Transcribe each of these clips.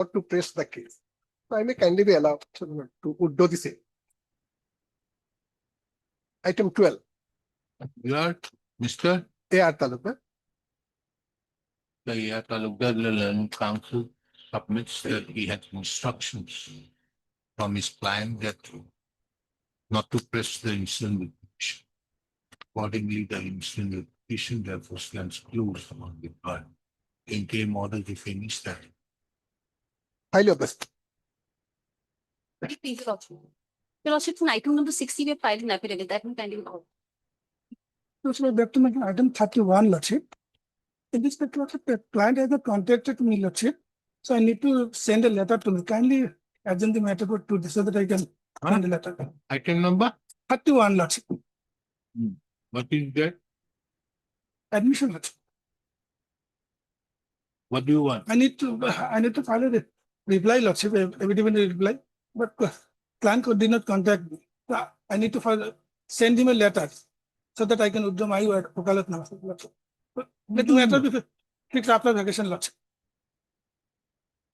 to press the case. So I may kindly be allowed to do the same. Item 12. You are Mr. A.R. Talukdar. The AR Talukdar Learning Council submits that he has instructions from his client that not to press the incident petition. Accordingly, the incident petition therefore stands closed on the part. In came order to finish that. File your best. Please, Your Lordship, in item number 60, we have filed an affidavit that will kindly out. So back to my item 31, Lordship. In this particular the client has not contacted me, Lordship. So I need to send a letter to me. Kindly adjourn the matter for 2 days so that I can send a letter. Item number? 31, Lordship. What is that? Admission, Lordship. What do you want? I need to file a reply, Lordship, evident reply. But client did not contact me. So I need to send him a letter so that I can withdraw my Okalat now. Let the matter be fixed after vacation, Lordship.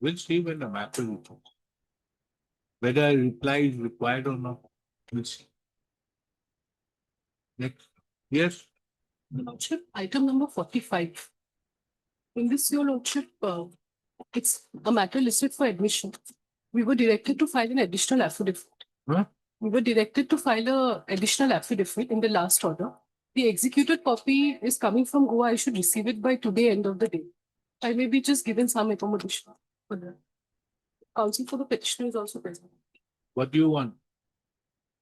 We'll see when the matter is. Whether a reply is required or not. We'll see. Next. Yes. Your Lordship, item number 45. In this, Your Lordship, it's a matter listed for admission. We were directed to file an additional affidavit. Huh? We were directed to file an additional affidavit in the last order. The executed copy is coming from Goa. I should receive it by today, end of the day. I may be just given some accommodation for that. Counsel for the petitioner is also present. What do you want?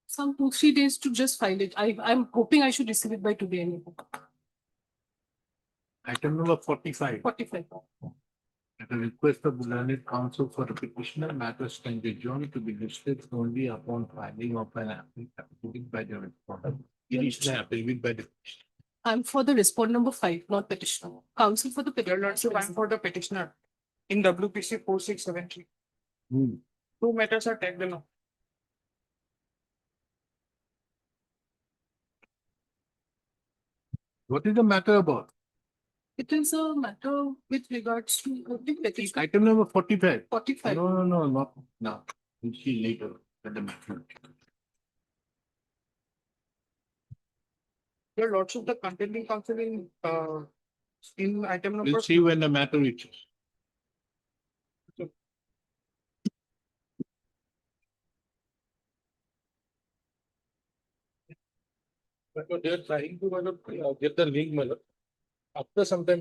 Some 2-3 days to just file it. I'm hoping I should receive it by today, anyway. Item number 45. 45. At the request of the learned counsel for the petitioner, matters can be adjourned to be listed only upon filing of an affidavit by the respondent. Initial affidavit by the petitioner. I'm for the respond number 5, not petitioner. Counsel for the petitioner. Your Lordship, I'm for the petitioner. In WPC 4673. 2 matters are tagged along. What is the matter about? It is a matter with regards to the petition. Item number 45. 45. No, not now. We'll see later at the matter. Your Lordship, the contending counsel in item number. We'll see when the matter reaches. But they're trying to get the link after some time.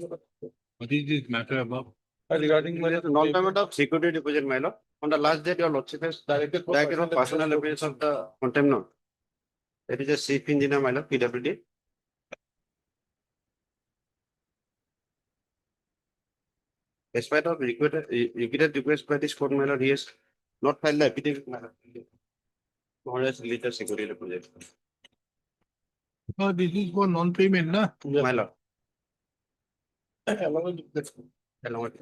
What is this matter about? Regarding non-payment of security deposit, my lord. On the last date, your lordship has directed for personal appearance of the contempt note. That is a chief engineer, my lord, PWD. Despite of repeated request by this court, my lord, he has not filed the affidavit, my lord. Nor has released the security deposit. Oh, this is for non-payment, na? My lord.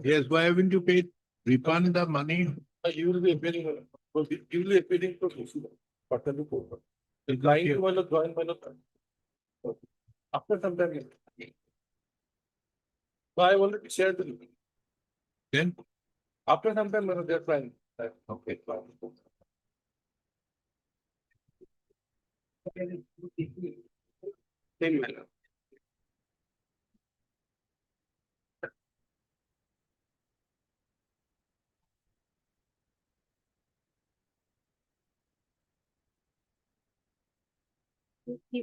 Yes, why haven't you paid? Refund the money. You will be appearing. You will be appearing to quarterly court. The client will join by the after some time. So I already shared the link. Then? After some time, they're trying. Okay. Same, my lord.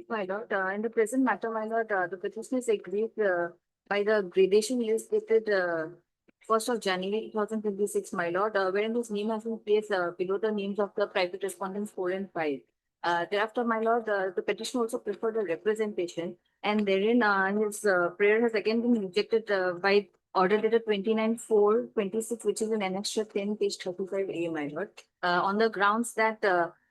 My lord, in the present matter, my lord, the petitioner is aggrieved by the gradation list dated 1st of January 2026, my lord, wherein his name has been placed below the names of the private respondents 4 and 5. Thereafter, my lord, the petitioner also preferred a representation, and therein his prayer has again been rejected by order dated 29/4/26, which is in annexure 10, page 35A, my lord, on the grounds that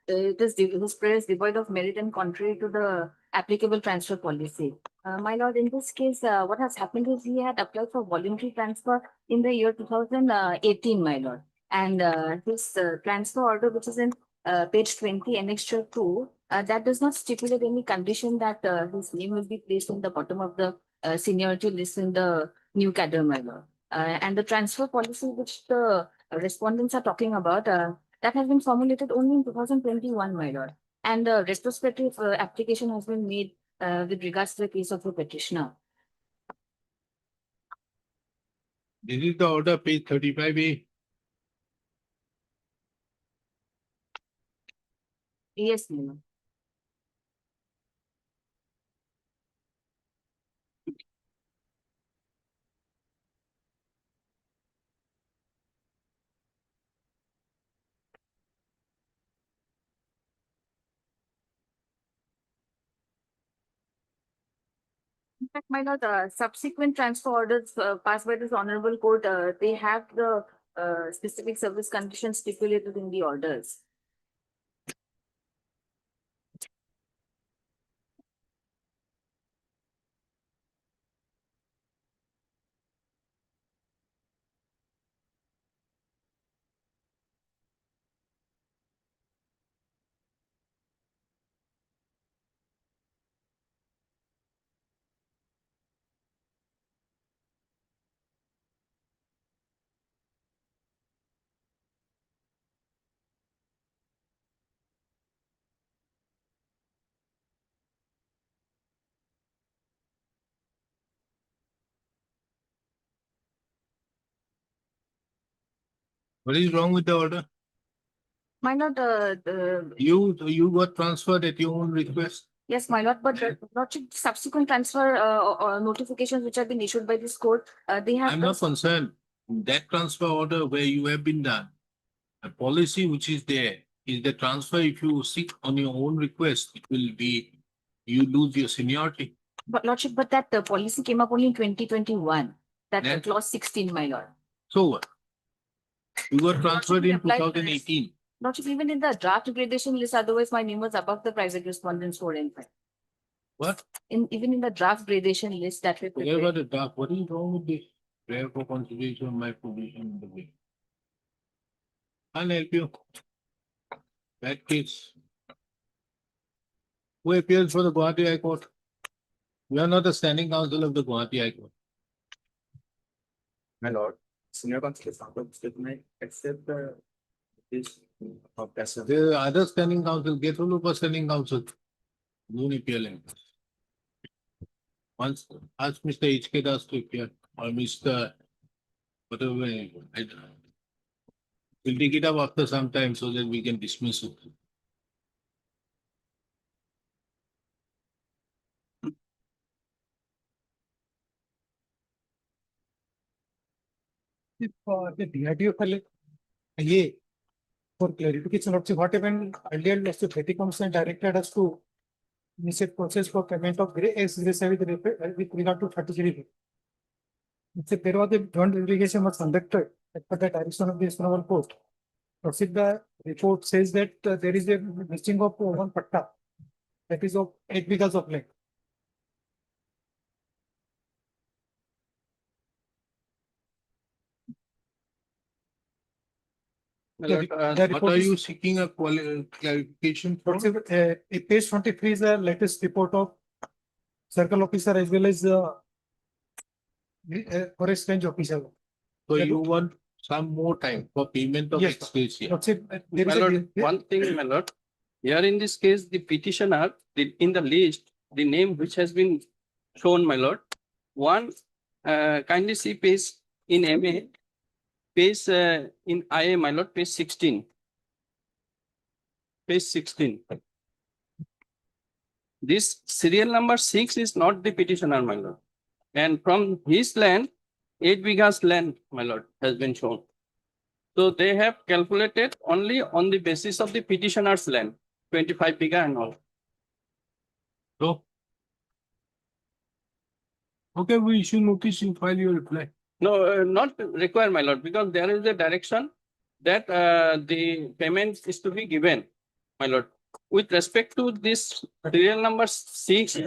his prayer is devoid of merit and contrary to the applicable transfer policy. My lord, in this case, what has happened is he had applied for voluntary transfer in the year 2018, my lord, and his transfer order, which is in page 20, annexure 2, that does not stipulate any condition that his name will be placed in the bottom of the seniority list in the new cadre, my lord. And the transfer policy which the respondents are talking about, that has been formulated only in 2021, my lord. And the retrospective application has been made with regards to the case of the petitioner. This is the order, page 35A. Yes, my lord. In fact, my lord, subsequent transfer orders passed by this honorable court, they have the specific service conditions stipulated in the orders. What is wrong with the order? My lord, You got transferred at your own request. yes, my lord, but lordship, subsequent transfer or notifications which have been issued by this court, they have. I'm not concerned. That transfer order where you have been done, a policy which is there is the transfer. If you seek on your own request, it will be, you lose your seniority. But lordship, but that policy came up only in 2021. That Then? clause 16, my lord. So what? You got transferred in applied- 2018. Lordship, even in the draft gradation list, otherwise my name was above the private respondents 4 and 5. What? Even in the draft gradation list that we Forget prepared. about the draft. What is wrong with this? Prayer for consideration of my position in the way. I'll help you. That case. Who appeals for the Gauhati High Court? We are not the standing counsel of the Gauhati High Court. My lord, senior counsel statement accept this of passive. The other standing counsel, get hold of a standing counsel. Don't appeal him. Once, ask Mr. H.K. Das to appear or Mr. whatever. I don't know. We'll take it up after some time so that we can dismiss it. If the DRDO file, yeah, for clarification, what happened earlier, the petty commission directed us to initiate process for payment of grace with regard to 33. There was a joint investigation was conducted as per the direction of the Honorable Court. Proceed the report says that there is a missing of one patta, that is of 8 because of land. My lord, The What report are is- you seeking a clarification for? A page 23 is the latest report of circle officer as well as forest range officer. So you want some more time for payment of Yes, ex gratia. That's it. There my is lord, one thing, my lord. Here in this case, the petitioner, in the list, the name which has been shown, my lord. One, kindly see page in MA, page in IA, my lord, page 16. Page 16. This serial number 6 is not the petitioner, my lord. And from his land, 8 bighas land, my lord, has been shown. So they have calculated only on the basis of the petitioner's land, 25 bigha and all. So. Okay, we issue notice, you file your reply. No, not required, my lord, because there is a direction that the payment is to be given, my lord. With respect to this serial number 6,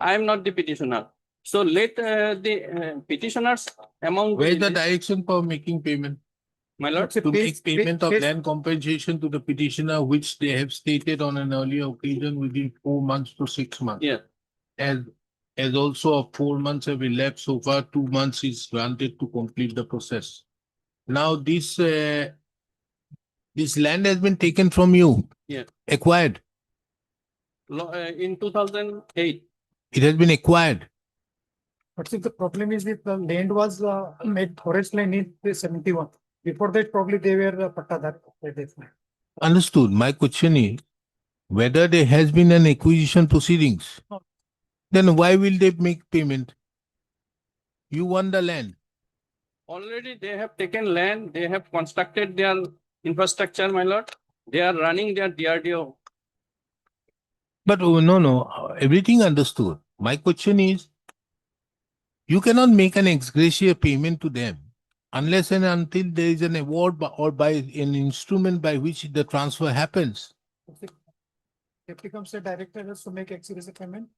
I am not the petitioner. So let the petitioners among. Where is the direction for making payment? My lord, To make payment of land compensation to the petitioner, which they have stated on an earlier occasion within 4 months to 6 months. yeah, As also of 4 months have elapsed so far, 2 months is granted to complete the process. Now this land has been taken from you. Yeah. Acquired. In 2008, It has been acquired. But see, the problem is that the land was made forest land in the 71. Before that, probably they were pattadar. Understood. My question is whether there has been an acquisition proceedings. No. Then why will they make payment? You won the land. already they have taken land, they have constructed their infrastructure, my lord. They are running their DRDO. But no, everything understood. My question is, you cannot make an ex gratia payment to them unless and until there is an award or by an instrument by which the transfer happens. If it becomes a director has to make excess payment,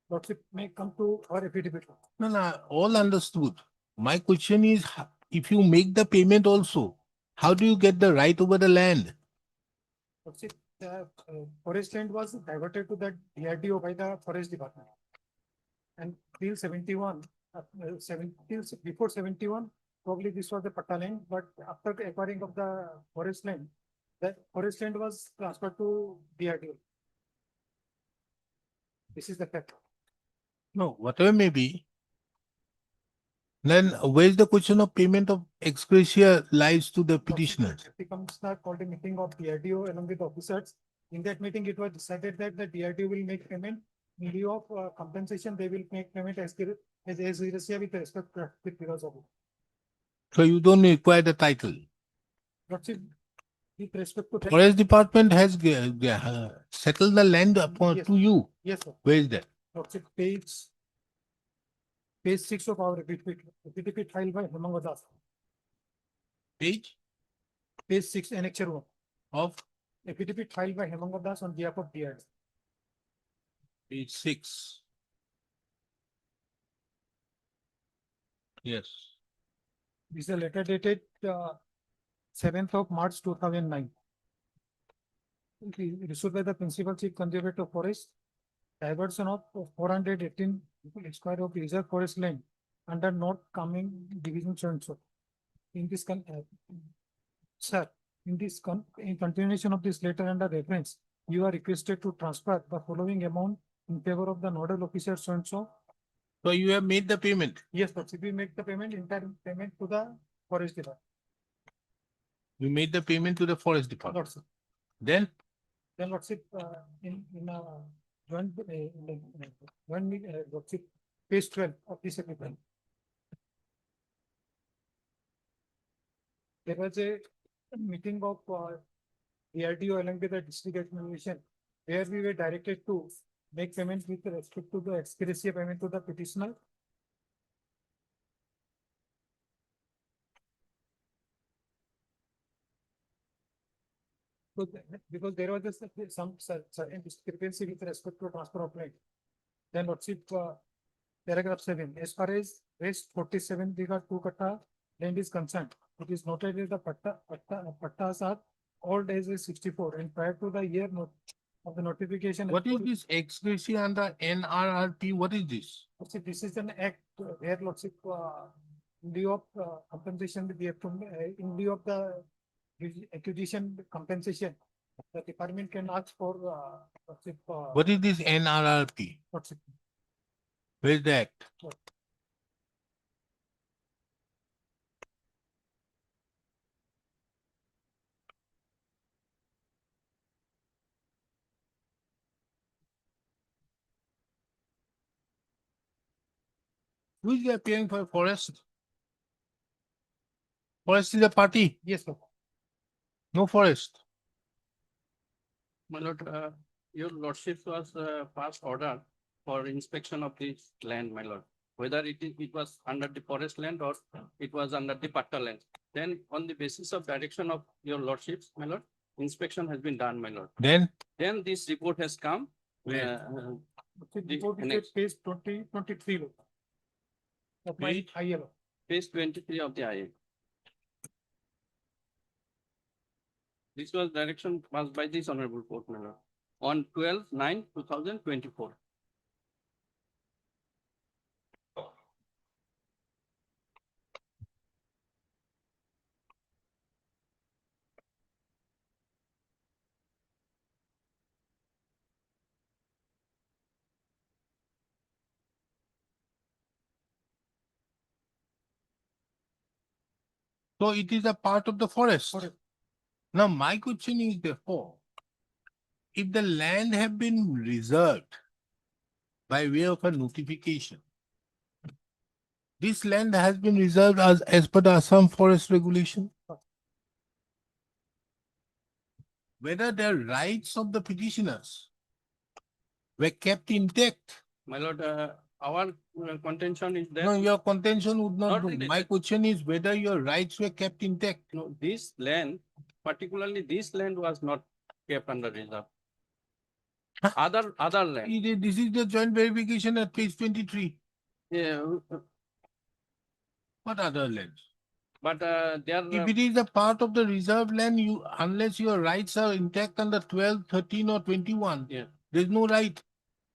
what it may come to our affidavit. No, all understood. My question is, if you make the payment also, how do you get the right over the land? But it, the forest land was diverted to the DRDO by the forest department. And till 71, till before 71, probably this was the patta land, but after the acquiring of the forest land was transferred to DRDO. This is the fact. No, whatever may be. Then where is the question of payment of ex gratia lies to the petitioner? It becomes the called a meeting of DRDO along with officers. In that meeting, it was decided that the DRDO will make payment in lieu of compensation. They will make payment as gratia with respect to because of it. So you don't require the title. That's it. With respect to that. Forest department has settled the land upon Yes. to you. Yes, sir. Where is that? That's it. Page 6 of our affidavit filed by Hemanga Das. Page Page 6, annexure 1. of Affidavit filed by Hemanga Das on behalf of DRDO. page 6. Yes. This is a letter dated 7th of March 2009. Issued by the Principal Chief Conservator of Forest, diversion of 418 square of reserve forest land under North Coming Division so and so. In this sir, in continuation of this letter under reference, you are requested to transfer the following amount in favor of the nodal officer so and so. So you have made the payment. Yes, but if we make the payment, entire payment to the forest department. You made the payment to the forest department. That's it. Then What's it in joint what's it page 12 of this agreement. There was a meeting of DRDO along with the district administration where we were directed to make payments with respect to the ex gratia payment to the petitioner. So because there was some certain discrepancy with respect to transfer of land. Then what's it paragraph 7, as far as West 47 regard 2 katta land is concerned, it is noted that the pattas are old as is 64 and prior to the year of the notification. what is this ex gratia under NRRP? What is this? This is an act where lots of in lieu of compensation we have to in lieu of the acquisition compensation, the department can ask for What is this NRRP? what's it? Where is the act? Who is appearing for forest? Forest is a party, Yes, sir. no forest. My lord, your lordship was passed order for inspection of this land, my lord. Whether it was under the forest land or it was under the patta land. Then on the basis of direction of your lordships, my lord, inspection has been done, my lord. Then Then this report has come. Where? Report is annex. at page 23 of my Page? ILO. Page 23 of the IA. This was direction passed by this honorable court, my lord, on 12/9/2024. So it is a part of the forest. Forest. Now, my question is therefore, if the land have been reserved by way of a notification, this land has been reserved as per the Assam Forest Regulation. Whether the rights of the petitioners were kept intact. My lord, our contention is that. No, your contention would not Not do. related. My question is whether your rights were kept intact. No, this land, particularly this land was not kept under reserve. Huh? Other land. This is the joint verification at page 23. Yeah, What other lands? but they are. If it is a part of the reserve land, you, unless your rights are intact under 12, 13 or 21, Yeah. there's no right.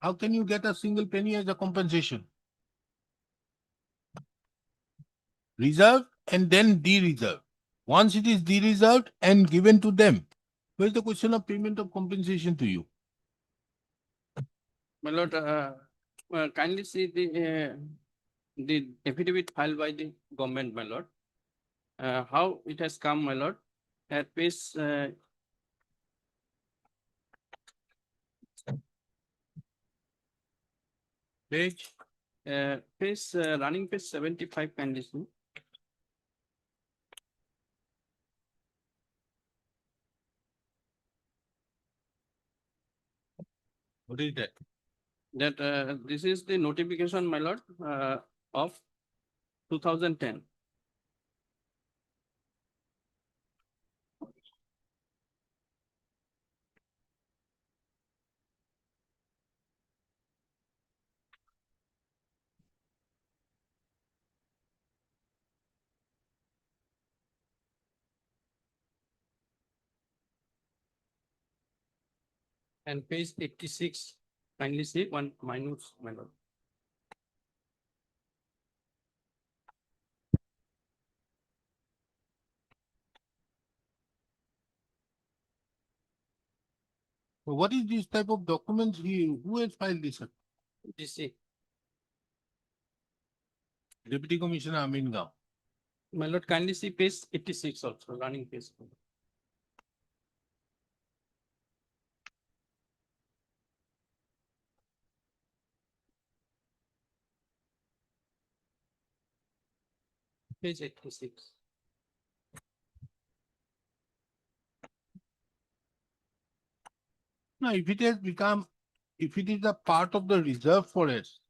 How can you get a single penny as a compensation? Reserve and then de-reserve. Once it is de-reserved and given to them, where's the question of payment of compensation to you? My lord, kindly see the affidavit filed by the government, my lord. How it has come, my lord, at page Page? Running page 75, kindly see. What is that? That this is the notification, my lord, of 2010. And page 86, kindly see one minute, my lord. So what is this type of documents? Who has filed this? DC, Deputy Commissioner Amin Gao. my lord, kindly see page 86 also, running page. Page 86. Now, if it has become, if it is a part of the reserve forest,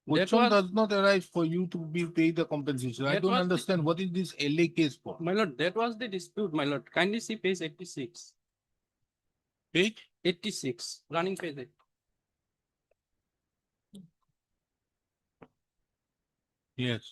That question was, does not arise for you to be paid the compensation. I That don't was the- understand what is this LA case for. my lord, that was the dispute, my lord. Kindly see page 86. Page? 86, running page. Yes.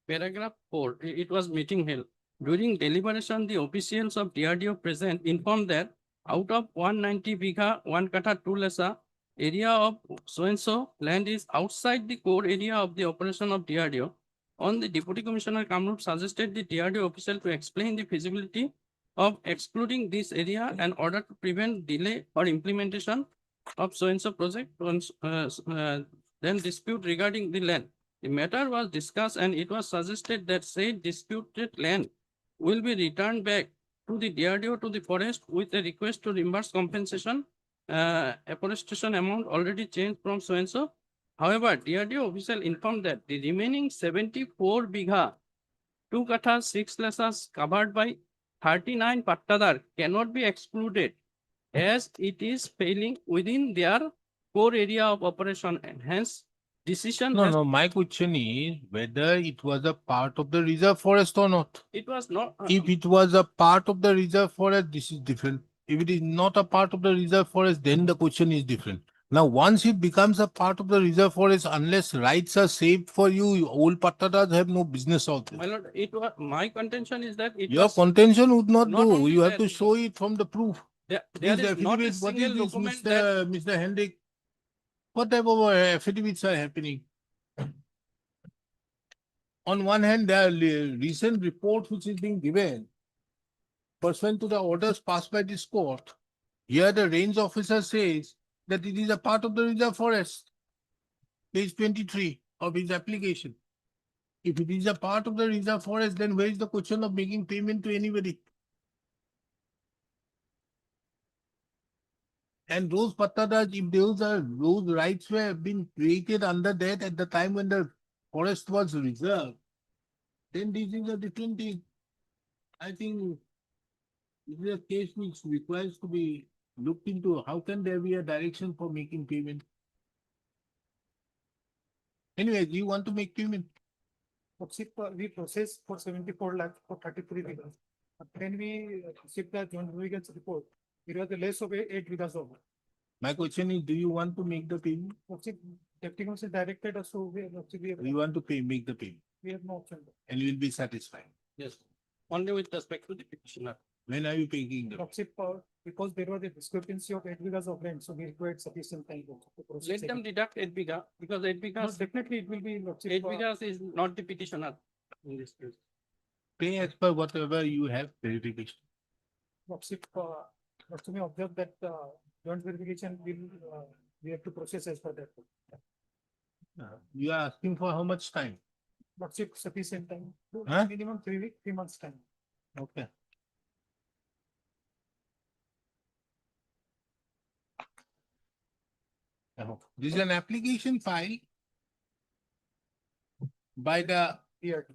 Paragraph 4, it was meeting held. During deliberation, the officials of DRDO present informed that out of 190 bigha, 1 kata 2 lesa, area of so-and-so land is outside the core area of the operation of DRDO. On the Deputy Commissioner Kamrup suggested the DRDO official to explain the feasibility of excluding this area in order to prevent delay or implementation of so-and-so project. Then dispute regarding the land. The matter was discussed and it was suggested that said disputed land will be returned back to the DRDO to the forest with a request to reimburse compensation, afforestation amount already changed from so and so. However, DRDO official informed that the remaining 74 bigha, 2 kata 6 lesas covered by 39 pattadar cannot be excluded as it is failing within their core area of operation and hence decision No, has. no, my question is whether it was a part of the reserve forest or not. It was not. If it was a part of the reserve forest, this is different. If it is not a part of the reserve forest, then the question is different. Now, once it becomes a part of the reserve forest, unless rights are saved for you, old pattadas have no business out My there. lord, it was my contention is that it Your was contention would not not do. only You have that, to show it from the proof. there This is not a affidavit, what single is this, document that Mr. Hendrik? What type of affidavits are happening? On one hand, there are recent reports which is being given pursuant to the orders passed by this court. Here the range officer says that it is a part of the reserve forest. Page 23 of his application. If it is a part of the reserve forest, then where is the question of making payment to anybody? And those pattadas, if those rights were been created under that at the time when the forest was reserved, then this is a different thing. I think this is a case which requires to be looked into. How can there be a direction for making payment? Anyway, do you want to make payment? We process for 74 lakh for 33 bighas. But when we received the joint vigilance report, it was less of 8 bighas over. My question is, do you want to make the payment? Deputy Commissioner directed us, so You want to make the payment we have no option. and you will be satisfied. Yes, only with respect to the petitioner. When are you paying the? Because there was a discrepancy of 8 bighas of land, so we required sufficient time to process. Let them deduct 8 bigha, because 8 No, bighas, definitely it will be. 8 bighas is not the petitioner in this case. Pay as per whatever you have verification. But me observe that joint verification will we have to process as per that. You are asking for how much time? But sufficient time, Huh? minimum 3 months time. Okay. This is an application file by the Here,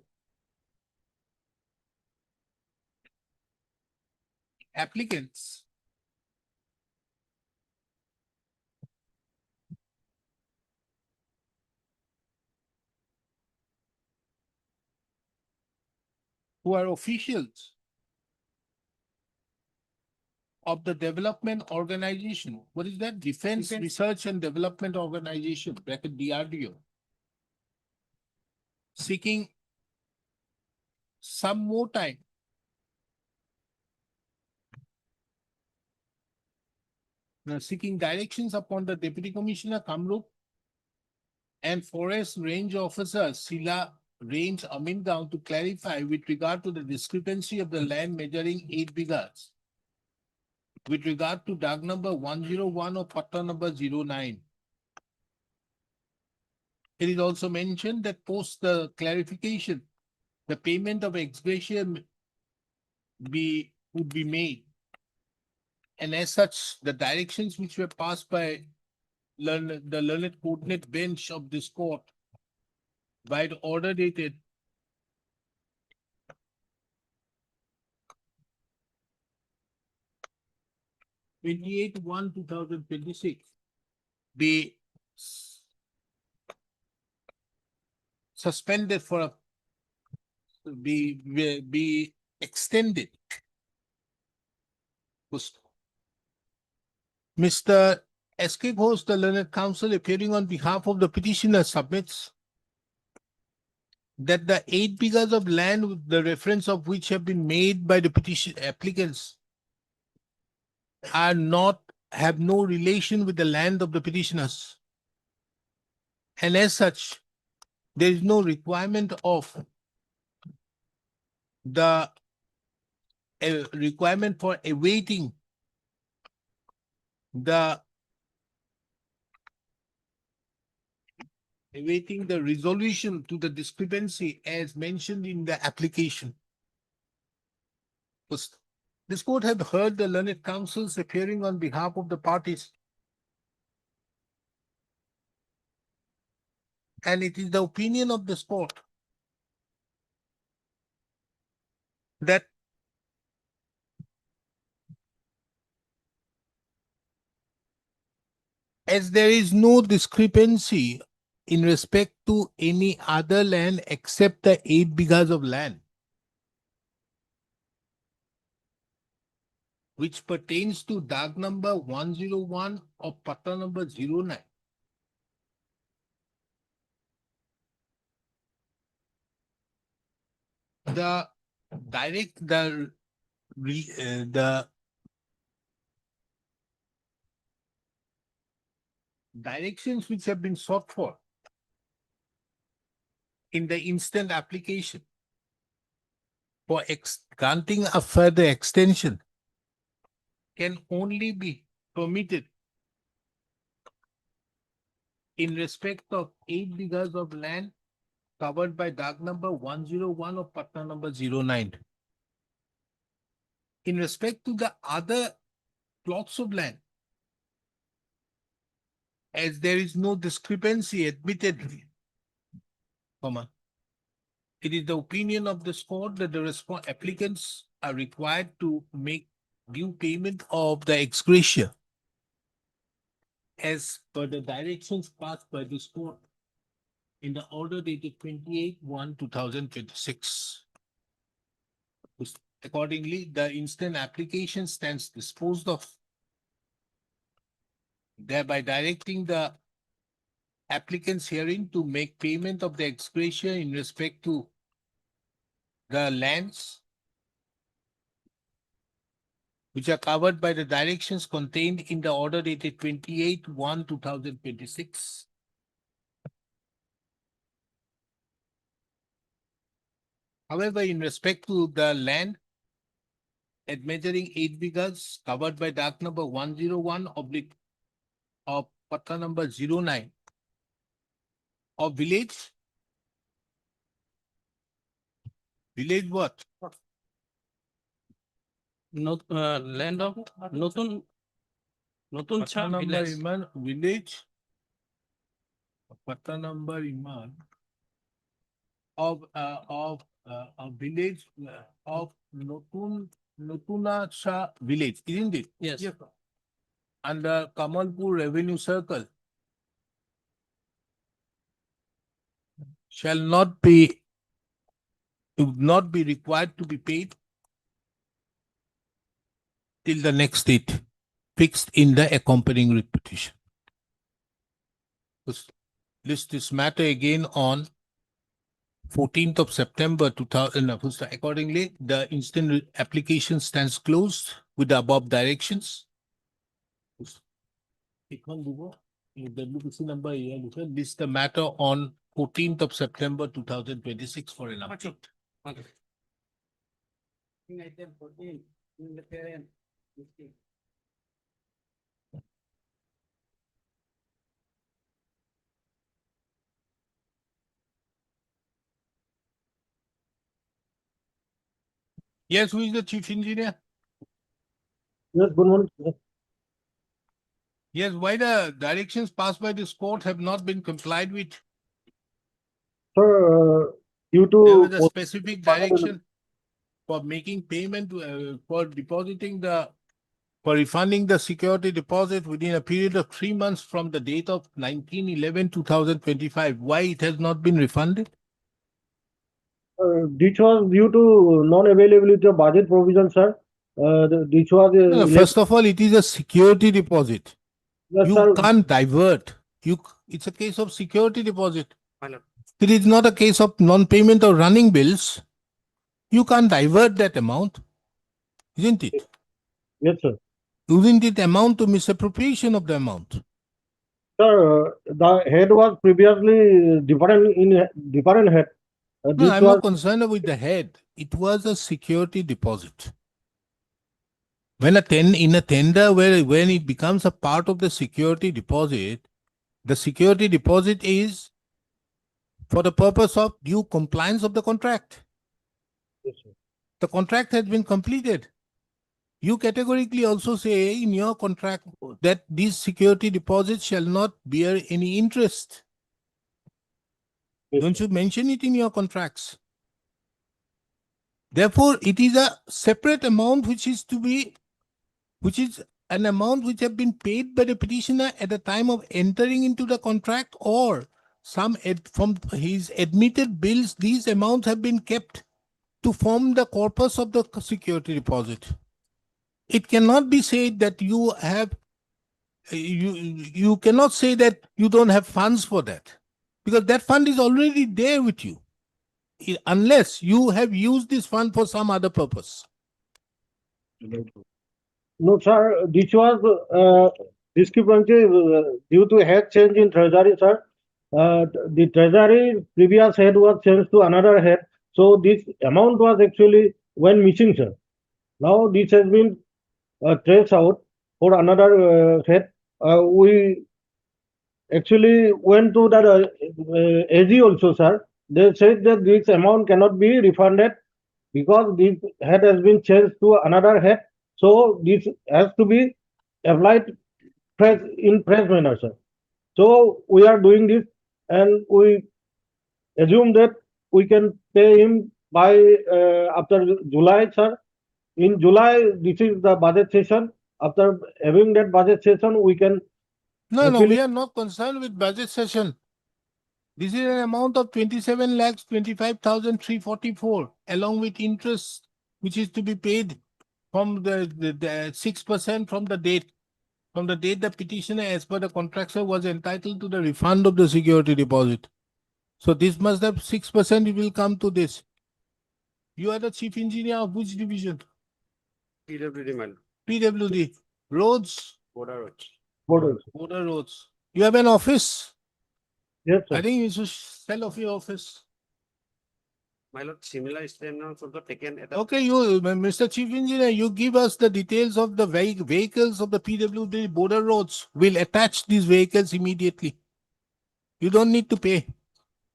applicants. Who are officials of the development organization. What is that? Defense Defense- Research and Development Organization, bracket DRDO. Seeking some more time seeking directions upon the Deputy Commissioner Kamrup and Forest Range Officer Sila Range Amingaon to clarify with regard to the discrepancy of the land measuring 8 bighas with regard to DAG number 101 or Patta number 09. It is also mentioned that post the clarification, the payment of ex gratia would be made. And as such, the directions which were passed by the learned coordinate bench of this court by the order dated 28/1/2026 be suspended for be extended. Mr. Escape Host, the learned counsel appearing on behalf of the petitioner submits that the 8 bighas of land, with the reference of which have been made by the petition applicants have no relation with the land of the petitioners. And as such, there is no requirement of the requirement for awaiting the resolution to the discrepancy as mentioned in the application. This court had heard the learned counsels appearing on behalf of the parties. And it is the opinion of this court that as there is no discrepancy in respect to any other land except the 8 bighas of land, which pertains to DAG number 101 or Patta number 09. The directions which have been sought for in the instant application for granting a further extension can only be permitted in respect of 8 bighas of land covered by dark number 101 of Patna number 09. In respect to the other plots of land, as there is no discrepancy admittedly, it is the opinion of this court that the applicants are required to make due payment of the ex gratia as per the directions passed by this court in the order dated 28/1/2026. Accordingly, the instant application stands disposed of, thereby directing the applicants herein to make payment of the ex gratia in respect to the lands which are covered by the directions contained in the order dated 28/1/2026. However, in respect to the land at measuring 8 bighas covered by dark number 101 oblique of Patna number 09 of village what? Not, land of Notun Patna Cha number village. Iman village. Patna number Iman of a village of Notuna Cha village, isn't it? Yes. Under Kamalpur Revenue Circle would not be required to be paid till the next date fixed in the accompanying writ petition. List this matter again on 14th of September 2000. Accordingly, the instant application stands closed with the above directions. WPC number list the matter on 14th of September 2026 for an update. Okay. Yes, who is the chief engineer? Yes, good morning. Yes, why the directions passed by this court have not been complied with? Sir, due There was to a specific direction for making payment, for refunding the security deposit within a period of 3 months from the date of 19/11/2025. Why it has not been refunded? this was due to non-availability of budget provision, sir. This was No, first of all, it is a security deposit. yes, You sir. can't divert. It's a case of security deposit. My lord. It is not a case of non-payment of running bills. You can't divert that amount, isn't it? Yes, sir. Isn't it amount to misappropriation of the amount? Sir, the head was previously different head. No, This I'm was not concerned with the head. It was a security deposit. When in a tender when it becomes a part of the security deposit is for the purpose of due compliance of the contract. yes, sir. The contract has been completed. You categorically also say in your contract that these security deposits shall not bear any interest. Yes, Don't sir. you mention it in your contracts? Therefore, it is a separate amount which is an amount which have been paid by the petitioner at the time of entering into the contract, or from his admitted bills, these amounts have been kept to form the corpus of the security deposit. It cannot be said that you cannot say that you don't have funds for that, because that fund is already there with you, unless you have used this fund for some other purpose. No, sir. This was discrepancy due to head change in treasury, sir. The treasury previous head was changed to another head, so this amount was actually when missing, sir. Now this has been traced out for another head. We actually went to that AG also, sir. they said that this amount cannot be refunded because this head has been changed to another head. So this has to be applied in fresh manner, sir. So we are doing this, and we assume that we can pay him by after July, sir. In July, this is the budget session. After having that budget session, we can No, happily. we are not concerned with budget session. This is an amount of 27 lakhs 25,344 along with interest, which is to be paid from the 6% from the date. From the date the petitioner, as per the contractor, was entitled to the refund of the security deposit. So this must have 6%, it will come to this. You are the chief engineer of which division? PWD, my lord. PWD. Roads, Border roads. border roads. You have an office? Yes, I sir. think you should sell off your office. My lord, similar step now also taken at a Okay, you, Mr. Chief Engineer, you give us the details of the vehicles of the PWD border roads. We'll attach these vehicles immediately. You don't need to pay.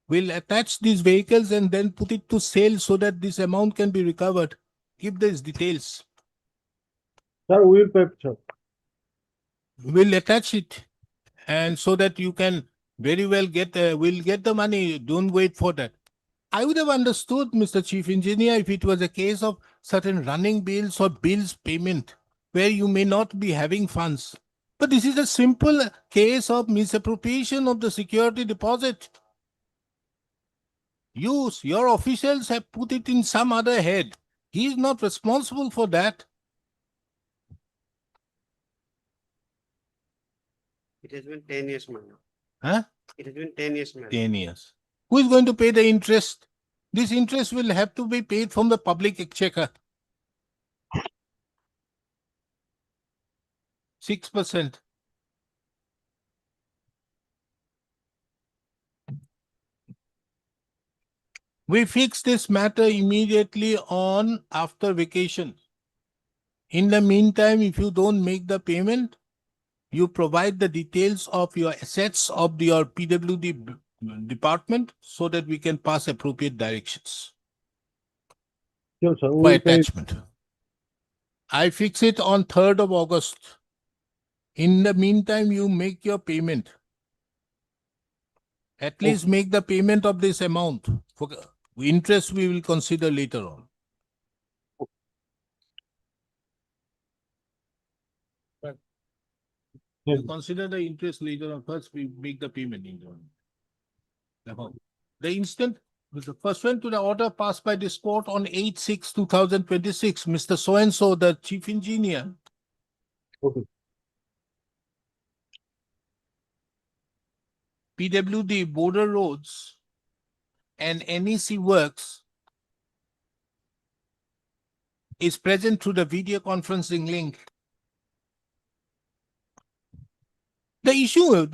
We'll attach these vehicles and then put it to sale so that this amount can be recovered. Give these details. Sir, we will pay, sir. We'll attach it, and so that you can very well get, we'll get the money. Don't wait for that. I would have understood, Mr. Chief Engineer, if it was a case of certain running bills or bills payment where you may not be having funds. But this is a simple case of misappropriation of the security deposit. Your officials have put it in some other head. He is not responsible for that. It has been 10 years, my lord. Huh? It has been 10 years, my lord. 10 years. Who is going to pay the interest? This interest will have to be paid from the public exchequer. 6%. We fix this matter immediately on after vacation. In the meantime, if you don't make the payment, you provide the details of your assets of your PWD department so that we can pass appropriate directions Sure, sir. for We will pay. attachment. I fix it on 3rd of August. In the meantime, you make your payment. At least make the payment of this amount. For interest, we will consider later on. You consider the interest later on. First, we make the payment in the amount. The instant, the pursuant to the order passed by this court on 8/6/2026, Mr. So-and-so, the chief engineer, Okay. PWD border roads and NEC works is present through the video conferencing link. The issue,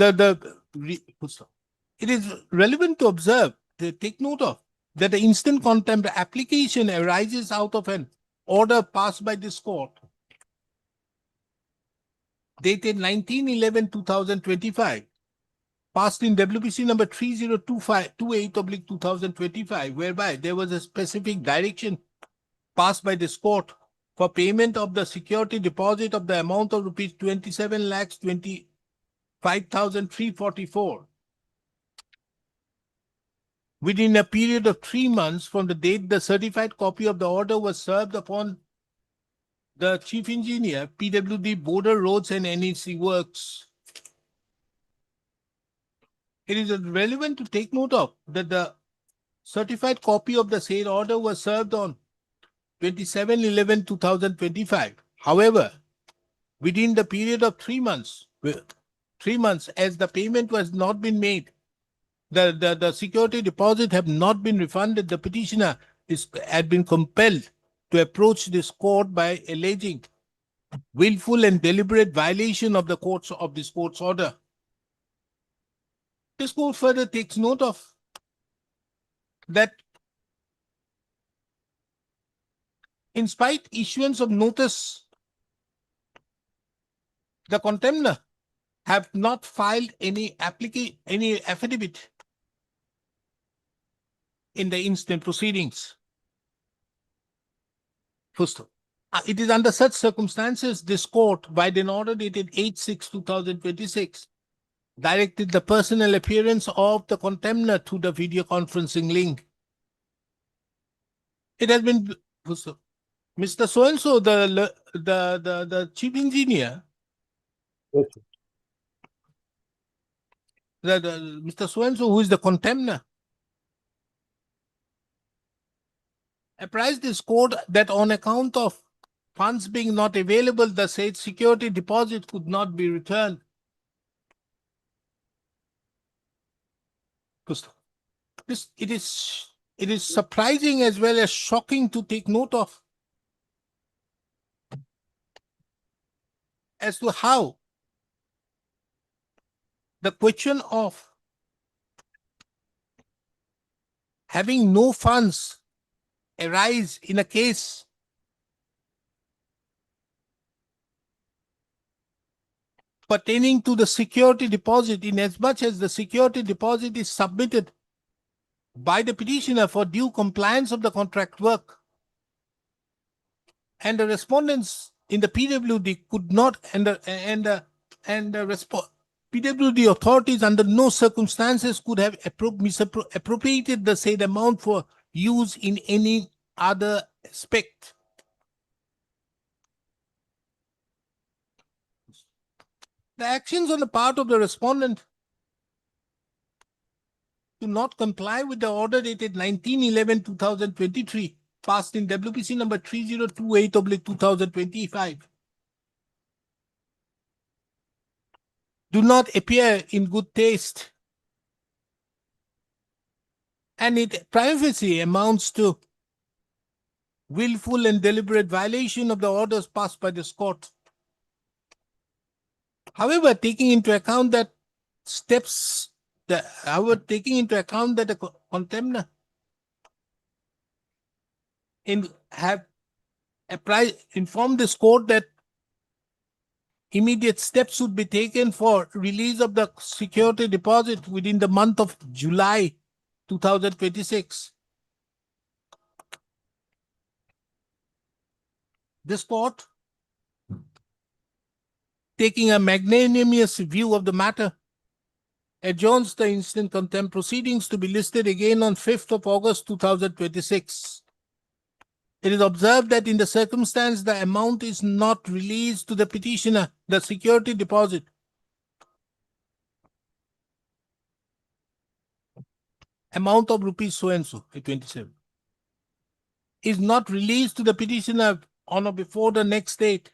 it is relevant to observe, to take note of, that the instant contempt application arises out of an order passed by this court dated 19/11/2025, passed in WPC number 302528/2025, whereby there was a specific direction passed by this court for payment of the security deposit of the amount of rupees 27 lakhs 25,344 within a period of 3 months from the date the certified copy of the order was served upon the chief engineer, PWD border roads and NEC works. It is relevant to take note of that the certified copy of the said order was served on 27/11/2025. However, within the period of 3 months, as the payment was not been made, the security deposit have not been refunded, the petitioner had been compelled to approach this court by alleging willful and deliberate violation of this court's order. This court further takes note of that in spite issuance of notice, the contender have not filed any affidavit in the instant proceedings. First, it is under such circumstances this court, by the order dated 8/6/2026, directed the personal appearance of the contemner through the video conferencing link. It has been Mr. So-and-so, the chief engineer, Yes, sir. Mr. So-and-so, who is the contemner, apprised this court that on account of funds being not available, the said security deposit could not be returned. It is surprising as well as shocking to take note of as to how the question of having no funds arise in a case pertaining to the security deposit, in as much as the security deposit is submitted by the petitioner for due compliance of the contract work, and the respondents in the PWD could not, PWD authorities under no circumstances could have misappropriated the said amount for use in any other aspect. The actions on the part of the respondent to not comply with the order dated 19/11/2023, passed in WPC number 3028/2025, do not appear in good taste, and it prima facie amounts to willful and deliberate violation of the orders passed by this court. However, taking into account that the contemner have informed this court that immediate steps should be taken for release of the security deposit within the month of July 2026. This court, taking a magnanimous view of the matter, adjourns the instant contempt proceedings to be listed again on 5th of August 2026. It is observed that in the circumstance the amount is not released to the petitioner, the security deposit amount of rupees so and so, 27, is not released to the petitioner on or before the next date,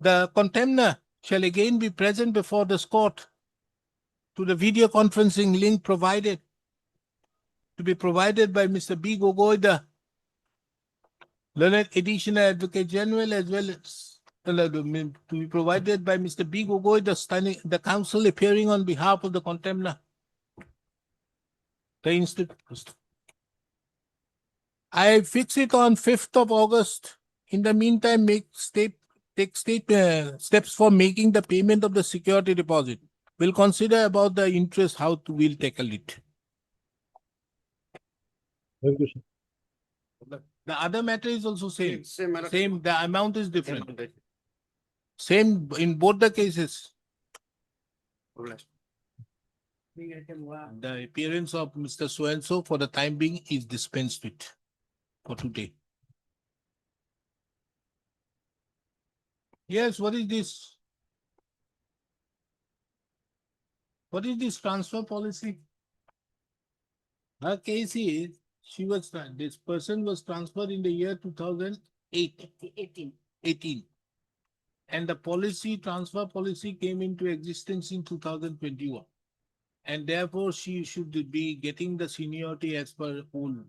the contemner shall again be present before this court to the video conferencing link provided to be provided by Mr. B. Gogoi, the learned additional advocate general, as well as to be provided by Mr. B. Gogoi, the counsel appearing on behalf of the contemner. The instant. I fix it on 5th of August. In the meantime, take steps for making the payment of the security deposit. We'll consider about the interest, how we'll tackle it. Thank you, sir. The other matter is also same. Same. Same, the amount is different. Same in both the cases. The appearance of Mr. So-and-so for the time being is dispensed with for today. Yes, what is this? What is this transfer policy? Her case is, this person was transferred in the year 2008. 18. And the transfer policy came into existence in 2021. And therefore, she should be getting the seniority as per old.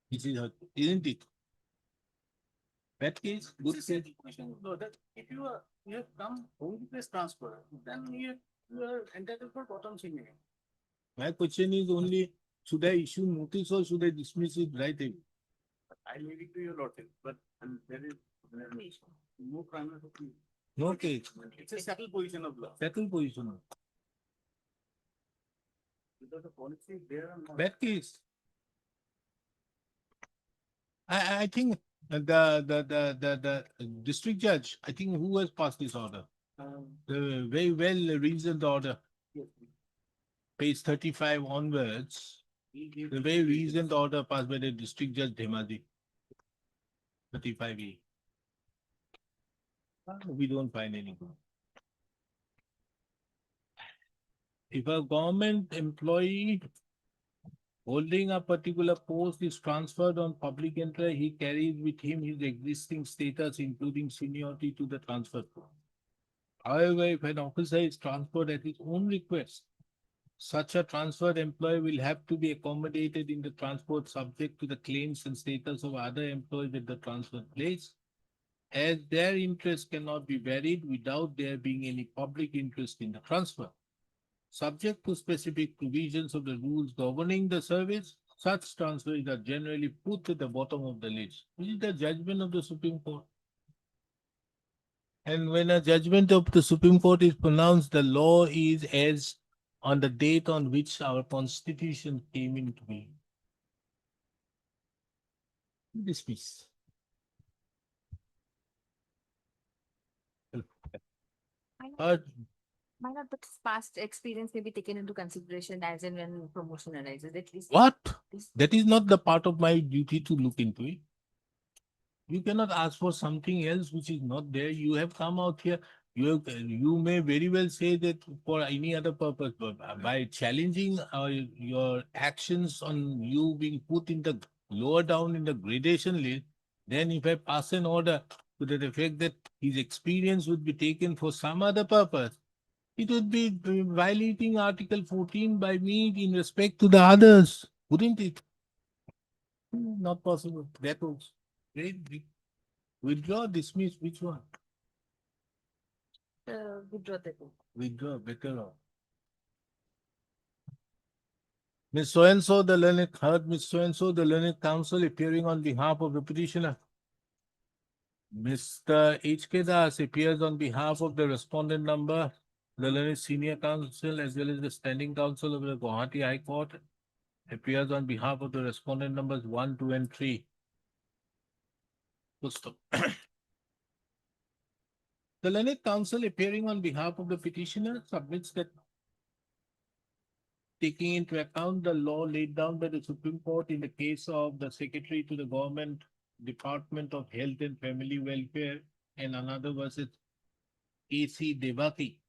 This is her, isn't it? That case, good case. That if you have come home place transfer, then you are entitled for bottom senior. My question is only, should I issue notice or should I dismiss it right away? I leave it to your lordship, but there is no primary. No case. It's a settled position of law. Settled position. Bad case. I think the district judge, I think who has passed this order? The very well reasoned order. Page 35 onwards, the very reasoned order passed by the district judge Dhemaji. 35A. We don't find anything. If a government employee holding a particular post is transferred on public entry, he carries with him his existing status, including seniority to the transfer post. However, if an officer is transferred at his own request, such a transferred employee will have to be accommodated in the transport subject to the claims and status of other employees at the transfer place, as their interest cannot be varied without there being any public interest in the transfer. Subject to specific provisions of the rules governing the service, such transfers are generally put at the bottom of the list. This is the judgment of the Supreme Court. And when a judgment of the Supreme Court is pronounced, the law is as on the date on which our constitution came into being. Dismiss. Why not the past experience may be taken into consideration as and when promotion arises, at least? What? This- That is not the part of my duty to look into it. You cannot ask for something else which is not there. You have come out here. You may very well say that for any other purpose, but by challenging your actions on you being put in the lower down in the gradation list, then if I pass an order to the effect that his experience would be taken for some other purpose, it would be violating Article 14 by me in respect to the others, wouldn't it? Not possible. That was great. Withdraw, dismiss, which one? Withdraw that. Withdraw, better off. Miss So-and-so, the learned heard Miss So-and-so, the learned counsel appearing on behalf of the petitioner. Mr. H.K. Das appears on behalf of the respondent number, the learned senior counsel, as well as the standing counsel of the Gauhati High Court, appears on behalf of the respondent numbers 1, 2, and 3. Full stop. The learned counsel appearing on behalf of the petitioner submits that taking into account the law laid down by the Supreme Court in the case of the Secretary to the Government Department of Health and Family Welfare and another versus A.C. Devaki,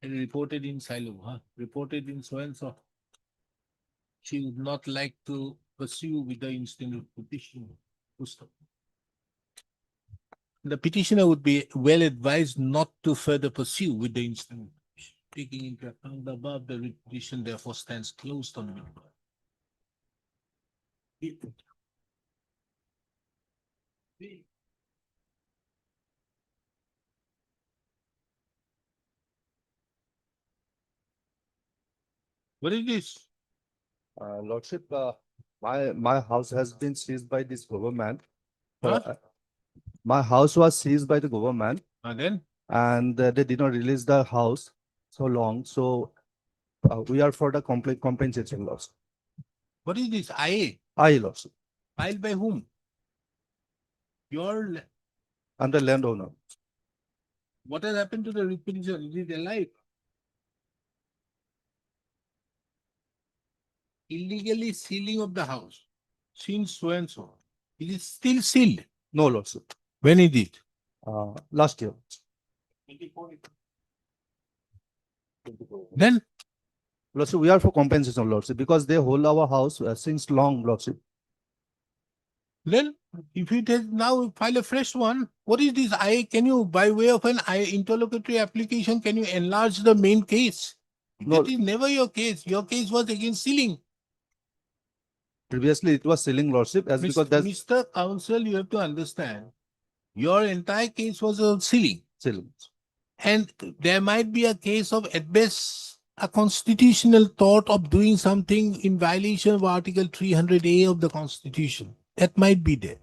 and reported in silo, reported in so-and-so. She would not like to pursue with the instant petition. The petitioner would be well advised not to further pursue with the instant petition. Taking into account the above, the petition therefore stands closed on it. What is this? Lordship, my house has been seized by this government. Huh? My house was seized by the government And then? and they did not release the house so long. So we are for the complete compensation loss. What is this? IA? I lost. Filed by whom? Your. I'm the landowner. What has happened to the requisition? Is it alive? Illegally sealing of the house since so and so. It is still sealed. No, Lordship. When is it? Last year. Then Lordship, we are for compensation, Lordship, because they hold our house since long, Lordship. Then, if it has now file a fresh one, what is this? Can you, by way of an interlocutory application, can you enlarge the main case? No. That is never your case. Your case was against sealing. Previously, it was selling, Lordship, as because that's Mr. Counsel, you have to understand, your entire case was of sealing. selling. And there might be a case of, at best, a constitutional thought of doing something in violation of Article 300A of the Constitution. That might be there.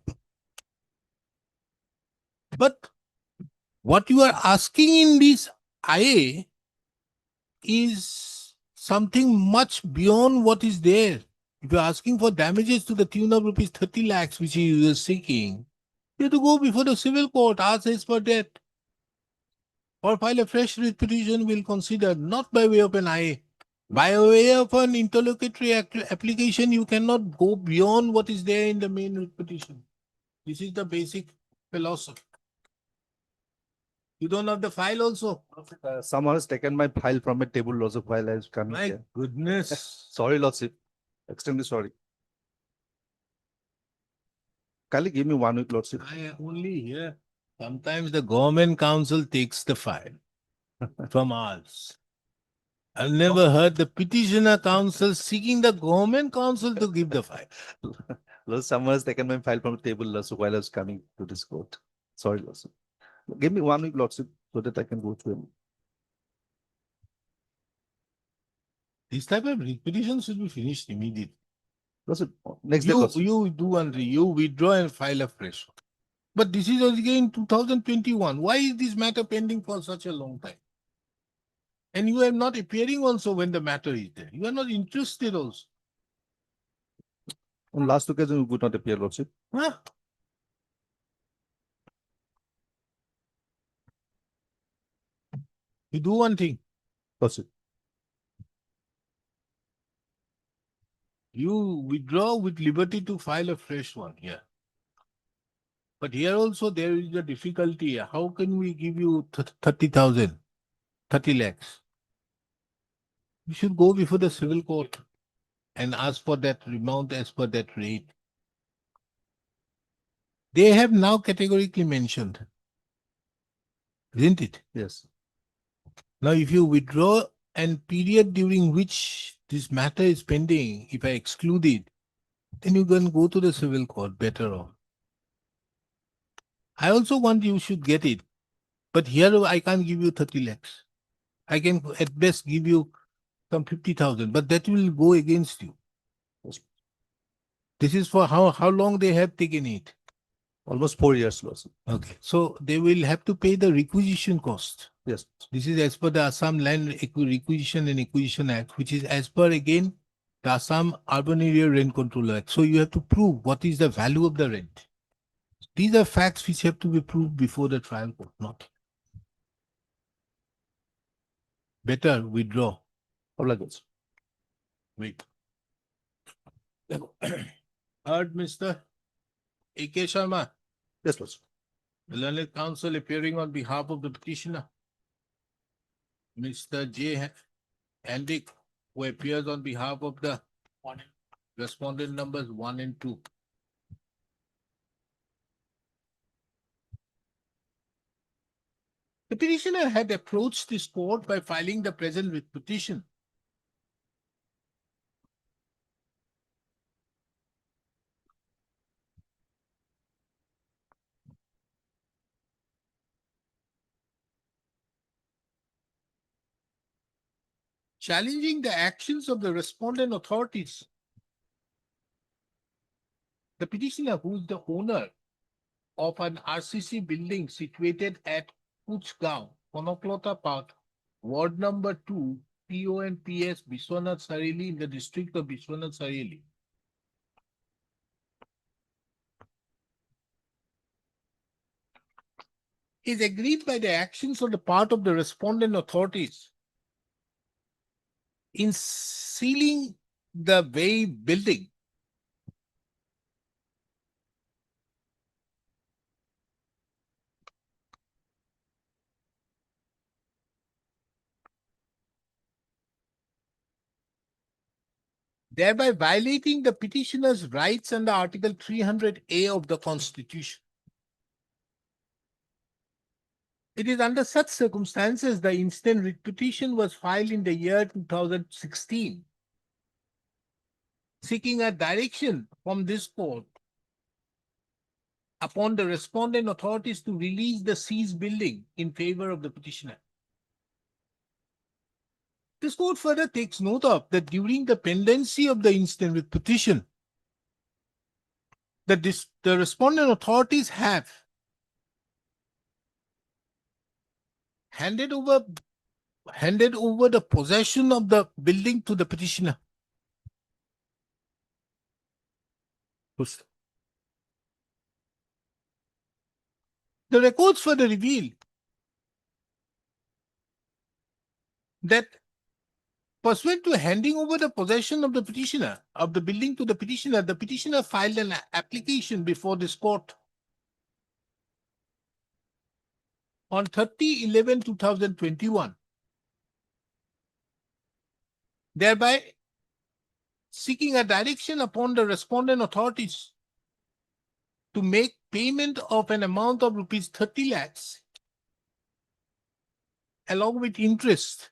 But what you are asking in this IA is something much beyond what is there. If you're asking for damages to the tune of rupees 30 lakhs, which he is seeking, you have to go before the civil court, ask as per that. Or file a fresh writ petition will consider, not by way of an IA. By way of an interlocutory application, you cannot go beyond what is there in the main writ petition. This is the basic philosophy. You don't have the file also. Someone has taken my file from a table, Lordship, while I was coming My here. goodness. Sorry, Lordship. Extremely sorry. Kindly give me 1 week, Lordship. I only hear sometimes the government council takes the file from us. I've never heard the petitioner council seeking the government council to give the file. Lordship, someone has taken my file from a table, Lordship, while I was coming to this court. Sorry, Lordship. Give me 1 week, Lordship, so that I can go through it. This type of petition should be finished immediately. Lordship, next day, Lordship. You do one, you withdraw and file a fresh one. But this is again 2021. Why is this matter pending for such a long time? And you are not appearing also when the matter is there. You are not interested also. On last occasion, you could not appear, Lordship. Huh? You do one thing. Lordship. You withdraw with liberty to file a fresh one here. But here also there is a difficulty. How can we give you 30,000, 30 lakhs? You should go before the civil court and ask for that amount as per that rate. They have now categorically mentioned, isn't it? Yes. Now, if you withdraw and period during which this matter is pending, if I exclude it, then you can go to the civil court better off. I also want you should get it, but here I can't give you 30 lakhs. I can at best give you some 50,000, but that will go against you. This is for how long they have taken it. Almost 4 years, Lordship. Okay. So they will have to pay the requisition cost. Yes. This is as per the Assam Land Requisition and Acquisition Act, which is as per again the Assam Urban Area Rent Control Act. So you have to prove what is the value of the rent. These are facts which have to be proved before the trial court, not. Better withdraw. Obligations. Wait. Heard, Mr. A.K. Sharma, Yes, Lordship. the learned counsel appearing on behalf of the petitioner. Mr. J. Hendik, who appears on behalf of the respondent numbers 1 and 2. The petitioner had approached this court by filing the present writ petition. Challenging the actions of the respondent authorities. The petitioner, who is the owner of an RCC building situated at Kuchgaon, Konoklota Park, Ward number 2, PO and PS, Biswanath Sareli, in the district of Biswanath Sareli. Is agreed by the actions on the part of the respondent authorities in sealing the way building thereby violating the petitioner's rights under Article 300A of the Constitution. It is under such circumstances the instant writ petition was filed in the year 2016, seeking a direction from this court upon the respondent authorities to release the seized building in favor of the petitioner. This court further takes note of that during the pendency of the instant writ petition, the respondent authorities have handed over handed over the possession of the building to the petitioner. The records further reveal that pursuant to handing over the possession of the petitioner of the building to the petitioner filed an application before this court on 30/11/2021, thereby seeking a direction upon the respondent authorities to make payment of an amount of rupees 30 lakhs along with interest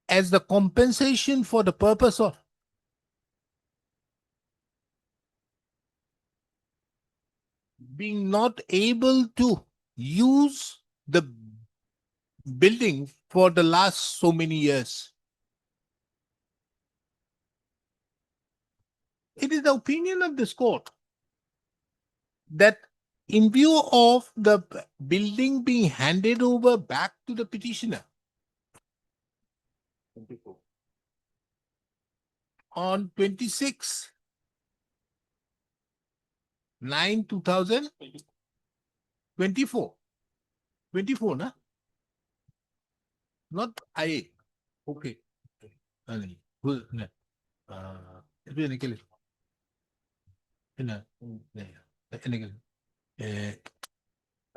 as the compensation for the purpose of being not able to use the building for the last so many years. It is the opinion of this court that in view of the building being handed over back to the petitioner on 26/9/2024. 24, na? Not I. Okay. Itu yang nikah.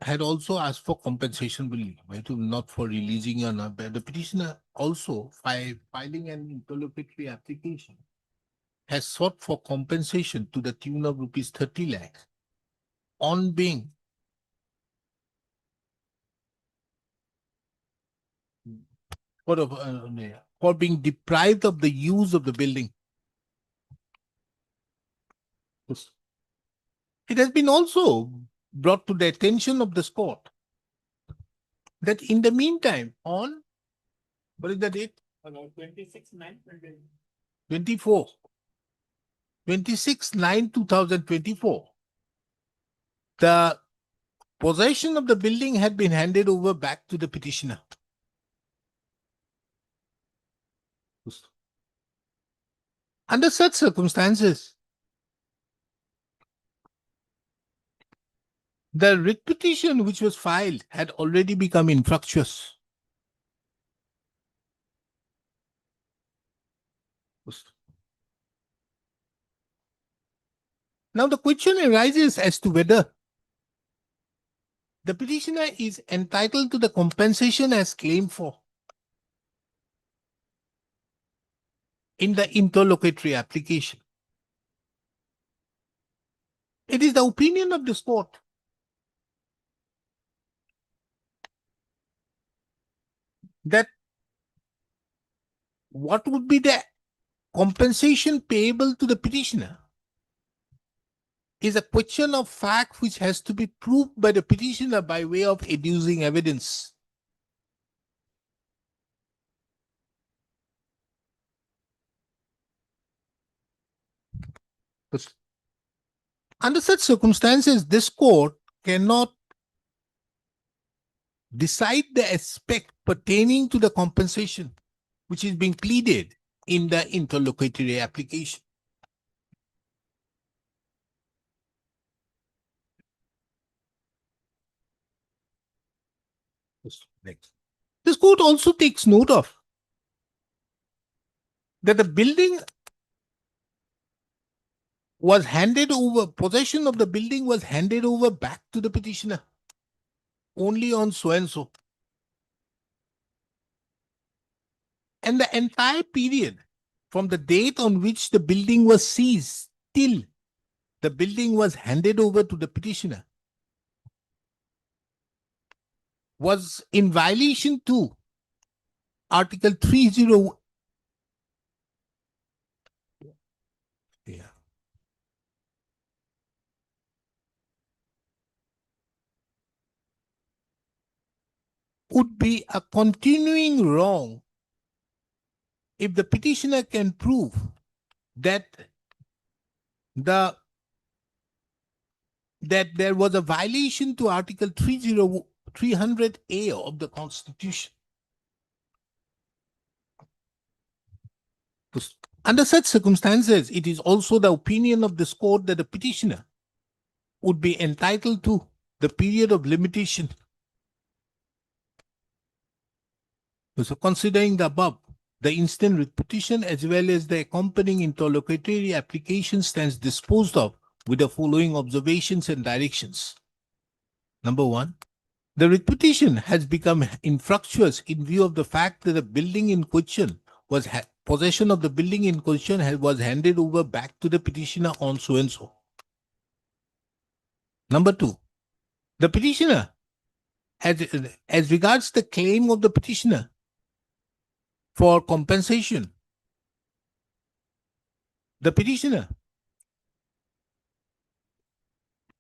Had also asked for compensation, not for releasing or not. But the petitioner also filing an interlocutory application has sought for compensation to the tune of rupees 30 lakhs on being for being deprived of the use of the building. It has been also brought to the attention of this court that in the meantime, on what is the date? 24. 26/9/2024. The possession of the building had been handed over back to the petitioner. Under such circumstances, the writ petition which was filed had already become infructuous. Now the question arises as to whether the petitioner is entitled to the compensation as claimed for in the interlocutory application. It is the opinion of this court that what would be the compensation payable to the petitioner is a question of fact which has to be proved by the petitioner by way of adducing evidence. Under such circumstances, this court cannot decide the aspect pertaining to the compensation which is being pleaded in the interlocutory application. Next. This court also takes note of that the building was handed over, possession of the building was handed over back to the petitioner only on so and so. And the entire period from the date on which the building was seized till the building was handed over to the petitioner was in violation to Article 30. Yeah. Would be a continuing wrong if the petitioner can prove that there was a violation to Article 300A of the Constitution. Under such circumstances, it is also the opinion of this court that the petitioner would be entitled to the period of limitation. So considering the above, the instant writ petition as well as the accompanying interlocutory application stands disposed of with the following observations and directions. Number one, the writ petition has become infructuous in view of the fact that the building in question was possession of the building in question was handed over back to the petitioner on so and so. Number two, the petitioner, as regards the claim of the petitioner for compensation, the petitioner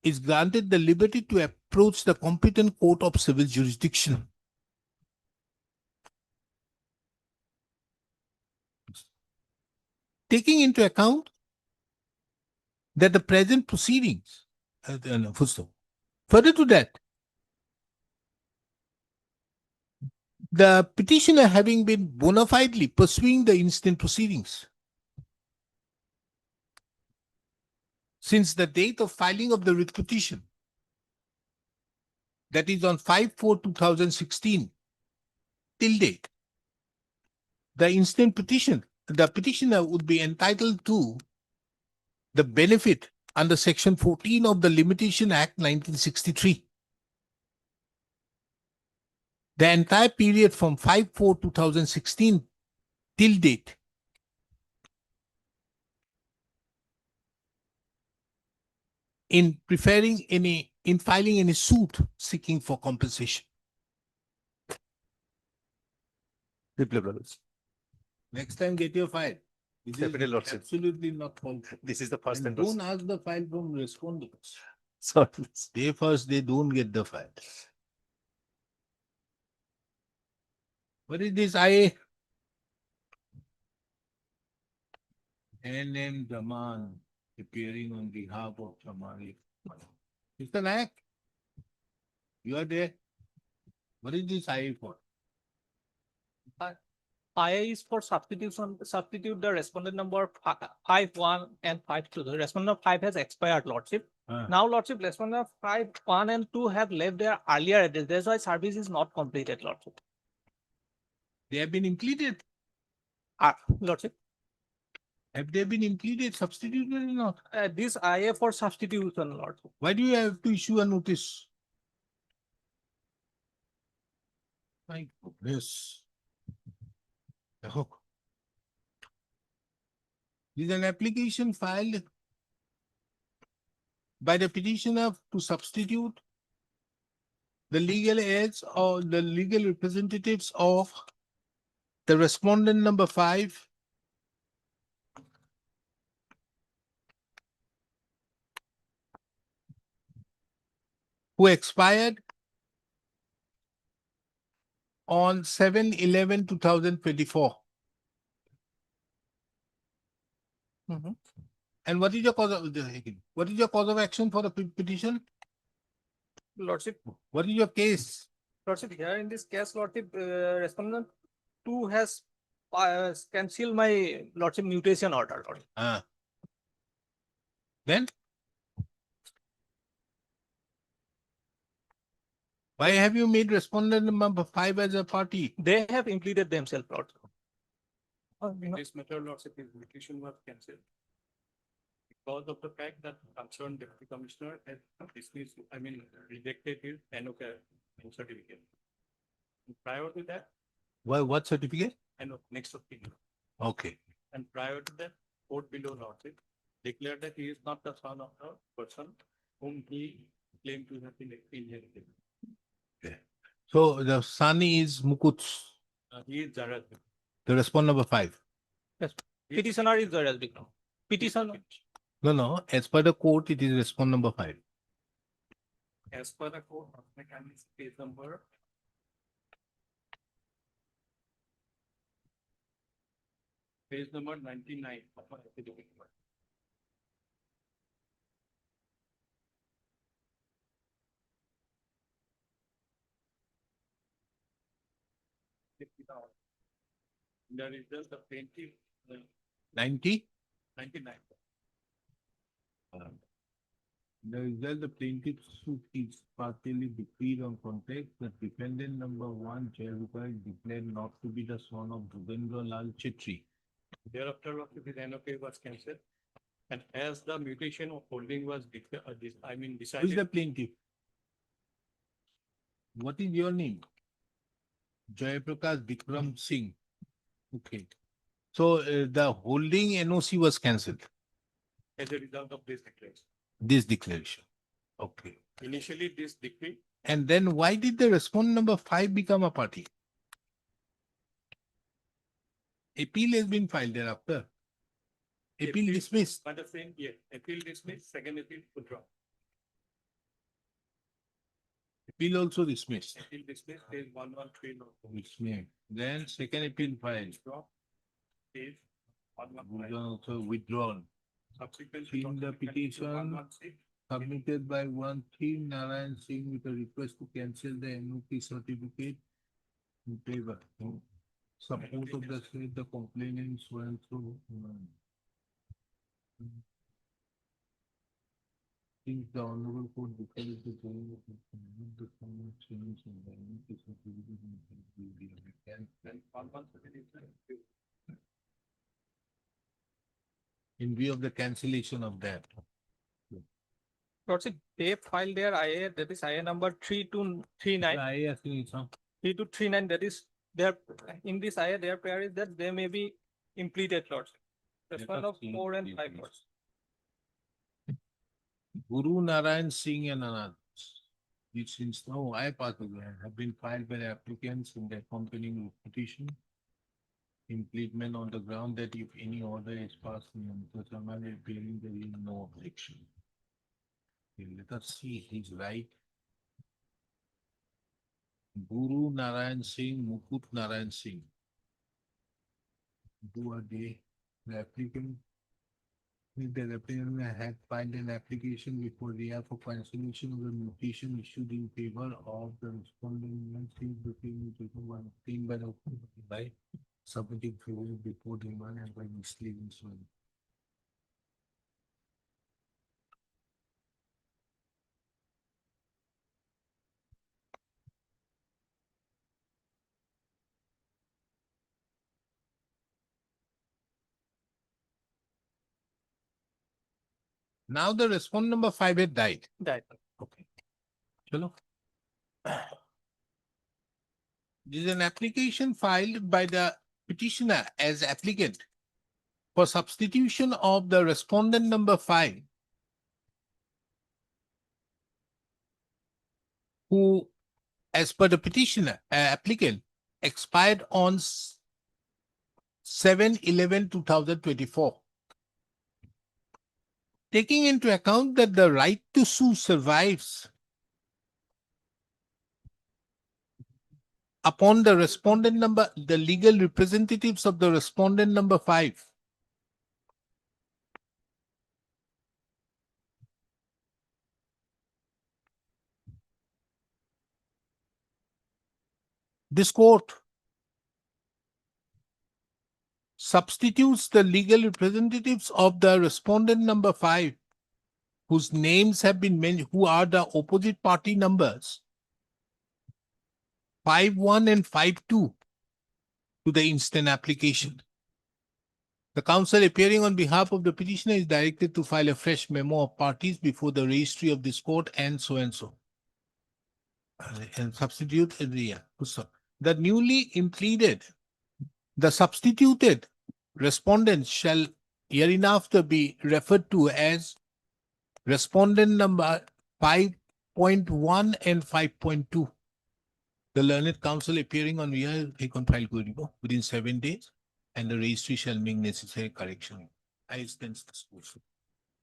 is granted the liberty to approach the competent court of civil jurisdiction. Taking into account that the present proceedings, further to that, the petitioner having been bona fidely pursuing the instant proceedings since the date of filing of the writ petition, that is on 5/4/2016, till date, the instant petition, the petitioner would be entitled to the benefit under Section 14 of the Limitation Act 1963. The entire period from 5/4/2016 till date in filing any suit seeking for compensation. Next time, get your file. This is Capital lordship. absolutely not possible. This is the first And time. don't ask the file from respondents. Sorry. They don't get the file. What is this IA? NM Daman appearing on behalf of Tamari. Mr. Nayak, you are there. What is this IA for? IA is for substitute the respondent number 5(1) and 5(2). The respondent number 5 has expired, Lordship. Now, Lordship, respondent number 5(1) and 2 have left their earlier address. That's why service is not completed, Lordship. They have been impleted. Lordship, Have they been impleted, substituted or not? this IA for substitution, Lordship. Why do you have to issue a notice? My goodness. Oh. This is an application filed by the petitioner to substitute the legal heirs or the legal representatives of the respondent number 5 who expired on 7/11/2024. And what is your cause of action for the petition? Lordship, What is your case? Lordship, here in this case, Lordship, respondent 2 has cancelled my Lordship mutation order, Lordship. Then? Why have you made respondent number 5 as a party? They have impleted themselves, Lordship. In this matter, Lordship, his petition was cancelled because of the fact that concerned deputy commissioner had dismissed, rejected his NOK certificate. And prior to that, What certificate? next of kin. Okay. And prior to that, court below Lordship declared that he is not the son of the person whom he claimed to have been inherited. So the son is Mukut, He is Jarad. the respondent number 5. Yes. Petitioner is there as Bikram. Petitioner. No. As per the court, it is respondent number 5. As per the court, mechanism page number 99 of my affidavit. The result of plaintiff 90? 99. The result, the plaintiff's suit is partially decreed on context. The defendant number one, Jayavika, is declared not to be the son of Jugendra Lal Chetri. Thereafter, the NOK was cancelled. And as the mutation of holding was Who is decided, the plaintiff? What is your name? Jayaprakash Vikram Singh. Okay. So the holding NOC was cancelled. as a result of this declaration. This declaration. Okay. Initially, this decree, And then why did the respondent number 5 become a party? Appeal has been filed thereafter. Appeal dismissed. by the same year, appeal dismissed, second appeal withdrawn. Appeal also dismissed. Appeal dismissed, page 113. Dismissed. Then second appeal filed. Withdraw, page Was 115. also withdrawn. Subsequently, In the petition 116, submitted by one team Narayan Singh with a request to cancel the NOP certificate in favor. Support of the state, the complainant so and so. Since the honorable court declares the change in the NOP certificate will be cancelled. 117. In view of the cancellation of that. Lordship, they filed their IA, that is IA number 3239. I asking some. 3239, that is their, in this IA, their prayer is that they may be impleted, Lordship. That's Let one us of see, 4 and please, 5 please. Lordship. Guru Narayan Singh and others, which since now I part of them, have been filed by the applicants in the accompanying petition. Implement on the ground that if any order is passed in the summary appearing, there is no objection. Okay, let us see his right. Guru Narayan Singh, Mukut Narayan Singh. Who are they? The applicant. If the applicant had filed an application before RIA for cancellation of the mutation issued in favor of the respondent, the same one obtained by the by submitting favor before the one and by misleading so. Now the respondent number 5 had died. Died. Okay. Chalo. This is an application filed by the petitioner as applicant for substitution of the respondent number 5, who, as per the petitioner, applicant, expired on 7/11/2024. Taking into account that the right to sue survives upon the respondent number, the legal representatives of the respondent number 5. This court substitutes the legal representatives of the respondent number 5, whose names have been mentioned, who are the opposite party numbers 5-1 and 5-2 to the instant application. The counsel appearing on behalf of the petitioner is directed to file a fresh memo of parties before the registry of this court and so and so. And substitute area. The newly impleaded, the substituted respondents shall hereinafter be referred to as respondent number 5.1 and 5.2. The learned counsel appearing on real file within 7 days, and the registry shall make necessary correction. I sense this motion.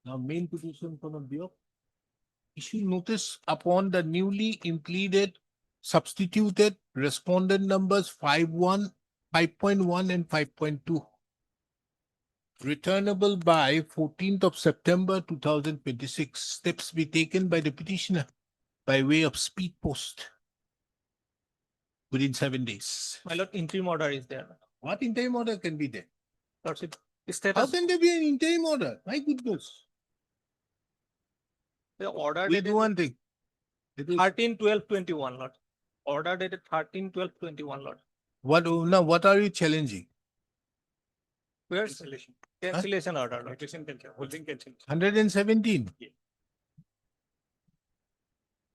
Now, main petition from the Bureau. Issue notice upon the newly impleaded substituted respondent numbers 5.1 and 5.2. Returnable by 14th of September 2026. Steps be taken by the petitioner by way of speed post within 7 days. My lord, interim order is there. What interim order can be there? Lordship, How Status, can there be an interim order? My goodness. the order We'll do dated one thing. It is- 13/12/21, Lord. Order dated 13/12/21, Lord. what are you challenging? Where's Cancellation. cancellation order, Lord? Holding cancellation. 117. Yeah.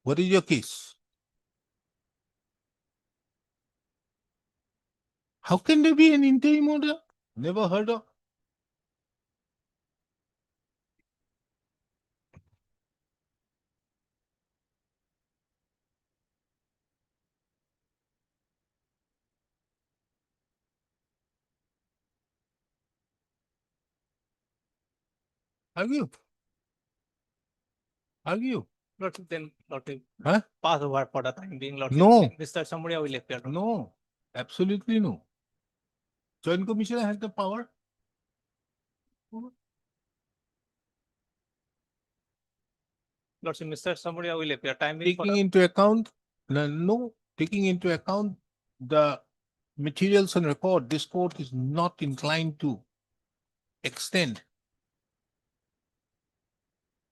What is your case? How can there be an interim order? Never heard of. Argue. Argue. Lord, then, Lord, Huh? pass over for the time being, Lord. No. Mr. Samuria will appear. Lord. No. Absolutely no. Joint Commissioner has the power. Lord, Mr. Samuria will appear. Time being for Taking the into account, taking into account the materials on record, this court is not inclined to extend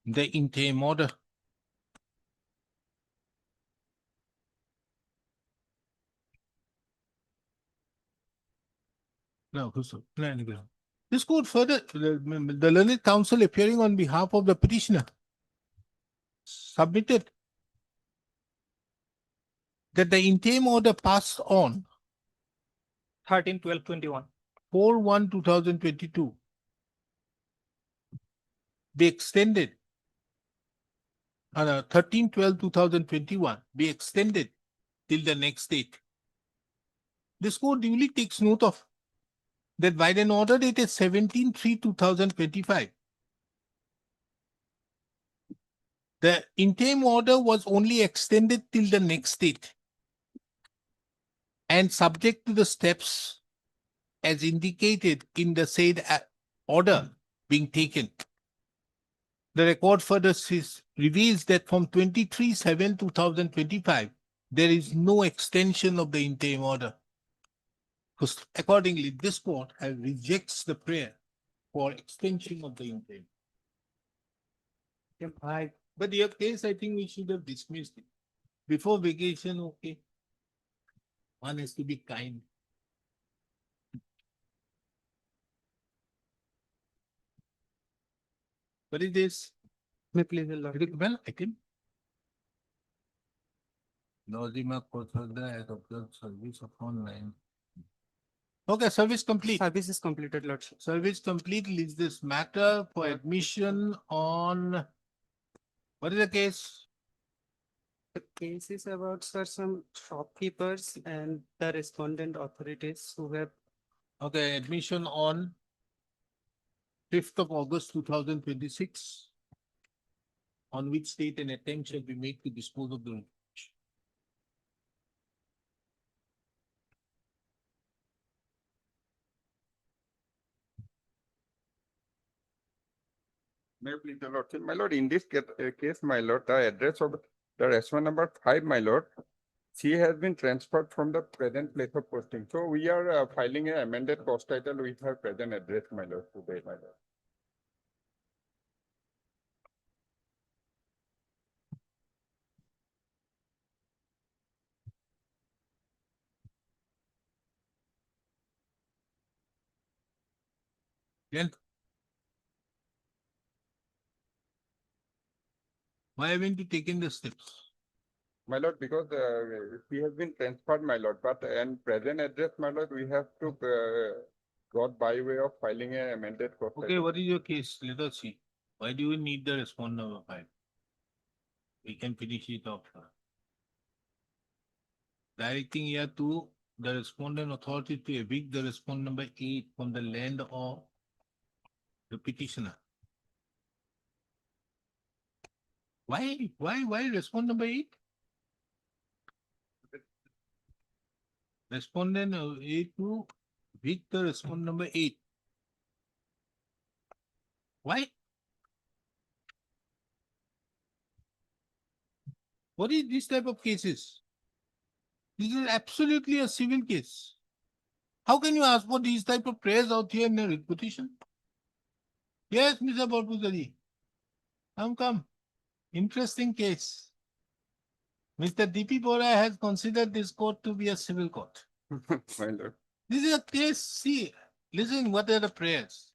the interim order. No, this court further, the learned counsel appearing on behalf of the petitioner submitted that the interim order passed on 13/12/21. 4/1/2022 be extended 13/12/2021 be extended till the next date. This court duly takes note of that by an order dated 17/3/2025, the interim order was only extended till the next date and subject to the steps as indicated in the said order being taken. The record further reveals that from 23/7/2025, there is no extension of the interim order. Because accordingly, this court rejects the prayer for extension of the interim. But your case, I think we should have dismissed it. Before vacation, okay. One has to be kind. What is this? May please, Lord. Well, I think. Nozima Kothada has observed service of online. Okay, service complete. Service is completed, Lord. Service complete leaves this matter for admission on. What is the case? The case is about, sir, some shopkeepers and the respondent authorities who have Okay, admission on 5th of August 2026. On which date an attempt shall be made to dispose of the information. May I please, the Lord, my lord, in this case, my lord, the address of the restaurant number 5, my lord, she has been transferred from the present place of posting. So we are filing an amended cost title with her present address, my lord, today, my lord. Then why haven't you taken the steps? My lord, because she has been transferred, my lord, but and present address, my lord, we have to got by way of filing an amended cost Okay, title. what is your case? Let us see. Why do you need the respond number 5? We can finish it off. Directing here to the respondent authority to evict the respondent number 8 from the land of the petitioner. Why respond number 8? Respondent 8 to evict the respondent number 8. Why? What is this type of cases? This is absolutely a civil case. How can you ask for these type of prayers out here in a writ petition? Yes, Mr. Borpuzari. Come. Interesting case. Mr. D.P. Bora has considered this court to be a civil court. My lord. This is a case, see, listen, what are the prayers?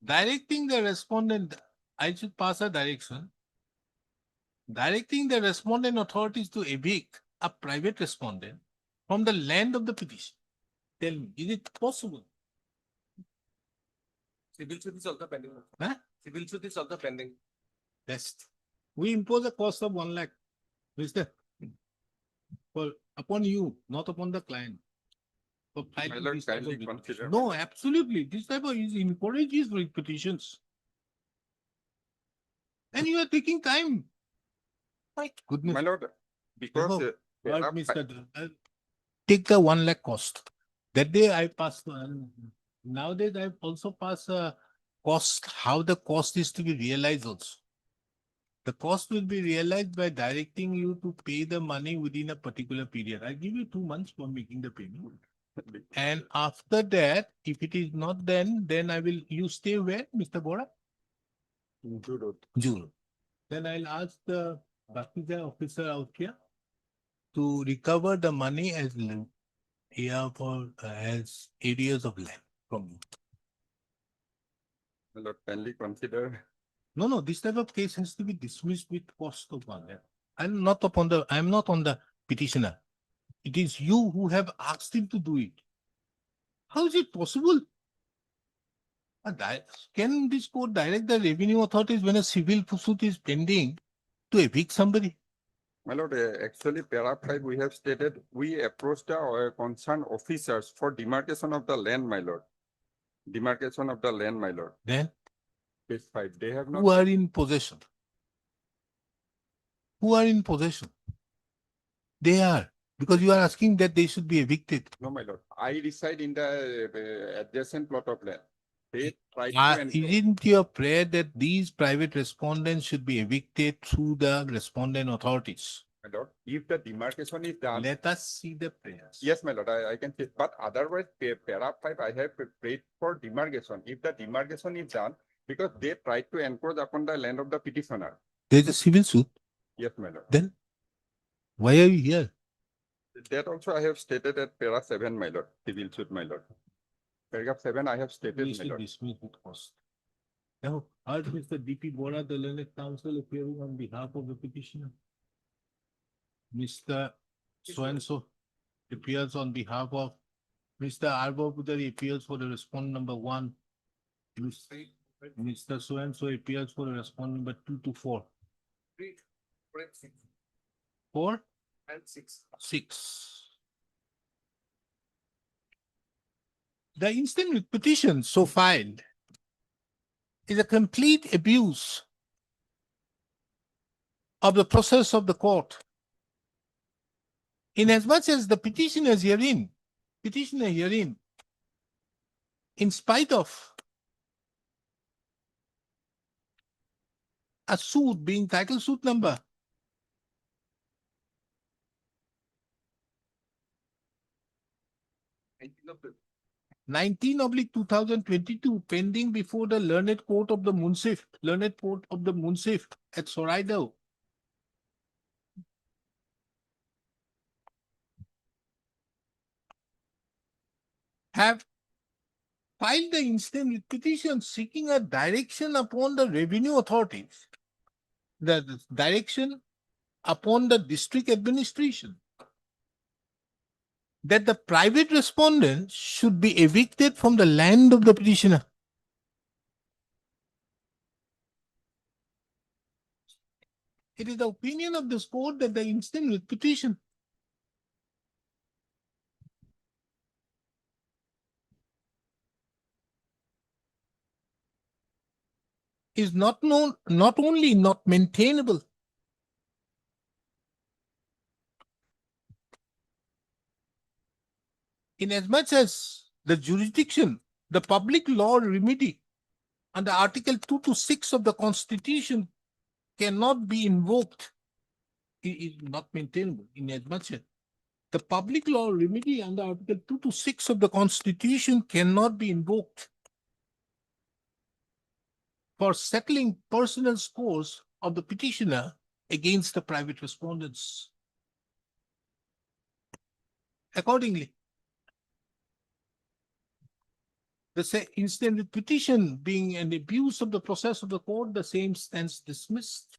Directing the respondent, I should pass a direction. Directing the respondent authorities to evict a private respondent from the land of the petition. Tell me, is it possible? Civil suit is also pending. Huh? Civil suit is also pending. Best. We impose a cost of 1 lakh. Mister, for upon you, not upon the client. For My filing lord, this type of kindly petition. consider. No, absolutely. This type of is encourages petitions. And you are taking time. My goodness. My lord, because Therefore, there Lord are Mr. Take the 1 lakh cost. That day I passed. Nowadays I also pass a cost, how the cost is to be realized also. The cost will be realized by directing you to pay the money within a particular period. I give you 2 months for making the payment. And after that, if it is not done, then I will, you stay where, Mr. Bora? Juro. Then I'll ask the Bakija officer out here to recover the money as as areas of land from you. My lord, kindly consider. No, this type of case has to be dismissed with cost of 1 lakh. I'm not on the petitioner. It is you who have asked him to do it. How is it possible? Can this court direct the revenue authorities when a civil suit is pending to evict somebody? My lord, actually, para 5, we have stated, we approached the concerned officers for demarcation of the land, my lord. Demarcation of the land, my lord. Then Page 5, they have not. who are in possession? Who are in possession? They are. Because you are asking that they should be evicted. No, my lord. I reside in the adjacent plot of land. They tried to encroach. Isn't your prayer that these private respondents should be evicted through the respondent authorities? My lord, if the demarcation is done. Let us see the prayers. Yes, my lord, I can say, but otherwise, para 5, I have prayed for demarcation. If the demarcation is done, because they tried to encroach upon the land of the petitioner. There's a civil suit. Yes, my lord. Then why are you here? That also I have stated at para 7, my lord, civil suit, my lord. Paragraph 7, I have stated, We my should lord. dismiss with cost. Now, heard Mr. D.P. Bora, the learned counsel, appearing on behalf of the petitioner. Mr. So-and-so appears on behalf of Mr. Arbo Pudari appears for the respondent number 1. Mr. So-and-so appears for the respondent number 2 to 4. 4 And 6. 6. The instant with petition so filed is a complete abuse of the process of the court. Inasmuch as the petitioner herein, in spite of a suit being title suit number 19/2022 pending before the learned court of the Munsif at Soraido, have filed the instant petition seeking a direction upon the revenue authorities, the direction upon the district administration, that the private respondent should be evicted from the land of the petitioner. It is the opinion of this court that the instant petition is not only not maintainable, inasmuch as the jurisdiction, the public law remedy under Article 2 to 6 of the Constitution cannot be invoked. It is not maintainable inasmuch as the public law remedy under Article 2 to 6 of the Constitution cannot be invoked. for settling personal scores of the petitioner against the private respondents. Accordingly, instead of petition being an abuse of the process of the court, the same stands dismissed.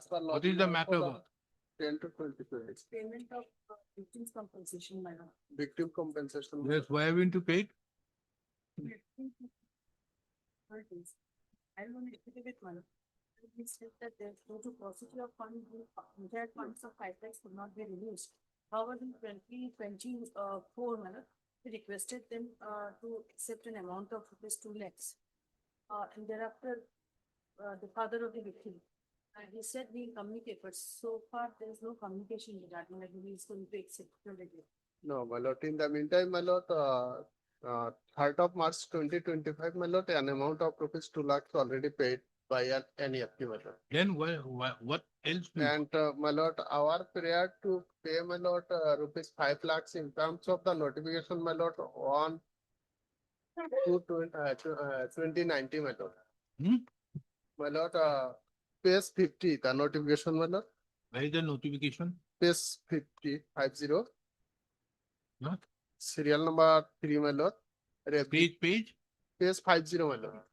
What is the matter about? 10 to 20 days. Payment of victims compensation, my lord. Victim compensation. Yes, why haven't you paid? I don't want to give it money. It said that there's no to prosecute of fund, entire funds of 5 lakhs could not be released. However, in 2024, we requested them to accept an amount of rupees 2 lakhs. And thereafter, the father of the victim, he said we'll communicate, but so far there is no communication regarding that he is going to accept the letter. No, my lord, in the meantime, my lord, 3rd of March 2025, my lord, an amount of rupees 2 lakhs already paid by an NEFT, my lord. Then what else? do you- And my lord, our prayer to pay, my lord, rupees 5 lakhs in terms of the notification, my lord, on 2019, my lord. Hmm? My lord, page 50, the notification, my lord, Where is the notification? page 50, 50, What? serial number 3, my lord. Page? Page 50, my lord.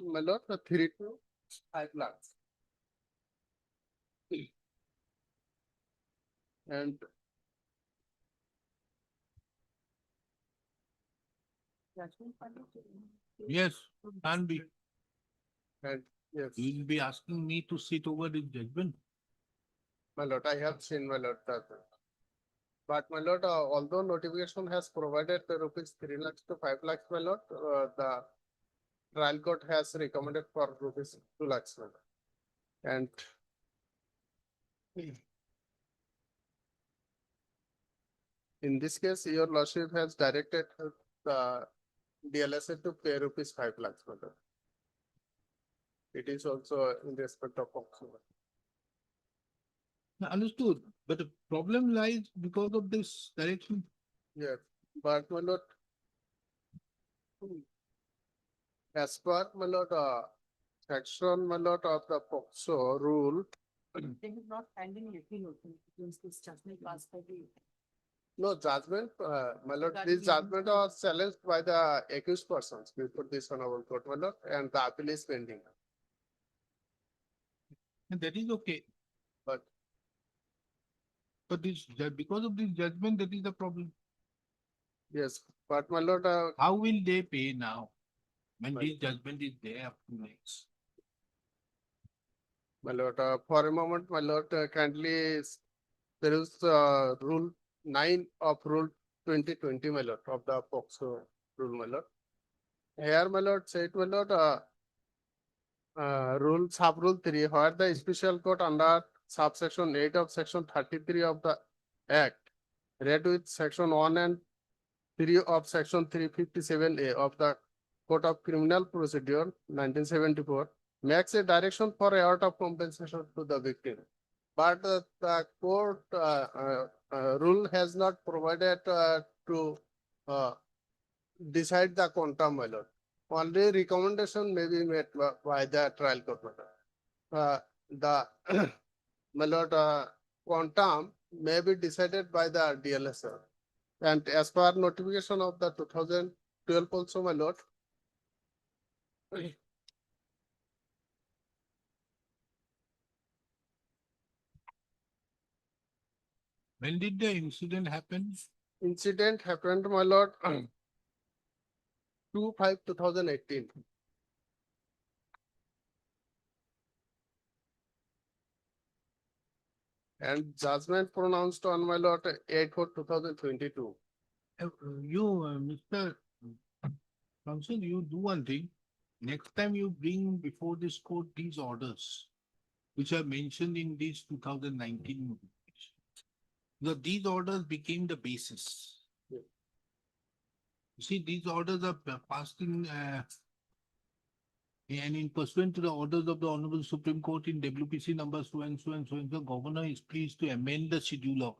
My lord, 3 to 5 lakhs. And Judgment fund. Yes, can be. and yes, You will be asking me to sit over the judgment. my lord, I have seen, my lord, that. But my lord, although notification has provided the rupees 3 lakhs to 5 lakhs, my lord, the trial court has recommended for rupees 2 lakhs, my lord. And in this case, your lordship has directed the DLSA to pay rupees 5 lakhs, my lord. It is also in respect of auction. Understood, but the problem lies because of this direction. Yes, but my lord, as per my lord, section my lord of the POCSO rule, They have not filed any appeal against this judgment passed by the. no judgment, my lord, Regarding this the judgment was challenged by the accused persons before this honorable court, my lord, and the appeal is pending. And that is okay. But But because of this judgment, that is the problem. yes, but my lord, How will they pay now? When Right. this judgment is there up to next. my lord, for a moment, my lord, kindly, there is rule 9 of rule 2020, my lord, of the POCSO rule, my lord. Here, my lord, said, my lord, rule sub rule 3, where the special court under subsection 8 of section 33 of the Act, read with section 1 and 3 of section 357A of the Code of Criminal Procedure 1974, makes a direction for award of compensation to the victim. But the court rule has not provided to decide the quantum, my lord. Only recommendation may be made by the trial court, my lord. The my lord, quantum may be decided by the DLSR. And as per notification of the 2012 also, my lord, When did the incident happen? incident happened, my lord, 2/5/2018. And judgment pronounced on, my lord, 8/4/2022. Mr. Counsel, you do one thing. Next time you bring before this court these orders, which are mentioned in this 2019 notification. Because these orders became the basis. Yeah. See, these orders are passed in, and in pursuant to the orders of the Honorable Supreme Court in WPC number so and so and so and so, Governor is pleased to amend the schedule of.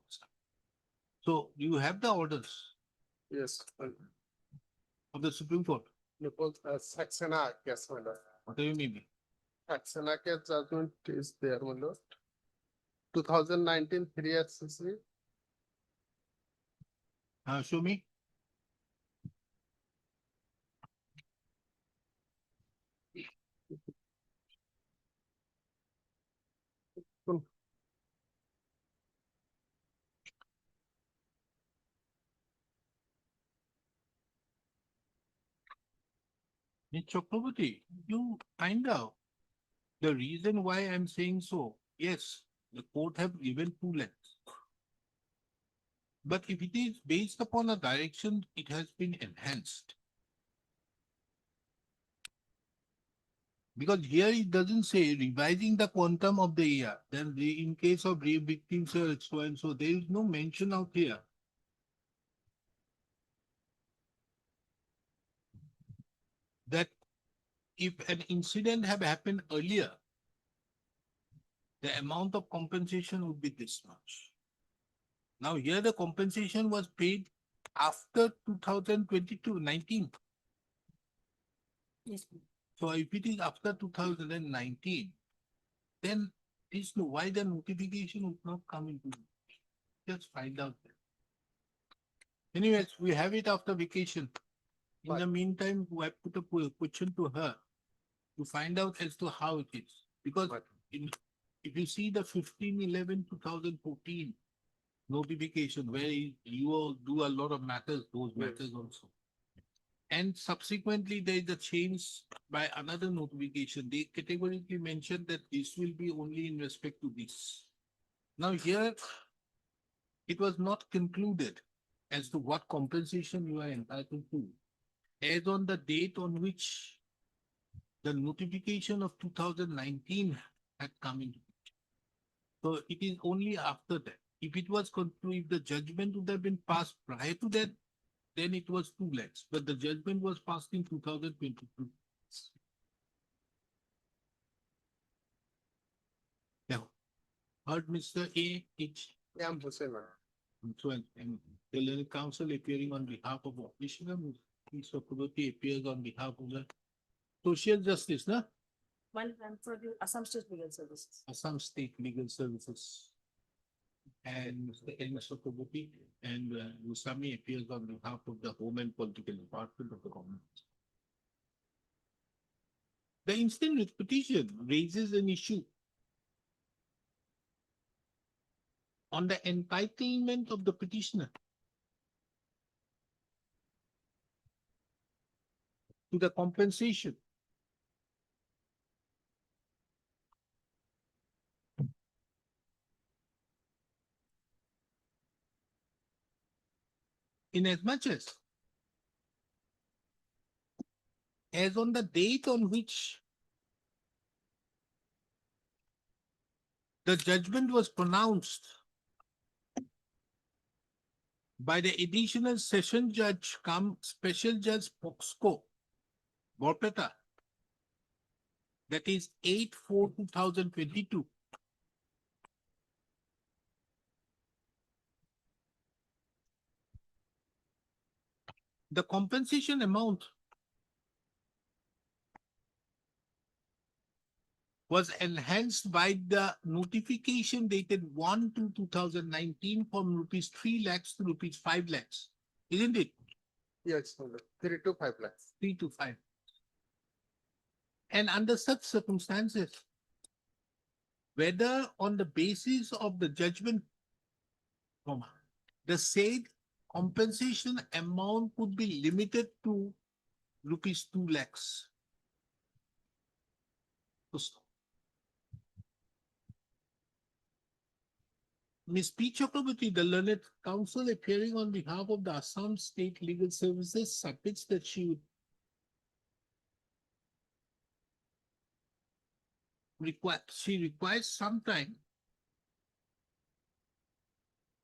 So you have the orders Yes. of the Supreme Court. Because Saxena case, my lord. What do you mean? Saxena case judgment is there, my lord. 2019 3 SCC. Show me. Ms. Chakraborty, you find out the reason why I'm saying so. Yes, the court have given 2 lakhs. But if it is based upon a direction, it has been enhanced. Because here it doesn't say revising the quantum of the year. Then in case of victims so and so, there is no mention out here. That if an incident have happened earlier, the amount of compensation would be this much. Now here the compensation was paid after 2022-19. Yes. So if it is after 2019, then please know why the notification would not come into. Just find out. Anyways, we have it after vacation. In the meantime, I put a question to her to find out as to how it is. Because if you see the 15/11/2014 notification where you all do a lot of matters, those matters also. And subsequently, there is a change by another notification. They categorically mentioned that this will be only in respect to this. Now here, it was not concluded as to what compensation you are entitled to. As on the date on which the notification of 2019 had come into. So it is only after that. If it was concluded, if the judgment would have been passed prior to that, then it was 2 lakhs. But the judgment was passed in 2022. Now, heard Mr. A.H. M. Hussain. And the learned counsel appearing on behalf of Official, Mr. Chakraborty appears on behalf of the Social Justice, na? One for the Assam State Legal Services. Assam State Legal Services. And Mr. N. Chakraborty and Usami appears on behalf of the Home and Political Department of the government. The instant writ petition raises an issue on the entitlement of the petitioner to the compensation in as much as on the date on which the judgment was pronounced by the additional session judge cum special judge Poxco, Borpeta, that is 8/4/2022. The compensation amount was enhanced by the notification dated 1/2/2019 from rupees 3 lakhs to rupees 5 lakhs, isn't it? Yes, my lord. 3 to 5 lakhs. 3 to 5. And under such circumstances, whether on the basis of the judgment, the said compensation amount could be limited to rupees 2 lakhs. Ms. P. Chakraborty, the learned counsel appearing on behalf of the Assam State Legal Services, submits that she requires some time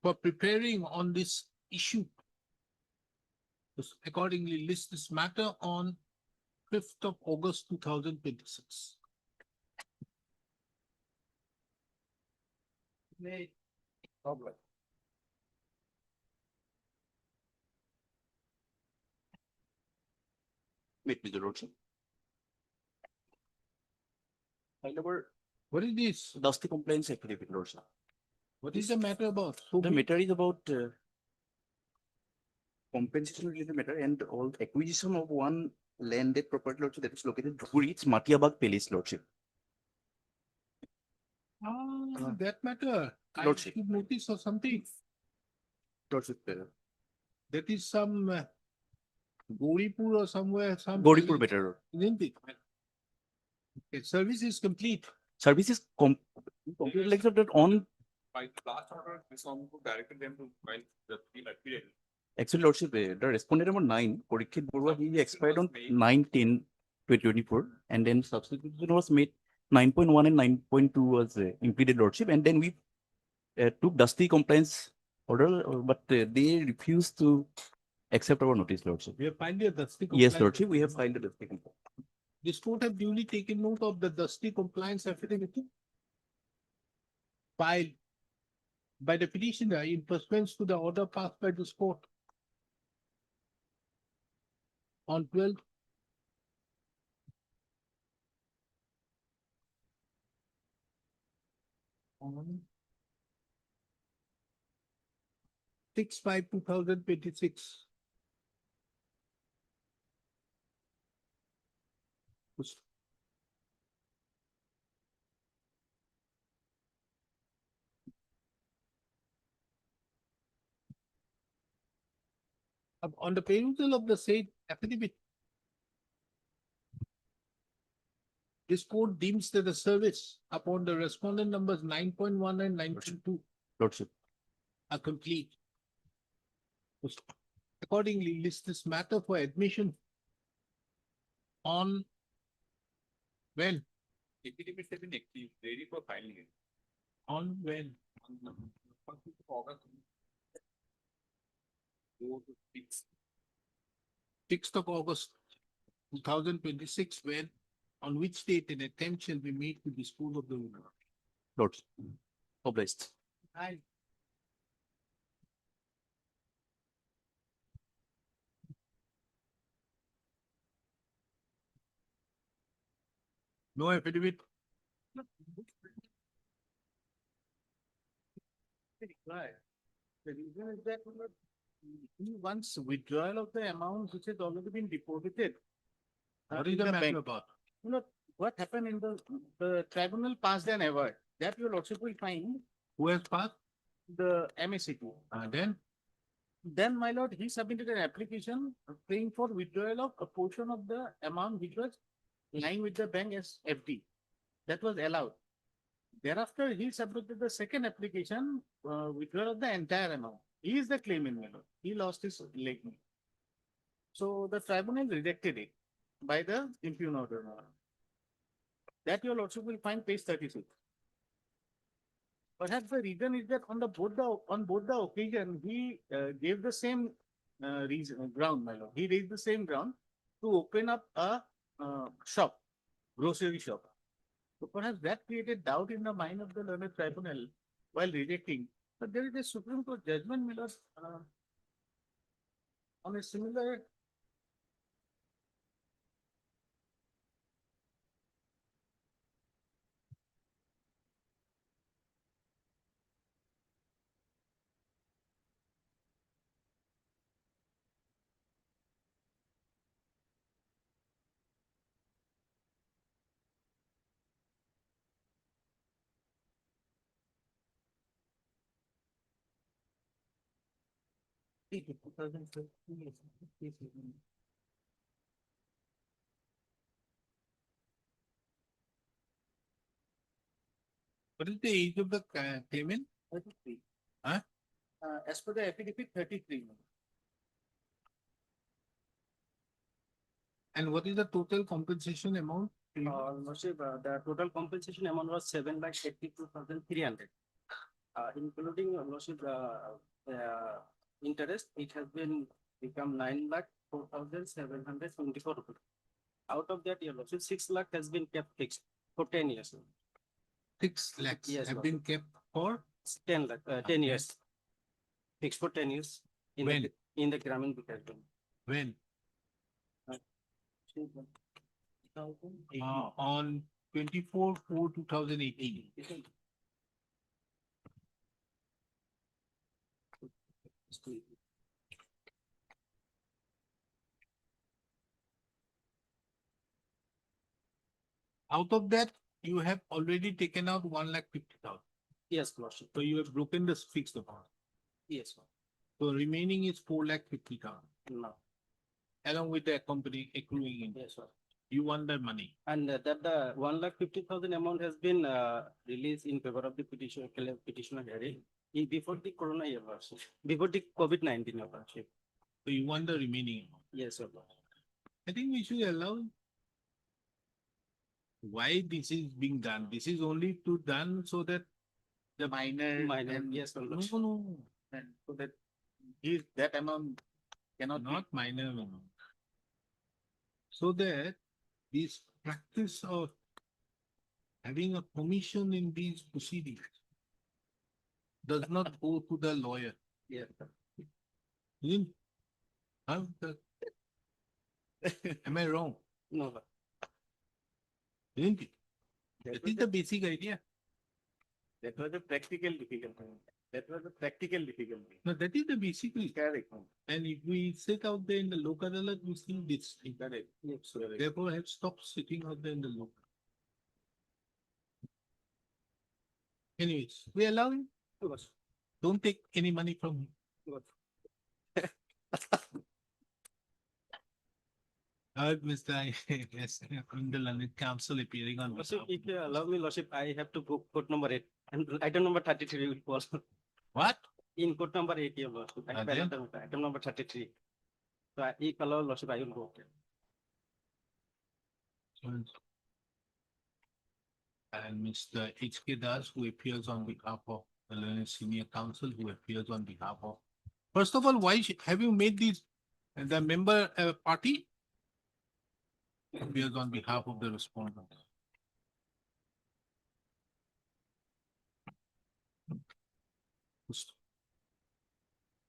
for preparing on this issue Accordingly, list this matter on 5th of August 2026. Wait, Mr. Lordship. File number What is this? dusty complaints affidavit, Lordship. What is the matter about? So The big? matter is about compensation related matter and all acquisition of one landed property, Lordship, that is located Dhuri, it's Matiabag Palace, Lordship. That matter. I Lordship. should notice or something. Lordship, That is some Gauripur or somewhere, some. Gauripur better. Isn't it? Okay, service is complete. Service is completely like that on, By last order, this one directed them to file the affidavit. actually, Lordship, the respondent number 9, Parikshit Borua, he expired on 9/10/2024, and then substitution was made 9.1 and 9.2 was impeded, Lordship, and then we took dusty complaints order, but they refused to accept our notice, Lordship. We have filed a dusty. Yes, compliance Lordship, we have affidavit. filed a dusty complaint. This court have duly taken note of the dusty compliance affidavit filed by the petitioner in pursuance to the order passed by this court on 12th on 6/5/2026. On the perusal of the said affidavit, this court deems that the service upon the respondent numbers 9.1 and 9.2 Lordship, are complete. Accordingly, list this matter for admission on when? Affidavits have been active, ready for filing it. On when? On the 1st of August. Go to 6. 6th of August 2026, when, on which date an attempt shall be made to dispose of the woman. Lordship, obliged. No affidavit. Right. The reason is that he wants withdrawal of the amount which has already been deposited. What in is the matter bank. about? You know, what happened in the tribunal passed an award that your lordship will find Who has passed? the MACP. Then, my lord, he submitted an application praying for withdrawal of a portion of the amount which was lying with the bank as FD. That was allowed. Thereafter, he submitted the second application, withdrawal of the entire amount. He is the claimant, my lord. He lost his leg. So the tribunal rejected it by the impugn order. That your lordship will find page 36. Perhaps the reason is that on both the occasion, he gave the same ground, my lord. He raised the same ground to open up a shop, grocery shop. So perhaps that created doubt in the mind of the learned tribunal while rejecting. But there is a Supreme Court judgment, my lord, on a similar. What is the age of the claimant? 33. Huh? As per the affidavit, 33. And what is the total compensation amount? Lordship, the total compensation amount was 7,82,300. Including Lordship, interest, it has been become 9,04,724 rupees. Out of that, your lordship, 6 lakh has been kept fixed for 10 years. 6 lakhs Yes, have Lord. been kept for 10 lakh, 10 years. Fixed for 10 years. When? In the Gramin Vikas Bank. when? On 24/4/2018. Out of that, you have already taken out 1,50,000. Yes, lordship. So you have broken the fixed amount. Yes, Lord. So remaining is 4,50,000, No. along with the accompanying accruing interest. Yes, sir. You want the money. And that the 1,50,000 amount has been released in favor of the petitioner hearing before the corona year, lordship. Before the COVID-19 year, lordship. So you want the remaining amount. Yes, sir. Lord. I think we should allow. Why this is being done? This is only to done so that the minor. and- Yes, sir. No, Lordship. no. And so that that amount cannot not minor amount. So that this practice of having a commission in these proceedings does not go to the lawyer. Yes, sir. Isn't- huh? Am I wrong? No, sir. Isn't it? That is the basic idea. That was a practical difficulty. That was a practical difficulty. No, that is the basic. Correct. And if we sit out there in the local alert, we see this. Correct. Yes, Therefore, I have stopped sitting out there in the local. Anyways, we allow him. Lordship. Don't take any money from him. Mr. Yes, from the London Council appearing on. Lordship, if you allow me, Lordship, I have to book court number 8 and item number 33 will fall. What? In court number 8, your Lordship. I have Then? item number 33. So if allow, Lordship, I will go. And Mr. H.K. Das, who appears on behalf of the Learned Senior Council, who appears on behalf of. First of all, why have you made these the member party? Appears on behalf of the respondent.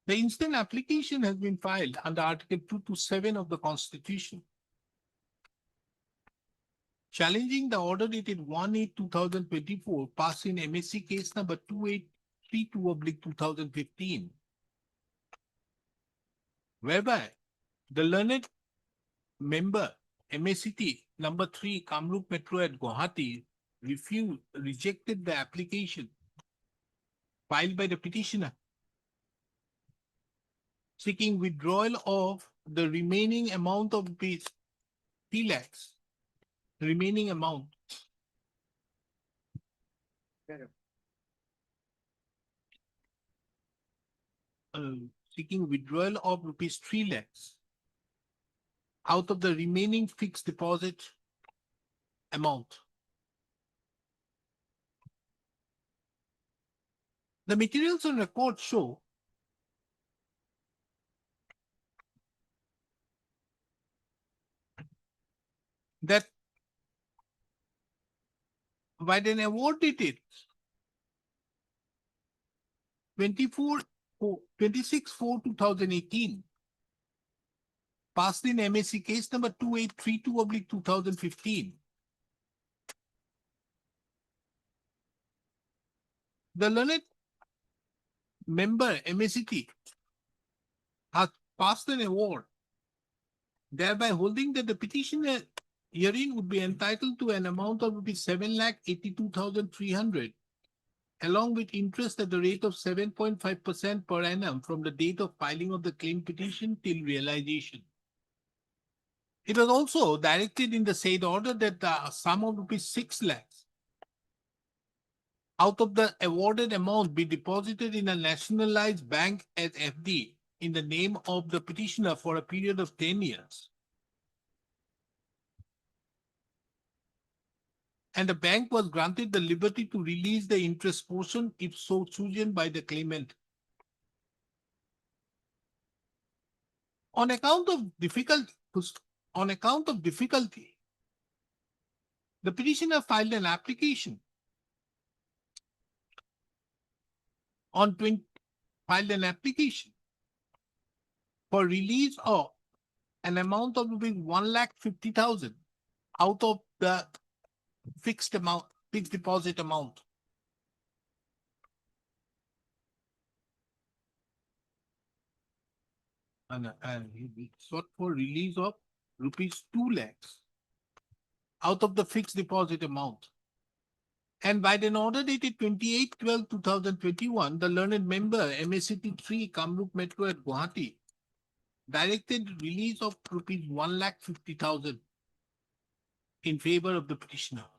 The instant application has been filed under Article 227 of the Constitution, challenging the order dated 1/8/2024 passed in MSC case number 2832/2015, whereby the learned member MACT number 3 Kamrup Metro at Gauhati rejected the application filed by the petitioner, seeking withdrawal of the remaining amount of rupees 3 lakhs. Remaining amount. Seeking withdrawal of rupees 3 lakhs out of the remaining fixed deposit amount. The materials on record show that by an award dated 26/4/2018, passed in MSC case number 2832/2015. The learned member MACT has passed an award, thereby holding that the petitioner herein would be entitled to an amount of rupees 7,82,300, along with interest at the rate of 7.5% per annum from the date of filing of the claim petition till realization. It was also directed in the said order that the sum of rupees 6 lakhs out of the awarded amount be deposited in a nationalized bank as FD in the name of the petitioner for a period of 10 years. And the bank was granted the liberty to release the interest portion if so chosen by the claimant. On account of difficulty, the petitioner filed an application filed an application for release of an amount of rupees 1,50,000 out of the fixed deposit amount. And he sought for release of rupees 2 lakhs out of the fixed deposit amount. And by an order dated 28/12/2021, the learned member MACT 3 Kamrup Metro at Gauhati directed release of rupees 1,50,000 in favor of the petitioner.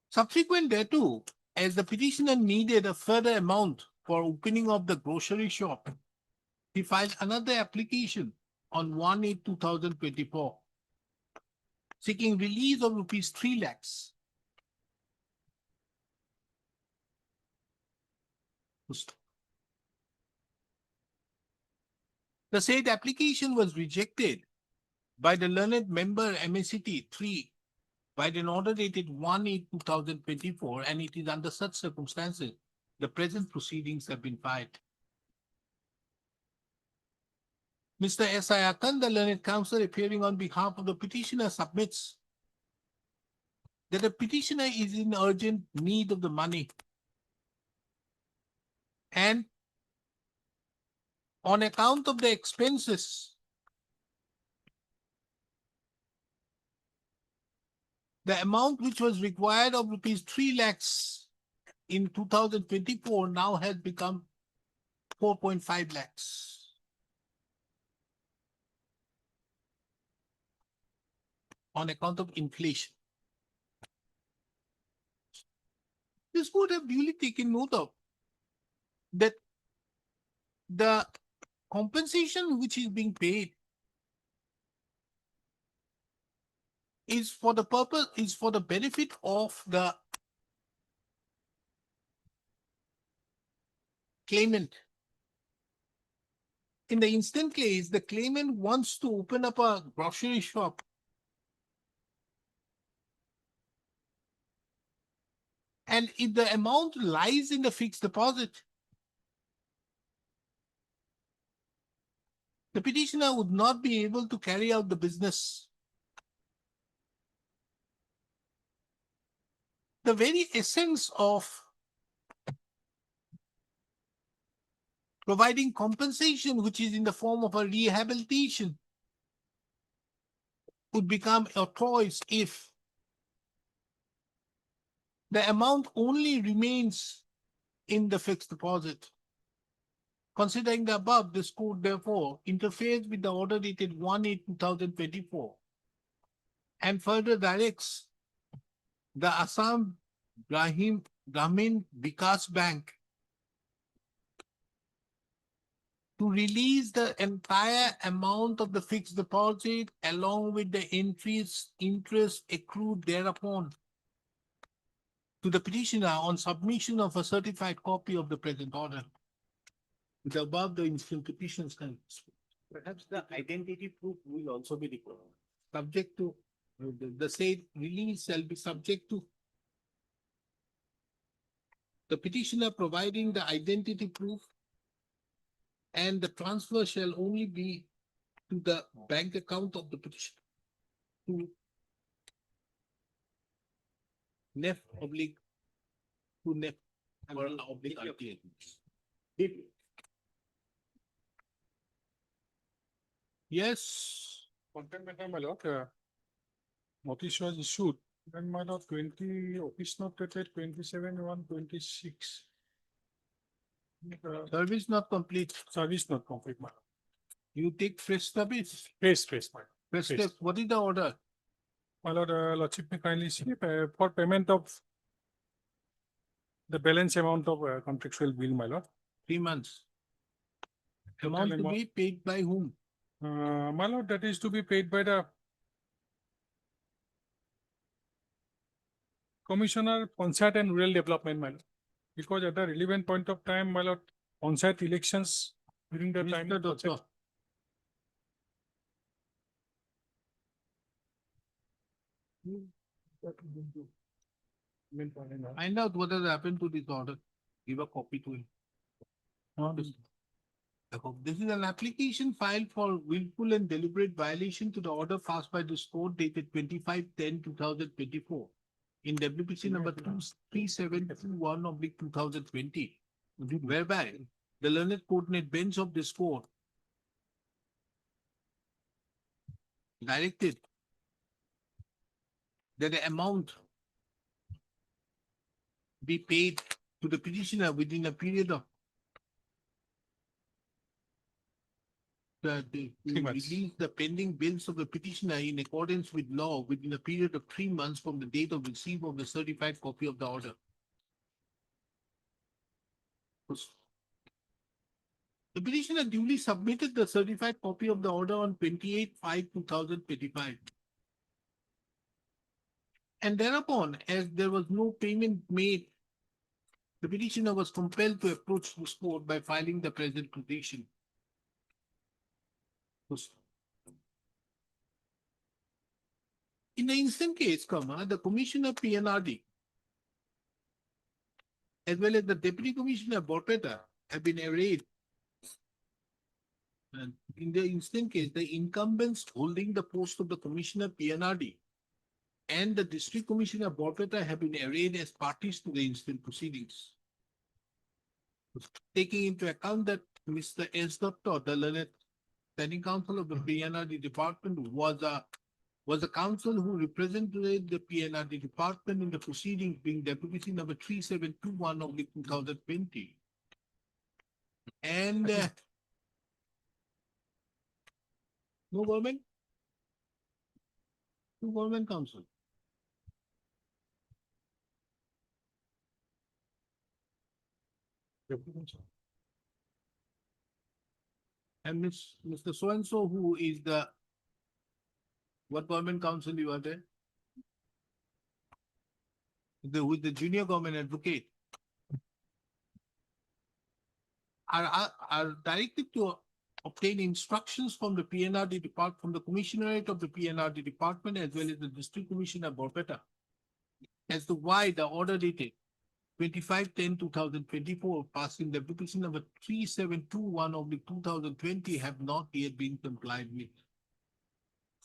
Subsequent thereto, as the petitioner needed a further amount for opening of the grocery shop, he filed another application on 1/8/2024, seeking release of rupees 3 lakhs. The said application was rejected by the learned member MACT 3 by an order dated 1/8/2024, and it is under such circumstances the present proceedings have been filed. Mr. S.I. Akan, the learned counsel appearing on behalf of the petitioner, submits that the petitioner is in urgent need of the money, and on account of the expenses, the amount which was required of rupees 3 lakhs in 2024 now has become 4.5 lakhs. On account of inflation. This would have duly taken note of that the compensation which is being paid is for the benefit of the claimant. In the instant case, the claimant wants to open up a grocery shop, and if the amount lies in the fixed deposit, the petitioner would not be able to carry out the business. The very essence of providing compensation, which is in the form of a rehabilitation, would become authorized if the amount only remains in the fixed deposit. Considering the above, this court therefore interferes with the order dated 1/8/2024 and further directs the Assam Gramin Vikas Bank to release the entire amount of the fixed deposit along with the interest accrued thereupon to the petitioner on submission of a certified copy of the present order. With the above, the instant petitions can. Perhaps the identity proof will also be required. Subject to, the said release shall be subject to the petitioner providing the identity proof, and the transfer shall only be to the bank account of the petitioner. To NEF oblique to NEF or oblique RTA. Yes. Content matter, my lord, notice was issued, then my lord, 20, office note dated 27/1/26. Service not complete. Service not complete, my lord. You take fresh service. Face, my lord. Fresh Yes. step. What is the order? My lord, lordship may kindly see for payment of the balance amount of contractual bill, my lord. 3 months. Total Amount to amount- be paid by whom? My lord, that is to be paid by the Commissioner, Panchayat and Rural Development, my lord. Because at the relevant point of time, my lord, Panchayat elections During the time. Mr. Doctor, find out what has happened to this order. Give a copy to him. This is an application filed for willful and deliberate violation to the order passed by this court dated 25/10/2024 in WPC number 3721/2020, whereby the learned coordinate bench of this court directed that the amount be paid to the petitioner within a period of to 3 months. release the pending bills of the petitioner in accordance with law within a period of 3 months from the date of receipt of the certified copy of the order. The petitioner duly submitted the certified copy of the order on 28/5/2025. And thereupon, as there was no payment made, the petitioner was compelled to approach this court by filing the present petition. In the instant case, the Commissioner PNRD as well as the Deputy Commissioner Borpeta have been arrayed. And in the instant case, the incumbents holding the post of the Commissioner PNRD and the District Commissioner Borpeta have been arrayed as parties to the instant proceedings. Taking into account that Mr. S. Doctor, the learned standing counsel of the PNRD department, was a counsel who represented the PNRD department in the proceedings being WPC number 3721/2020. And no government? No government counsel. And Mr. So-and-so, who is what government counsel you are there? With the junior government advocate. Are directed to obtain instructions from the PNRD department, from the Commissionerate of the PNRD department, as well as the District Commissioner Borpeta, as to why the order dated 25/10/2024 passing the WPC number 3721/2020 have not yet been complied with.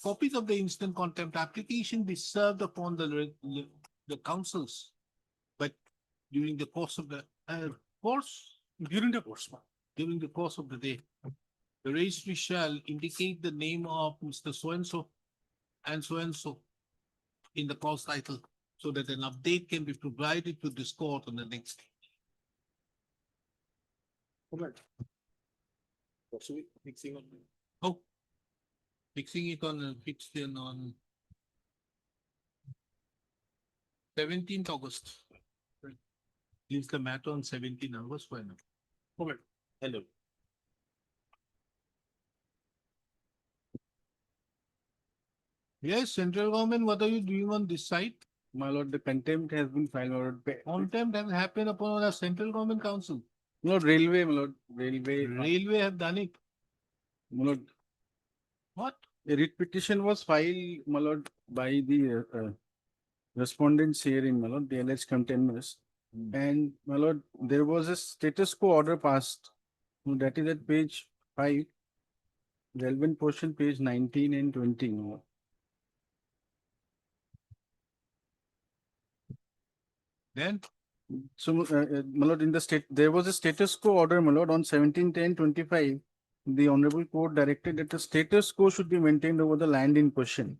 Copies of the instant contempt application be served upon the councils, but during the course of the during the course of the day, the registry shall indicate the name of Mr. So and so in the cause title, so that an update can be provided to this court on the next day. Fixing it on fixed in on 17th August. Leaves the matter on 17th August. Why not? Hello. Yes, central government, what are you doing on this site? My lord, the contempt has been filed, my lord. Contempt has happened upon a central government council. My lord, railway, my lord, railway. Railway have done it. My lord, What? a writ petition was filed, my lord, by the respondents herein, my lord, the alleged contemners. And my lord, there was a status quo order passed. That is at page 5, relevant portion, page 19 and 20. My lord. Then So, my lord, in the state, there was a status quo order, my lord, on 17/10/25. The honorable court directed that the status quo should be maintained over the land in question.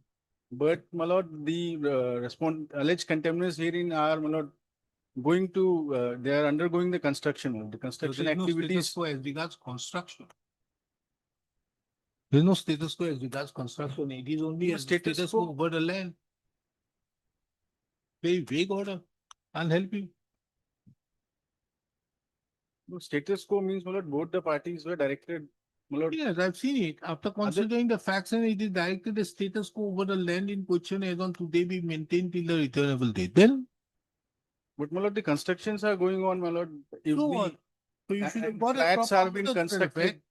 But, my lord, the alleged contemners herein are, my lord, going to, they are undergoing the construction, the construction there is no status activities. quo as regards construction. There is no status quo as regards construction. It is only a status quo over the land. Very vague order. I'll help you. No, status quo means, my lord, both the parties were directed, my lord. Yes, I've seen it. After considering the facts and it is directed the status quo over the land in question as on today be maintained till the returnable date. Then. But, my lord, the constructions are going on, my lord. If So the what? So you should have got a flats proper are being order to that constructed. effect.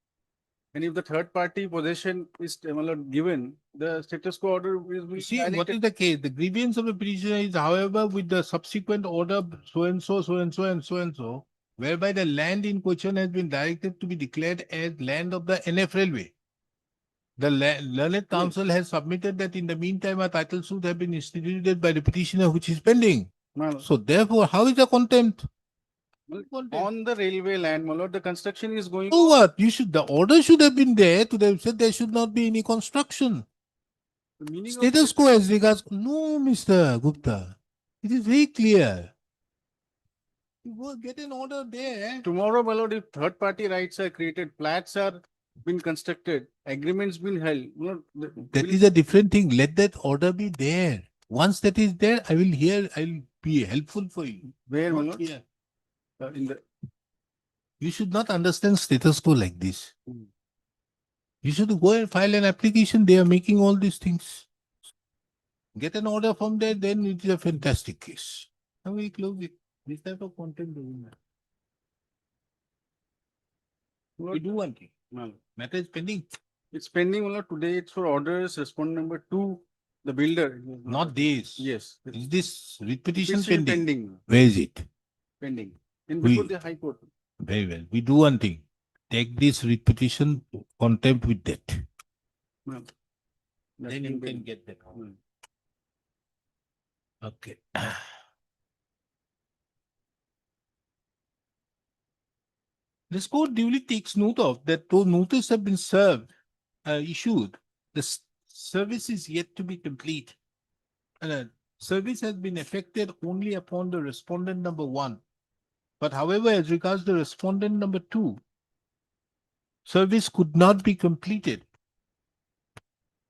And if the third party possession is given, the status quo order will be. See, what violated. is the case? The grievance of the petitioner is, however, with the subsequent order so and so, so and so, and so and so, whereby the land in question has been directed to be declared as land of the NF Railway. The learned counsel has submitted that in the meantime, a title suit have been instituted by the petitioner, which is pending. No, So therefore, how is the contempt? on the railway land, my lord, the construction is going. So what? The order should have been there to have said there should not be any construction. The meaning of Status quo as regards, no, Mr. Gupta. It is very clear. You go get an order there. tomorrow, my lord, if third party rights are created, plats are been constructed, agreements been held, That is a different thing. Let that order be there. Once that is there, I will be helpful for you. where, my Not lord? here. In the. You should not understand status quo like this. Hmm. You should go and file an application. They are making all these things. Get an order from there, then it is a fantastic case. Now we close it. This type of content doesn't matter. We do one thing. No. Matter is pending. It's pending, my lord. Today it's for orders, respondent number 2, the builder. Not this. Yes. Is this writ petition It's still pending? pending, Where is it? pending. In We- before the High Court. Very well. We do one thing. Take this writ petition, contempt with that. No. That Then you be- can get that. Hmm. Okay. This court duly takes note of that though notice have been issued, the service is yet to be complete. And service has been effected only upon the respondent number 1. But however, as regards the respondent number 2, service could not be completed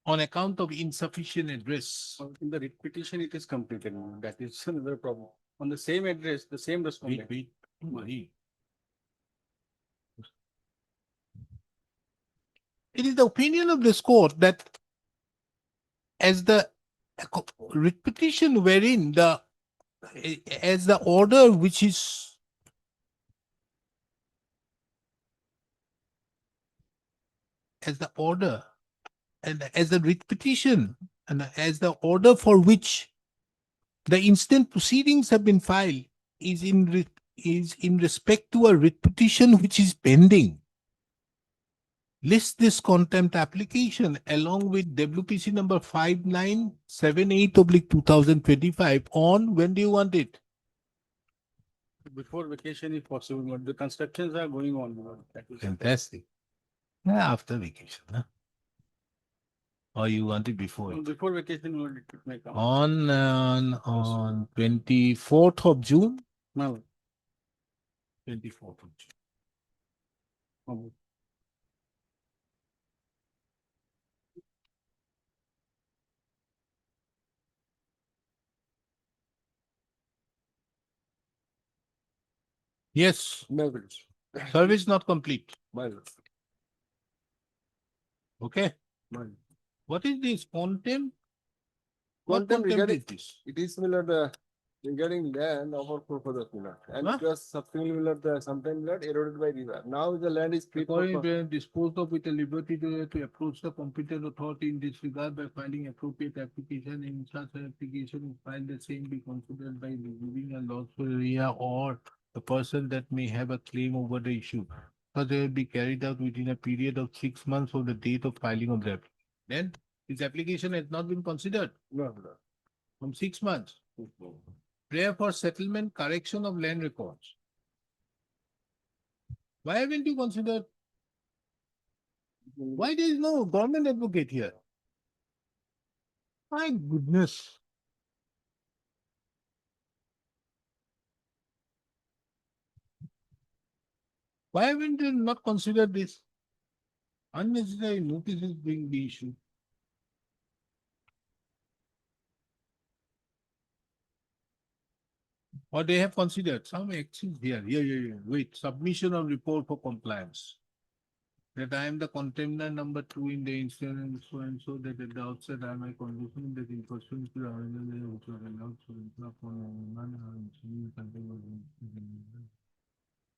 on account of insufficient address. In the writ petition, it is completed. That is another problem. On the same address, the same respondent. Wait, don't worry. It is the opinion of this court that as the writ petition wherein as the order which is as the order and as the writ petition and as the order for which the instant proceedings have been filed is in respect to a writ petition which is pending. List this contempt application along with WPC number 5978/2025 on when do you want it? Before vacation if possible, but the constructions are going on. That is- Fantastic. Yeah, after vacation, huh? Or you want it before it? Before vacation, it may come. On 24th of June? No. 24th of June. Oh. Yes, Marvelous. service not complete. Marvelous. Okay. Marvelous. What is this contempt? What Contempt contempt regarding, is this? it is similar regarding land of our forefathers Miller. And Huh? it was subsequently Miller, sometime Miller eroded by river. Now the land is free for. According to disposed of with a liberty to approach the competent authority in this regard by filing appropriate application. In such application, is filed the same be considered by reviewing a lawful area or the person that may have a claim over the issue. But they will be carried out within a period of 6 months from the date of filing of the application. Then his application has not been considered No, no. from 6 months. Prayer for settlement, correction of land records. Why haven't you considered? Why there is no government advocate here? My goodness. Why haven't you not considered this? Unnecessary notices being the issue. Or they have considered some actions here. Wait, submission of report for compliance. That I am the contender number 2 in the instance so and so that at the outset I am a condition that in pursuant to the original which was allowed to upon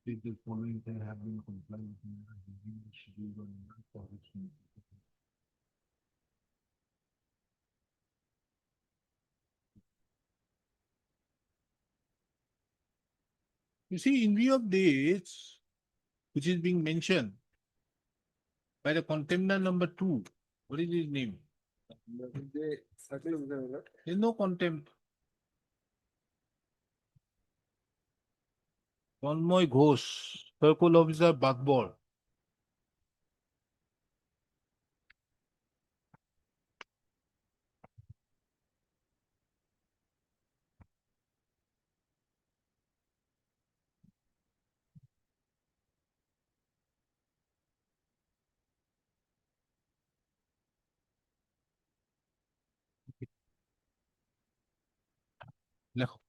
Did the following thing have been complied with the schedule on authorization? You see, in view of this, which is being mentioned by the contender number 2, what is his name? There's no contempt. Tanmoy Ghosh, Circle Officer, Bakbor. লেখক।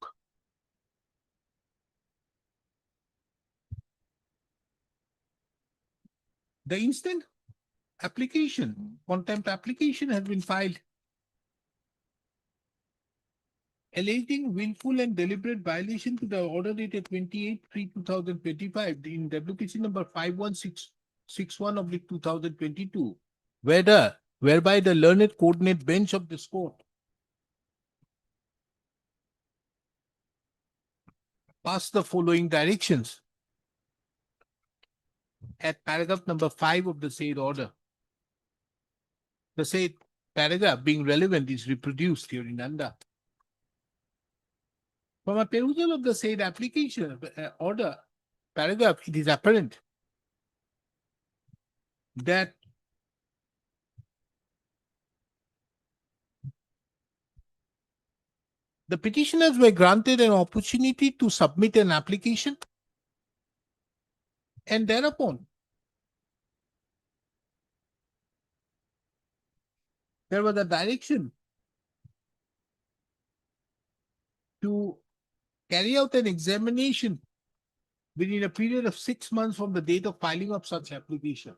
The instant application, contempt application has been filed alleging willful and deliberate violation to the order dated 28/3/2025 in WPC number 51661 of 2022, whereby the learned coordinate bench of this court passed the following directions at paragraph number 5 of the said order. The said paragraph being relevant is reproduced hereinunder. From a perusal of the said application order paragraph, it is apparent that the petitioners were granted an opportunity to submit an application, and thereupon there was a direction to carry out an examination within a period of 6 months from the date of filing of such application.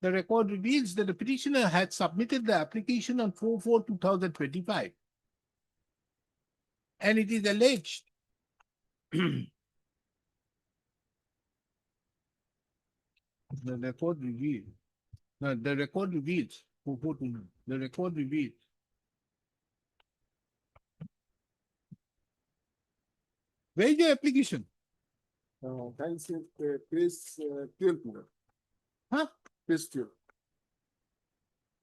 The record reveals that the petitioner had submitted the application on 4/4/2025, and it is alleged the record reveals, the record reveals, the record reveals where is your application? That is page 12. Huh? Page 12.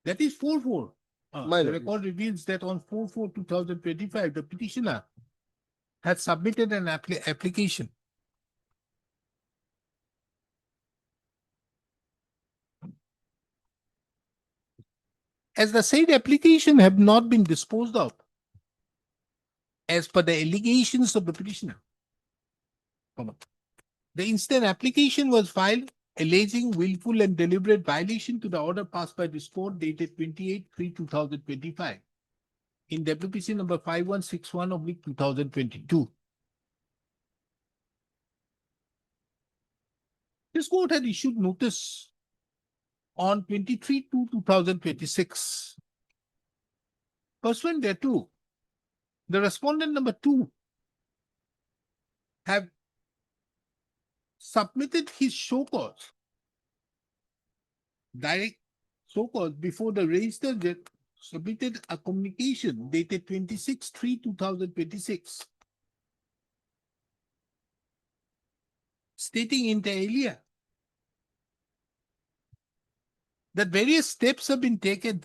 That is 4/4. My The lord. record reveals that on 4/4/2025, the petitioner had submitted an application. As the said application have not been disposed of as per the allegations of the petitioner, the instant application was filed alleging willful and deliberate violation to the order passed by this court dated 28/3/2025 in WPC number 5161 of 2022. This court had issued notice on 23/2/2026. Pursuant thereto, the respondent number 2 have submitted his show cause, direct show cause before the register that submitted a communication dated 26/3/2026 stating inter alia that various steps have been taken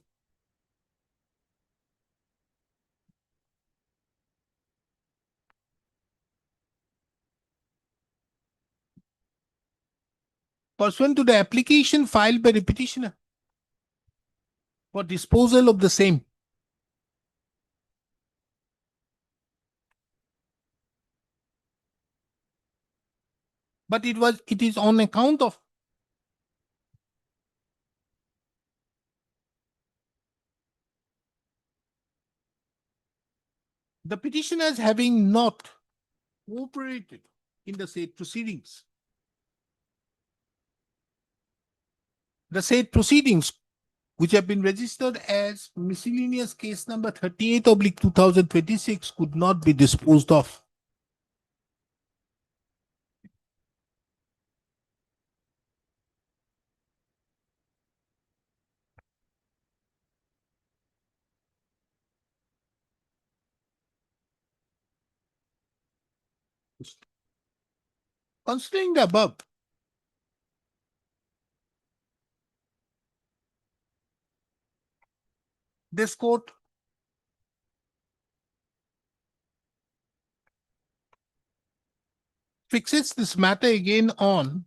pursuant to the application filed by the petitioner for disposal of the same. But it is on account of the petitioners having not cooperated in the said proceedings. The said proceedings, which have been registered as miscellaneous case number 38/2026, could not be disposed of. Considering the above, this court fixes this matter again on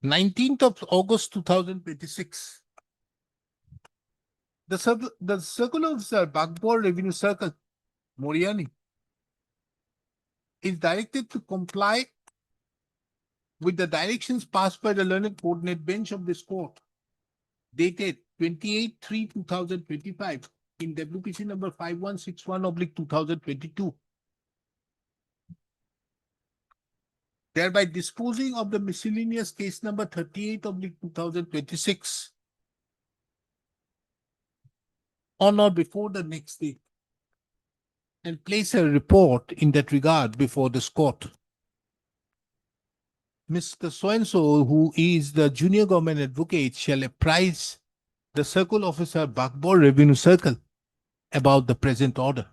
19th of August 2026. The circular of Sir Bagbor Revenue Circle, Moriani, is directed to comply with the directions passed by the learned coordinate bench of this court dated 28/3/2025 in WPC number 5161/2022. Thereby disposing of the miscellaneous case number 38/2026 on or before the next day and place a report in that regard before this court. Mr. So-and-so, who is the junior government advocate, shall apprise the circle officer, Bagbor Revenue Circle, about the present order.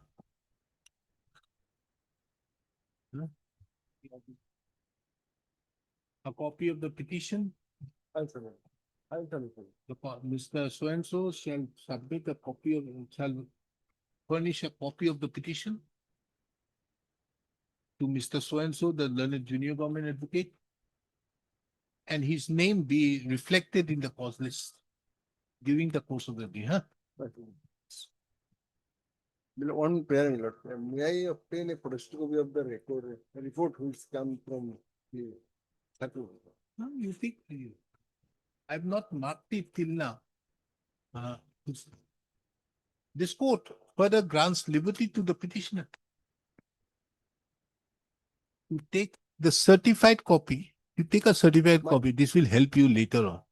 A copy of the petition. Mr. So-and-so shall submit a copy of, shall furnish a copy of the petition to Mr. So-and-so, the learned junior government advocate, and his name be reflected in the cause list during the course of the day, huh? One pair, may I obtain a photocopy of the report which come from the. No, you think, I've not marked it till now. This court further grants liberty to the petitioner to take the certified copy. You take a certified copy, this will help you later on.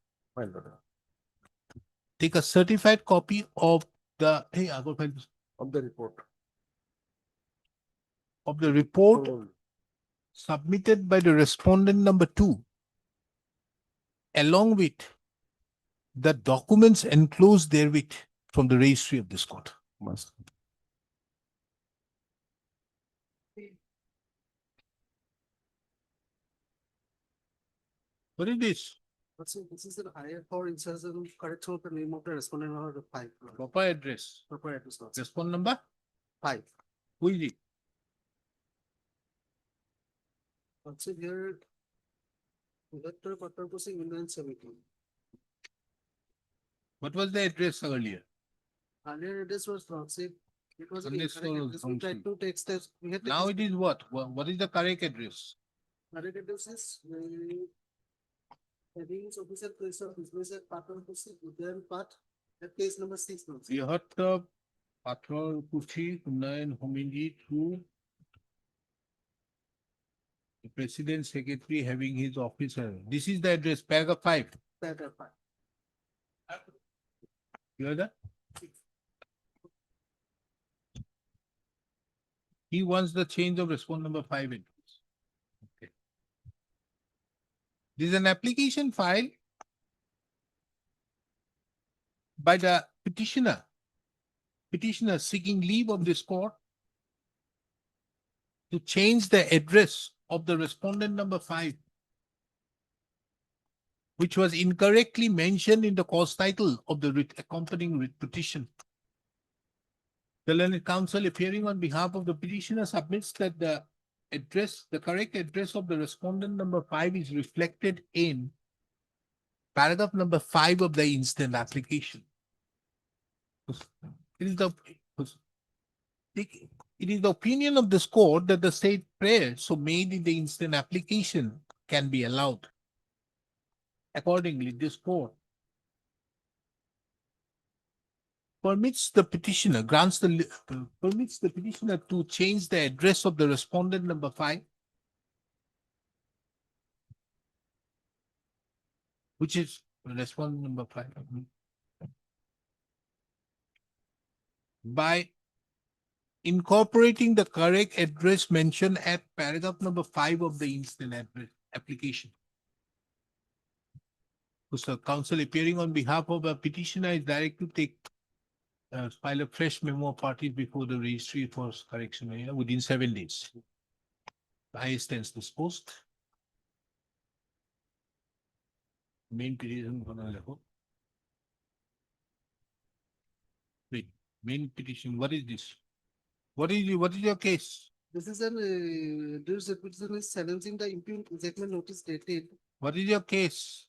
Take a certified copy of the, hey, I got find this, Of the report. of the report submitted by the respondent number 2, along with the documents enclosed therewith from the registry of this court. Must. What is this? This is the higher for insertion, correct of the name of the respondent or the five. Proper address. Proper address. Respond number? 5. Who is it? Also here. Director Patar Posing 1917. What was the address earlier? Earlier this was Proxy. It was Unless incorrect or address. We tried to take steps. We had Now it is what? What is the correct address? correct address is headings officer place of business at Patar Posing, Udayan Path, at case number 6. Bihata Pathor Kuchi Unayan Homindi through the President Secretary having his officer. This is the address, paragraph 5. Paragraph 5. You heard that? He wants the change of respond number 5 address. Okay. This is an application filed by the petitioner. Petitioner seeking leave of this court to change the address of the respondent number 5, which was incorrectly mentioned in the cause title of the accompanying writ petition. The learned counsel appearing on behalf of the petitioner submits that the address, the correct address of the respondent number 5 is reflected in paragraph number 5 of the instant application. It is the opinion of this court that the said prayer so made in the instant application can be allowed. Accordingly, this court permits the petitioner, permits the petitioner to change the address of the respondent number 5, which is respondent number 5, by incorporating the correct address mentioned at paragraph number 5 of the instant application. So counsel appearing on behalf of a petitioner is directed to take file a fresh memo of parties before the registry for correction within 7 days. I stands disposed. Main petition. Wait, main petition, what is this? What is your case? This is an, this petition is challenging the impugnment notice dated. What is your case?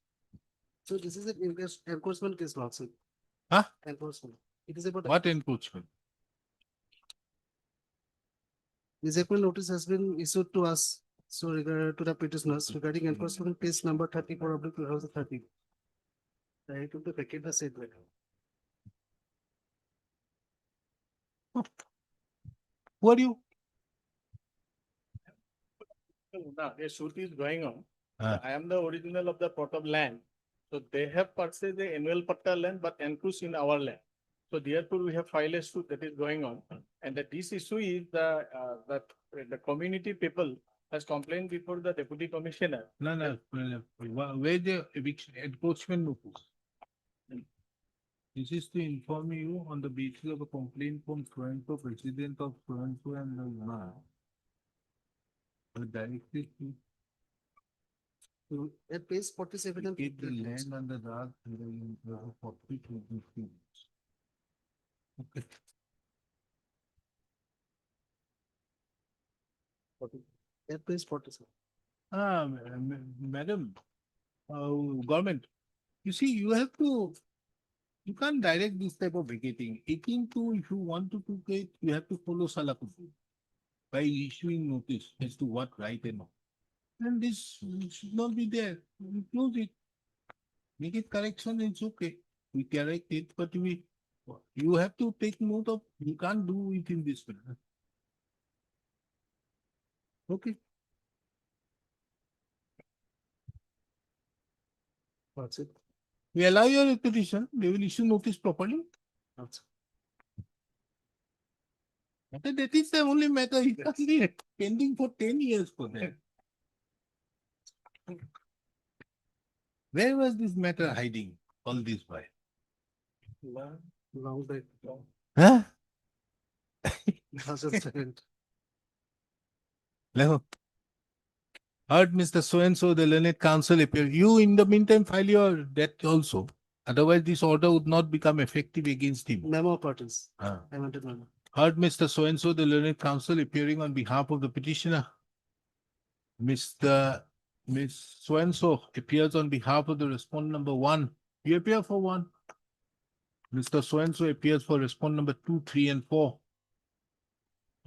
So this is an enforcement case lawsuit. Huh? Enforcement. It is about. What encroachment? Disagreement notice has been issued to us, so regard to the petitioners regarding enforcement case number 34 of 2030. I took the vacate the said letter. Who are you? Now, a suit is going on. Ah. I am the original of the plot of land. So they have purchased the annual patta land, but encroached in our land. So therefore, we have filed a suit that is going on. And that this issue is that the community people has complained before the deputy commissioner. No. Where the eviction encroachment notice? This is to inform you on the basis of a complaint from so-and-so, president of so-and-so and the directed to So at page 47. and get the 58. land under the property to be finished. Okay. At page 47. Madam, government, you see, you can't direct this type of vacating. 18(2), if you want to vacate, you have to follow Salakutu by issuing notice as to what right and wrong. And this should not be there. We close it. Make it correction, it's okay. We correct it, but you have to take note of, you can't do it in this way. Okay. That's it. We allow your petition, they will issue notice properly. That's But that is the only matter, it can't be pending for 10 years for that. Where was this matter hiding all this while? long back. Huh? 2007. Leho. Heard Mr. So-and-so, the learned counsel appear. You in the meantime file your death also. Otherwise, this order would not become effective against him. Memo of parties. Ah. I wanted memo. Heard Mr. So-and-so, the learned counsel appearing on behalf of the petitioner. Miss So-and-so appears on behalf of the respondent number 1. You appear for 1. Mr. So-and-so appears for respondent number 2, 3, and 4.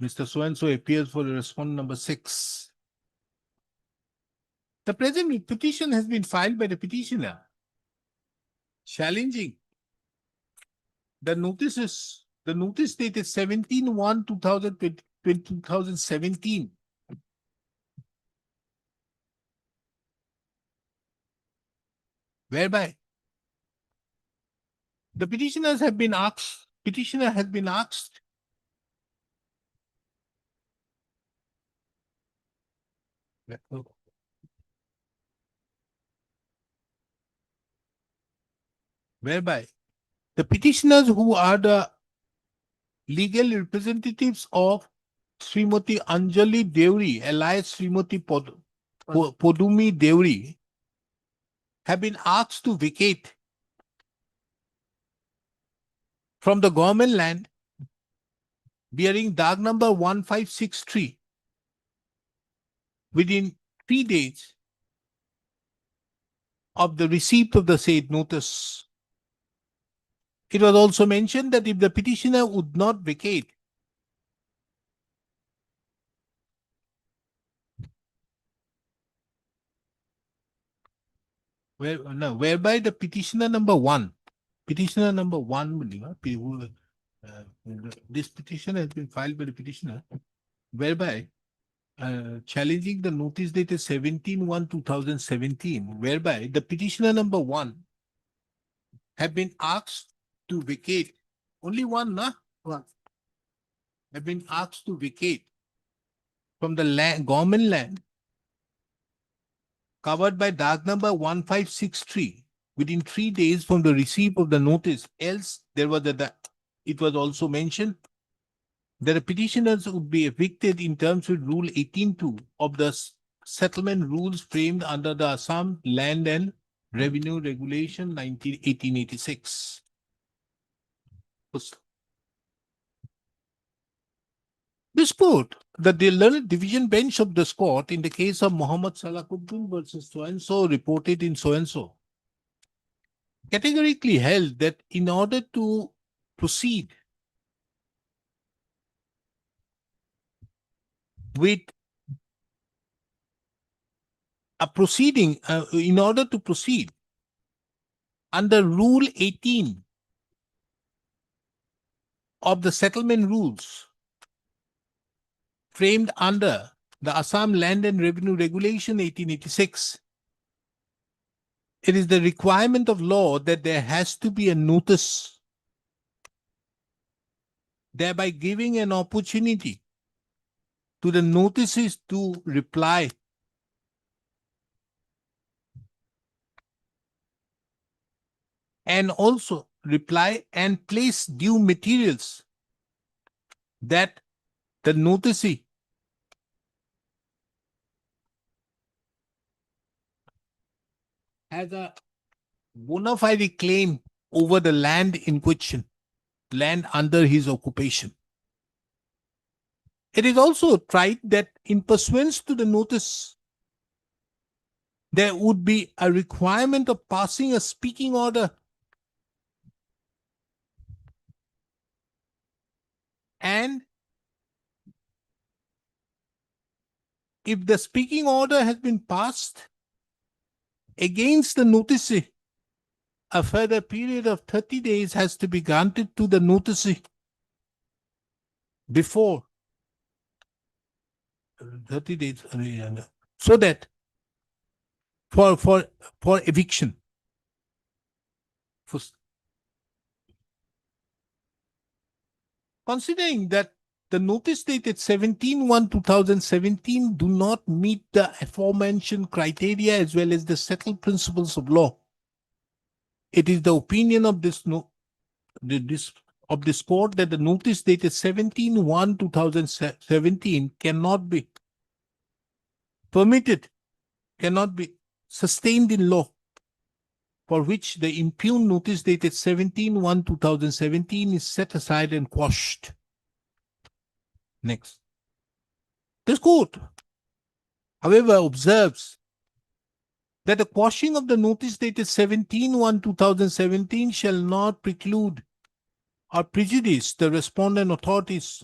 Mr. So-and-so appears for the respondent number 6. The present petition has been filed by the petitioner, challenging the notice dated 17/1/2017. Whereby the petitioner has been asked whereby the petitioners who are the legal representatives of Srimati Anjali Deori, alias Srimati Podumi Deori, have been asked to vacate from the government land bearing Dag number 1563 within 3 days of the receipt of the said notice. It was also mentioned that if the petitioner would not vacate, whereby the petitioner number 1, this petition has been filed by the petitioner, whereby challenging the notice dated 17/1/2017, whereby the petitioner number 1 have been asked to vacate. Only one, nah? One. Have been asked to vacate from the land, government land covered by Dag number 1563 within 3 days from the receipt of the notice. Else there was it was also mentioned that the petitioners would be evicted in terms with Rule 18(2) of the settlement rules framed under the Assam Land and Revenue Regulation 1886. This court, the learned division bench of this court in the case of Muhammad Salakuddin versus so-and-so reported in so-and-so, categorically held that in order to proceed with a proceeding, in order to proceed under Rule 18 of the settlement rules framed under the Assam Land and Revenue Regulation 1886, it is the requirement of law that there has to be a notice, thereby giving an opportunity to the notices to reply and also reply and place due materials that the noticee has a bona fide claim over the land in question, land under his occupation. It is also tried that in pursuance to the notice, there would be a requirement of passing a speaking order and if the speaking order has been passed against the noticee, a further period of 30 days has to be granted to the noticee before 30 days, so that for eviction. Considering that the notice dated 17/1/2017 do not meet the aforementioned criteria as well as the settled principles of law, it is the opinion of this court that the notice dated 17/1/2017 cannot be permitted, cannot be sustained in law, for which the impugned notice dated 17/1/2017 is set aside and quashed. Next. This court, however, observes that the quashing of the notice dated 17/1/2017 shall not preclude or prejudice the respondent authorities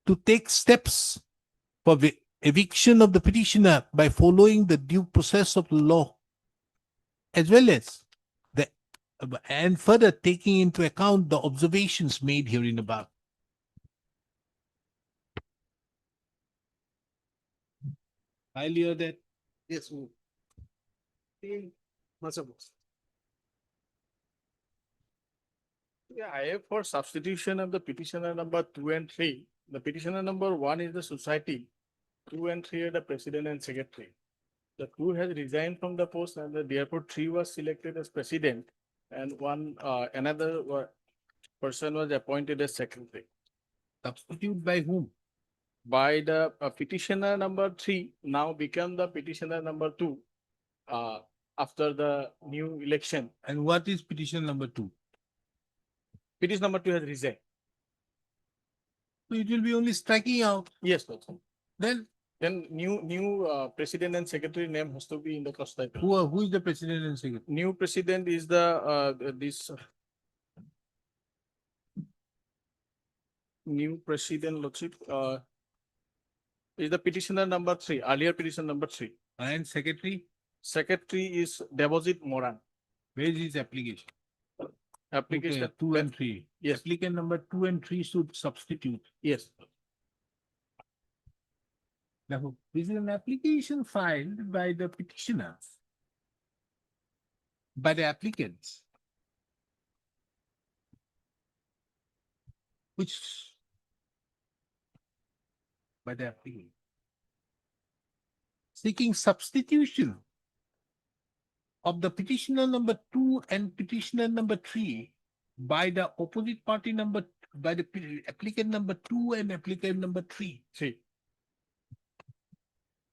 to take steps for eviction of the petitioner by following the due process of the law, as well as and further taking into account the observations made herein above. I hear that. Yes. Yeah, I have for substitution of the petitioner number 2 and 3. The petitioner number 1 is the society, 2 and 3 are the president and secretary. The 2 has resigned from the post and therefore 3 was selected as president and another person was appointed as secretary. Substitute by whom? By the petitioner number 3 now become the petitioner number 2 after the new election. And what is petition number 2? Petition number 2 has resigned. So it will be only striking out. Yes, sir. Then new president and secretary name has to be in the cost title. who is the president and secretary? New president is the new president lordship is the petitioner number 3, earlier petition number 3. And secretary? Secretary is Deposit Moran. Where is his application? Application Okay, 2 and 3. Yes. Applicant number 2 and 3 should substitute. Yes. Now, this is an application filed by the petitioners, by the applicants, which by the applicant seeking substitution of the petitioner number 2 and petitioner number 3 by the opposite party by the applicant number 2 and applicant number 3.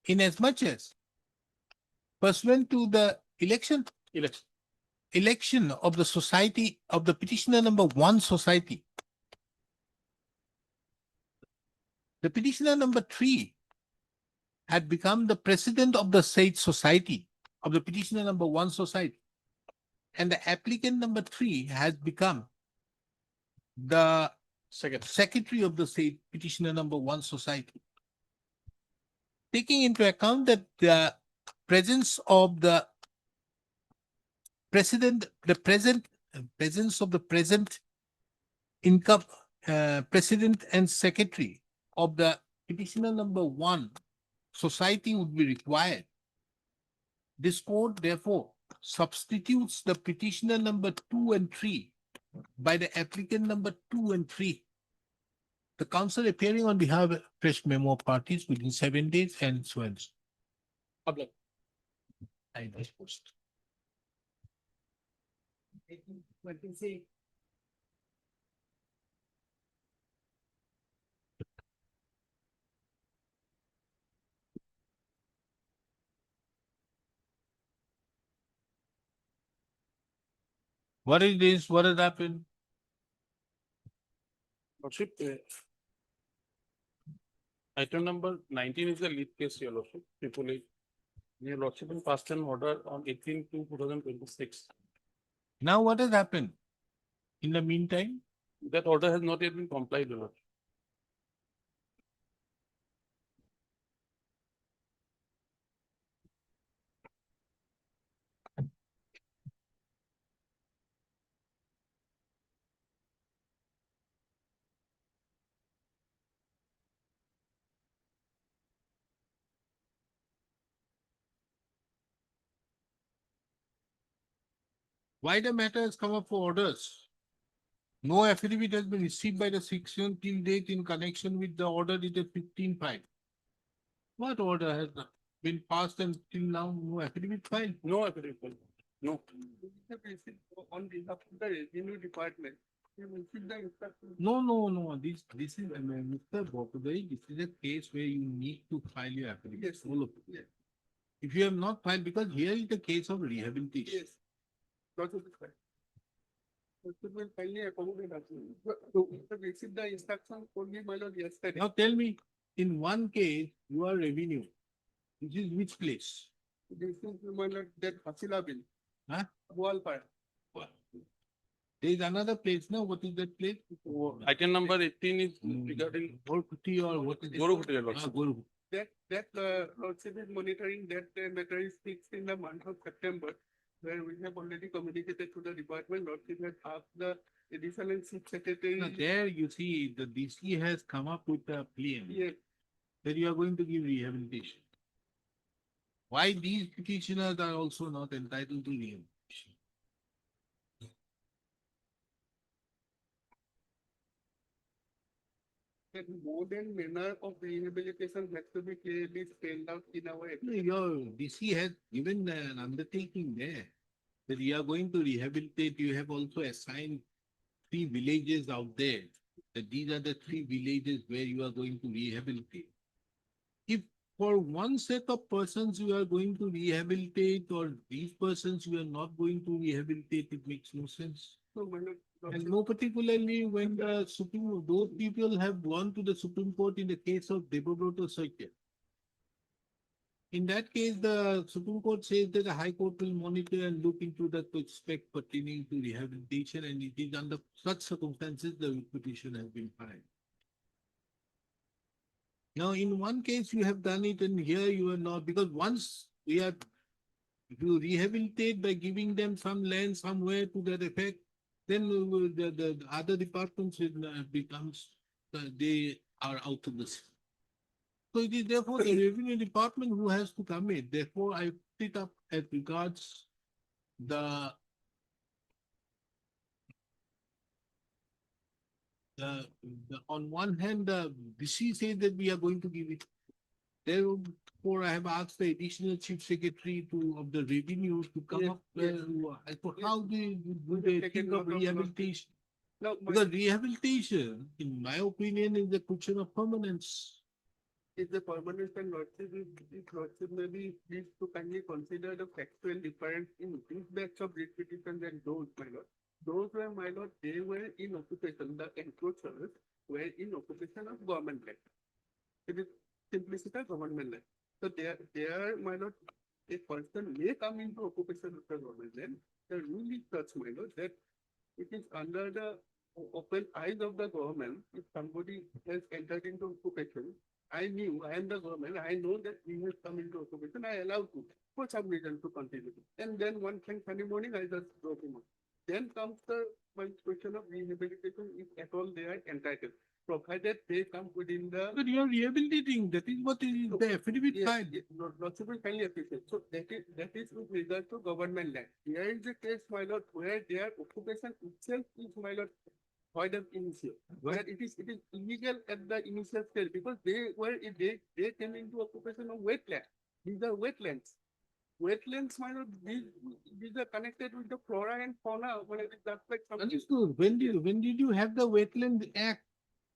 Inasmuch as pursuant to the election of the society of the petitioner number 1 society, the petitioner number 3 had become the president of the said society of the petitioner number 1 society, and the applicant number 3 has become the secretary of the said petitioner number 1 society. Taking into account that the presence of the presence of the present income president and secretary of the petitioner number 1 society would be required. This court therefore substitutes the petitioner number 2 and 3 by the applicant number 2 and 3. The counsel appearing on behalf of fresh memo of parties within 7 days and so on. Public. I disposed. What is this? What has happened? Lordship, item number 19 is the lead case, Your Lordship. Your Lordship will pass an order on 18/2/2026. Now what has happened? In the meantime, That order has not yet been complied, Your Lordship. why the matter has come up for orders? No affidavit has been received by the section till date in connection with the order dated 15/5. What order has been passed and till now no affidavit filed? No affidavit. No. On behalf of the revenue department, you will keep the instruction. No. This is, Mr. Bopudai, this is a case where you need to file your affidavit. Yes. All of it. Yes. If you have not filed, because here is the case of rehabilitation. Yes. That will be fine. That will finally accommodate us. So, we received the instruction only, my lord, yesterday. Now tell me, in one case, you are revenue. This is which place? This is, my lord, that Hasila bill. Huh? Walfire. There is another place, no? What is that place? Item number 18 is regarding Gauhati or what is it? Gauhati, Your Lordship. Gauhati. That lordship is monitoring that matter is fixed in the month of September, where we have already communicated to the department. Lordship has asked the additional chief secretary. Now there you see, the DC has come up with a plan Yes. that you are going to give rehabilitation. Why these petitioners are also not entitled to rehabilitation? That more than manner of rehabilitation has to be clearly spelled out in our. Your DC has given an undertaking there that you are going to rehabilitate. You have also assigned 3 villages out there. That these are the 3 villages where you are going to rehabilitate. If for one set of persons you are going to rehabilitate, or these persons you are not going to rehabilitate, it makes no sense. So, my lord, And more particularly when those people have gone to the Supreme Court in the case of Debabrata Circuit. In that case, the Supreme Court says that the High Court will monitor and look into the aspect pertaining to rehabilitation, and it is under such circumstances the petition has been filed. Now, in one case you have done it, and here you are not, because once we have, if you rehabilitate by giving them some land somewhere to that effect, then the other departments becomes, they are out of the system. So it is therefore the revenue department who has to come in. Therefore, I put it up as regards the on one hand, the DC says that we are going to give it. Therefore, I have asked the additional chief secretary of the revenue to come Yes, up yes. as to how they think of rehabilitation. No, Because rehabilitation, in my opinion, is a question of permanence. is the permanent and lordship is lordship maybe please to kindly consider the factual difference in this batch of repetition than those, my lord. Those were, my lord, they were in occupation, the encroachers were in occupation of government land. It is simplicity of government land. So there, my lord, a person may come into occupation of the government land. The rule is such, my lord, that it is under the open eyes of the government. If somebody has entered into occupation, I am the government, I know that he has come into occupation, I allow to, for some reason to continue. And then one thing, Sunday morning, I just drop him out. Then comes the one question of rehabilitation, if at all they are entitled, provided they come within the. But you are rehabilitating, that is what is the affidavit Yes, filed. yes, not to be kindly appreciated. So that is with regard to government land. Here is the case, my lord, where their occupation itself is, my lord, void of initial. Where it is illegal at the initial stage because they came into occupation of wetland. These are wetlands. Wetlands, my lord, these are connected with the flora and fauna. When it is that like something. Understood. When did you have the Wetland Act?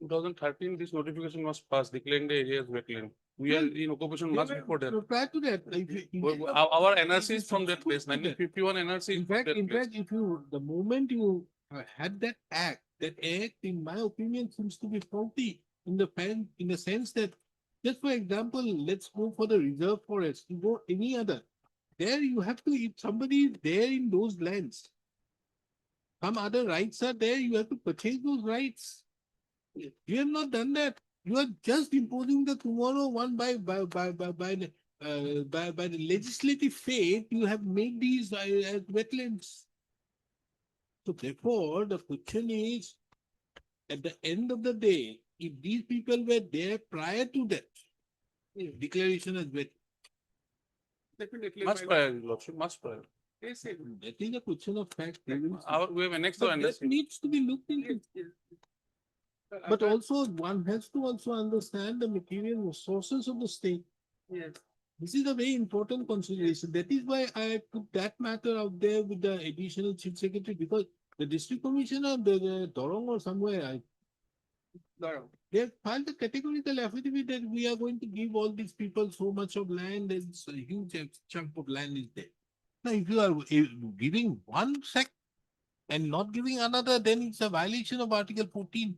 2013, this notification was passed declaring the area as wetland. We are in occupation much before that. Prior to that, Our NRC is from that place, 1951 NRC. In fact, if you, the moment you had that act, in my opinion, seems to be faulty in the sense that, just for example, let's go for the reserve forest, you go any other. There you have to, if somebody is there in those lands, some other rights are there, you have to purchase those rights. You have not done that. You are just imposing the tomorrow one by the legislative fate. You have made these as wetlands. So therefore, the question is, at the end of the day, if these people were there prior to that declaration as wet, Definitely. Much prior, Lordship, much prior. Yes, yes. that is a question of fact. We have annexed to But that NRC. needs to be looked into. But also, one has to also understand the material resources of the state. Yes. This is a very important consideration. That is why I put that matter out there with the additional chief secretary, because the district commissioner, the Dorong or somewhere, they have filed a categorical affidavit that we are going to give all these people so much of land, and a huge chunk of land is there. Now, if you are giving one sect and not giving another, then it's a violation of Article 14.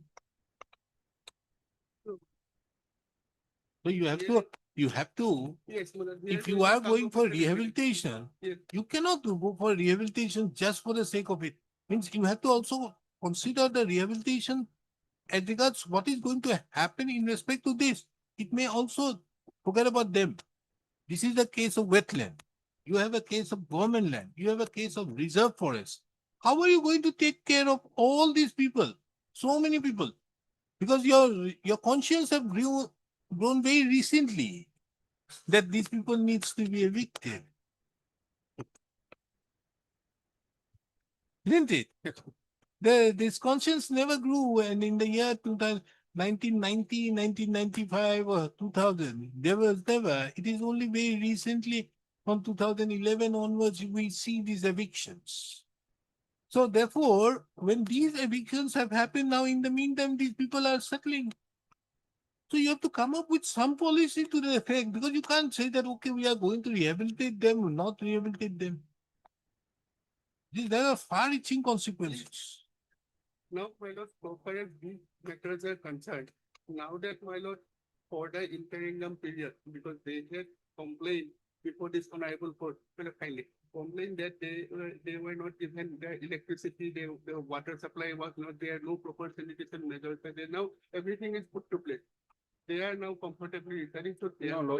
So you have to, Yes, if you are going for rehabilitation, Yes. you cannot go for rehabilitation just for the sake of it. Means you have to also consider the rehabilitation as regards what is going to happen in respect to this. It may also forget about them. This is the case of wetland. You have a case of government land. You have a case of reserve forest. How are you going to take care of all these people? So many people. Because your conscience have grown very recently that these people needs to be evicted. Didn't it? This conscience never grew, and in the year 2000, 1990, 1995 or 2000, there was never. It is only very recently from 2011 onwards we see these evictions. So therefore, when these evictions have happened now, in the meantime, these people are settling. So you have to come up with some policy to the effect, because you can't say that, okay, we are going to rehabilitate them, not rehabilitate them. There are far-reaching consequences. Now, my lord, so far as these matters are concerned, now that, my lord, for the interim period, because they had complained before this honorable court, kindly complained that they were not given the electricity, the water supply was not there, no proper sanitation measures, and then now everything is put to place. They are now comfortably returning to their. No,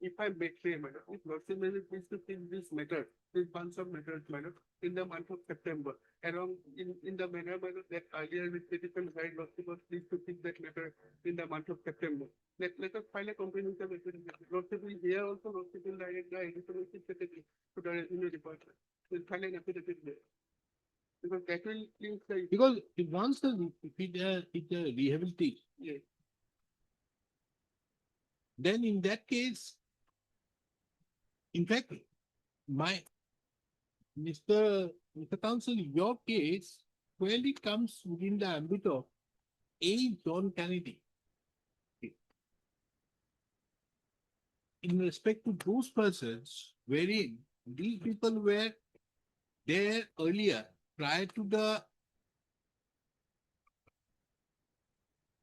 If I may say, madam, if Lordship may please to take this matter, this bunch of matters, madam, in the month of September, around in the manner, madam, that earlier with petition guide, Lordship was pleased to take that matter in the month of September. Let us file a comprehensive application. Lordship will here also, Lordship will direct the additional chief secretary to the revenue department. We'll file an affidavit there. Because that will link the. Because once it's a rehabilitation, Yes. then in that case, in fact, Mr. Counsel, your case squarely comes within the ambit of A. John Kennedy. In respect to those persons wherein these people were there earlier, prior to the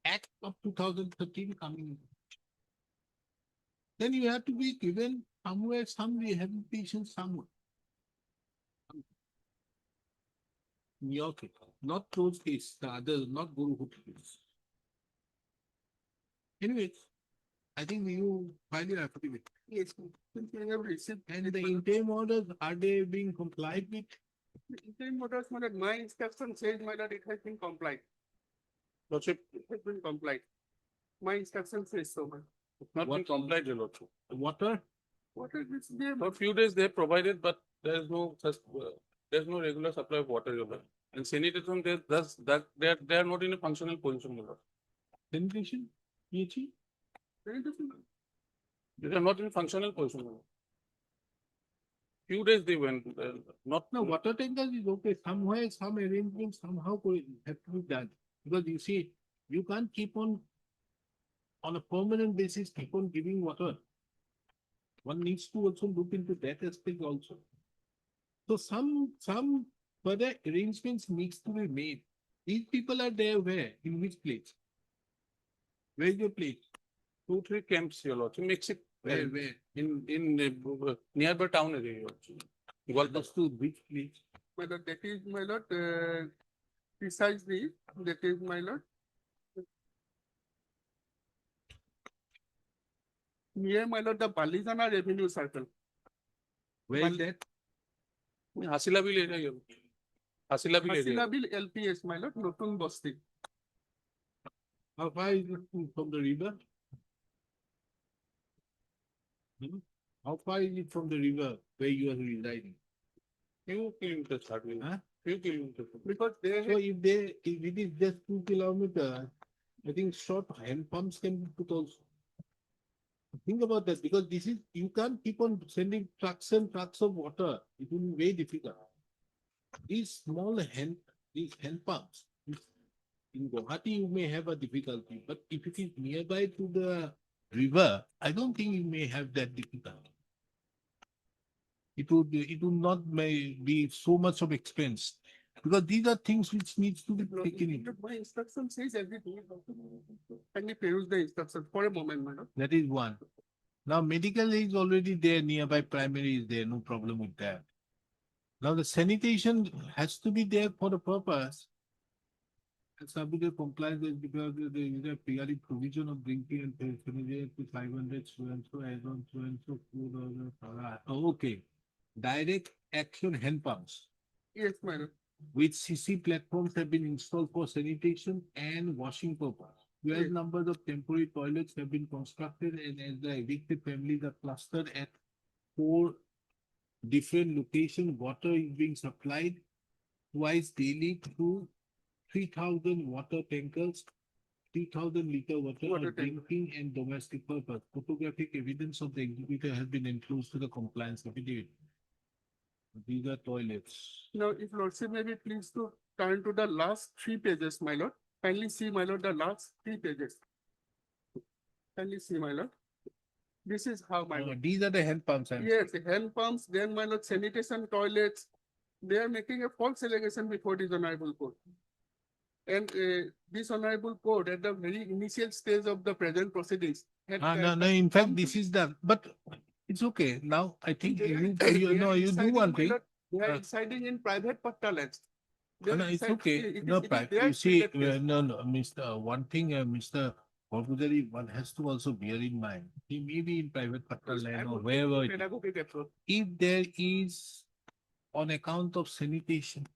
Act of 2013 coming, then you have to be given somewhere some rehabilitation somewhere. In your case, not those cases, the others, not Guru case. Anyways, I think you file your affidavit. Yes, since I have received. And the interim orders, are they being complied with? The interim orders, my lord, my instruction says, my lord, it has been complied. Lordship, It has been complied. My instruction says so, my. it's not been complied, your lordship. Water? What is this there? For a few days they provided, but there is no such, there's no regular supply of water, your lord. And sanitation, they are not in a functional position, your lord. Sanitation? PHE? They are not in functional position, your lord. Few days they went, not. No, water tankers is okay. Somewhere, some arrangements somehow could have to be done. Because you see, you can't keep on a permanent basis, keep on giving water. One needs to also look into that aspect also. So some further arrangements needs to be made. These people are there where? In which place? Where is your place? 2-3 camps, your lordship, makes it. Where? In nearby town area, your lordship. Understood which place? My lord, that is, my lord, precisely, that is, my lord. Near, my lord, the Balizana Revenue Circle. Where is that? Hasilabil area, your lordship. Hasilabil area. Hasilabil LPS, my lord, Notun Basti. How far is it from the river? How far is it from the river where you are residing? Few kilometers, hardly. Huh? Few kilometers. Because they. So if it is just 2 kilometers, I think short hand pumps can be put also. Think about that, because this is, you can't keep on sending trucks and trucks of water. It will be very difficult. These hand pumps, in Gauhati you may have a difficulty, but if it is nearby to the river, I don't think you may have that difficulty. It would not may be so much of expense, because these are things which needs to be taken in. My instruction says everything. Can you peruse the instruction for a moment, madam? That is one. Now medical is already there, nearby primary is there, no problem with that. Now the sanitation has to be there for the purpose. And subject complies with, because there is a periodic provision of drinking and sanitation to 500 so and so, as on so and so food or. Okay. Direct action hand pumps Yes, madam. with CC platforms have been installed for sanitation and washing purpose. 12 Yes. numbers of temporary toilets have been constructed, and as the evicted families are clustered at 4 different locations, water is being supplied twice daily through 3,000 water tankers, 3,000 liter water Water for tanker. drinking and domestic purpose. Photographic evidence of the exhibitor has been enclosed to the compliance affidavit. These are toilets. Now, if lordship may be pleased to turn to the last 3 pages, my lord. Kindly see, my lord, the last 3 pages. Kindly see, my lord. This is how, my lord. These are the hand pumps. Yes, the hand pumps, then, my lord, sanitation toilets. They are making a false allegation before this honorable court. And this honorable court, at the very initial stage of the present proceedings. had, No, in fact, come to- this is the, but it's okay. Now, I think They are- you they do are one residing, my thing. lord, They are Uh, residing in private patta lands. They are No, it's reside- okay. it is- No, it is Pat, their you see, private place. no, Mr. One thing, Mr. Corpusary, one has to also bear in mind. He may be in private patta Yes, land I'm or okay wherever with it is. pedagogic approach. If there is, on account of sanitation,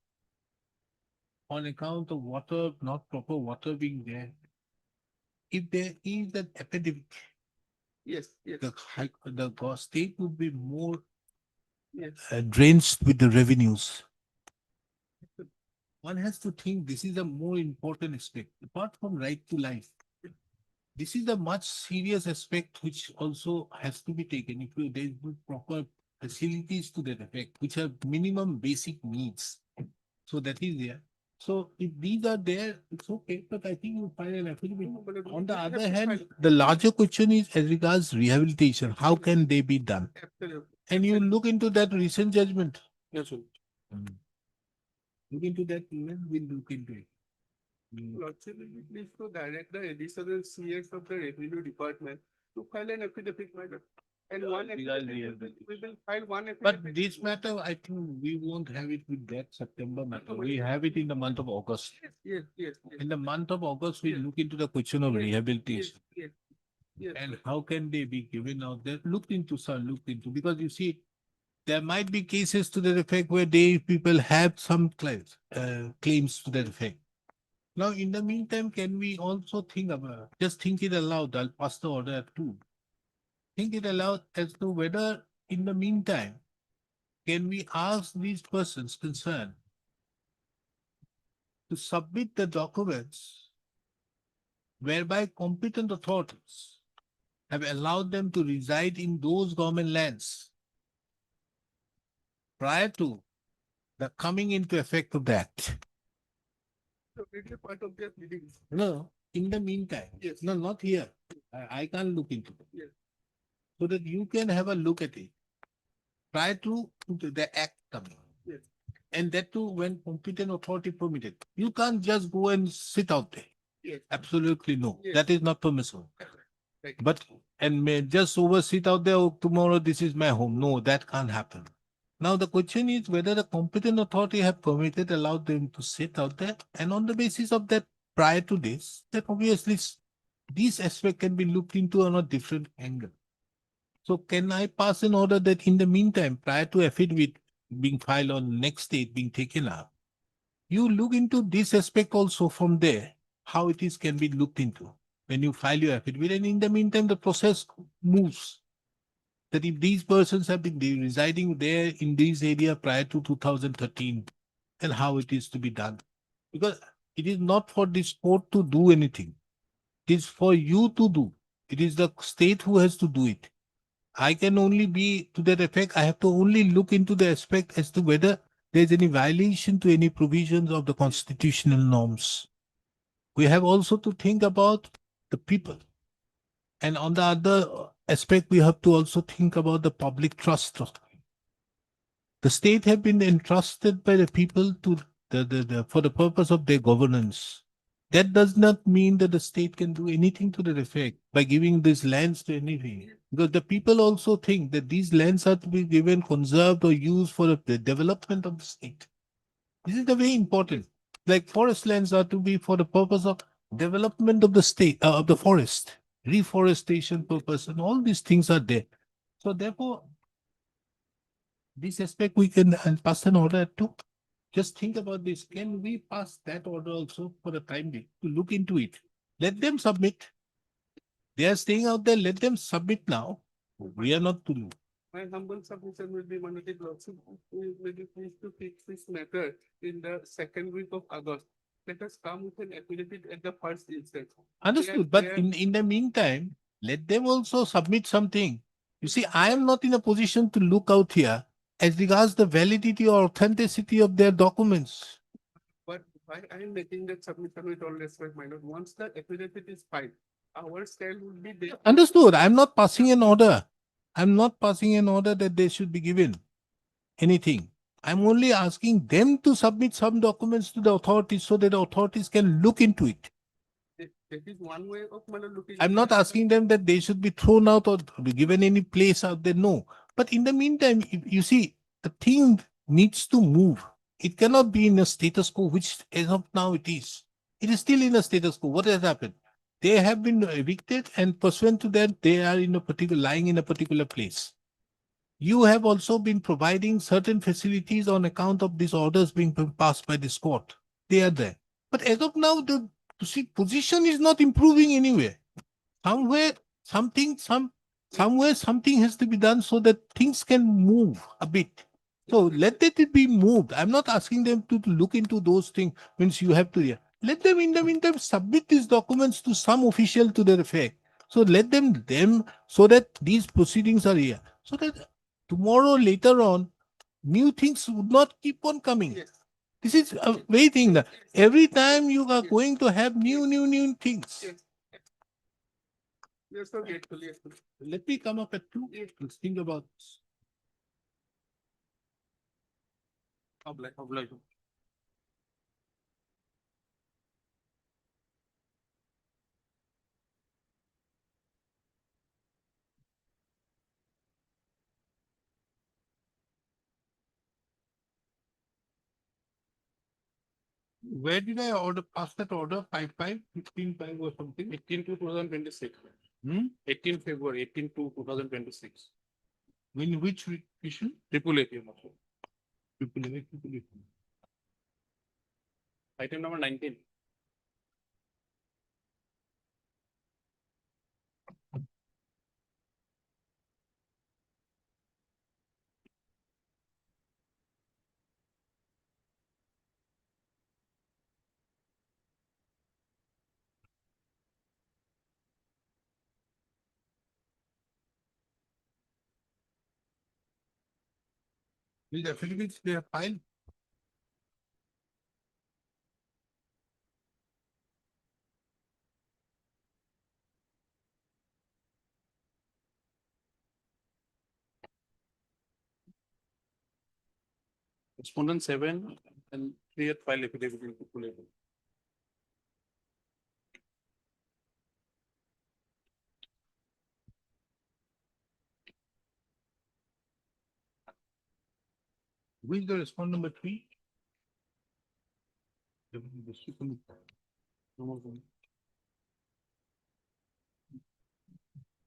on account of water, not proper water being there, if there is an epidemic, Yes, yes, the state would be more yes. drenched with the revenues. One has to think this is a more important aspect, apart from right to life. This is a much serious aspect which also has to be taken. If there is no proper facilities to that effect, which are minimum basic needs. So that is there. So if these are there, it's okay, but I think you file an affidavit. On the other hand, the larger question is as regards rehabilitation, how can they be done? And you look into that recent judgment. Yes, sir. Look into that, even we'll look into it. Lordship, will you please to direct the additional CS of the revenue department to file an affidavit, my lord. And one affidavit, we will file one affidavit. But this matter, I think we won't have it with that September matter. We have it in the month of August. Yes. In the month of August, we look into the question of rehabilitation. Yes. And how can they be given out there? Looked into, sir, looked into, because you see, there might be cases to that effect where people have some claims to that effect. Now, in the meantime, can we also think about, just think it aloud, I'll pass the order at 2. Think it aloud as to whether, in the meantime, can we ask these persons concerned to submit the documents whereby competent authorities have allowed them to reside in those government lands prior to the coming into effect of that. So it's a part of their pleadings. No, in the meantime. Yes. No, not here. I can't look into it. Yes. So that you can have a look at it prior to the act coming. Yes. And that too when competent authority permitted. You can't just go and sit out there. Yes. Absolutely no. Yes. That is not permissible. Right. But and may just over sit out there, "Oh, tomorrow this is my home." No, that can't happen. Now the question is whether the competent authority have permitted, allowed them to sit out there, and on the basis of that, prior to this, that obviously this aspect can be looked into on a different angle. So can I pass an order that in the meantime, prior to affidavit being filed on next date being taken up, you look into this aspect also from there, how it is can be looked into when you file your affidavit, and in the meantime, the process moves. That if these persons have been residing there in this area prior to 2013, and how it is to be done. Because it is not for this court to do anything. It is for you to do. It is the state who has to do it. I can only be to that effect. I have to only look into the aspect as to whether there is any violation to any provisions of the constitutional norms. We have also to think about the people. And on the other aspect, we have to also think about the public trust. The state have been entrusted by the people to for the purpose of their governance. That does not mean that the state can do anything to that effect by giving these lands to anything. Because the people also think that these lands are to be given, conserved, or used for the development of the state. This is the very important. Like forest lands are to be for the purpose of development of the state, of the forest, reforestation purpose, and all these things are there. So therefore, this aspect we can pass an order to. Just think about this. Can we pass that order also for the time being to look into it? Let them submit. They are staying out there. Let them submit now. We are not to do. My humble submission will be Manati Lordship, we will be pleased to fix this matter in the second week of August. Let us come with an affidavit at the first instance. Understood. But in the meantime, let them also submit something. You see, I am not in a position to look out here as regards the validity or authenticity of their documents. But why I am making that submission with all respect, my lord, once the affidavit is filed, our stand will be there. Understood. I'm not passing an order. I'm not passing an order that they should be given anything. I'm only asking them to submit some documents to the authorities so that the authorities can look into it. That is one way of my lord looking. I'm not asking them that they should be thrown out or be given any place out there. No. But in the meantime, if you see, the thing needs to move. It cannot be in a status quo, which as of now it is. It is still in a status quo. What has happened? They have been evicted, and pursuant to that, they are in a particular lying in a particular place. You have also been providing certain facilities on account of these orders being passed by this court. They are there. But as of now, the position is not improving anywhere. Somewhere something has to be done so that things can move a bit. So let it be moved. I'm not asking them to look into those things. Means you have to. Let them in the meantime submit these documents to some official to their effect. So let them so that these proceedings are here. So that tomorrow later on, new things would not keep on coming. Yes. This is a very thing that every time you are going to have new things. Yes, sir, grateful, yes, sir. Let me come up at 2. Let's think about this. Obliged. Where did I order pass that order? 5/5, 15/5 or something? 18 to 2026. Hmm? 18 February, 18 to 2026. In which issue? Triple ATM also. People. Item number 19. These affidavits they have filed. Respondent 7 and 3 at file affidavit in triple ATM. Who is the respondent number 3?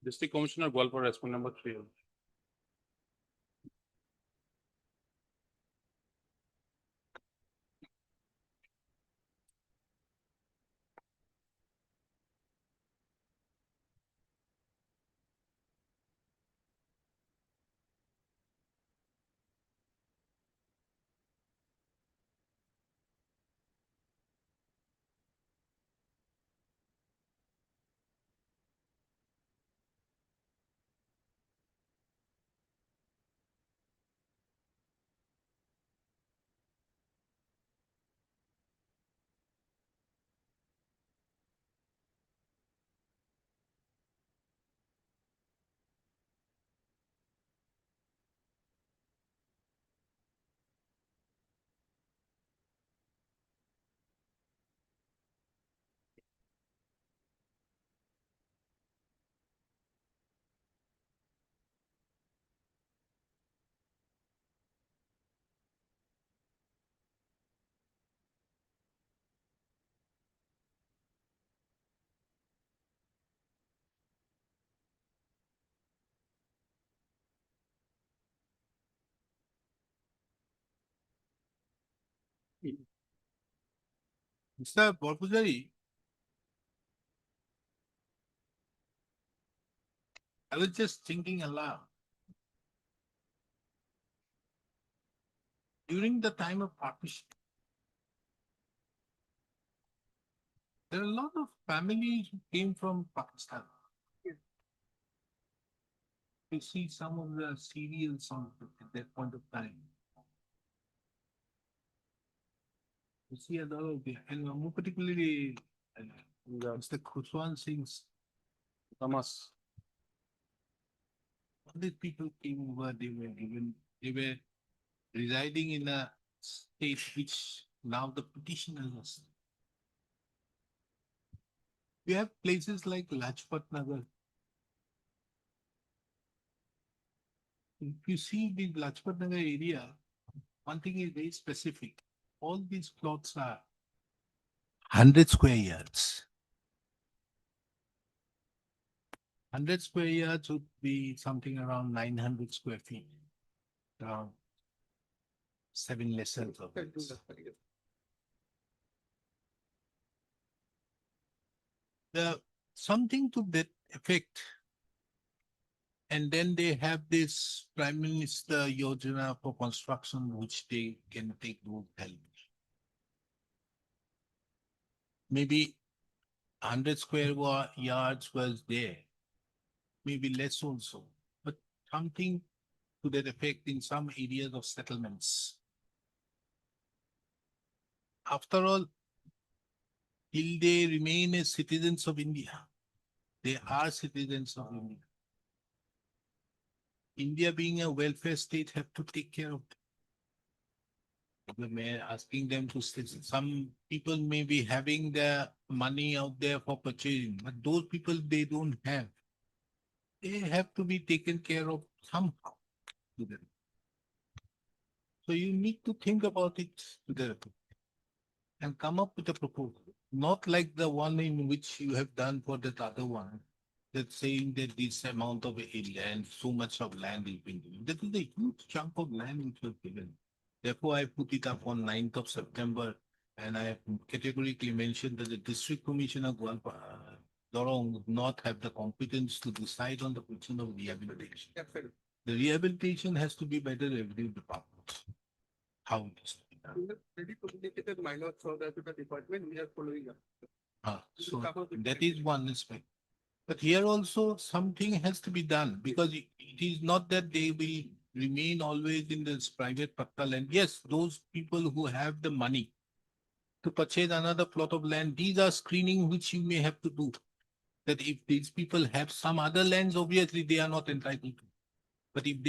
District Commissioner Gwalpur, respondent number 3. Mr. Borpujari, I was just thinking aloud. During the time of partition, there are a lot of families who came from Pakistan. You see some of the serials on at that point of time. You see a lot of, and more particularly, Mr. Khuswan Singh's Thomas. all these people came over, they were residing in a state which now the petitioners. We have places like Lajpat Nagar. If you see the Lajpat Nagar area, one thing is very specific. All these plots are 100 square yards. 100 square yards would be something around 900 square feet. Around 7 lessons of it. The something to that effect. And then they have this Prime Minister Yojana for construction, which they can take good help. Maybe 100 square yards was there, maybe less also, but something to that effect in some areas of settlements. after all, till they remain as citizens of India, they are citizens of India. India being a welfare state have to take care of them. The mayor asking them to some people may be having their money out there for purchasing, but those people they don't have. They have to be taken care of somehow. So you need to think about it together and come up with a proposal, not like the one in which you have done for that other one. That's saying that this amount of land, so much of land is being given. That is a huge chunk of land which was given. Therefore, I put it up on 9th of September, and I have categorically mentioned that the district commissioner Dorong would not have the competence to decide on the question of rehabilitation. The rehabilitation has to be by the revenue department. How it is to be done. Very communicated minor so that the department we are following up. So that is one aspect. But here also something has to be done because it is not that they will remain always in this private patta land. Yes, those people who have the money to purchase another plot of land, these are screening which you may have to do. That if these people have some other lands, obviously they are not entitled to. But if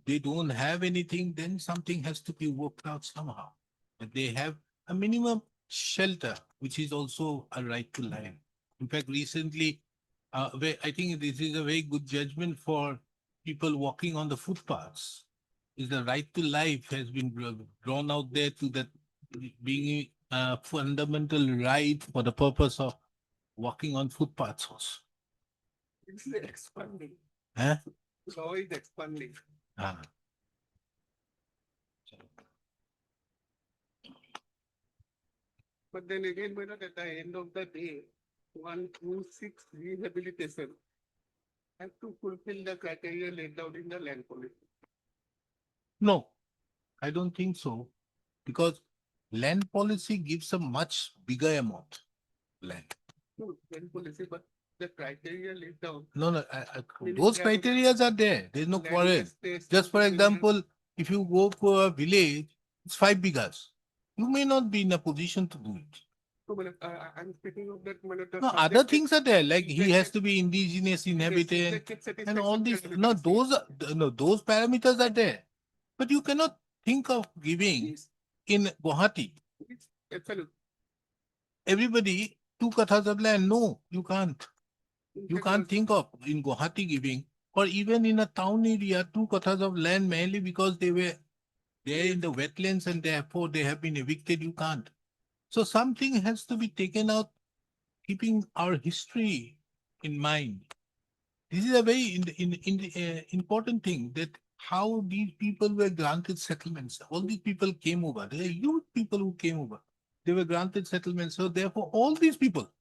they don't have anything, then something has to be worked out somehow. That they have a minimum shelter, which is also a right to life. In fact, recently, I think this is a very good judgment for people walking on the footpaths. Is the right to life has been drawn out there to that being a fundamental right for the purpose of walking on footpaths also. It's expanding. Huh? Law is expanding. Ah. But then again, at the end of the day, 126 rehabilitation have to fulfill the criteria laid out in the land policy. No, I don't think so. Because land policy gives a much bigger amount of land. No, land policy, but the criteria laid down. No, Meaning those they have to- criteria are there. There's no land quarrel. space, Just for something example, if you go for a village, it's 5 bighas. You may not be in a position to do it. So, I'm speaking of that. The No, other subject things are there, like he has subjective- to be indigenous inhabitant subjective and all satisfaction these. criteria. No, those parameters are there. But you cannot think of giving in Gauhati Absolutely. everybody 2 kathas of land. No, you can't. In You fact, can't also- think of in Gauhati giving, or even in a town area, 2 kathas of land mainly because they were there in the wetlands and therefore they have been evicted. You can't. So something has to be taken out, keeping our history in mind. This is a very important thing that how these people were granted settlements. All these people came over. They are huge people who came over. They were granted settlements. So therefore, all these people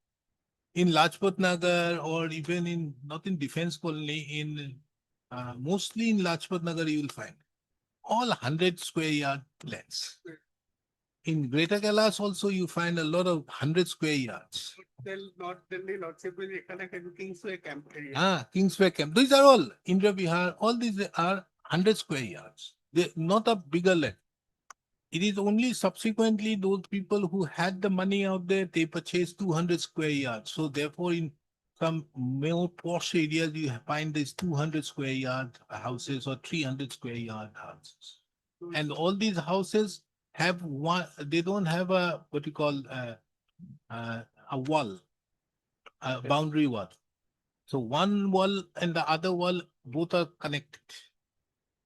in Lajpat Nagar or even in, not in defense colony, mostly in Lajpat Nagar, you will find all 100 square yard lands. In Greater Kailash also, you find a lot of 100 square yards. Not Delhi, not simply Kingsway camp area. Kingsway Camp. These are all Indra Vihar. All these are 100 square yards. They're not a bigger land. It is only subsequently those people who had the money out there, they purchased 200 square yards. So therefore, in some more posh areas, you find these 200 square yard houses or 300 square yard houses. And all these houses have one, they don't have a, what you call, a wall, a boundary wall. So one wall and the other wall, both are connected.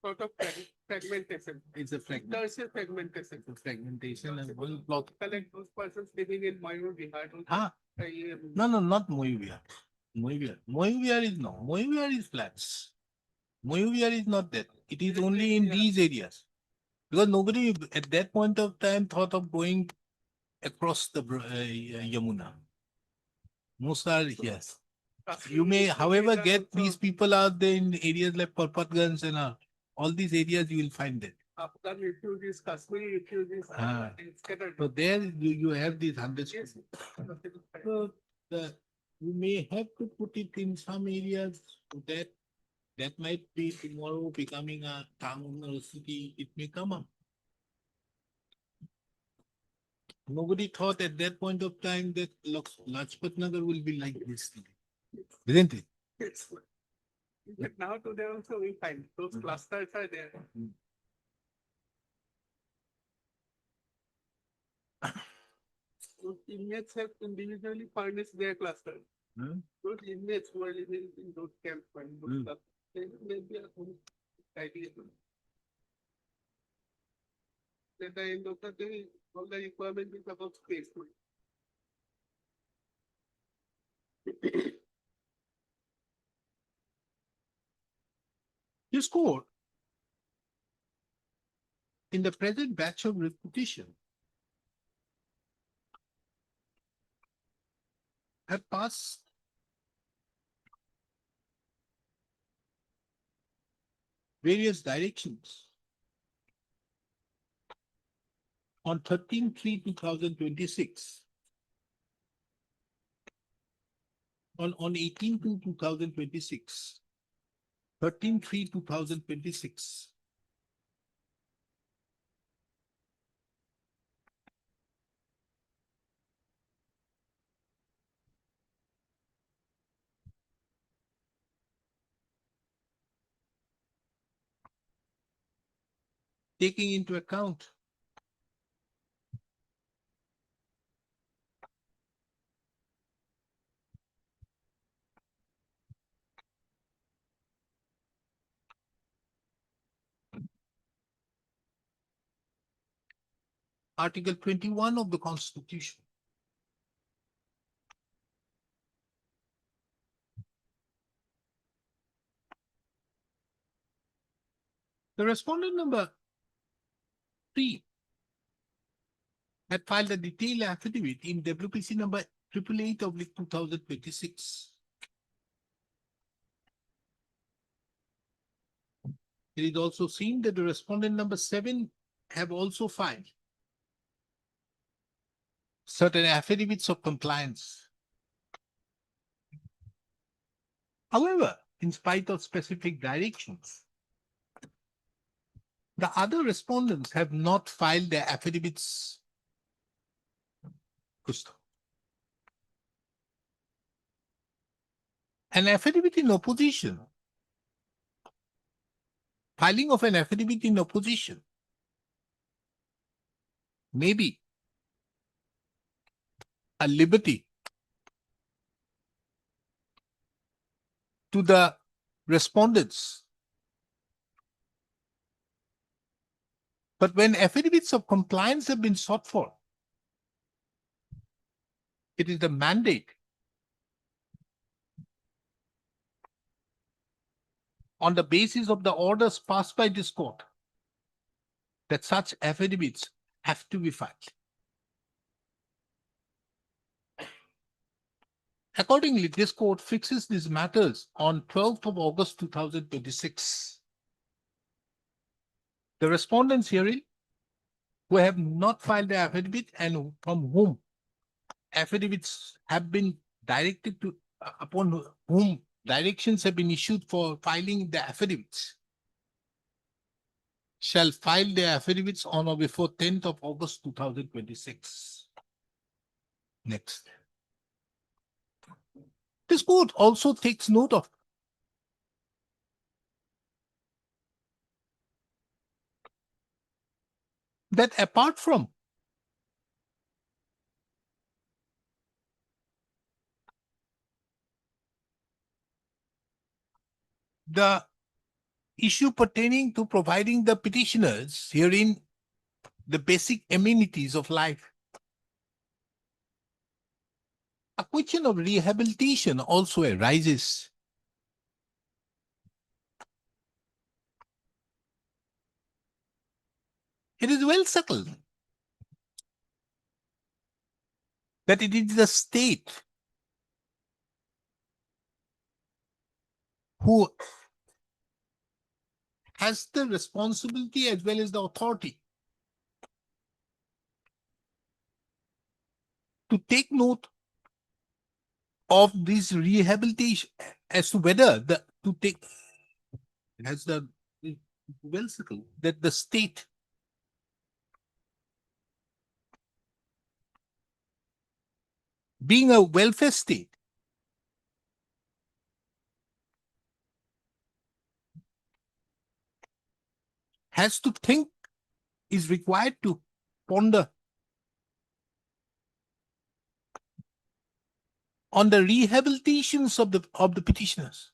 Sort of fragmentation. It's a Tertiary fragmentation. fragmentation and one block. Collect those persons living in Mayur Vihar. No, not Moyuvia. Moyuvia is no. Moyuvia is flats. Moyuvia is not that. It is only in these areas. Because nobody at that point of time thought of going across the Yamuna. Most are, yes. You may, however, get these people out there in areas like Parpatganj and all these areas, you will find them. Afghan refugees, Kashmiri refugees. Scattered. So there you have these 100 Yes. So you may have to put it in some areas that might be tomorrow becoming a town or a city. It may come up. Nobody thought at that point of time that Lajpat Nagar will be like this, isn't it? It's but now today also we find those clusters are there. Those inmates have individually furnished their clusters. Hmm? Those inmates who are living in those camps and those Hmm. clusters, they may be a whole idea. At the end of the day, all the requirement is about space. This court, in the present batch of repetition, have passed various directions on 13/3/2026, on 18/2/2026, 13/3/2026. Taking into account Article 21 of the Constitution. The respondent number 3 had filed a detailed affidavit in WPC number 888/2026. It is also seen that the respondent number 7 have also filed certain affidavits of compliance. However, in spite of specific directions, the other respondents have not filed their affidavits. An affidavit in opposition, filing of an affidavit in opposition may be a liberty to the respondents. But when affidavits of compliance have been sought for, it is the mandate on the basis of the orders passed by this court that such affidavits have to be filed. Accordingly, this court fixes these matters on 12th of August 2026. The respondents herein who have not filed the affidavit and from whom affidavits have been directed to, upon whom directions have been issued for filing the affidavits, shall file their affidavits on or before 10th of August 2026. Next. This court also takes note of that apart from the issue pertaining to providing the petitioners herein the basic amenities of life, a question of rehabilitation also arises. It is well settled that it is the state who has the responsibility as well as the authority to take note of this rehabilitation as to whether it has the well settled that the state being a welfare state, has to think, is required to ponder on the rehabilitations of the petitioners.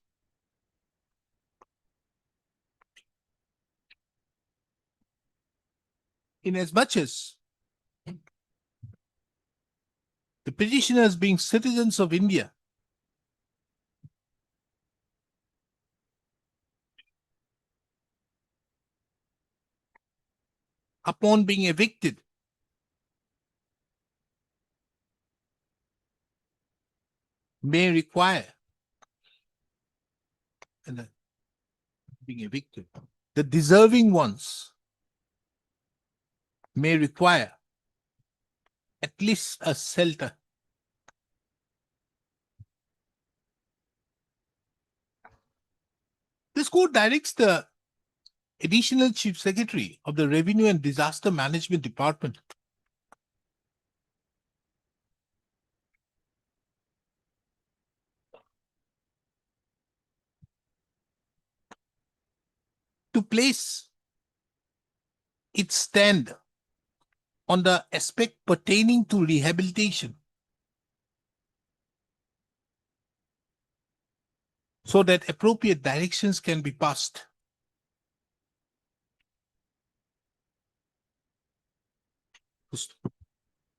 Inasmuch as the petitioners, being citizens of India, upon being evicted, may require, and being evicted, the deserving ones may require at least a shelter. This court directs the Additional Chief Secretary of the Revenue and Disaster Management Department to place its stand on the aspect pertaining to rehabilitation, so that appropriate directions can be passed.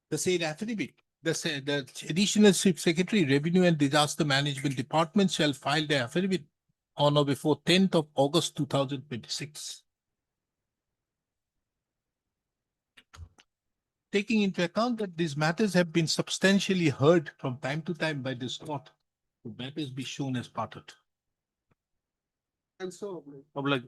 The said affidavit, the Additional Chief Secretary, Revenue and Disaster Management Department shall file the affidavit on or before 10th of August 2026. Taking into account that these matters have been substantially heard from time to time by this court, the matters be shown as parted. And so, Obliged.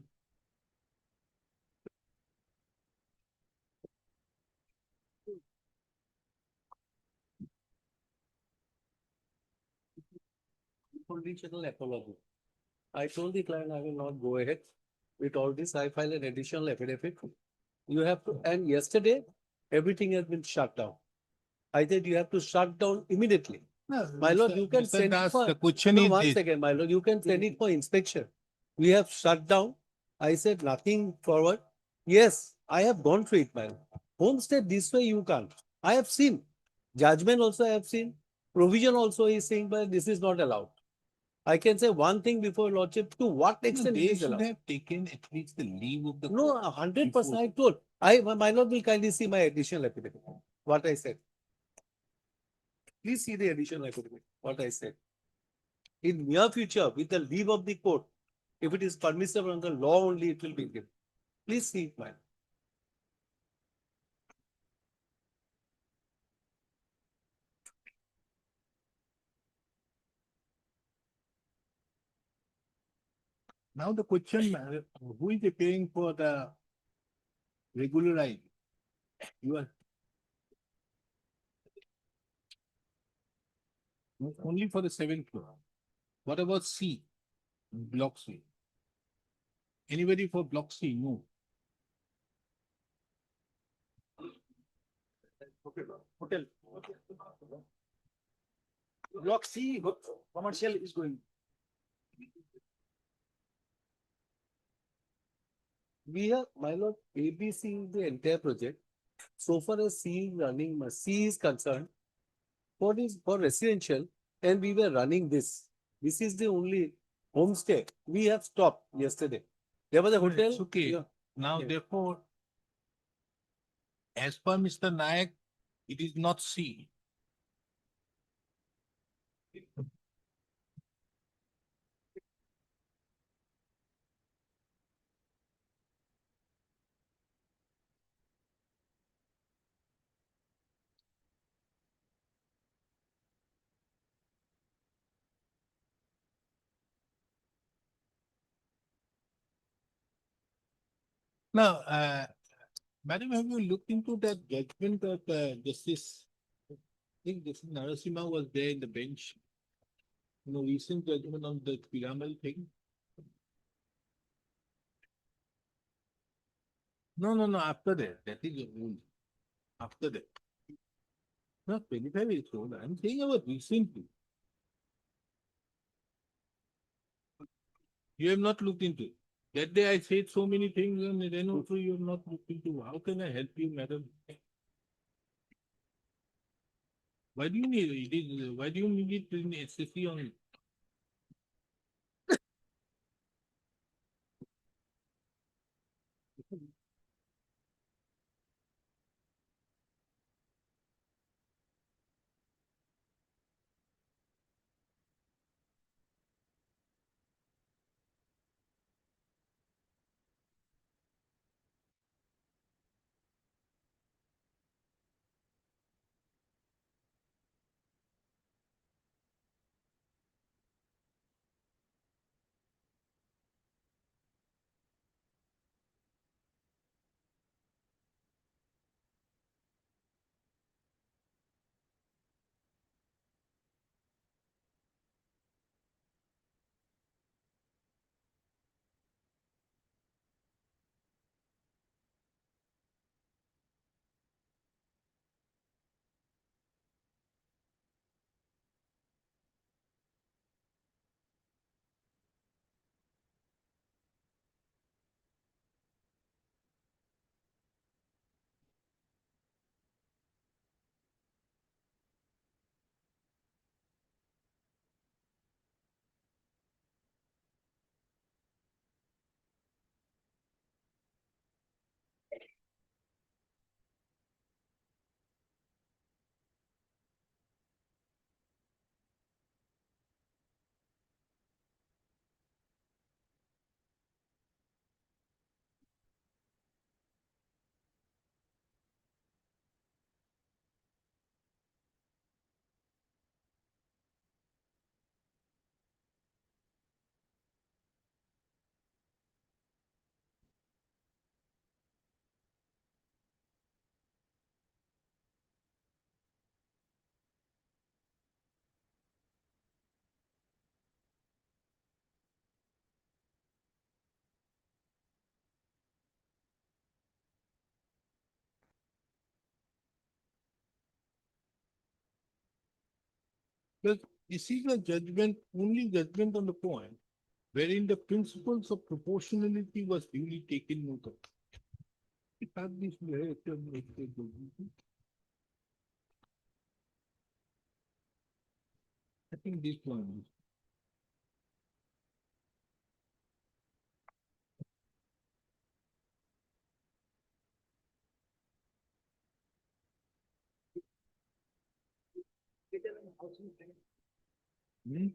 Conditional apology. I told the client I will not go ahead with all this. I file an additional affidavit. You have to, and yesterday, everything has been shut down. I said you have to shut down immediately. My lord, you can Mr. send it Das, for. the question No, is one this. second, my lord, you can send it for inspection. We have shut down. I said nothing forward. Yes, I have gone through it, my lord. Homestay this way you can't. I have seen. Judgment also I have seen. Provision also is saying, but this is not allowed. I can say one thing before lordship, to what extent it They is should allowed. have taken at least the leave of the. No, 100% I told. My lord will kindly see my additional affidavit. What I said. Please see the additional affidavit, what I said. In near future, with the leave of the court, if it is permissible under law only, it will be given. Please see it, man. Now the question, who is paying for the regularized? You are. Only for the 7th floor. What about C? Block C. Anybody for block C? No. Hotel. Block C, commercial is going. We have, my lord, ABC is the entire project. So far as C is running, C is concerned, what is for residential, and we were running this. This is the only homestay. We have stopped yesterday. There was a hotel. It's okay. Yeah. Now, Yeah. therefore, as per Mr. Nayak, it is not C. Now, madam, have you looked into that judgment of Justice? I think Justice Narasimha was there in the bench. Recent judgment on the Piramal thing. No, after that. That is the rule. After that. Not 25 years old. I'm saying about recently. You have not looked into it. That day I said so many things and then also you have not looked into. How can I help you, madam? Why do you need it? Why do you need it in SSC on? But this is a judgment, only judgment on the point, wherein the principles of proportionality was duly taken note of. It had this I think this one. Hmm?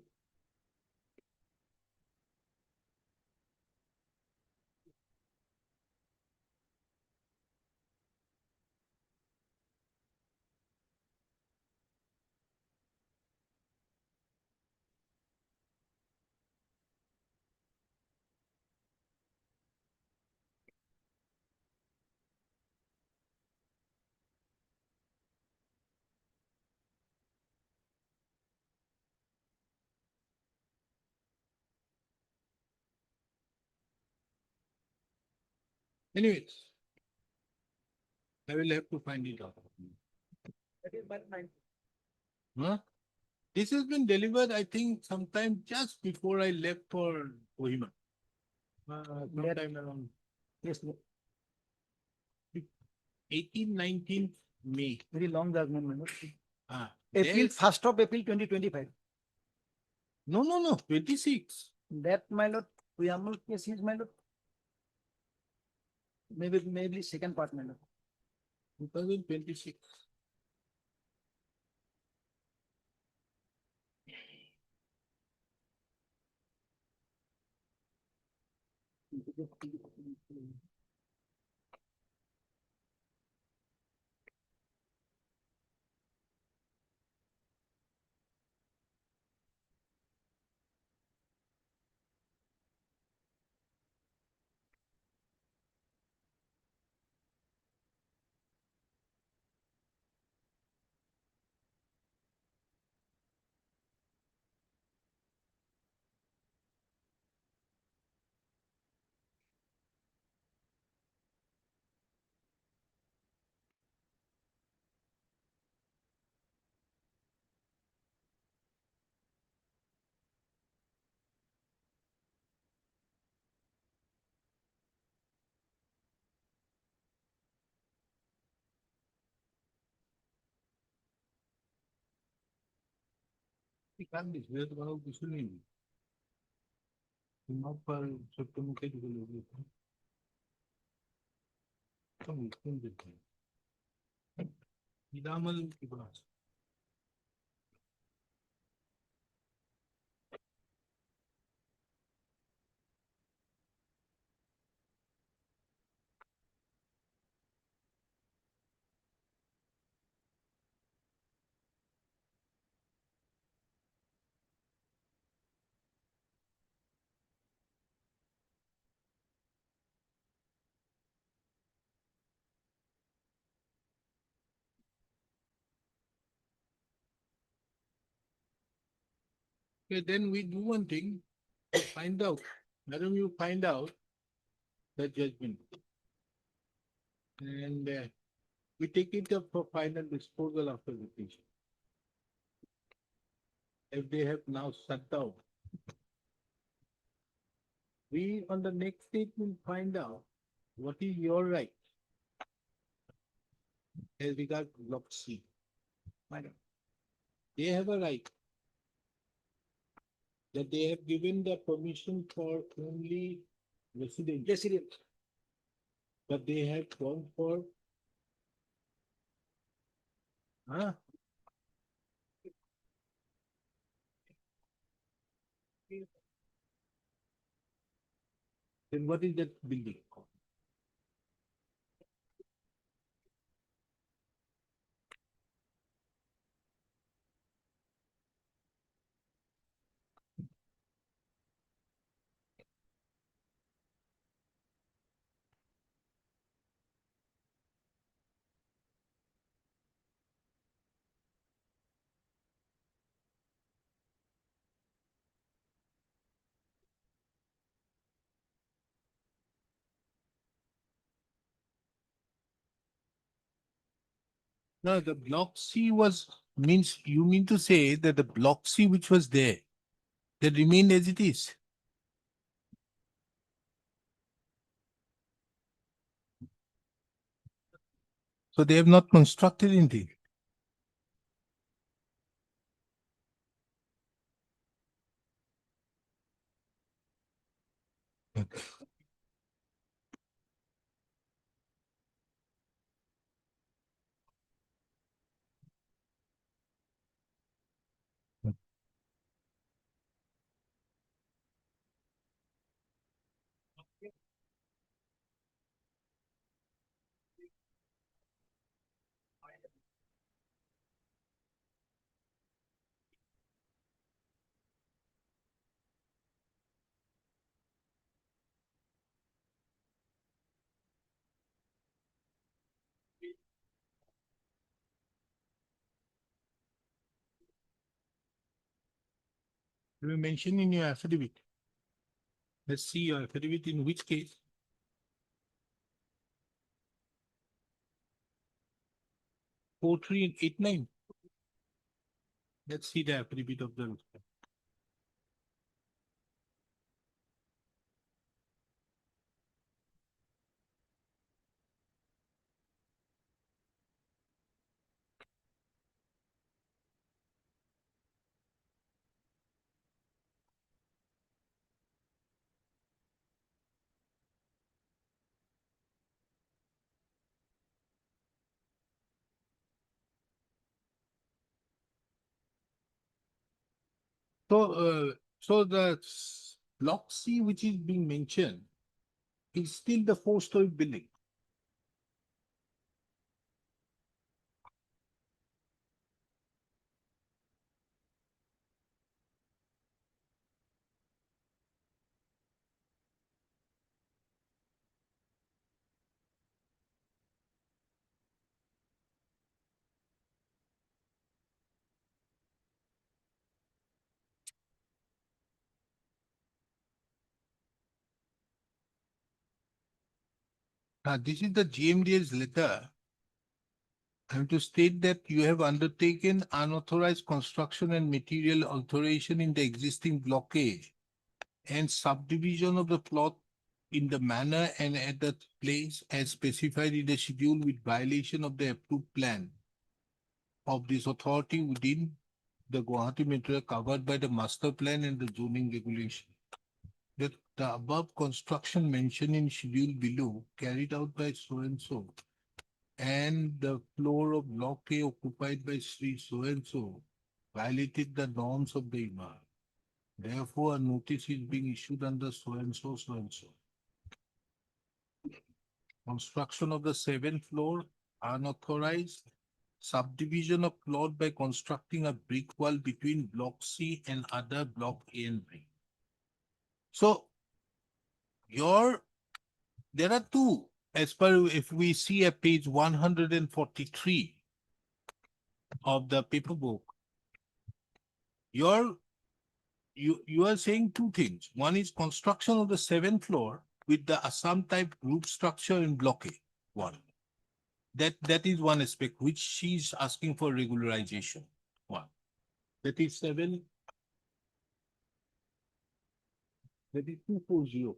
Anyways, I will have to find it out. Huh? This has been delivered, I think, sometime just before I left for Kohima. Sometime around Yes, 18, 19 May. very long judgment, my lord. April, April, 1st of April 2025. No, 26. That, my lord, preamble case is, my lord. Maybe second part, my lord. 2026. কাম দিছে তোমার কিছু নেই তোমার পর ছোট্ট মুখে দিতে লাগবে তুমি কোন দিতে ইদামল কি বলা Okay, then we do one thing, find out, madam, you find out the judgment. And we take it up for final disposal after the petition. If they have now shut down, we on the next stage will find out what is your right as regards block C. Madam, they have a right that they have given the permission for only resident. But they have gone for. Huh? Then what is that building? No, the block C was, means, you mean to say that the block C which was there, that remained as it is? So they have not constructed anything? You mentioned in your affidavit. Let's see your affidavit in which case? 4389. Let's see the affidavit of the. So the block C which is being mentioned is still the 4-story building. This is the GMD's letter. I have to state that you have undertaken unauthorized construction and material alteration in the existing blockage and subdivision of the plot in the manner and at the place as specified in the schedule with violation of the approved plan of this authority within the Guwahati metro covered by the master plan and the zoning regulation. That the above construction mentioned in schedule below carried out by so and so, and the floor of block A occupied by Sri so and so violated the norms of the IMA. Therefore, a notice is being issued under so and so, so and so. Construction of the seventh floor, unauthorized. Subdivision of plot by constructing a brick wall between block C and other block A and B. So, there are two, as per if we see at page 143 of the paper book, you are saying two things. One is construction of the seventh floor with the Assam type group structure in block A. One. That is one aspect which she is asking for regularization. One. That is 7. That is 240.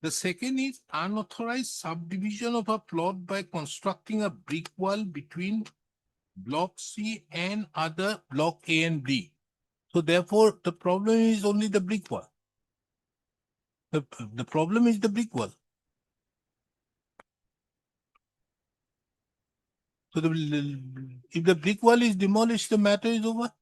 The second is unauthorized subdivision of a plot by constructing a brick wall between block C and other block A and B. So therefore, the problem is only the brick wall. The problem is the brick wall. So if the brick wall is demolished, the matter is over.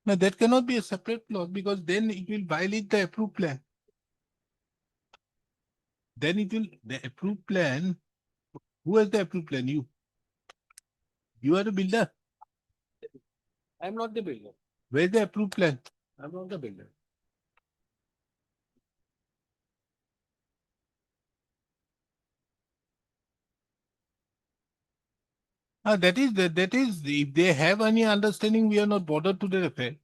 Now that cannot be a separate clause because then it will violate the approved plan. Then it will, the approved plan, who has the approved plan? You. You are the builder. I'm not the builder. Where's the approved plan? I'm not the builder. That is, if they have any understanding, we are not bothered to the affair.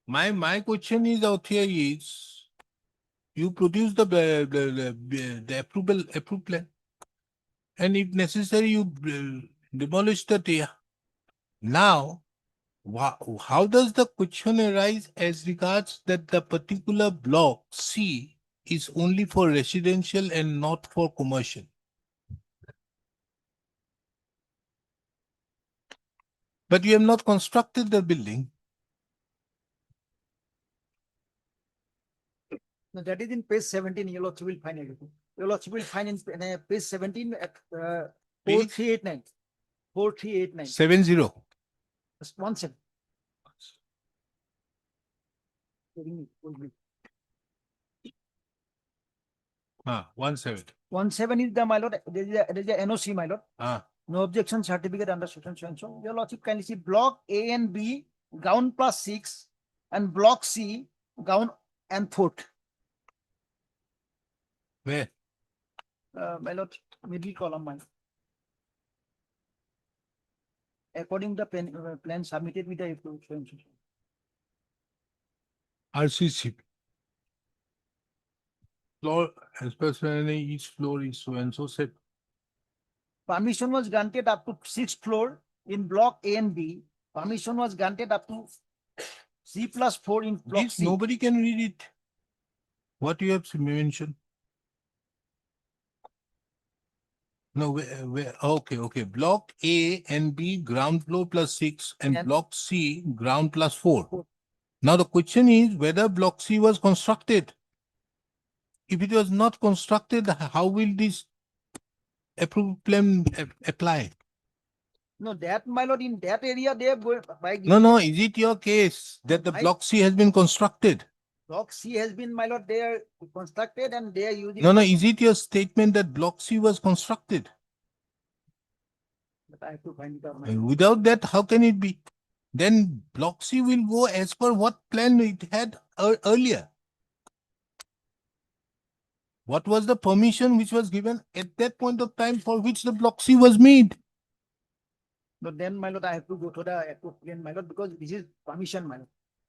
My question is out here is, you produce the approved plan. And if necessary, you demolish the area. Now, how does the question arise as regards that the particular block C is only for residential and not for commercial? But you have not constructed the building. No, that is in page 17. You will find everything. You will find in page 17 at 4389. 4389. 70. Just 1 second. 17. 17 is the my lord. There is a NOC, my lord. Ah. No objection certificate under section so and so. Your lordship kindly see block A and B, ground plus 6, and block C, ground and 4th. Where? My lord, middle column, my lord. According to the plan submitted with the approved so and so. RCC. Floor, especially each floor is so and so set. Permission was granted up to 6th floor in block A and B. Permission was granted up to C+4 in block This C. nobody can read it. What you have mentioned? No, okay. Block A and B, ground floor plus 6, and block C, ground plus 4. Now the question is whether block C was constructed. If it was not constructed, how will this approved plan apply? No, that my lord, in that area they are going by. No, is it your case that the block C has been constructed? Block C has been, my lord, they are constructed and they are using. No, is it your statement that block C was constructed? But I have to find it out. Without that, how can it be? Then block C will go as per what plan it had earlier. What was the permission which was given at that point of time for which the block C was made? No, then my lord, I have to go to the approved plan, my lord, because this is permission, my lord.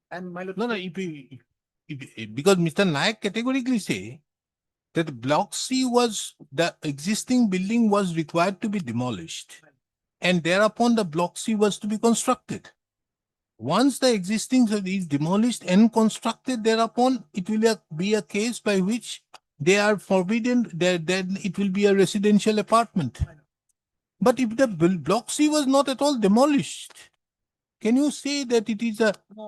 And my lord. No, because Mr. Nayak categorically say that block C was, the existing building was required to be demolished. And thereupon the block C was to be constructed. Once the existing is demolished and constructed, thereupon it will be a case by which they are forbidden, then it will be a residential apartment. But if the block C was not at all demolished, can you say that it is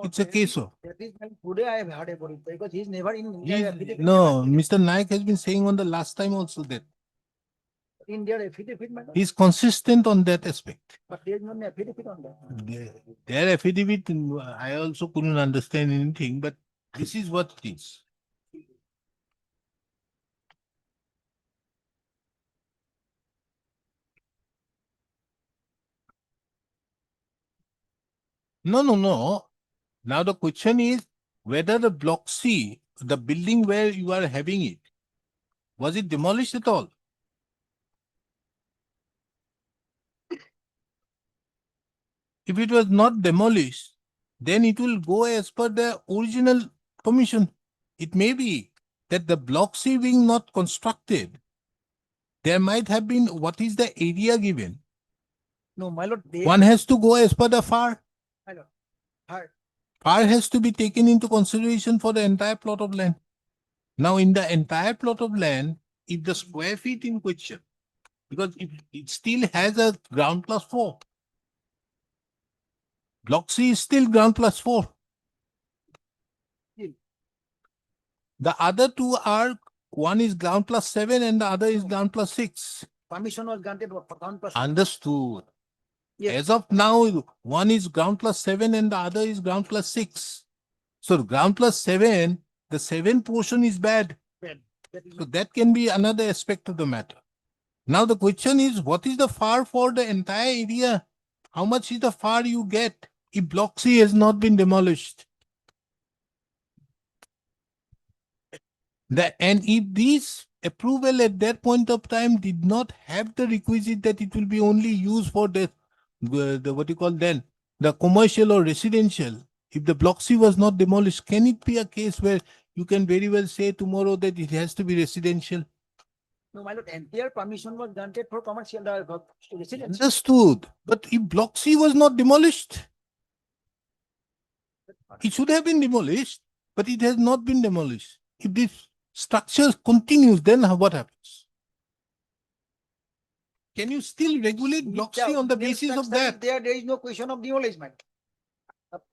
it's a case of? That is when today I have heard about it because he's never in their affidavit. No, Mr. Naik has been saying on the last time also that In their affidavit, madam. he's consistent on that aspect. But there is no affidavit on that. Their affidavit, I also couldn't understand anything, but this is what it is. No, no, no. Now the question is whether the block C, the building where you are having it, was it demolished at all? If it was not demolished, then it will go as per the original permission. It may be that the block C being not constructed, there might have been, what is the area given? No, my lord. One has to go as per the FAR. My lord. Her- FAR has to be taken into consideration for the entire plot of land. Now, in the entire plot of land, if the square feet in question, because it still has a ground plus 4. Block C is still ground plus 4. The other two are, one is ground plus 7 and the other is ground plus 6. Permission was granted for ground plus. Understood. Yes. As of now, one is ground plus 7 and the other is ground plus 6. So ground plus 7, the 7 portion is bad. That is So that can be another aspect of the matter. Now the question is, what is the FAR for the entire area? How much is the FAR you get if block C has not been demolished? And if this approval at that point of time did not have the requisite that it will be only used for the what you call then, the commercial or residential, if the block C was not demolished, can it be a case where you can very well say tomorrow that it has to be residential? No, my lord, entire permission was granted for commercial, for residential. Understood. But if block C was not demolished, it should have been demolished, but it has not been demolished. If this structure continues, then what happens? Can you still regulate block C on the basis of that? There is no question of demolition.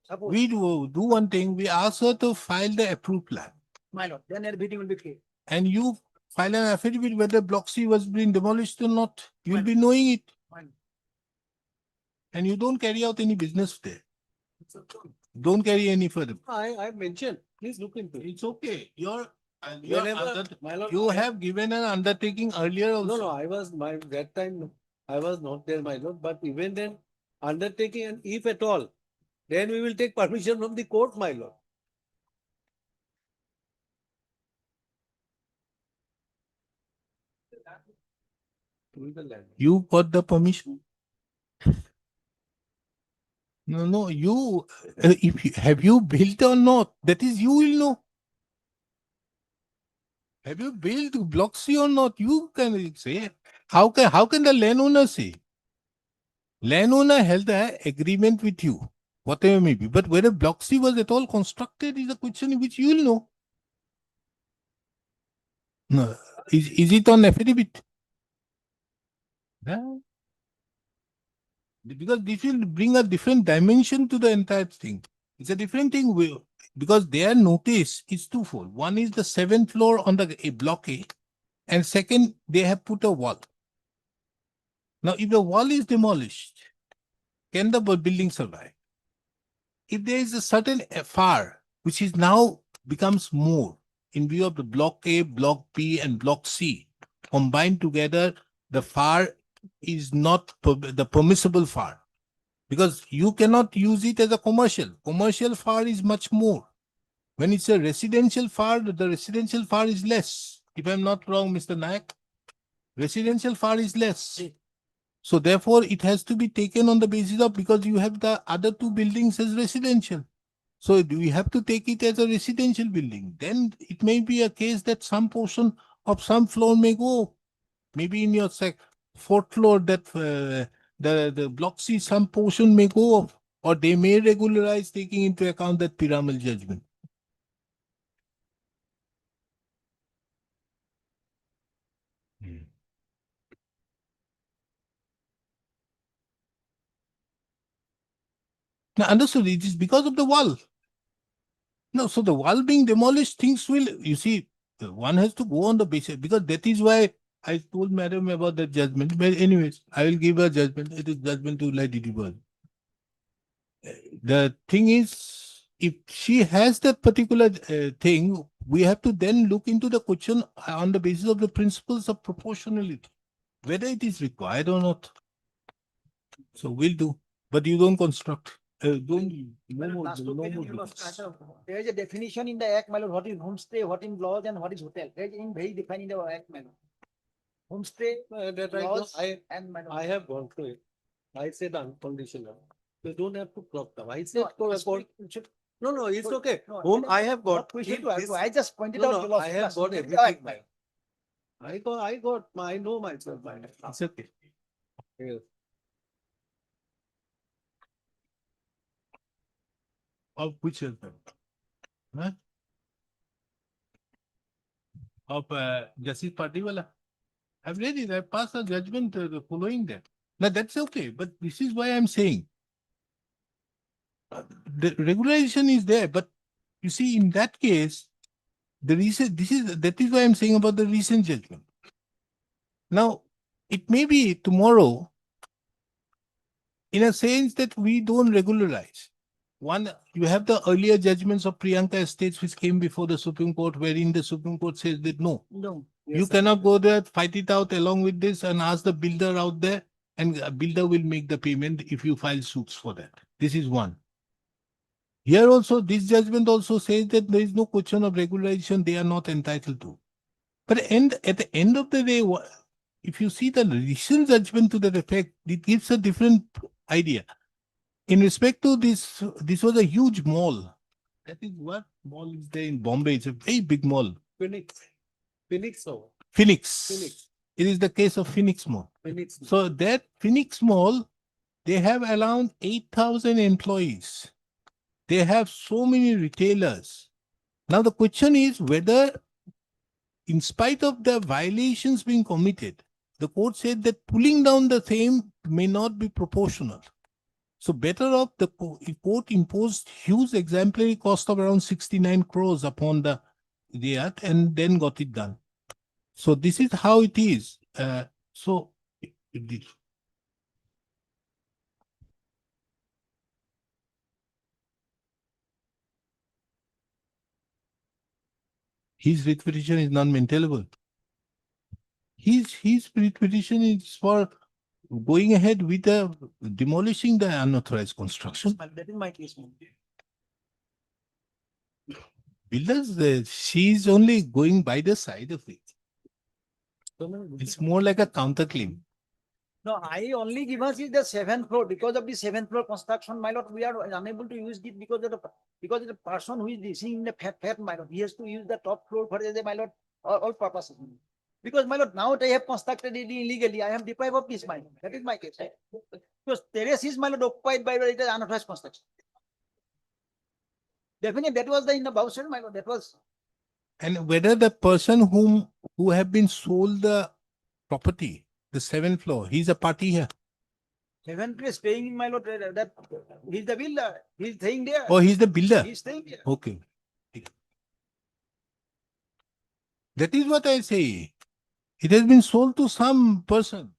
Suppose, We do one thing, we ask her to file the approved plan. my lord, then everything will be clear. And you file an affidavit whether block C was being demolished or not. You'll be knowing it. Fine. And you don't carry out any business there. Don't carry any further. I mentioned, please look into it. It's okay. Whenever, my lord, You have given an undertaking earlier also. No, I was, that time, I was not there, my lord, but even then, undertaking, and if at all, then we will take permission from the court, my lord. You got the permission? No, you, have you built or not? That is, you will know. Have you built block C or not? You can say. How can the landowner say? Landowner held the agreement with you, whatever may be. But whether block C was at all constructed is a question which you will know. No. Is it on affidavit? Yeah. Because this will bring a different dimension to the entire thing. It's a different thing because their notice is twofold. One is the 7th floor on the block A, and second, they have put a wall. Now, if the wall is demolished, can the building survive? If there is a certain FAR, which is now becomes more in view of the block A, block B, and block C, combined together, the FAR is not the permissible FAR, because you cannot use it as a commercial. Commercial FAR is much more. When it's a residential FAR, the residential FAR is less. If I'm not wrong, Mr. Naik, residential FAR is less. So therefore, it has to be taken on the basis of, because you have the other two buildings as residential. So we have to take it as a residential building. Then it may be a case that some portion of some floor may go. Maybe in your fourth floor, that the block C, some portion may go off, or they may regularize taking into account that pyramidal judgment. Now, understood, it is because of the wall. No, so the wall being demolished, things will, you see, one has to go on the basis, because that is why I told madam about the judgment. But anyways, I will give a judgment. It is judgment to lie delivered. The thing is, if she has that particular thing, we have to then look into the question on the basis of the principles of proportionality, whether it is required or not. So we'll do, but you don't construct. Don't, no more, no more. There is a definition in the act, my lord, what is homestay, what is lodge, and what is hotel. There is in very defined in the act, my lord. Homestay, That lodge, I and my lord. I have gone through it. I said unconditional. You don't have to crop them. I said, No, no, it's okay. No, Home, I have not got. question if to this- I just pointed No, out. no, I have got everything. I know myself. It's okay. Yes. Of which husband? Huh? Of Justice Patiwala. I've read it. I passed a judgment following that. Now that's okay, but this is why I'm saying the regulation is there. But you see, in that case, the recent that is why I'm saying about the recent judgment. Now, it may be tomorrow, in a sense that we don't regularize. One, you have the earlier judgments of Priyanka Estates which came before the Supreme Court, wherein the Supreme Court says that no, No. you cannot go there, fight it out along with this and ask the builder out there, and a builder will make the payment if you file suits for that. This is one. Here also, this judgment also says that there is no question of regularization, they are not entitled to. But at the end of the day, if you see the recent judgment to that effect, it gives a different idea. In respect to this, this was a huge mall. That is what mall is there in Bombay. It's a very big mall. Phoenix. Phoenix. Phoenix. It is the case of Phoenix Mall. Phoenix. So that Phoenix Mall, they have around 8,000 employees. They have so many retailers. Now the question is whether, in spite of the violations being committed, the court said that pulling down the same may not be proportional. So better off the court imposed huge exemplary cost of around 69 crores upon the act and then got it done. So this is how it is. His writ petition is non-maintainable. His writ petition is for going ahead with demolishing the unauthorized construction. That is my case. Builders, she's only going by the side of it. It's more like a counterclaim. No, I only give us is the seventh floor. Because of the seventh floor construction, my lord, we are unable to use it because of the person who is living in the fat, my lord, he has to use the top floor for the, my lord, all purposes. Because, my lord, now they have constructed it illegally. I am deprived of this, my lord. That is my case. Because terrace is, my lord, occupied by the unauthorized construction. Definitely, that was the in the voucher, my lord. That was. And whether the person who have been sold the property, the seventh floor, he's a party here. Seventh place staying in, my lord, that he's the builder. He's staying there. Oh, he's the builder. He's staying there. Okay. That is what I say. It has been sold to some person.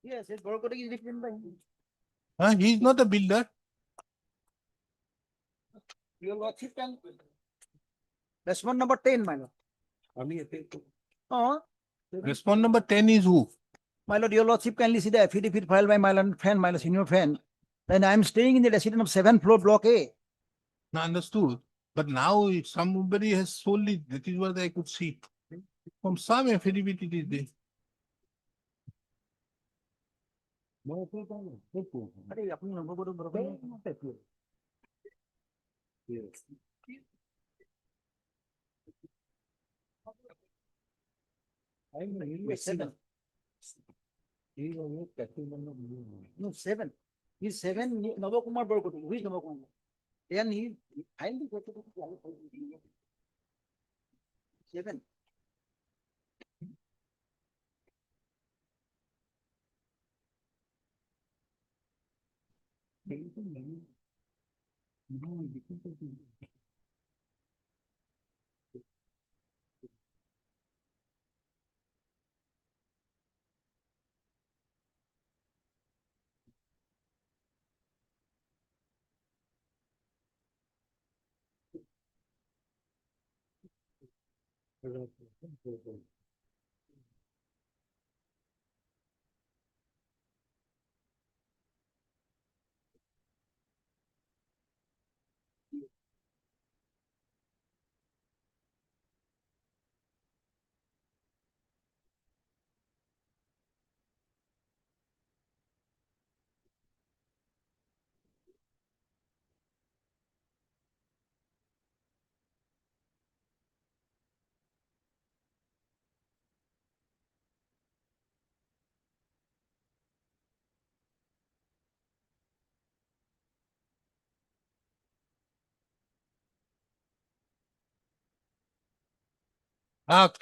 Yes, it's Gauhati is different by him. He is not a builder. Your lordship can. Respond number 10, my lord. Respond number 10 is who? My lord, your lordship kindly see the affidavit filed by my lord friend, my lord senior friend. Then I am staying in the residence of 7th floor block A. Now understood. But now if somebody has sold it, that is what I could see. From some affidavit it is there. Seven. No, seven. He's seven, Navakumar Burkut, who is Navakumar? Then he, I think. Seven.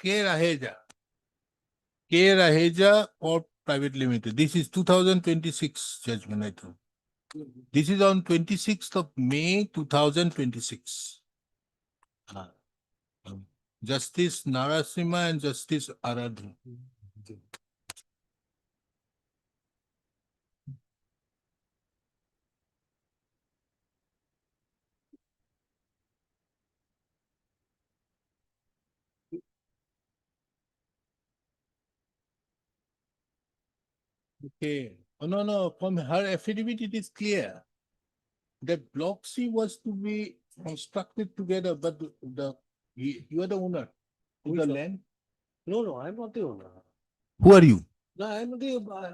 K Raheja. K Raheja or Private Limited. This is 2026 judgment, I think. This is on 26th of May, 2026. Justice Narasimha and Justice Aradhu. Okay. Oh, no, no. From her affidavit, it is clear that Block C was to be constructed together, but you are the owner of the land. No, I'm not the owner. Who are you? No,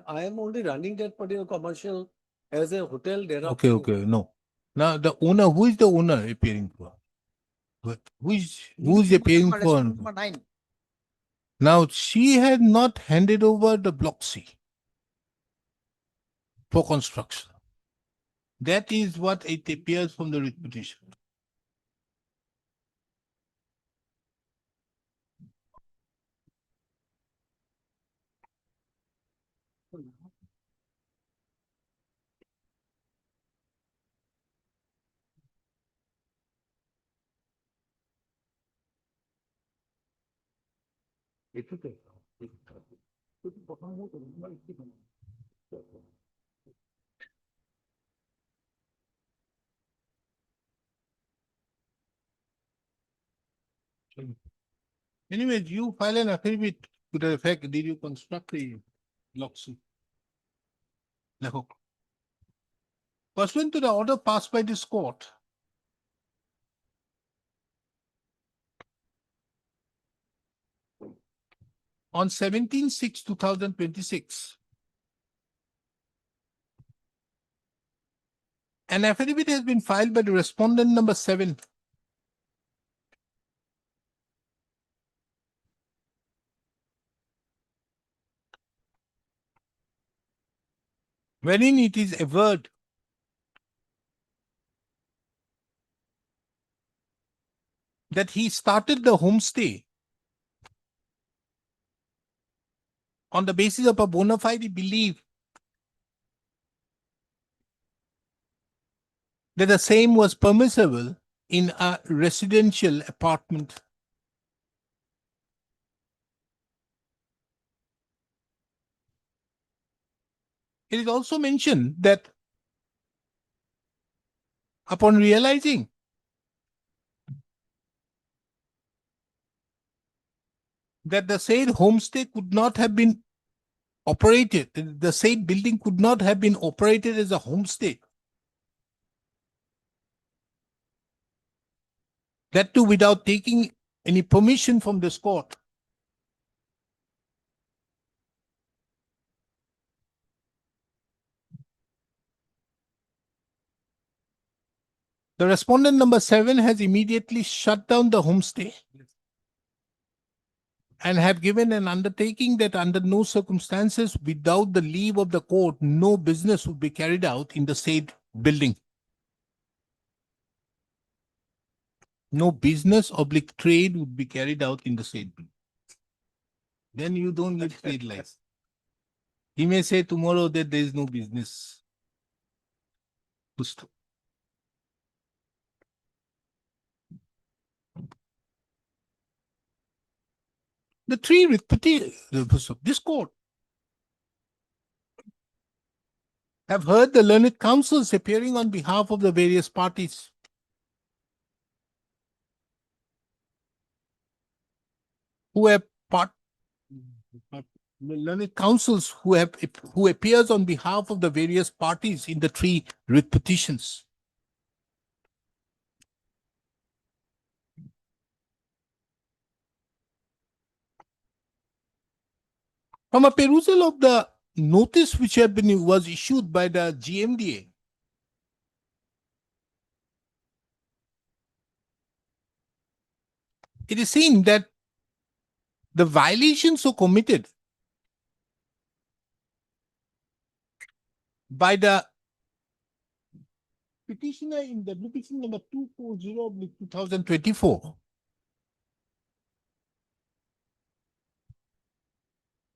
I am only running that particular commercial as a hotel there. Okay, okay, no. Now the owner, who is the owner appearing for? Who is appearing for? Number nine. Now she had not handed over the Block C for construction. That is what it appears from the writ petition. Anyways, you file an affidavit to the effect, did you construct the Block C? No. Pursuant to the order passed by this court, on 17/6/2026, an affidavit has been filed by the respondent number 7, wherein it is averred that he started the homestay on the basis of a bona fide belief that the same was permissible in a residential apartment. It is also mentioned that upon realizing that the said homestay could not have been operated, the said building could not have been operated as a homestay, that too without taking any permission from this court. The respondent number 7 has immediately shut down the homestay and have given an undertaking that under no circumstances without the leave of the court, no business would be carried out in the said building. No business oblique trade would be carried out in the said building. Then you don't need trade license. He may say tomorrow that there is no business. The three this court have heard the learned counsels appearing on behalf of the various parties. Who have the learned counsels who appears on behalf of the various parties in the three writ petitions. From a perusal of the notice which was issued by the GMDA, it is seen that the violations so committed by the petitioner in the petition number 240/2024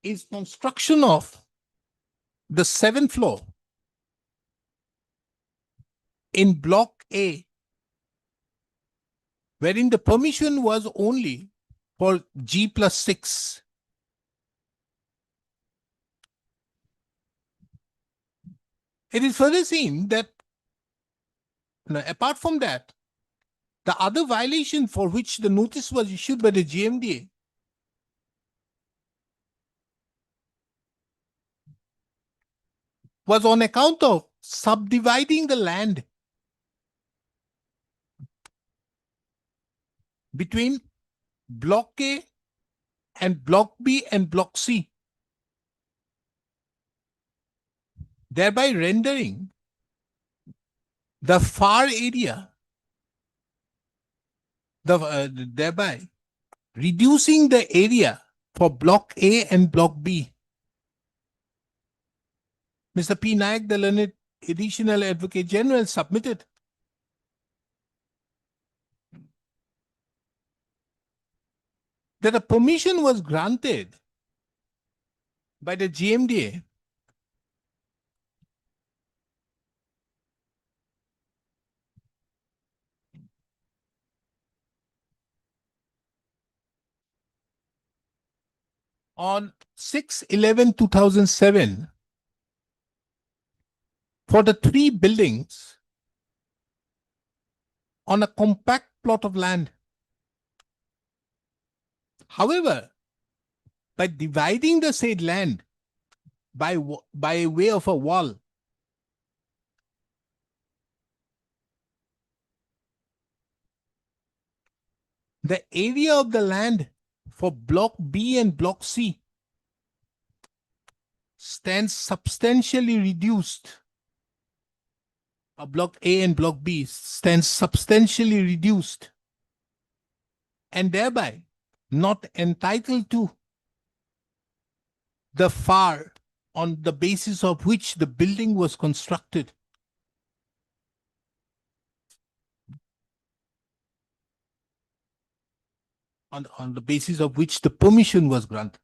is construction of the 7th floor in Block A, wherein the permission was only for G+6. It is further seen that, apart from that, the other violation for which the notice was issued by the GMDA was on account of subdividing the land between Block A and Block B and Block C, thereby rendering the far area, thereby reducing the area for Block A and Block B. Mr. P. Nayak, the learned Additional Advocate General, submitted that a permission was granted by the GMDA on 6/11/2007 for the 3 buildings on a compact plot of land. However, by dividing the said land by way of a wall, the area of the land for Block B and Block C stands substantially reduced. Block A and Block B stands substantially reduced, and thereby not entitled to the FAR on the basis of which the building was constructed. On the basis of which the permission was granted.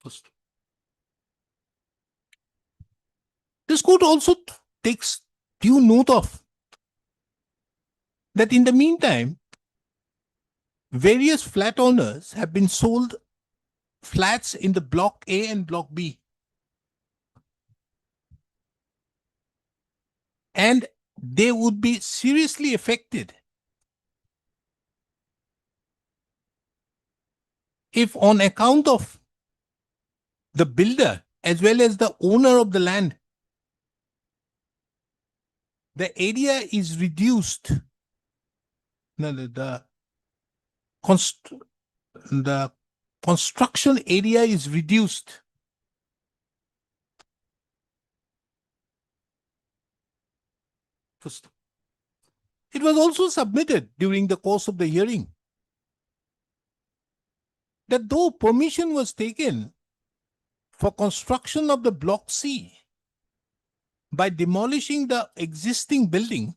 First. This court also takes due note of that in the meantime, various flat owners have been sold flats in the Block A and Block B. And they would be seriously affected if, on account of the builder as well as the owner of the land, the area is reduced. The construction area is reduced. First, It was also submitted during the course of the hearing that though permission was taken for construction of the block C by demolishing the existing building,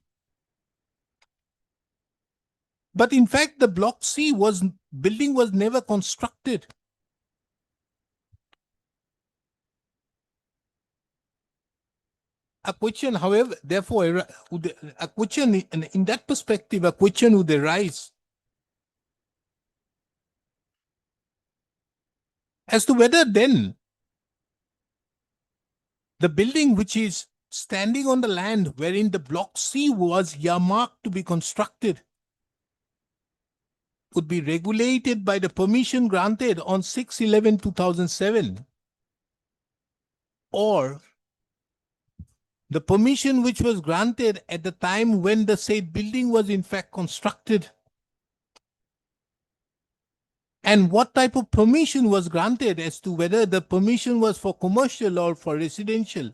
but in fact the block C building was never constructed. A question, however, therefore, a question in that perspective, a question would arise as to whether then the building which is standing on the land wherein the block C was earmarked to be constructed would be regulated by the permission granted on 6/11/2007, or the permission which was granted at the time when the said building was in fact constructed. And what type of permission was granted as to whether the permission was for commercial or for residential.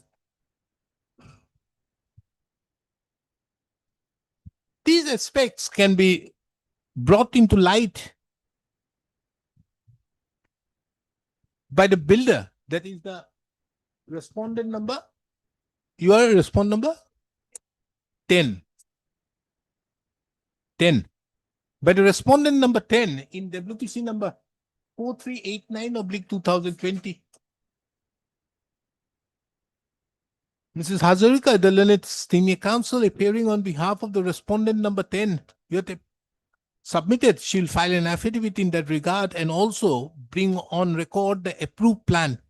These aspects can be brought into light by the builder, that is the respondent number. You are a respondent number 10. 10. By the respondent number 10 in WPC number 4389/2020. Mrs. Hazarika, the learned senior counsel appearing on behalf of the respondent number 10, you have submitted, she'll file an affidavit in that regard and also bring on record the approved plan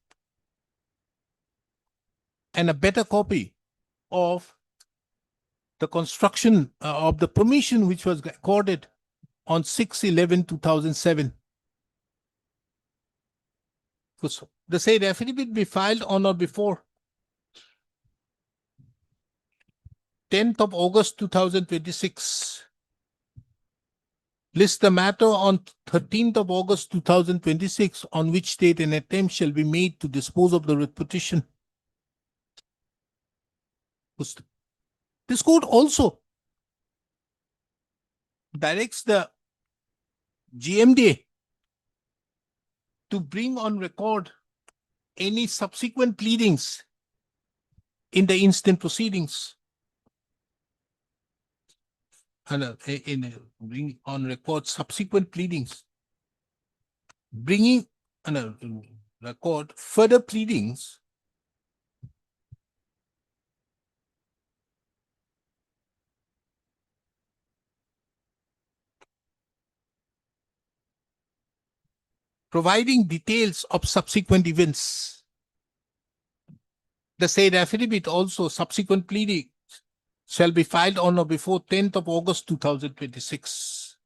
and a better copy of the construction of the permission which was accorded on 6/11/2007. The said affidavit be filed on or before 10th of August 2026. List the matter on 13th of August 2026, on which date an attempt shall be made to dispose of the writ petition. This court also directs the GMDA to bring on record any subsequent pleadings in the instant proceedings. And bring on record subsequent pleadings, bringing on record further pleadings providing details of subsequent events. The said affidavit also subsequent pleading shall be filed on or before 10th of August 2026.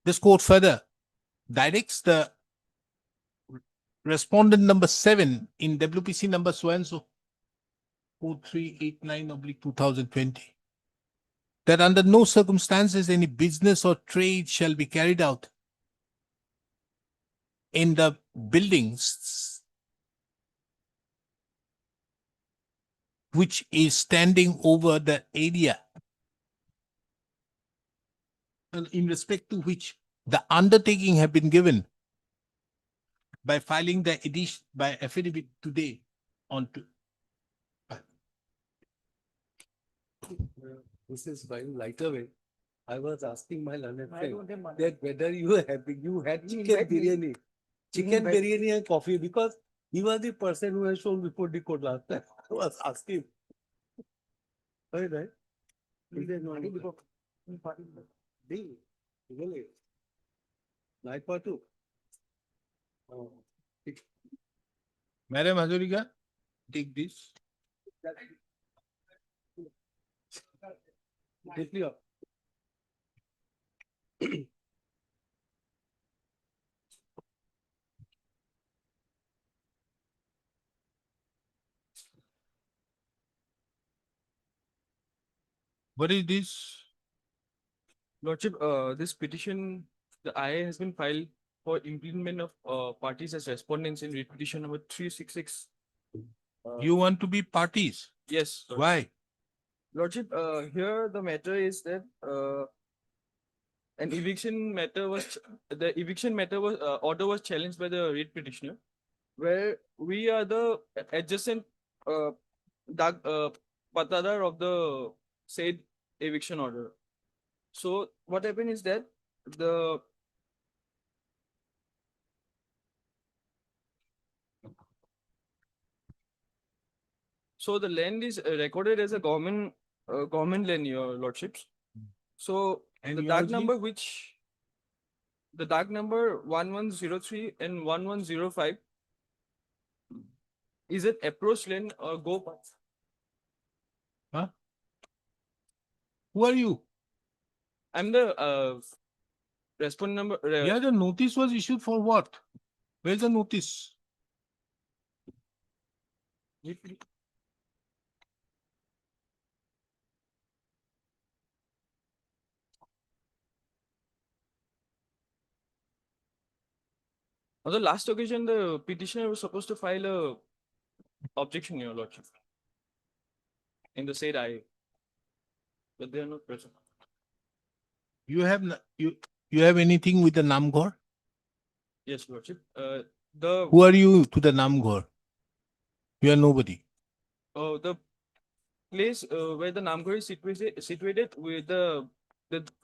This court further directs the respondent number 7 in WPC number so and so 4389/2020 that under no circumstances any business or trade shall be carried out in the buildings which is standing over the area in respect to which the undertaking have been given by filing the edition by affidavit today on to. This is very lighter way. I was asking my learned friend that whether you had chicken biryani, and coffee, because he was the person who has shown before the court last time. I was asking. Right? Night for two. Madam Hazarika, take this. Deeply up. What is this? Lordship, this petition, the IA has been filed for implement of parties as respondents in writ petition number 366. You want to be parties? Yes. Lordship. Why? Lordship, here the matter is that, an eviction matter was, the eviction matter was, order was challenged by the writ petitioner, where we are the adjacent, patadar of the said eviction order. So what happened is that the so the land is recorded as a government land, your lordships. So And the yours dark is? number which the dark number 1103 and 1105 is it approach lane or go path? Huh? Who are you? I'm the respondent number. Yeah, the notice was issued for what? Where's the notice? On the last occasion, the petitioner was supposed to file a objection, your lordship, in the said I, but they are not present. You have you have anything with the Namghor? Yes, lordship. The Who are you to the Namghor? You are nobody. the place where the Namghar is situated with the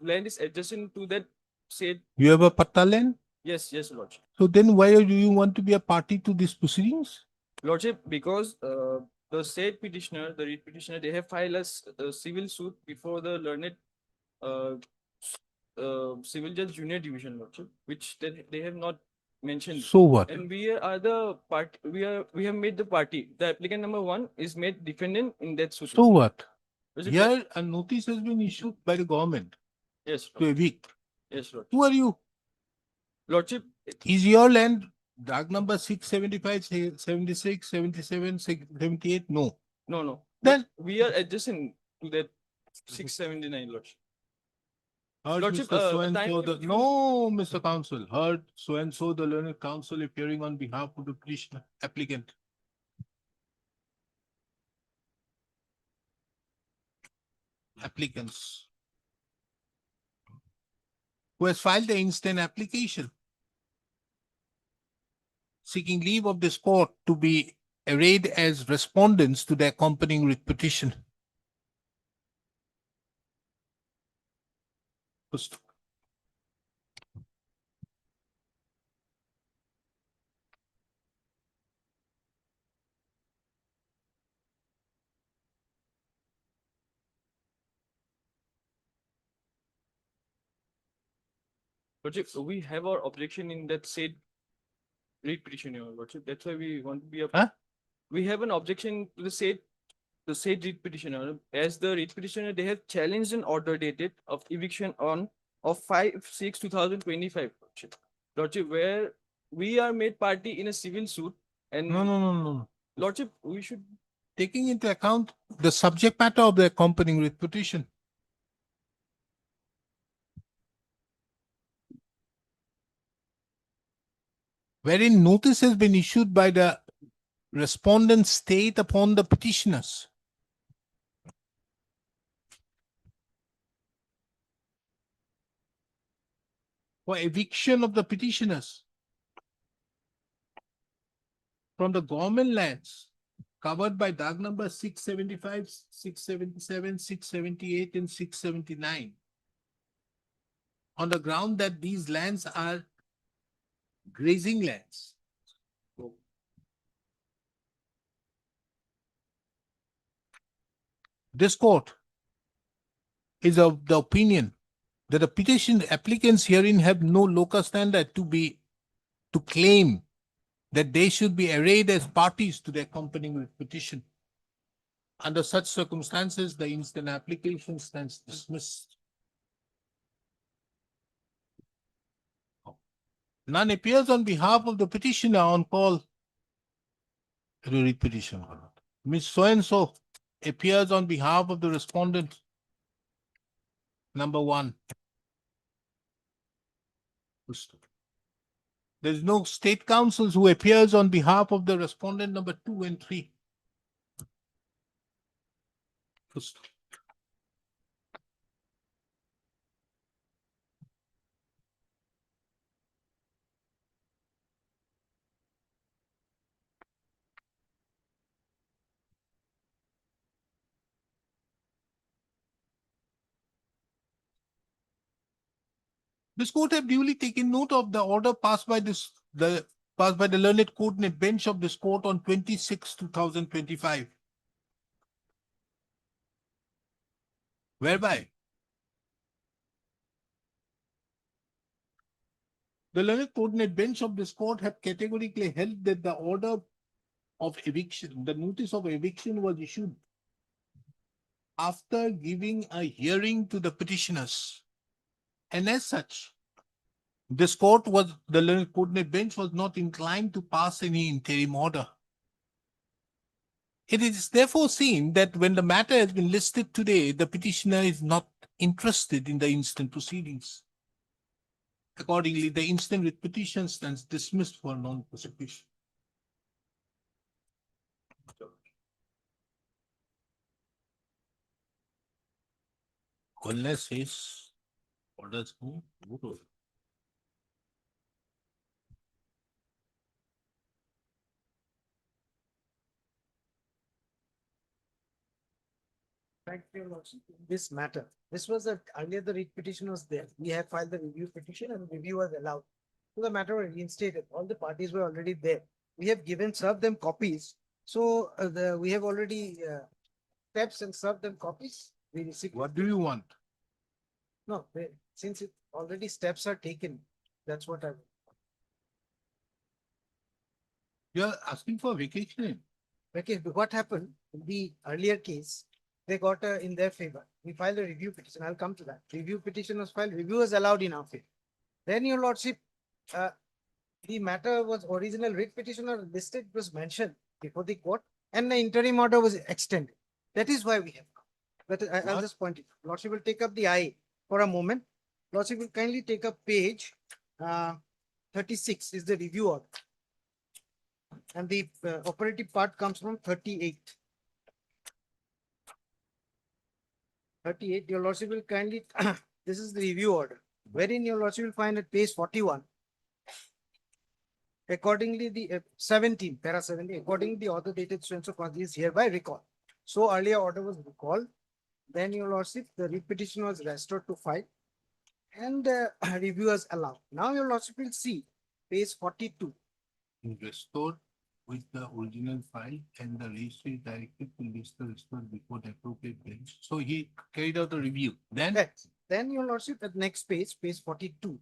land is adjacent to that said. You have a patta land? Yes, yes, lordship. So then why do you want to be a party to these proceedings? Lordship, because the said petitioner, the writ petitioner, they have filed a civil suit before the learned uh, civil judge junior division, lordship, which they have not mentioned. So what? And we are the part. We have made the party. The applicant number 1 is made defendant in that suit. So what? Lordship, Here a notice has been issued by the government yes, to evict. yes, lordship. Who are you? Lordship, Is your land dark number 675, 76, 77, 78? No. no. Then We are adjacent to that 679, lordship. heard Lordship, Mr. So and time so if you- no, Mr. Counsel, heard so and so the learned counsel appearing on behalf of the petitioner applicant. Applicants who has filed the instant application seeking leave of this court to be arrayed as respondents to the accompanying writ petition. First, Lordship, we have our objection in that said writ petition, your lordship. That's why we want to be a. Huh? We have an objection to the said writ petitioner. As the writ petitioner, they have challenged an order dated of eviction of 5/6/2025, lordship. Lordship, where we are made party in a civil suit, and no. lordship, we should. Taking into account the subject matter of the accompanying writ petition. Wherein notice has been issued by the respondent state upon the petitioners. For eviction of the petitioners from the government lands covered by DAG number 675, 677, 678, and 679 on the ground that these lands are grazing lands. This court is of the opinion that the petition applicants herein have no locus standi to claim that they should be arrayed as parties to the accompanying petition. Under such circumstances, the instant application stands dismissed. None appears on behalf of the petitioner on call. Read petition. Ms. So-and-so appears on behalf of the respondent. Number 1. There is no state counsels who appears on behalf of the respondent number 2 and 3. First. This court have duly taken note of the order passed by the learned coordinate bench of this court on 26/2025. Whereby the learned coordinate bench of this court have categorically held that the order of eviction, the notice of eviction was issued after giving a hearing to the petitioners. And as such, the learned coordinate bench was not inclined to pass any interim order. It is therefore seen that when the matter has been listed today, the petitioner is not interested in the instant proceedings. Accordingly, the instant writ petition stands dismissed for non-prosecution. Unless his orders go over. Thank you, Your Lordship. In this matter, this was earlier the writ petition was there. We have filed the review petition and review was allowed. So the matter was reinstated. All the parties were already there. We have served them copies. So we have already steps and served them copies. We received. What do you want? No, since already steps are taken, that's what I. You are asking for vacation. Okay, but what happened in the earlier case? They got in their favor. We filed a review petition. I'll come to that. Review petition was filed. Review was allowed in our favor. Then, Your Lordship, the matter was original writ petitioner listed was mentioned before the court, and the interim order was extended. That is why we have come. But I'll just point it. Lordship will take up the I for a moment. Lordship will kindly take up page 36 is the review order. And the operative part comes from 38. 38, Your Lordship will kindly, this is the review order, wherein Your Lordship will find at page 41. Accordingly, the 17, para 17, accordingly, the order dated so and so is hereby recalled. So earlier order was recalled. Then Your Lordship, the writ petition was restored to file and review was allowed. Now Your Lordship will see page 42. Restored with the original file and the registry is directed to list the restored before the appropriate bench. So he carried out a review. Then Your Lordship, at next page 42,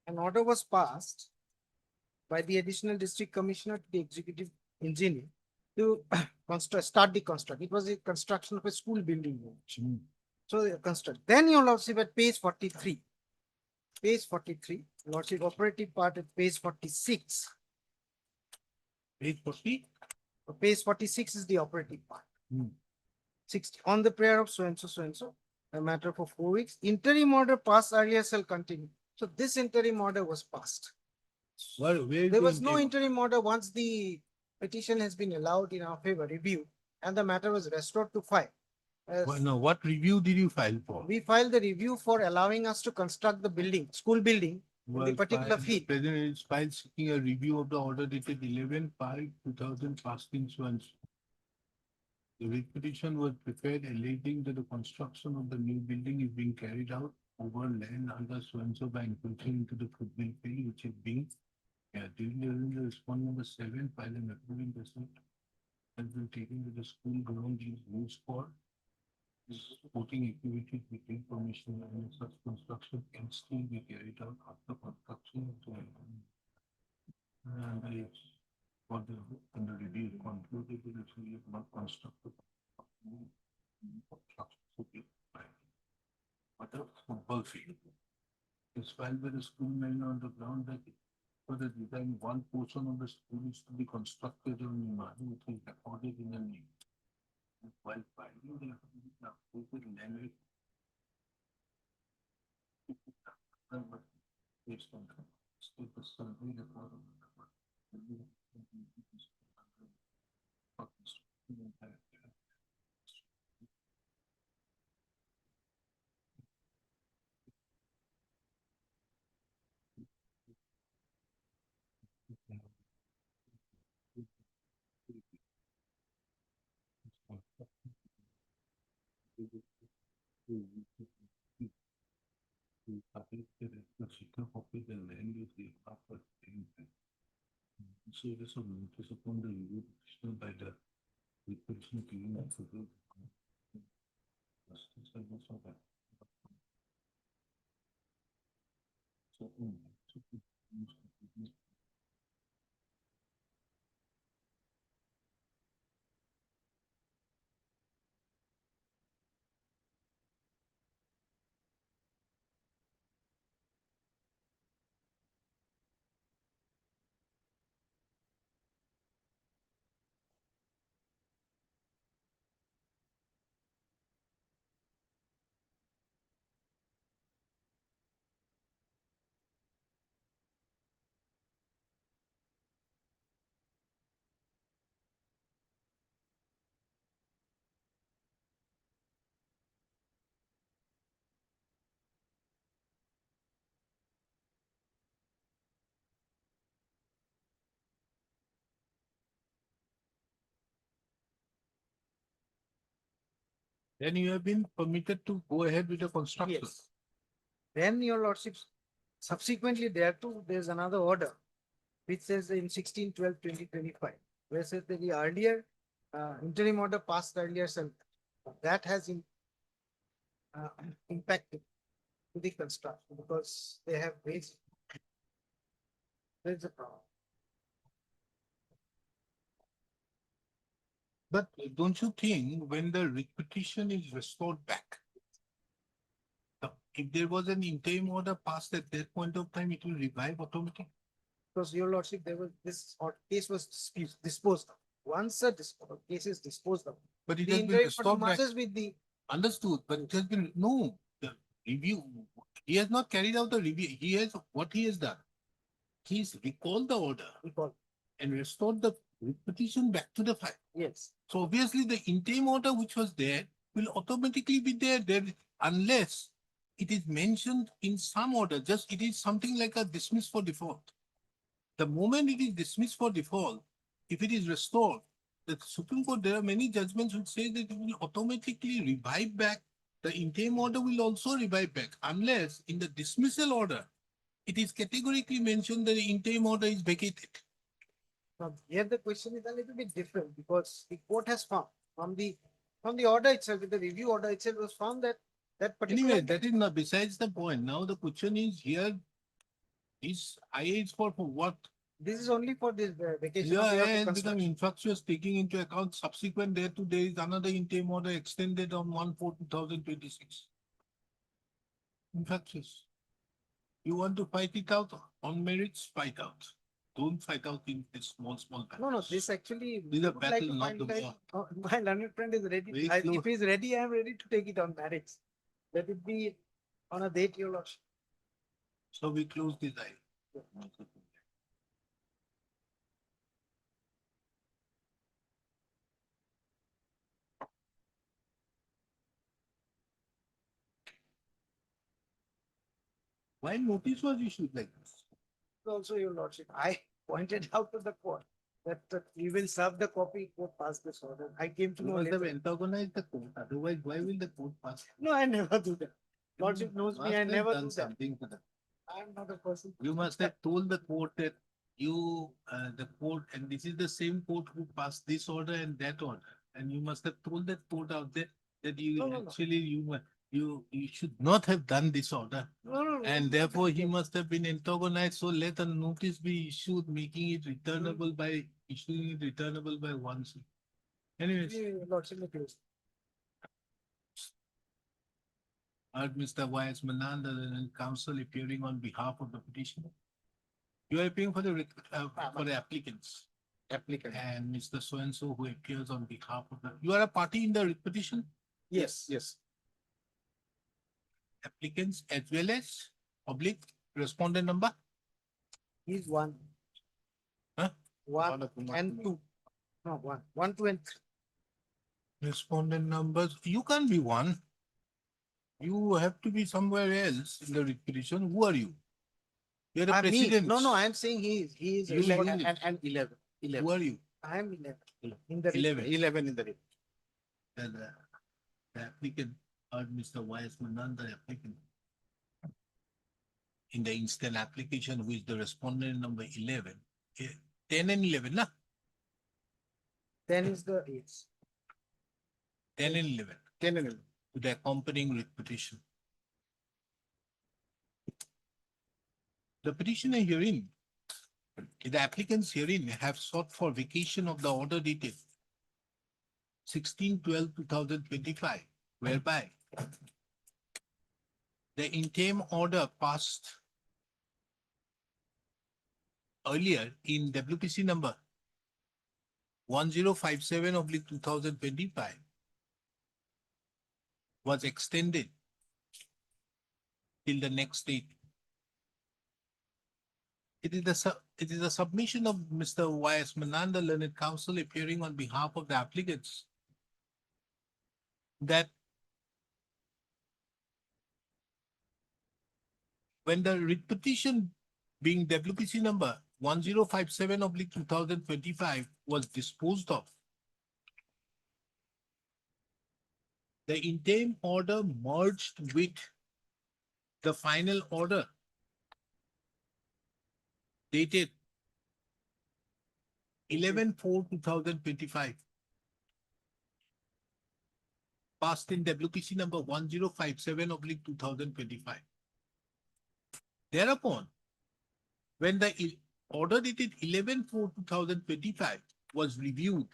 an order was passed by the additional district commissioner to the executive engineer to start the construct. It was a construction of a school building. So they construct. Then Your Lordship at page 43. Page 43, Lordship operative part at page 46. Page 40? Page 46 is the operative part. 60. On the prayer of so and so, a matter for 4 weeks. Interim order passed earlier shall continue. So this interim order was passed. There was no interim order once the petition has been allowed in our favor, review, and the matter was restored to file. No, what review did you file for? We filed the review for allowing us to construct the building, school building, in the particular field. The President is filed seeking a review of the order dated 11/5/2000 passed in Swans. The writ petition was prepared alleging that the construction of the new building is being carried out over land under Swansea by encroaching into the football field which is being during the response number 7 filed and approving the suit has been taken to the school ground is used for supporting activities between permission and such construction can still be carried out after construction of the for the review concluded that it is not constructed. But a football field is filed by the school man on the ground that for the design, one portion of the school is to be constructed on the money which is recorded in the name. While filing the appropriate language based on the state of survey record of the So this will notice upon the review petition by the petition given as a group. Then you have been permitted to go ahead with the construction. Yes. Then your lordships, subsequently there too, there's another order which says in 16/12/2025, where says that the earlier interim order passed earlier, so that has uh, impacted to the construction because they have raised. There's a problem. But don't you think when the repetition is restored back, if there was an interim order passed at that point of time, it will revive automatically? Because your lordship, there was case was disposed of. Once a case is disposed of, But it the has been interim restored order back. merges with the. Understood, but it has been, no, the review, he has not carried out the review. He has, what he has done? He's recalled the order Recall. and restored the repetition back to the file. Yes. So obviously the interim order which was there will automatically be there unless it is mentioned in some order, just it is something like a dismiss for default. The moment it is dismissed for default, if it is restored, the Supreme Court, there are many judgments which say that it will automatically revive back. The interim order will also revive back unless in the dismissal order, it is categorically mentioned that the interim order is vacated. Now, here the question is a little bit different because the court has found from the order itself, the review order itself was found that particular. Anyway, that is not besides the point. Now the question is here, is IA is for what? This is only for this vacation. Yeah, of the IA of the has become construction. infructuous, taking into account subsequent there to there is another interim order extended on 1/4/2026. Infructuous. You want to fight it out on merits, fight out. Don't fight out in this small battles. No, this actually. These are would like battle, to not the finalize- war. My learned friend is ready. Very If close. he is ready, I am ready to take it on merits. Let it be on a date, your lordship. So we close this eye. Why notice was issued like this? Also, your lordship, I pointed out to the court that we will serve the copy, court pass this order. I came to You know must have later. antagonized the court. Otherwise, why will the court pass? No, I never do that. Lordship knows me, Must I have never done do that. something to them. I am not a person. You must have told the court that you, the court, and this is the same court who passed this order and that order. And you must have told that court out there that you No. actually, you should not have done this order. No. And therefore he must have been antagonized. So let a notice be issued, making it returnable by, issuing it returnable by once. Anyways, Lordship, please. heard Mr. Y.S. Mananda and counsel appearing on behalf of the petitioner. You are appearing for the applicants. Applicant. And Mr. So-and-so who appears on behalf of the, you are a party in the petition? Yes. Applicants as well as public respondent number? He's one. Huh? One and two. No, one. 1, 2, and 3. Respondent numbers, you can't be one. You have to be somewhere else in the petition. Who are you? You're the Me, president. no, I am saying he is You eleven will. and 11. Who are you? I am 11 in the 11. 11 in the report. And the applicant or Mr. Y.S. Manan, the applicant. In the instant application, who is the respondent number 11, 10 and 11, na? 10 is the yes. 10 and 11, 10 and 11. with the accompanying writ petition. The petitioner herein, the applicants herein have sought for vacation of the order dated 16/12/2025, whereby the interim order passed earlier in WPC number 1057/2025 was extended till the next date. It is a submission of Mr. Y.S. Manan, the learned counsel, appearing on behalf of the applicants, that when the writ petition being WPC number 1057/2025 was disposed of, the interim order merged with the final order dated 11/4/2025, passed in WPC number 1057/2025. Thereupon, when the order dated 11/4/2025 was reviewed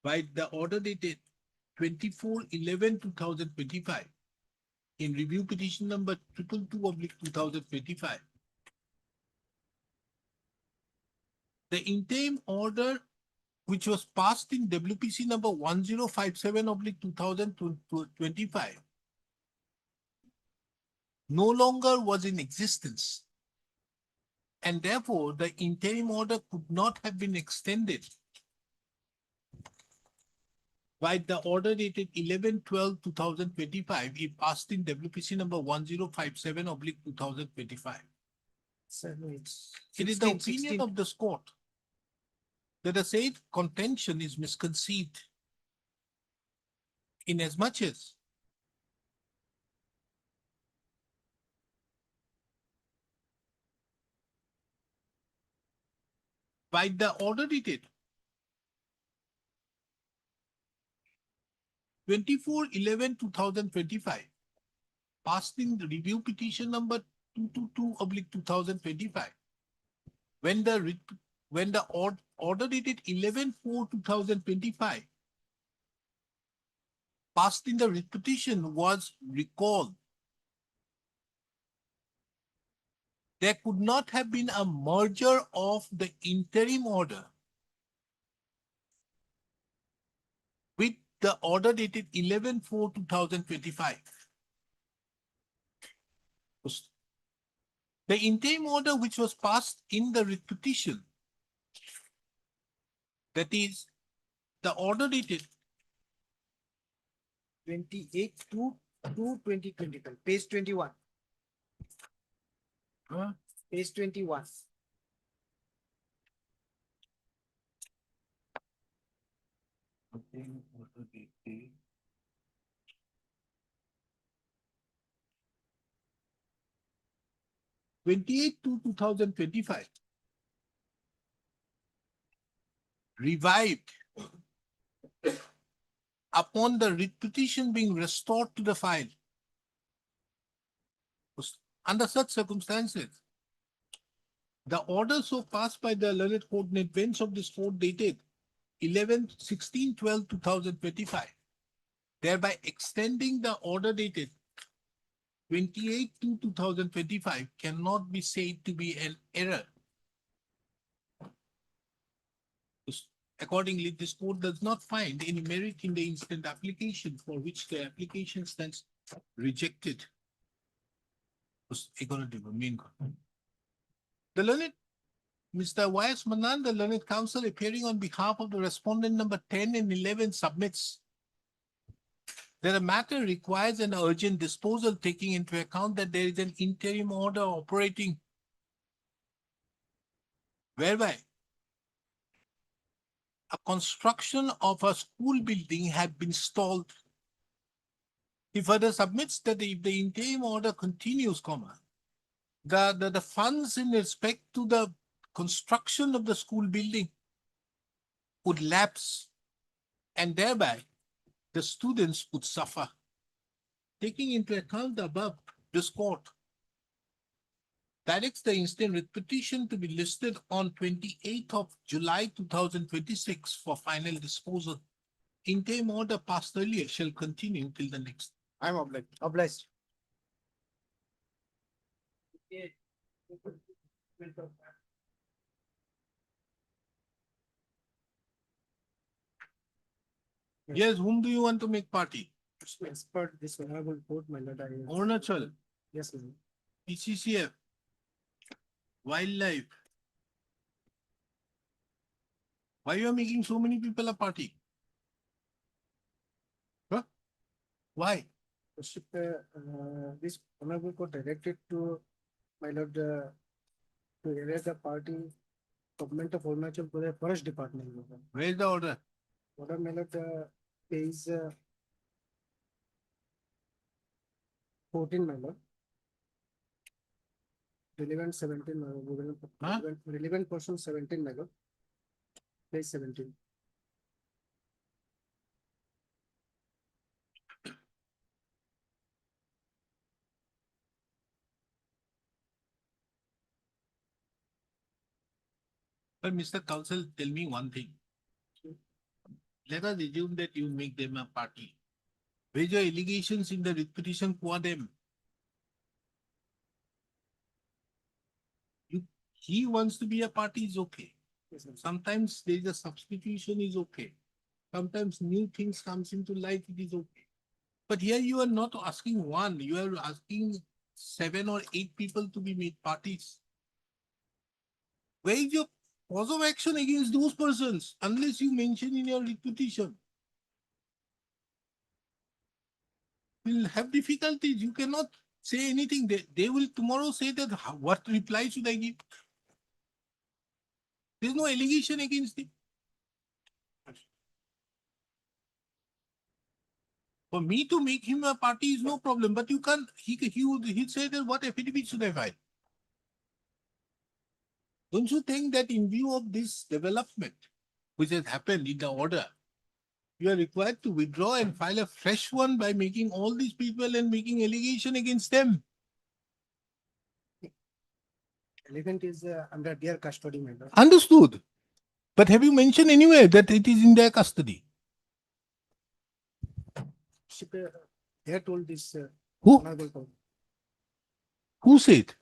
by the order dated 24/11/2025 in review petition number 222/2025, the interim order which was passed in WPC number 1057/2025 no longer was in existence, and therefore the interim order could not have been extended by the order dated 11/12/2025. It passed in WPC number 1057/2025. So it's It is the opinion of this court that the said contention is misconceived, inasmuch as by the order dated 24/11/2025, passed in the review petition number 222/2025, when the order dated 11/4/2025 passed in the writ petition was recalled, there could not have been a merger of the interim order with the order dated 11/4/2025. The interim order which was passed in the writ petition, that is, the order dated 28/2/2025, page 21. Page 21. order dated 28/2/2025 revived upon the writ petition being restored to the file. Under such circumstances, the order so passed by the learned court net bench of this court dated 16/12/2025, thereby extending the order dated 28/2/2025, cannot be said to be an error. Accordingly, this court does not find any merit in the instant application for which the application stands rejected. The learned Mr. Y.S. Manan, the learned counsel, appearing on behalf of the respondent number 10 and 11, submits that a matter requires an urgent disposal, taking into account that there is an interim order operating whereby a construction of a school building had been stalled. He further submits that if the interim order continues, the funds in respect to the construction of the school building would lapse, and thereby the students would suffer. Taking into account the above, this court directs the instant writ petition to be listed on 28th of July 2026 for final disposal. Interim order passed earlier shall continue till the next. I'm obliged. Obliged. Yes, whom do you want to make party? As per this honorable court, my lord, Arunachal, yes, my lord. PCCF, wildlife. Why you are making so many people a party? Huh? Why? Worship, this honorable court directed to my lord, to erase the party government of Arunachal Pradesh Forest Department. my lord. Where is the order? Order, my lord, page 14, my lord. Relevant 17, my lord. Huh? Relevant portion 17, my lord. Page 17. But Mr. Counsel, tell me one thing. Let us assume that you make them a party. Where's your allegations in the writ petition for them? He wants to be a party is okay. Yes, sir. Sometimes there is a substitution is okay. Sometimes new things comes into light, it is okay. But here you are not asking one, you are asking 7 or 8 people to be made parties. Where is your cause of action against those persons unless you mention in your writ petition? You'll have difficulties. You cannot say anything. They will tomorrow say that what reply should I give? There's no allegation against him. For me to make him a party is no problem, but you can't, he'd say that what affidavit should I file? Don't you think that in view of this development, which has happened in the order, you are required to withdraw and file a fresh one by making all these people and making allegation against them? Elephant is under their custody, my lord. Understood. But have you mentioned anywhere that it is in their custody? They have told this Who? honorable court. Who said?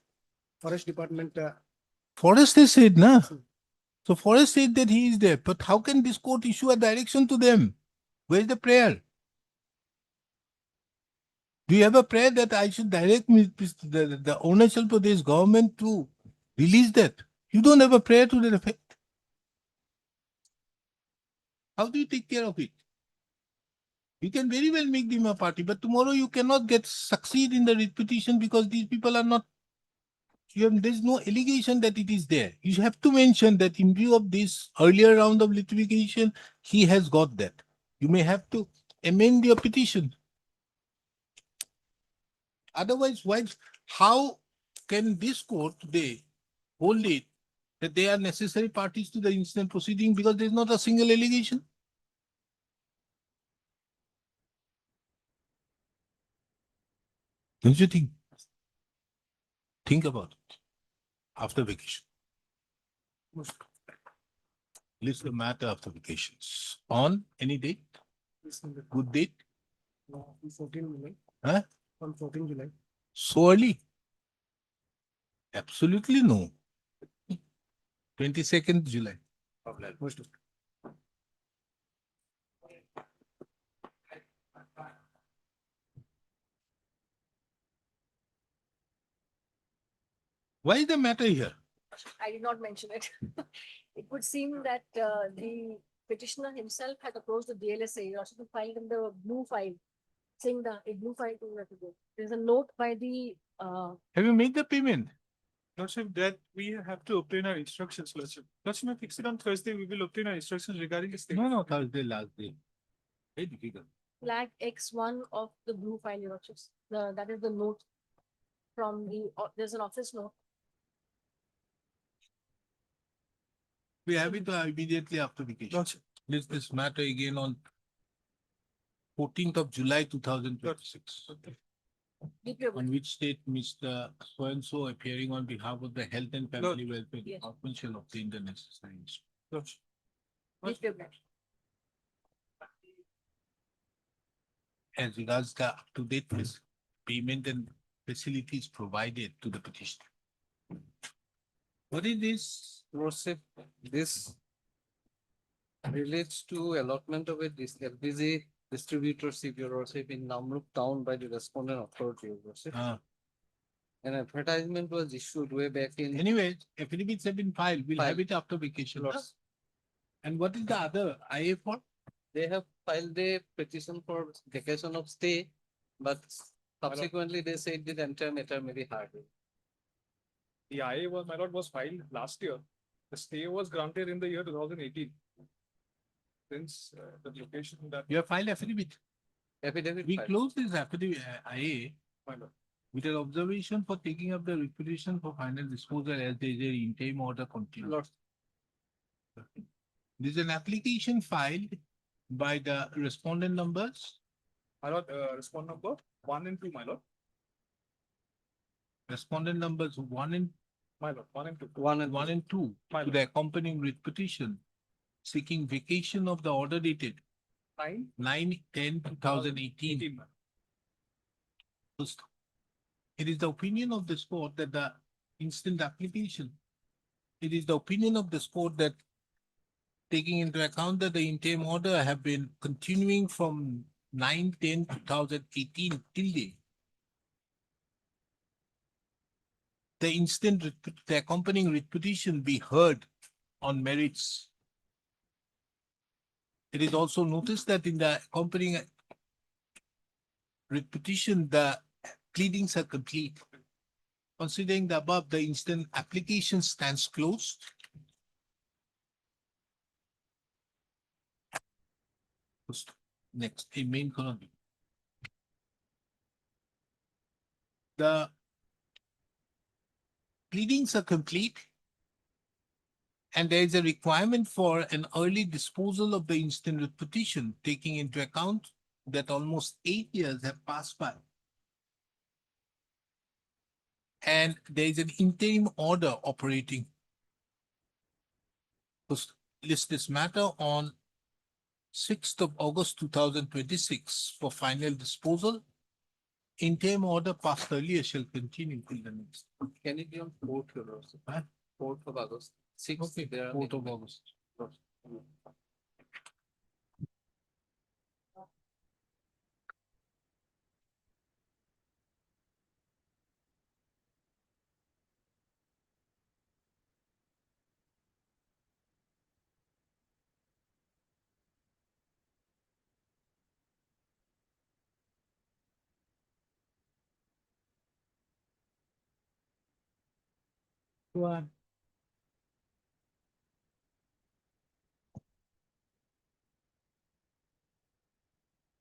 Forest Department. Forest has said, na? So Forest said that he is there. But how can this court issue a direction to them? Where is the prayer? Do you have a prayer that I should direct the Arunachal Pradesh government to release that? You don't have a prayer to that effect. How do you take care of it? You can very well make them a party, but tomorrow you cannot succeed in the writ petition because these people are not. There's no allegation that it is there. You have to mention that in view of this earlier round of litigation, he has got that. You may have to amend your petition. Otherwise, how can this court today hold it that they are necessary parties to the instant proceeding because there's not a single allegation? Don't you think? Think about it after vacation. List the matter after vacations. On any date? Good date? 14 July. Huh? On 14 July. So early? Absolutely no. 22nd July. Most of Why is the matter here? I did not mention it. It would seem that the petitioner himself had approached the DLSA also to file in the blue file, saying that a blue file to go. There's a note by the Have you made the payment? Lordship, that we have to obtain our instructions, Lordship. Lordship, I fix it on Thursday. We will obtain our instructions regarding this. No, Thursday, last day. Very difficult. Flag X1 of the blue file, your worship. That is the note from the, there's an office note. We have it immediately after vacation. Lordship. List this matter again on 14th of July, 2026. On which date Mr. So-and-so appearing on behalf of the Health and Family Welfare Yes. Department shall obtain the necessary instructions. Lordship. Please give that. As regards the up-to-date payment and facilities provided to the petitioner. What is this? Lordship, this relates to allotment of a FBZ distributorship, your Lordship, in Namrup town by the respondent authority, your Lordship. An advertisement was issued way back in. Anyway, affidavits have been filed. We'll have it after vacation. Lords. And what is the other IA for? They have filed a petition for vacation of stay, but subsequently they said the entire matter may be heard. The IA was, my lord, was filed last year. The stay was granted in the year 2018. Since the location that. You have filed affidavit. Affidavit. We filed. close this affidavit, IA, My lord. with an observation for taking up the requisition for final disposal as there is a interim order continued. Lords. This is an application filed by the respondent numbers, My lord, respond number 1 and 2, my lord. respondent numbers 1 and My lord, 1 and 2. 1 and 2 My to lord. the accompanying writ petition seeking vacation of the order dated 9/10/2018. 18, my lord. It is the opinion of this court that the instant application, it is the opinion of this court that taking into account that the interim order have been continuing from 9/10/2018 till date. The instant, the accompanying writ petition be heard on merits. It is also noticed that in the accompanying writ petition, the pleadings are complete. Considering the above, the instant application stands closed. Next, a main column. The pleadings are complete. And there is a requirement for an early disposal of the instant writ petition, taking into account that almost 8 years have passed by. And there is an interim order operating. List this matter on 6th of August 2026 for final disposal. Interim order passed earlier shall continue till the next. Can it be on 4th, your Lordship? Huh? 4th of August. 6th. Okay, there are 4th of August.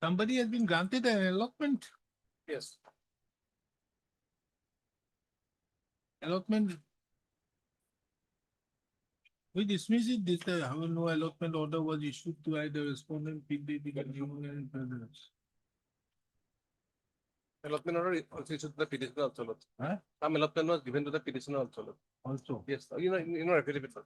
Somebody has been granted an allotment. Yes. Allotment. We dismiss it. This however, no allotment order was issued to either respondent, union, and Allotment order also issued to the petitioner also, Lord. Huh? Some allotment was given to the petitioner also, Lord. also. Yes, you know, affidavit, sir.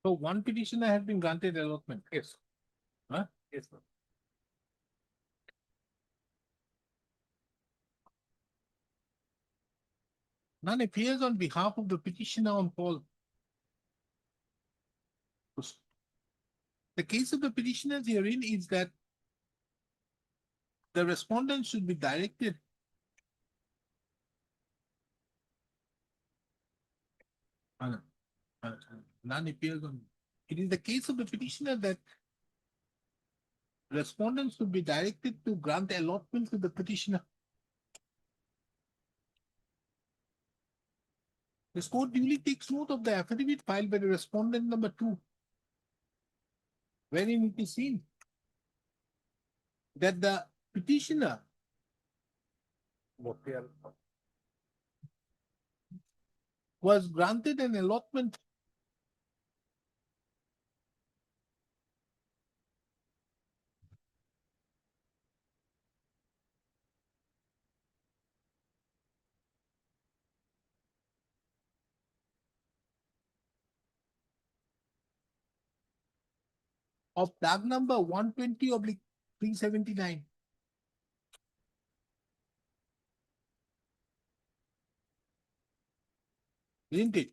So one petitioner has been granted allotment. Yes. Huh? Yes, sir. None appears on behalf of the petitioner on call. The case of the petitioners herein is that the respondent should be directed none appears on. It is the case of the petitioner that respondents should be directed to grant allotment to the petitioner. This court duly takes note of the affidavit filed by the respondent number 2, wherein it is seen that the petitioner was granted an allotment of tag number 120/379. Isn't it?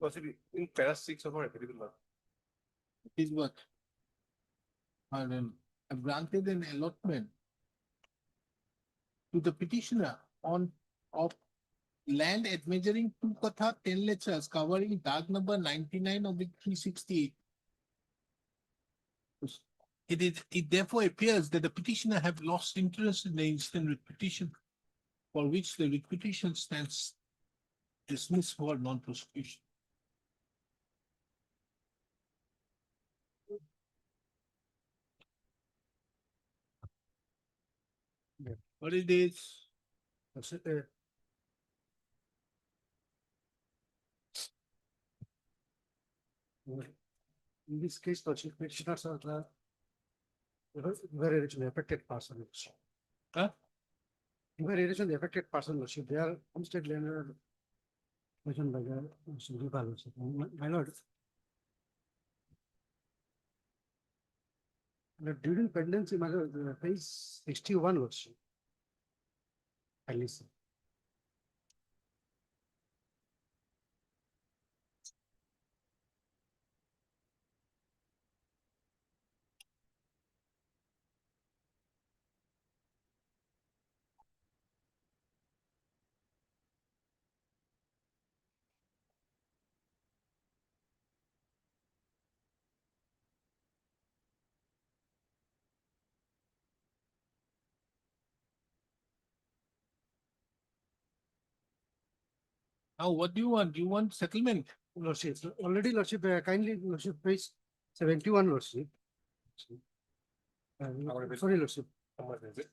Possibly in para 6 of our affidavit. It is what? I've granted an allotment to the petitioner on of land at measuring 2 katha 10 lectures covering tag number 99/368. It therefore appears that the petitioner have lost interest in the instant writ petition, for which the writ petition stands dismissed for non-prosecution. What it is? In this case, the chief petitioners are the very originally affected person. Huh? Very originally affected person, Lordship. They are homestead landlord. Mentioned by the Lordship. My lord. During pendency, my lord, page 61, Lordship. At least. Now, what do you want? Do you want settlement? Lordship, already Lordship, kindly Lordship, page 71, Lordship. Sorry, Lordship. How much is it?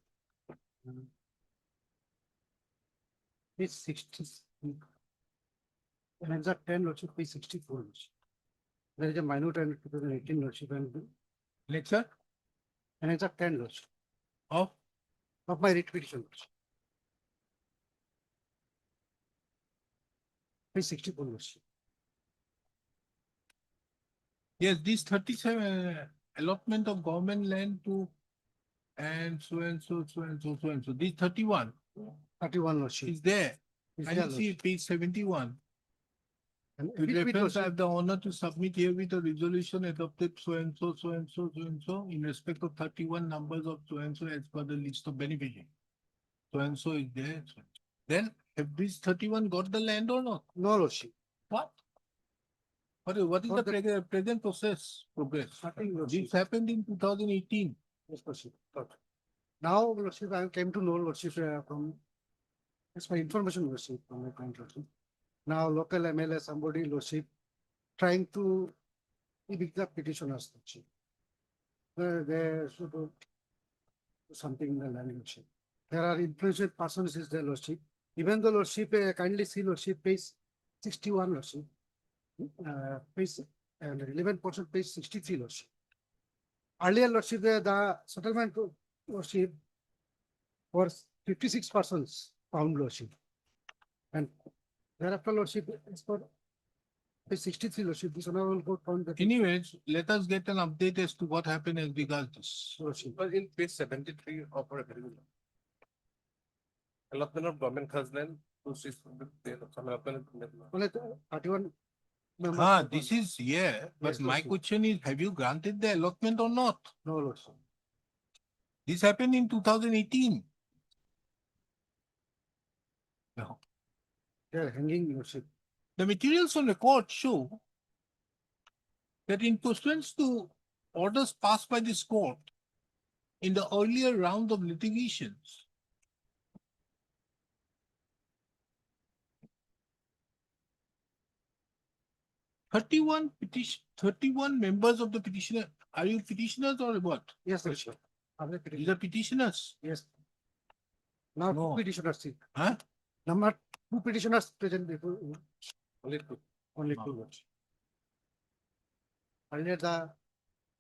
Page 60. And exact 10, Lordship, page 64, Lordship. There is a minute and 2018, Lordship, and Lecture and exact 10, Lordship, of of my writ petition, Lordship. Page 64, Lordship. yes, this 37 allotment of government land to and so and so, so and so, so and so. This 31 Lordship. is there. Is I there, see Lordship. page 71. And With which reference, I Lordship? have the honor to submit here with a resolution adopted so and so, so and so, so and so in respect of 31 numbers of so and so as per the list of beneficiaries. So and so is there. Then have these 31 got the land or not? No, Lordship. What? What is For the present process progress? Nothing, Lordship. This happened in 2018. Yes, Lordship. Got it. Now, Lordship, I came to know, Lordship, from, that's my information, Lordship, from my client, Lordship. Now, local MLA, somebody, Lordship, trying to evict the petitioners, Lordship. They should do something in the land, Lordship. There are influential persons, is there, Lordship. Even the Lordship, kindly see, Lordship, page 61, Lordship. Page 11%, page 63, Lordship. Earlier, Lordship, the settlement, Lordship, was 56 persons found, Lordship. And thereafter, Lordship, as per page 63, Lordship, this honorable court found that. Anyways, let us get an update as to what happened as regards this. Lordship. But in page 73 of our affidavit, allotment of government khazan Only 31 members. Ah, this is, yeah, but Yes, my Lordship. question is, have you granted the allotment or not? No, Lordship. This happened in 2018. No. They are hanging, Lordship. The materials on record show that in pursuance to orders passed by this court in the earlier round of litigations, thirty-one members of the petitioner, are you petitioners or what? Yes, Lordship. These are petitioners. Yes. Now, No. two petitioners, see. Huh? Number two petitioners present before. Only two. Only two, Lordship. Earlier,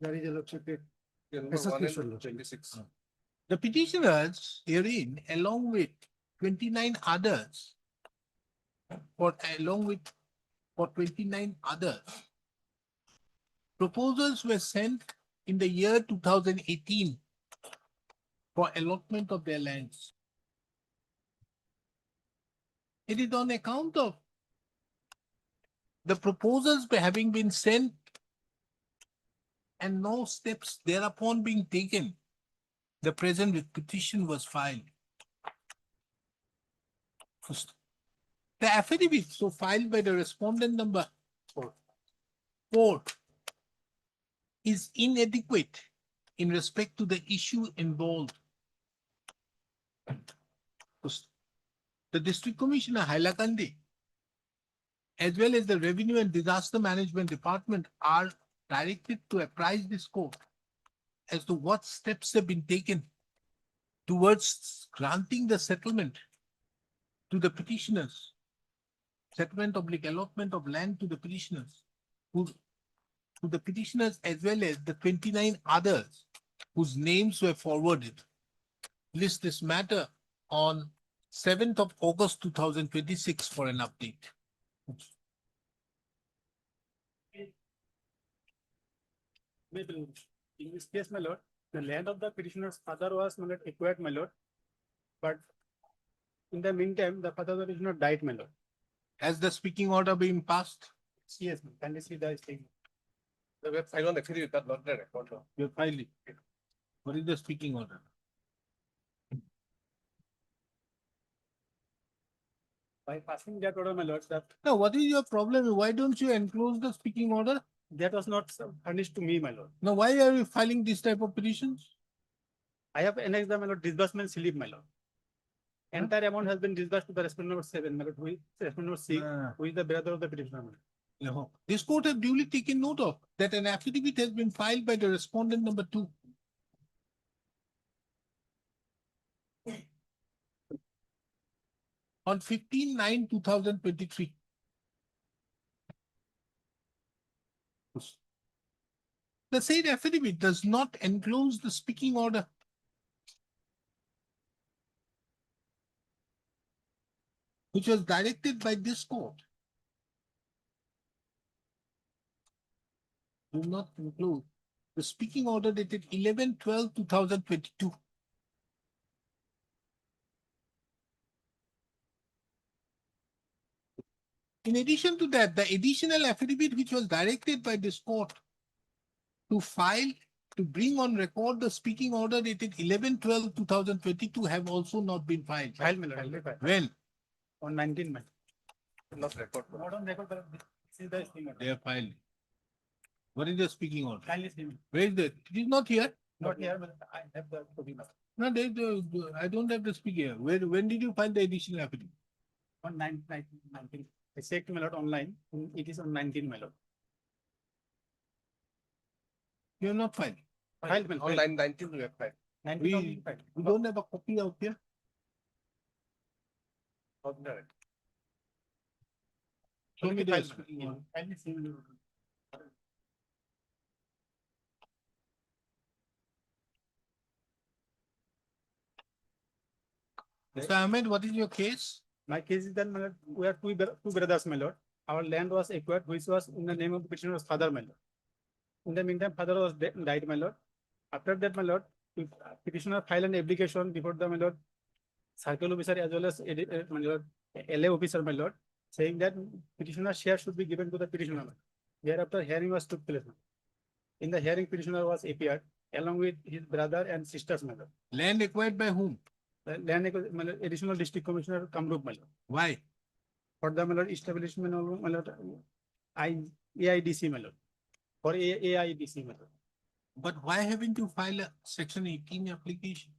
there is a Lordship. Association, Lordship. The petitioners herein, along with 29 others, for 29 others, proposals were sent in the year 2018 for allotment of their lands. It is on account of the proposals having been sent and no steps thereupon being taken, the present petition was filed. The affidavit so filed by the respondent number 4 is inadequate in respect to the issue involved. The District Commissioner Hailakandi, as well as the Revenue and Disaster Management Department, are directed to apprise this court as to what steps have been taken towards granting the settlement to the petitioners, settlement of allotment of land to the petitioners, as well as the 29 others whose names were forwarded. List this matter on 7th of August 2026 for an update. Maybe in this case, my lord, the land of the petitioner's father was my lord acquired, my lord. But in the meantime, the father of the petitioner died, my lord. Has the speaking order been passed? Yes, ma'am. Can you see the thing? The website on the affidavit that not the record. You're filing. What is the speaking order? By passing that order, my lord, that Now, what is your problem? Why don't you enclose the speaking order? that was not furnished to me, my lord. Now, why are you filing this type of petitions? I have annexed the my lord disbursement slip, my lord. Entire amount has been disbursed to the respondent number 7, my lord, who is respondent number 6, who is the brother of the petitioner. My lord. No. This court has duly taken note of that an affidavit has been filed by the respondent number 2. On 15/9/2023. The said affidavit does not enclose the speaking order. Which was directed by this court. Do not include the speaking order dated 11/12/2022. In addition to that, the additional affidavit which was directed by this court to bring on record the speaking order dated 11/12/2022 have also not been filed. Filed, my lord. When? On 19, my Not record. lord. Not on record, but this is the thing. They are filed. What is the speaking order? Kindly see me. Where is it? It is not here. Not here, but I have the copy, my lord. No, I don't have the speaking here. When did you find the additional affidavit? On 19. I checked, my lord, online. It is on 19, my lord. You have not filed. Filed, my lord. Online 19 we have filed. 19 only filed. We don't have a copy out here. Not the record. Show me the Filed, speaking order. kindly see me. Mr. Ahmed, what is your case? My case is that, my lord, we are two brothers, my lord. Our land was acquired, which was in the name of the petitioner's father, my lord. In the meantime, father was died, my lord. After that, my lord, petitioner filed an application before the, my lord, circle officer as well as my lord, LA officer, my lord, saying that petitioner share should be given to the petitioner. Thereafter, hearing was took place. In the hearing, petitioner was appeared along with his brother and sisters, my lord. Land acquired by whom? The land my lord, additional district commissioner Kamrup, my lord. Why? For the my lord, establishment of my lord, AIDC, my lord. For AIDC, my lord. But why haven't you filed a section 18 application?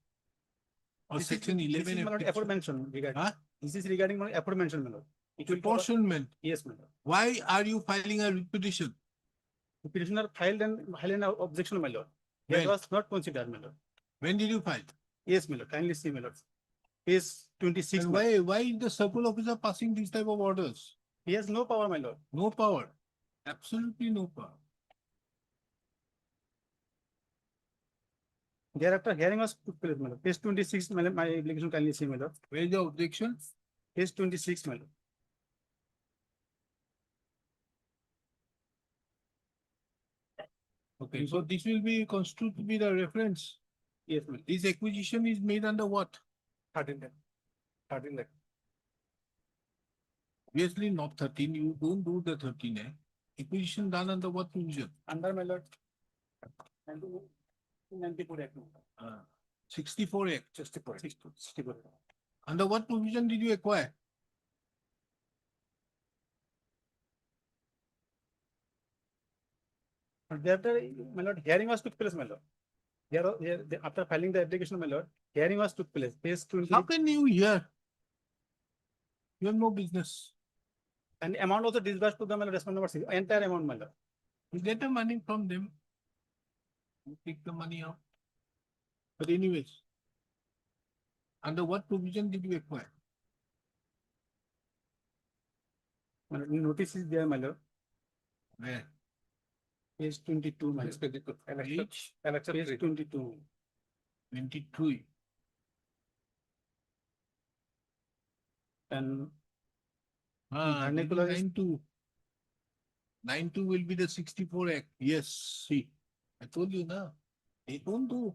Or This is- section this is 11 my lord application? aforementioned regarding. Huh? This is regarding my aforementioned, my lord. It will cover- Apportionment. Yes, my lord. Why are you filing a petition? The petitioner filed an objection, my lord. That When? was not considered, my lord. When did you file? Yes, my lord. Kindly see, my lord. Page 26. And my lord. why is the circle officer passing these type of orders? He has no power, my lord. No power. Absolutely no power. Thereafter, hearing was took place, my lord. Page 26, my lord, my application kindly see, my lord. Where is the objection? Page 26, my lord. Okay, so this will be construed to be the reference. Yes, my lord. This acquisition is made under what? 13 lakh. 13 lakh. Obviously not 13, you don't do the 13, eh? Acquisition done under what provision? Under, my lord. 94 act. 64 Act. 64. 64. Under what provision did you acquire? Thereafter, my lord, hearing was took place, my lord. After filing the application, my lord, hearing was took place. Page 20. How can you hear? You have no business. And amount also disbursed to the my lord, respondent number 6. Entire amount, my lord. You get the money from them. You take the money out. But anyways, under what provision did you acquire? My lord, notice is there, my lord. Where? Page 22, my lord. Page Page 22. 23. And Vernacular vernacular is 92. 92 will be the 64 Act. Yes, see. I told you now. They don't do.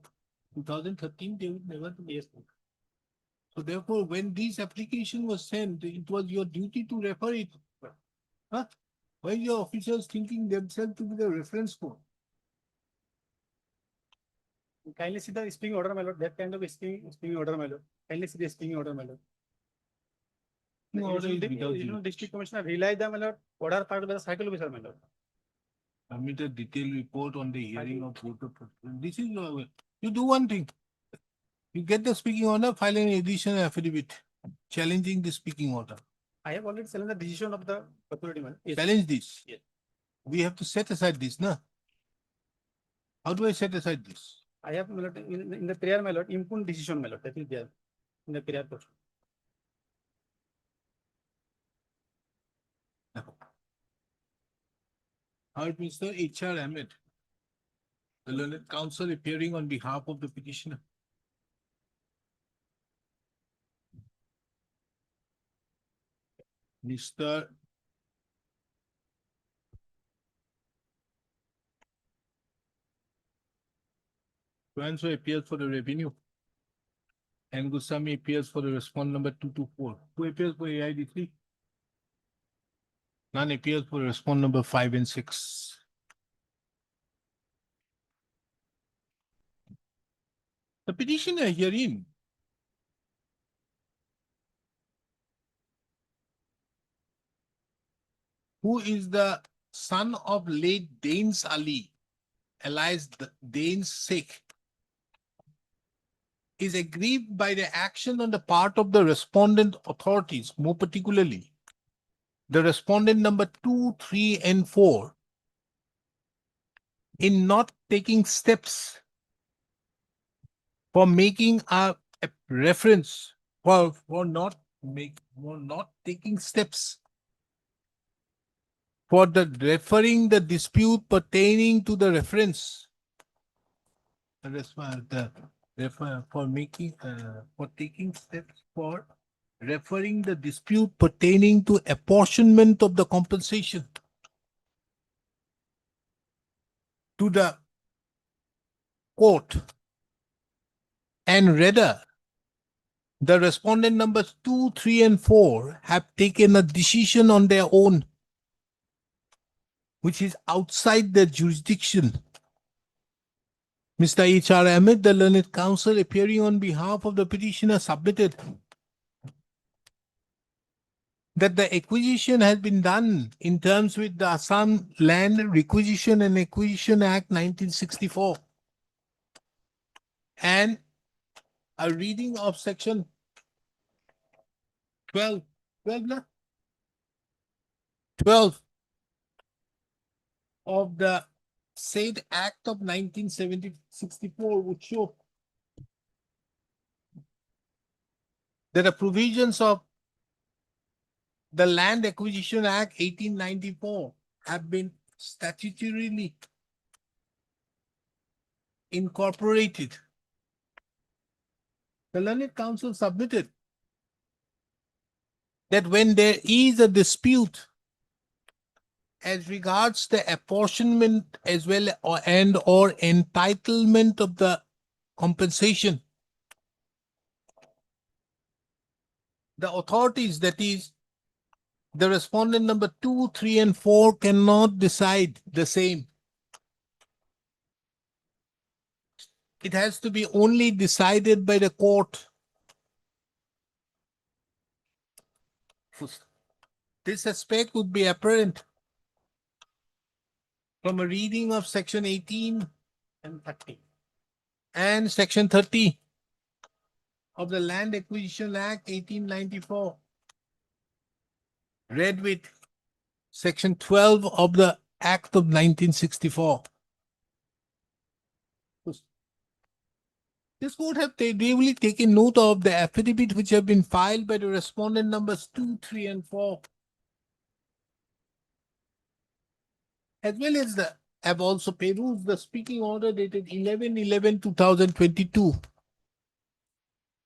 2013, they would never do. yes. So therefore, when this application was sent, it was your duty to refer it. Huh? Why are your officers thinking themselves to be the reference code? Kindly see the speaking order, my lord. That kind of speaking order, my lord. Kindly see the speaking order, my lord. The No order is without additional you. district commissioner relied the my lord. Order part by the cycle officer, my lord. Submit a detailed report on the hearing of both the. This is you do one thing. You get the speaking order, file an additional affidavit challenging the speaking order. I have already challenged the decision of the authority, my lord. Yes. Challenge this. Yes. We have to set aside this, no? How do I set aside this? I have, my lord, in the prayer, my lord, impugned decision, my lord. That is there in the prayer portion. Heard Mr. H.R. Ahmed, the learned counsel appearing on behalf of the petitioner. Mr. Swanso appears for the revenue. And Goswami appears for the respondent number 224. Who appears for AID3? None appears for respondent number 5 and 6. The petitioner herein who is the son of late Danes Ali, alias Danes Sikh, is aggrieved by the action on the part of the respondent authorities, more particularly the respondent number 2, 3, and 4, in not taking steps for making a reference, for not taking steps for the referring the dispute pertaining to the reference, for taking steps for referring the dispute pertaining to apportionment of the compensation to the court, and rather the respondent numbers 2, 3, and 4 have taken a decision on their own, which is outside their jurisdiction. Mr. H.R. Ahmed, the learned counsel appearing on behalf of the petitioner, submitted that the acquisition has been done in terms with the Assam Land Requisition and Acquisition Act 1964 and a reading of section 12, 12 of the said Act of 1964 would show that the provisions of the Land Acquisition Act 1894 have been statutorily incorporated. The learned counsel submitted that when there is a dispute as regards the apportionment as well and or entitlement of the compensation, the authorities, that is the respondent number 2, 3, and 4, cannot decide the same. It has to be only decided by the court. This aspect would be apparent from a reading of section 18 and 30 and section 30 of the Land Acquisition Act 1894, read with section 12 of the Act of 1964. This court have duly taken note of the affidavit which have been filed by the respondent numbers 2, 3, and 4, as well as have also perused the speaking order dated 11/11/2022,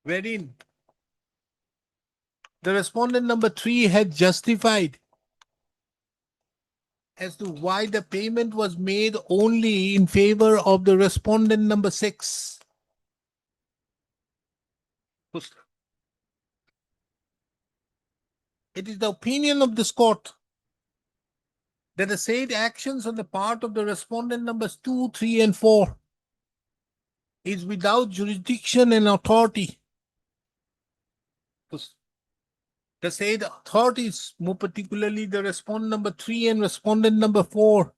wherein the respondent number 3 had justified as to why the payment was made only in favor of the respondent number 6. It is the opinion of this court that the said actions on the part of the respondent numbers 2, 3, and 4 is without jurisdiction and authority. The said authorities, more particularly the respondent number 3 and respondent number 4,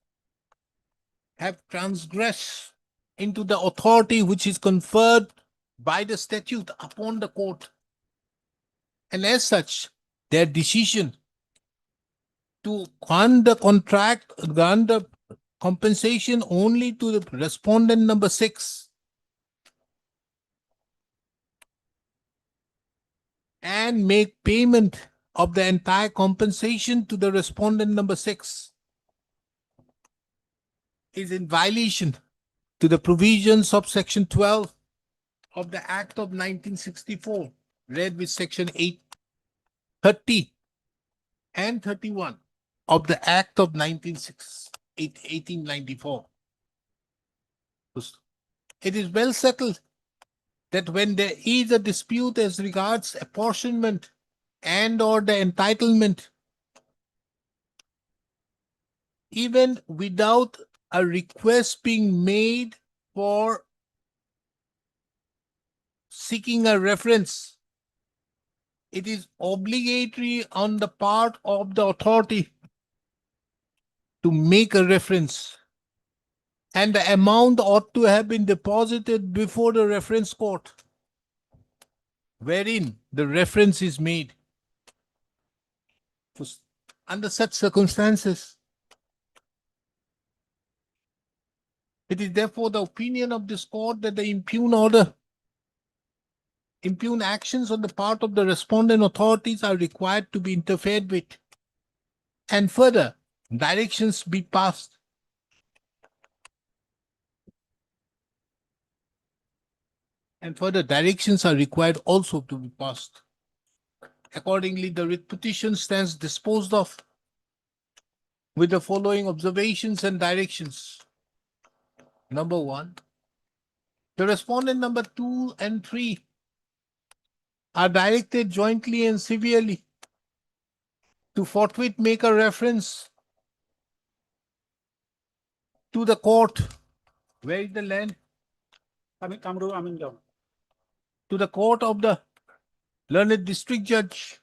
have transgressed into the authority which is conferred by the statute upon the court. And as such, their decision to grant the compensation only to the respondent number 6 and make payment of the entire compensation to the respondent number 6 is in violation to the provisions of section 12 of the Act of 1964, read with section 830 and 31 of the Act of 1894. It is well settled that when there is a dispute as regards apportionment and or the entitlement, even without a request being made for seeking a reference, it is obligatory on the part of the authority to make a reference, and the amount ought to have been deposited before the reference court wherein the reference is made. Under such circumstances, it is therefore the opinion of this court that the impugn actions on the part of the respondent authorities are required to be interfered with, and further directions be passed. And further directions are required also to be passed. Accordingly, the writ petition stands disposed of with the following observations and directions. Number 1, the respondent number 2 and 3 are directed jointly and severally to forthwith make a reference to the court. Where is the land? To the court of the learned district judge,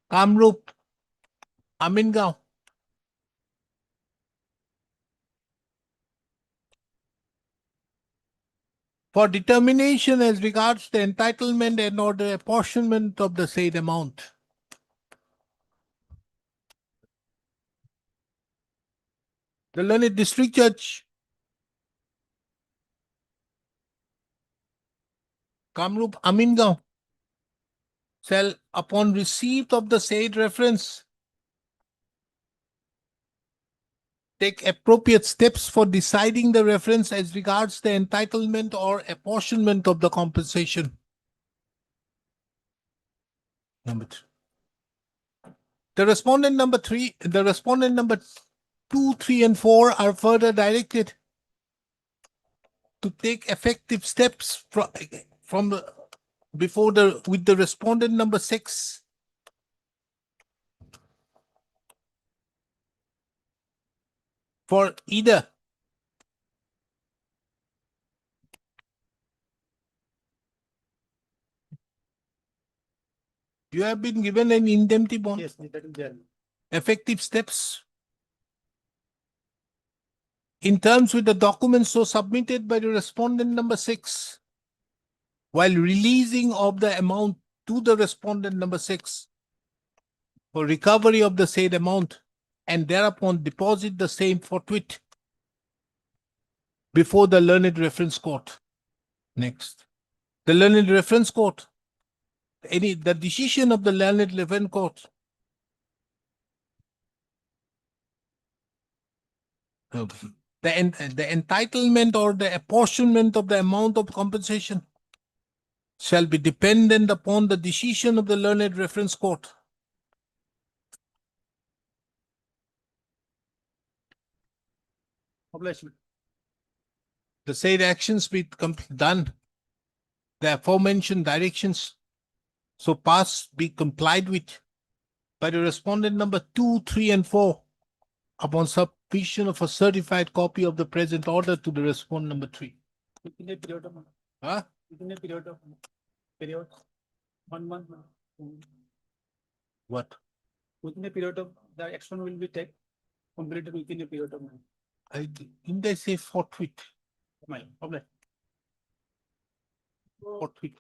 Kamrup, Amingao. For determination as regards the entitlement and or the apportionment of the said amount. The learned district judge, Kamrup Amingao, shall, upon receipt of the said reference, take appropriate steps for deciding the reference as regards the entitlement or apportionment of the compensation. Number 3. The respondent number 2, 3, and 4 are further directed to take effective steps with the respondent number 6 for either you have been given an indemnity bond. Yes, that is there. Effective steps in terms with the documents so submitted by the respondent number 6 while releasing of the amount to the respondent number 6 for recovery of the said amount and thereupon deposit the same forthwith before the learned reference court. Next. The learned reference court. The decision of the learned reference court the entitlement or the apportionment of the amount of compensation shall be dependent upon the decision of the learned reference court. The said actions be done, the aforementioned directions so passed be complied with by the respondent number 2, 3, and 4 upon submission of a certified copy of the present order to the respondent number 3. Within a period of Huh? within a period of period 1 month. What? Within a period of the action will be taken completed within a period of month. Didn't they say forthwith? Problem. Forthwith.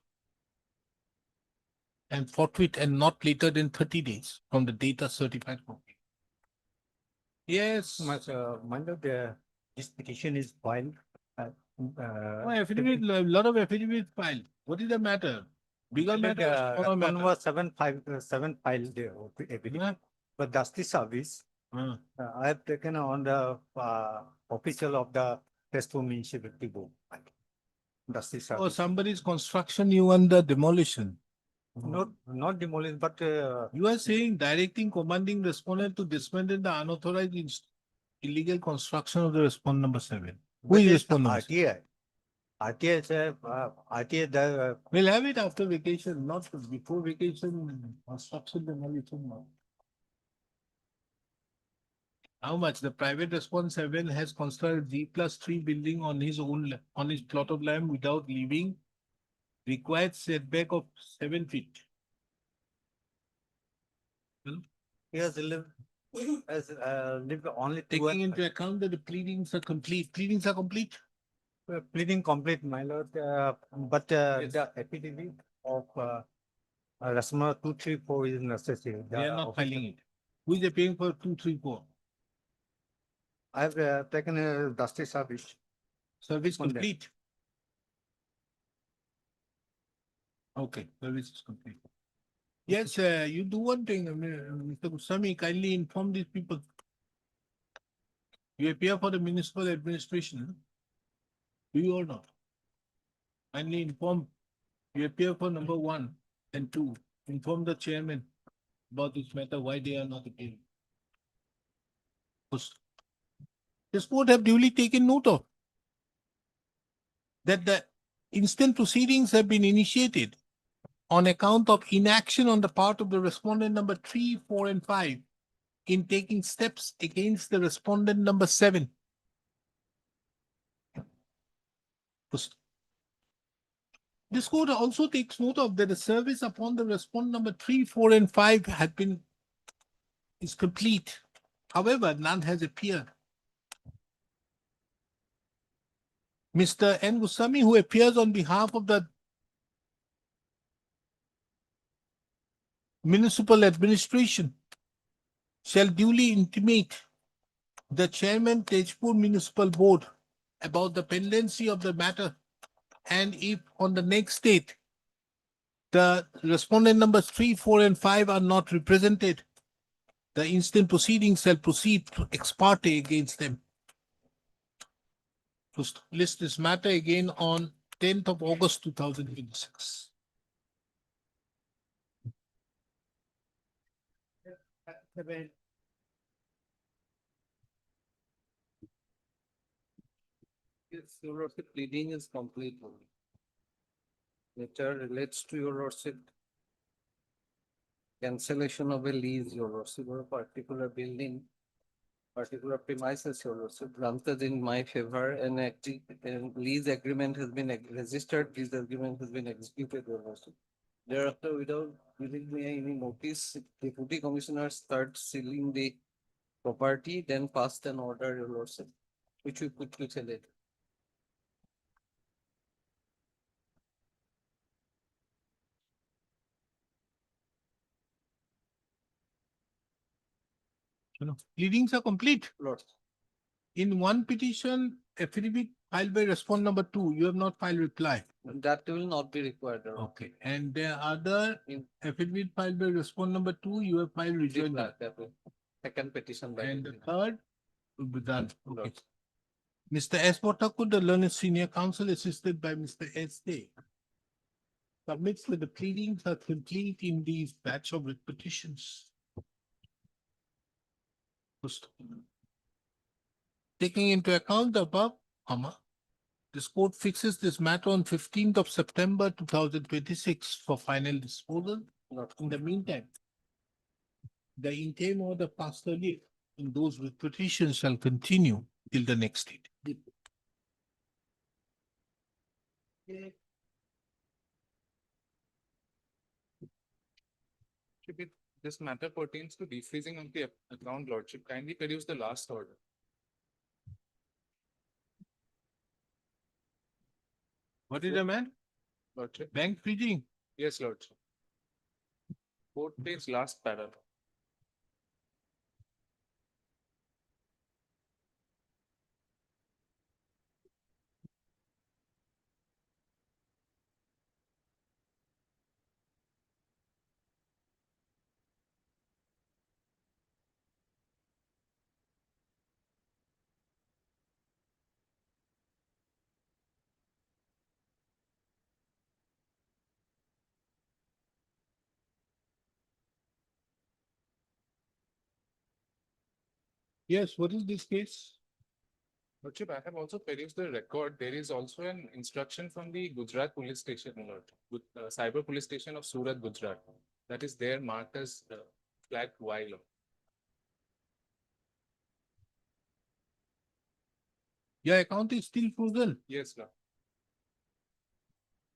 And forthwith and not later than 30 days from the date of certified copy. Yes. This petition is filed. Affidavit, a lot of affidavits filed. What is the matter? Bigger matter. Small matter. Number 7 filed the affidavit. But Justice Service, I have taken on the official of the Tesco Municipality Board. Justice Oh, Service. somebody's construction, you want the demolition. Not demolished, but You are saying directing, commanding respondent to dismantle the unauthorized illegal construction of the respondent number 7. Who is respondent? RTI. RTI, We'll have it after vacation, not before vacation. Construction demolition. No. How much? The private response 7 has constructed G+3 building on his own on his plot of land without leaving required setback of 7 feet. he has lived only Taking into account that the pleadings are complete. Pleadings are complete. pleading complete, my lord, but the affidavit of Rasma 234 is necessary. They are not filing it. Who is paying for 2, 3, 4? I have taken a Justice Service. Service On that. complete. Okay, service is complete. Yes, you do one thing, Mr. Goswami, kindly inform these people. You appear for the municipal administration. Do you or not? Kindly inform. You appear for number 1 and 2. Inform the chairman about this matter, why they are not appearing. This court have duly taken note of that the instant proceedings have been initiated on account of inaction on the part of the respondent number 3, 4, and 5 in taking steps against the respondent number 7. This court also takes note of that the service upon the respondent number 3, 4, and 5 is complete. However, none has appeared. Mr. N. Goswami, who appears on behalf of the municipal administration, shall duly intimate the chairman Tejpur Municipal Board about the pendency of the matter, and if on the next date the respondent numbers 3, 4, and 5 are not represented, the instant proceedings shall proceed to ex parte against them. To list this matter again on 10th of August 2026. Yes, your worship, pleading is complete. Matter relates to your worship. Cancellation of a lease, your worship, or a particular building, particular premises, your worship, granted in my favor, and lease agreement has been registered, lease agreement has been executed, your worship. Thereafter, without giving me any notice, deputy commissioner starts sealing the property, then passed an order, your worship, which we put to tell it. Pleadings are complete. Lord. In one petition, affidavit filed by respondent number 2, you have not filed reply. That will not be required. Your Okay. And the other In- affidavit filed by respondent number 2, you have filed rejoinder. reply, that will- Second petition by. And the third will be done. Okay. Lord. Mr. S. Botakur, the learned senior counsel, assisted by Mr. S. Day, submits that the pleadings are complete in these batch of writ petitions. Taking into account the above, this court fixes this matter on 15th of September 2026 for final disposal. Lord. In the meantime, the interim order passed earlier in those with petitions shall continue till the next date. This matter pertains to defreezing of the account, lordship. Kindly produce the last order. What is the man? Lordship. Bank freezing? Yes, lordship. 4th page, last paragraph. Yes, what is this case? Lordship, I have also produced the record. There is also an instruction from the Gujarat police station, Lord, cyber police station of Surat, Gujarat. That is there marked as flagged Y, Lord. Your account is still frozen. Yes, Lord.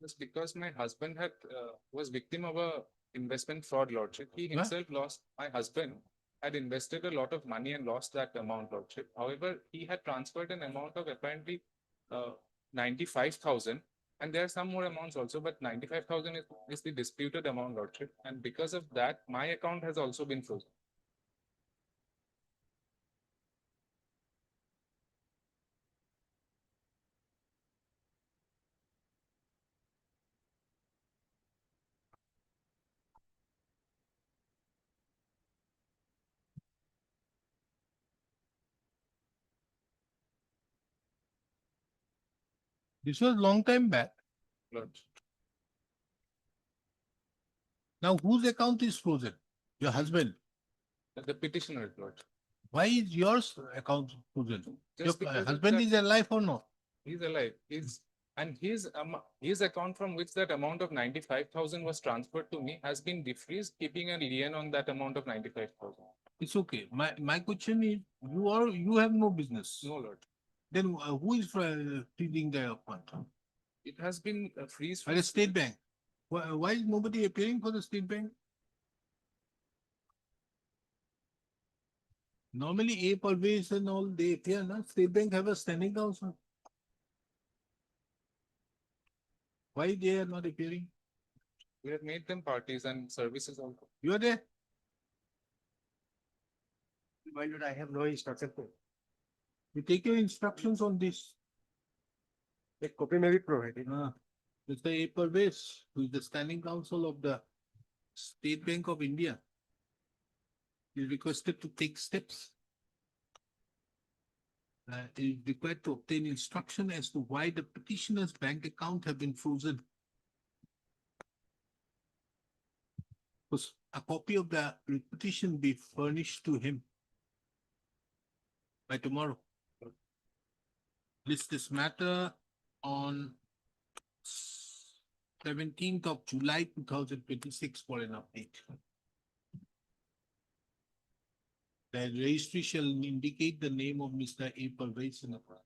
Just because my husband had was victim of a investment fraud, lordship. He himself lost. My husband had invested a lot of money and lost that amount, lordship. However, he had transferred an amount of apparently 95,000, and there are some more amounts also, but 95,000 is the disputed amount, lordship. And because of that, my account has also been frozen. This was long time back. Lordship. Now whose account is frozen? Your husband. The petitioner, lordship. Why is yours account frozen? Just Your because of husband that- is alive or not? He's alive. He's And his account from which that amount of 95,000 was transferred to me has been defreezed, keeping a lien on that amount of 95,000. It's okay. My question is, you have no business. No, Lord. Then who is freezing the account? It has been freezed. By the State Bank. Why is nobody appearing for the State Bank? Normally, A Parvez and all, they appear, na? State Bank have a standing counsel. Why they are not appearing? We have made them parties and services also. You are there? My lord, I have no instruction. You take your instructions on this. A copy may be provided. Mr. A Parvez, who is the standing counsel of the State Bank of India, is requested to take steps. Is required to obtain instruction as to why the petitioner's bank account have been frozen. Was a copy of the petition be furnished to him by tomorrow? List this matter on 17th of July 2026 for an update. The registry shall indicate the name of Mr. A. Parvez in the front.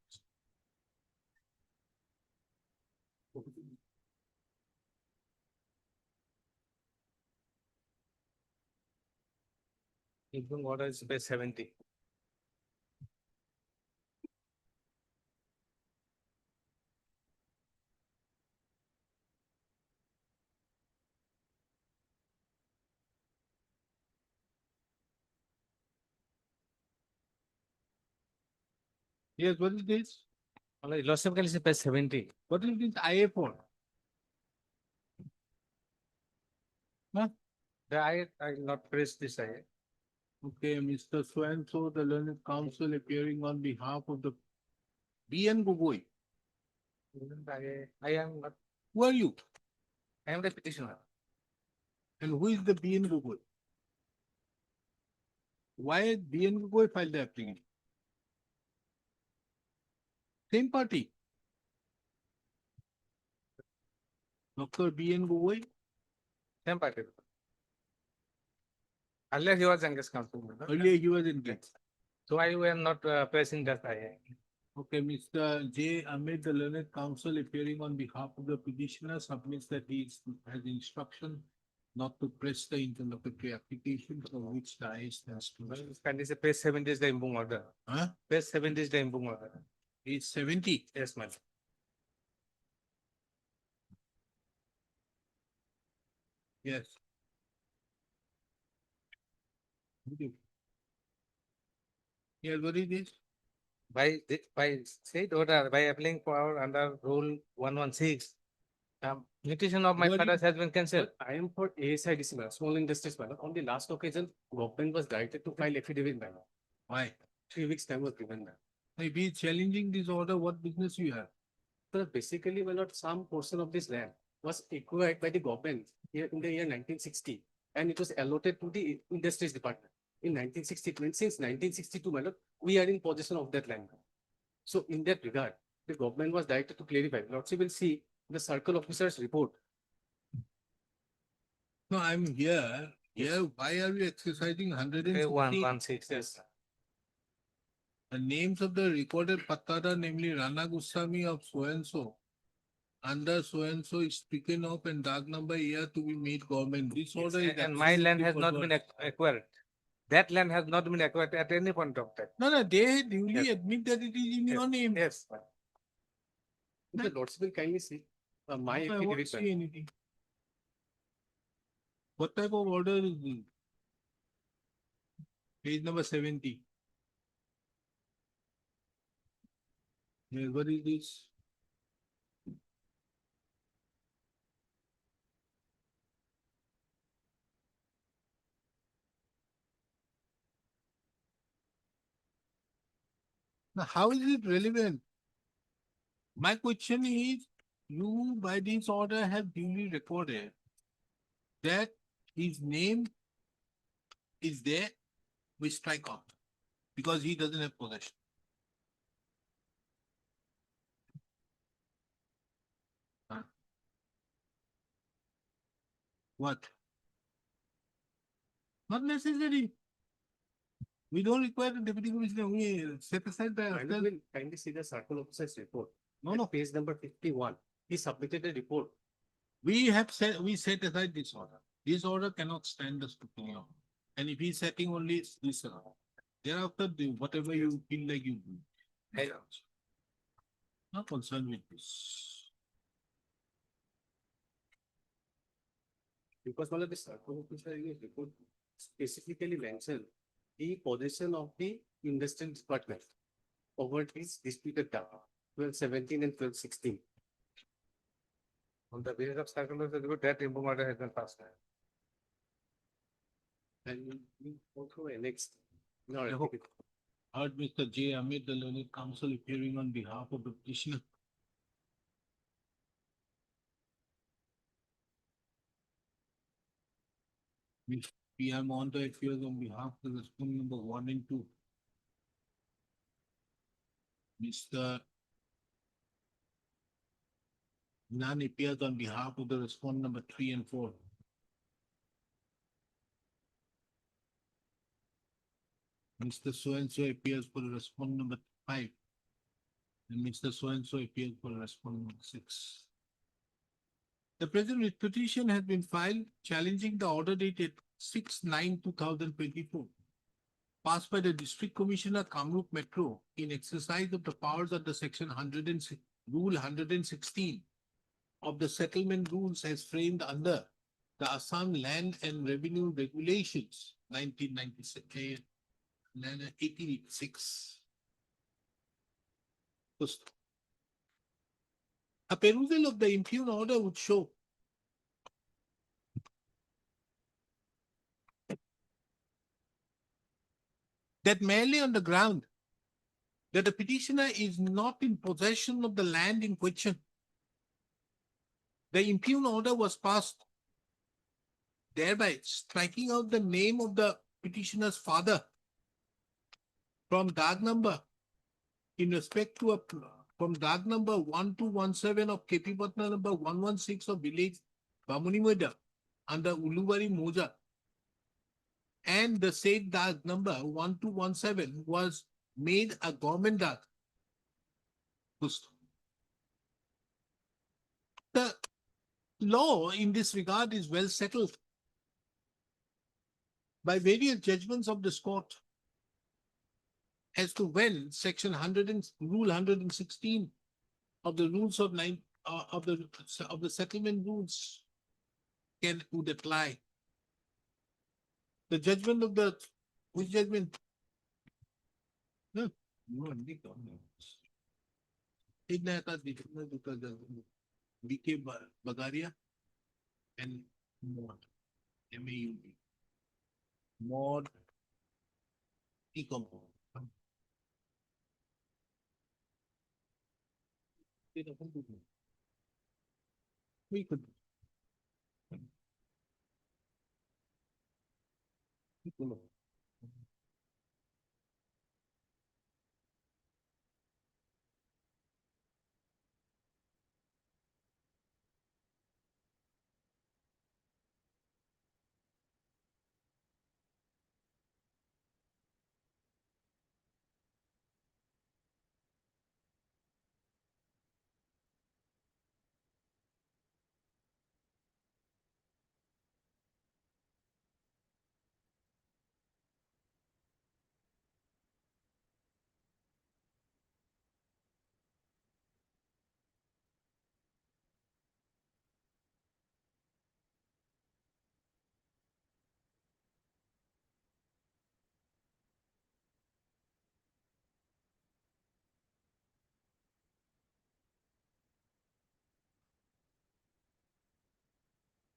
Income order is page 70. Yes, what is this? Lordship can see page 70. What is this IA for? I not press this IA. Okay, Mr. So-and-so, the learned counsel appearing on behalf of the B.N. Gogoi. I am not, Who are you? I am the petitioner. And who is the B.N. Gogoi? Why B.N. Gogoi filed the application? Same party. Dr. B.N. Gogoi. Same party. Earlier he was youngest counsel. Earlier he was in case. So I am not pressing that IA. Okay, Mr. J. Ahmed, the learned counsel appearing on behalf of the petitioner submits that has instruction not to press the interlocutory application for which the IA stands to. Can you say page 70 is the impung order? Huh? Page 70 is the impung order. It's 70. Yes, ma'am. Yes. Okay. Yeah, what is this? By state order, by applying for under rule 116, nutrition of my What fathers has been cancelled. I am for ASID, small industries, madam. On the last occasion, government was directed to file affidavit, madam. Why? 3 weeks time was given, madam. If he is challenging this order, what business you have? So basically, well, not some portion of this land was acquired by the government here in the year 1960, and it was allotted to the industries department in 1962. Since 1962, madam, we are in possession of that land. So in that regard, the government was directed to clarify. Lordship will see the circle officer's report. No, I'm here. Here, why are we exercising 160? 116, yes. The names of the recorded pattada, namely Rana Goswami of so-and-so, under so-and-so is taken up and dark number year to be made government. This order is. And my land absolutely has not forgot. been acquired. That land has not been acquired at any point of time. No, they duly Yes. admit that it is in your name. Yes. The Lordship will kindly see my I won't affidavit. see anything. What type of order is this? Page number 70. Yes, what is this? Now, how is it relevant? My question is, you by this order have duly recorded that his name is there, we strike out because he doesn't have possession. What? Not necessary. We don't require the deputy commissioner, we set aside the. Kindly see the circle officer's report. No. Page number 51. He submitted a report. We set aside this order. This order cannot stand the scrutiny of. And if he's setting only this, thereafter, do whatever you feel like you do. Not concerned with this. Because one of the circle officer in his report specifically mentioned the position of the industrial department over this disputed data, 1217 and 1216. On the basis of circle officer report, that information has been passed. And we go through a next. No, I hope. Heard Mr. J. Amit, the learned counsel, appearing on behalf of the petitioner. We am on the appears on behalf of the respondent number 1 and 2. Mr. Nan appears on behalf of the respondent number 3 and 4. Mr. So-and-so appears for the respondent number 5. And Mr. So-and-so appears for the respondent number 6. The present petition has been filed challenging the order dated 6/9/2024, passed by the District Commissioner Kamrup Metro in exercise of the powers under Section 106, Rule 116 of the settlement rules as framed under the Assam Land and Revenue Regulations 1996. 1886. A perusal of the impugned order would show that merely on the ground that the petitioner is not in possession of the land in question, the impugned order was passed, thereby striking out the name of the petitioner's father from dark number in respect to from dark number 1217 of KP Patna number 116 of village Bamunimoda under Uluvari Moja, and the said dark number 1217 was made a government dark. The law in this regard is well settled by various judgments of this court as to when Section 100 and Rule 116 of the rules of the settlement rules would apply. The judgment of the which judgment? No, BK Bagaria and Mod MAUD. Mod E-component. We could.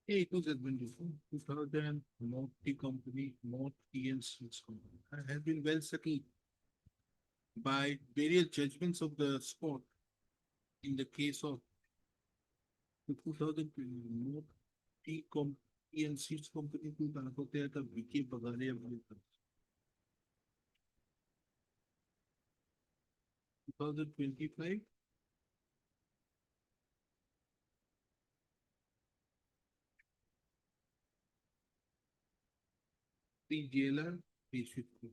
It was admin 2000, Mod T company, Mod TNC company has been well settled by various judgments of the court in the case of the 2000 Mod T TNC company to Tanakoteta BK Bagaria 2025. the jailer, page 50.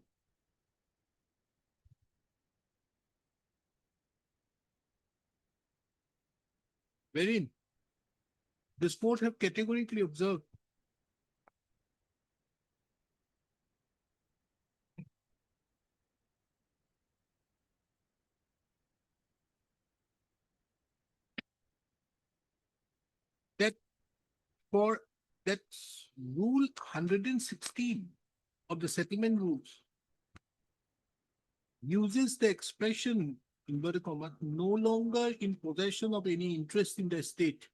Wherein this court have categorically observed that for that rule 116 of the settlement rules uses the expression inverted comma no longer in possession of any interest in the estate.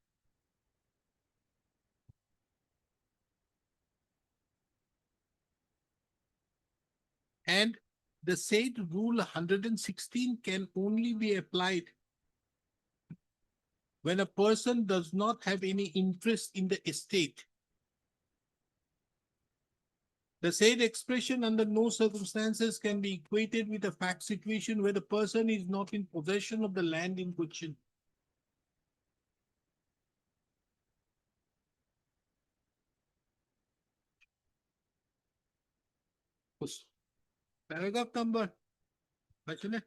And the said rule 116 can only be applied when a person does not have any interest in the estate. The said expression under no circumstances can be equated with a fact situation where the person is not in possession of the land in question. Paragraph number. Bachane?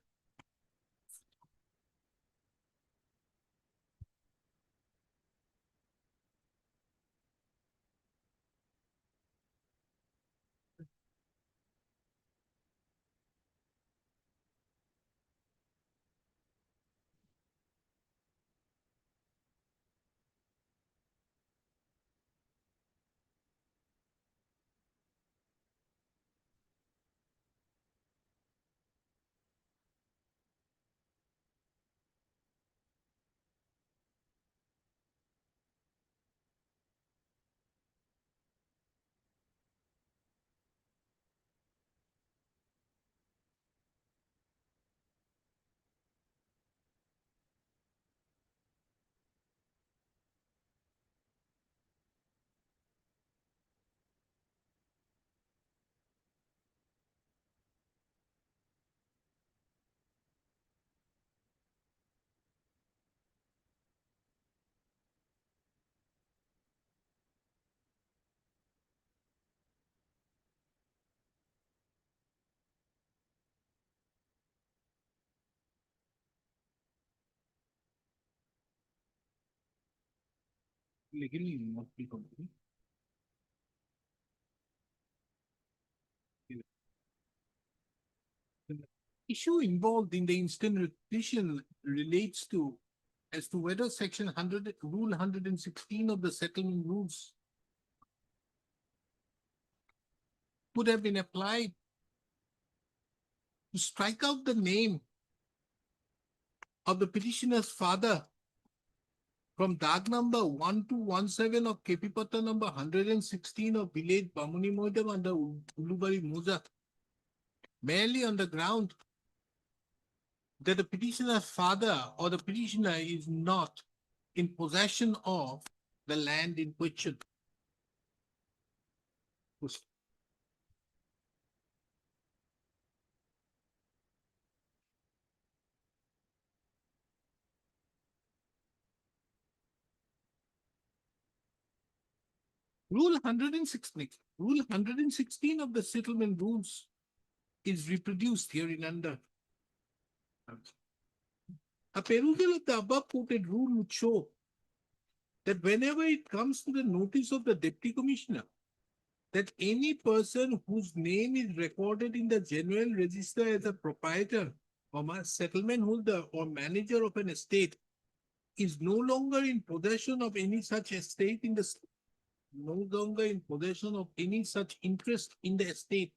Legally not be complete. The issue involved in the instant petition relates to as to whether section 100 rule 116 of the settlement rules could have been applied to strike out the name of the petitioner's father from DAG number 1217 of KP Pata number 116 of village Bamuni Moidam under Ulubari Moza, merely on the ground that the petitioner's father or the petitioner is not in possession of the land in question. Rule 116, Rule 116 of the settlement rules is reproduced herein under. A perusal of the above quoted rule would show that whenever it comes to the notice of the Deputy Commissioner, that any person whose name is recorded in the general register as a proprietor or a settlement holder or manager of an estate is no longer in possession of any such estate in the no longer in possession of any such interest in the estate.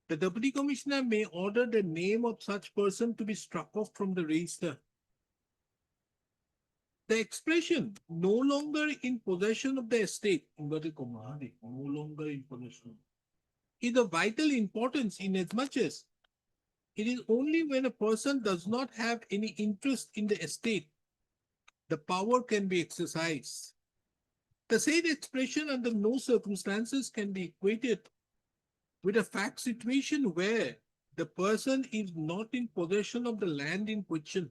The Deputy Commissioner may order the name of such person to be struck off from the register. The expression no longer in possession of the estate, inverted comma, no longer in possession, is of vital importance in as much as it is only when a person does not have any interest in the estate, the power can be exercised. The said expression under no circumstances can be equated with a fact situation where the person is not in possession of the land in question.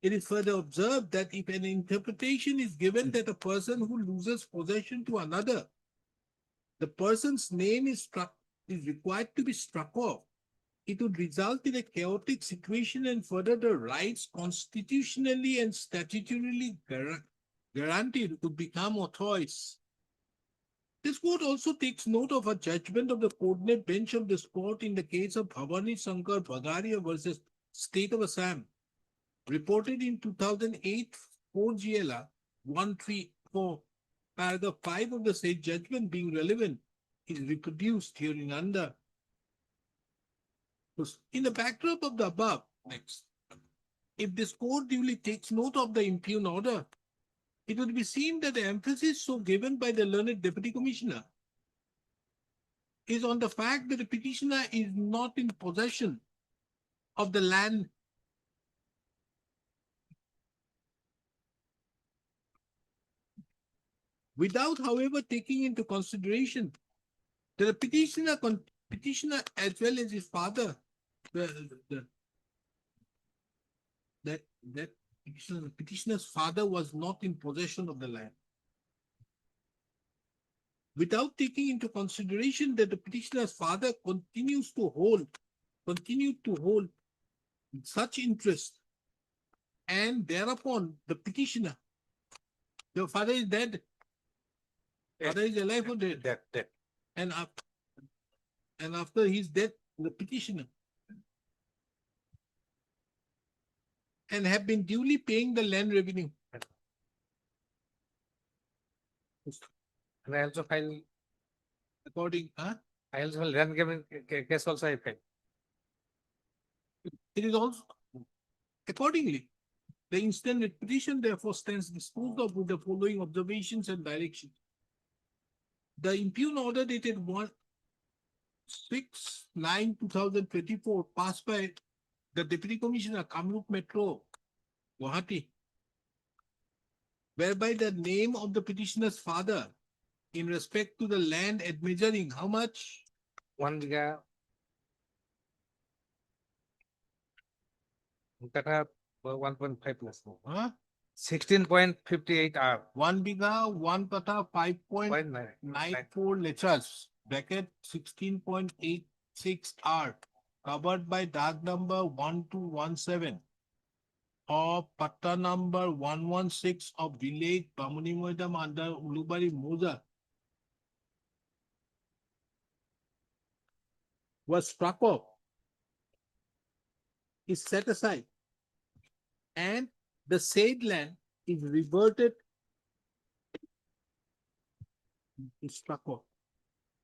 It is further observed that if an interpretation is given that a person who loses possession to another the person's name is required to be struck off, it would result in a chaotic situation and further the rights constitutionally and statutorily guaranteed would become authorized. This court also takes note of a judgment of the coordinate bench of this court in the case of Bhavani Shankar Bagaria versus State of Assam, reported in 2008 4 GLR 134, paragraph 5 of the said judgment being relevant is reproduced herein under. In the backdrop of the above, next, if this court duly takes note of the impugned order, it would be seen that the emphasis so given by the learned Deputy Commissioner is on the fact that the petitioner is not in possession of the land without, however, taking into consideration that the petitioner as well as his father, that petitioner's father was not in possession of the land. Without taking into consideration that the petitioner's father continued to hold such interest, and thereupon the petitioner, your father is dead. Father is alive or dead? Dead. And after his death, the petitioner and have been duly paying the land revenue. And I also file According, I also file land given case also I file. it is also accordingly. The instant petition therefore stands disposed of with the following observations and directions. The impugned order dated 1/6/9/2024 passed by the Deputy Commissioner, Kamrup Metro, Gauhati, whereby the name of the petitioner's father in respect to the land at measuring how much? 1 biga 1.5 plus. 16.58 R. 1 biga 1 kata 5.94 liters, bracket 16.86 R, covered by dark number 1217 or patta number 116 of village Bamuni Moidam under Ulubari Moza was struck off, is set aside, and the said land is reverted, is struck off,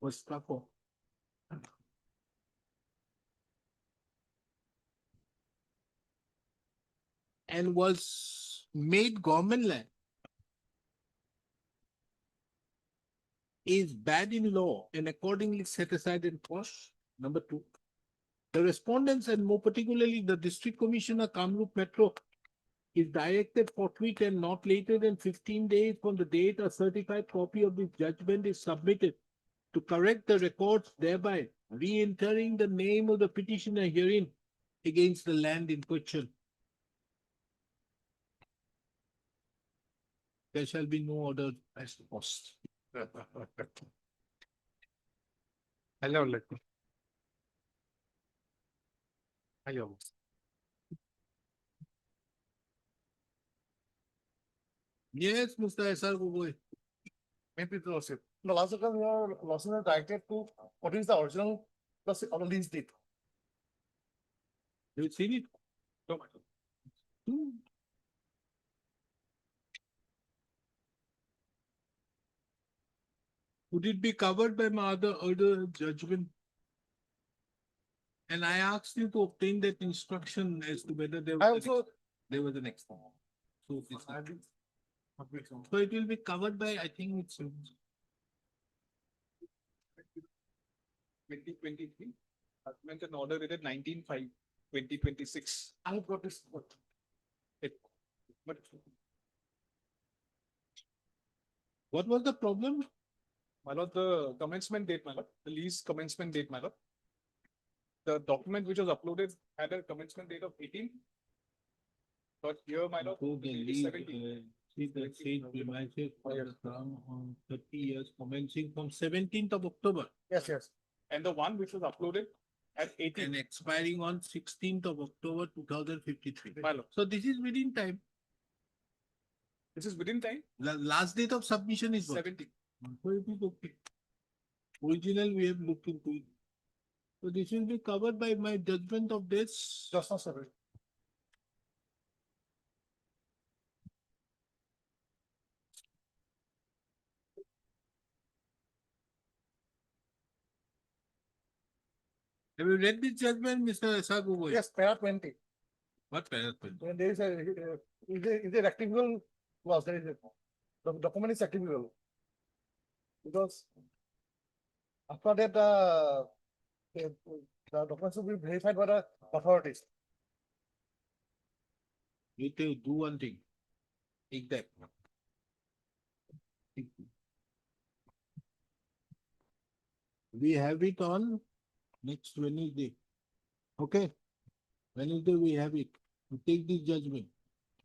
was struck off. And was made government land, is bad in law and accordingly set aside in cost. Number 2, the respondents and more particularly the District Commissioner Kamrup Metro is directed forthwith and not later than 15 days from the date a certified copy of this judgment is submitted to correct the records, thereby re-entering the name of the petitioner herein against the land in question. There shall be no order as to cost. Hello, let me. Hello. Yes, Mr. S.R. Gogoi. Maybe the lawsuit. The last time your lawsuit is directed to what is the original plus the lease date. You seen it? No. Would it be covered by my other judgment? And I asked you to obtain that instruction as to whether there was there was the next one. So it will be covered by, I think it's 2023, judgment and order dated 19/5/2026. I have got this. But what was the problem? my lord, the commencement date, my lord, the lease commencement date, my lord. The document which was uploaded had a commencement date of 18. But here, my lord, the date is 17. See the same premises for the term on 30 years commencing from 17th of October Yes, yes. And the one which was uploaded at 18. and expiring on 16th of October 2053. My lord. So this is within time. This is within time? The last date of submission is what? 70. So it is okay. Original, we have looked into it. So this will be covered by my judgment of this. Just not sorry. Have you read this judgment, Mr. Sagu? Yes, para 20. What paragraph? When there is a rectangle clause, there is a, the document is rectangle. Because after that, the documents will be verified by the authorities. You to do one thing. Take that. We have it on next Wednesday. Okay. Wednesday we have it. We take this judgment.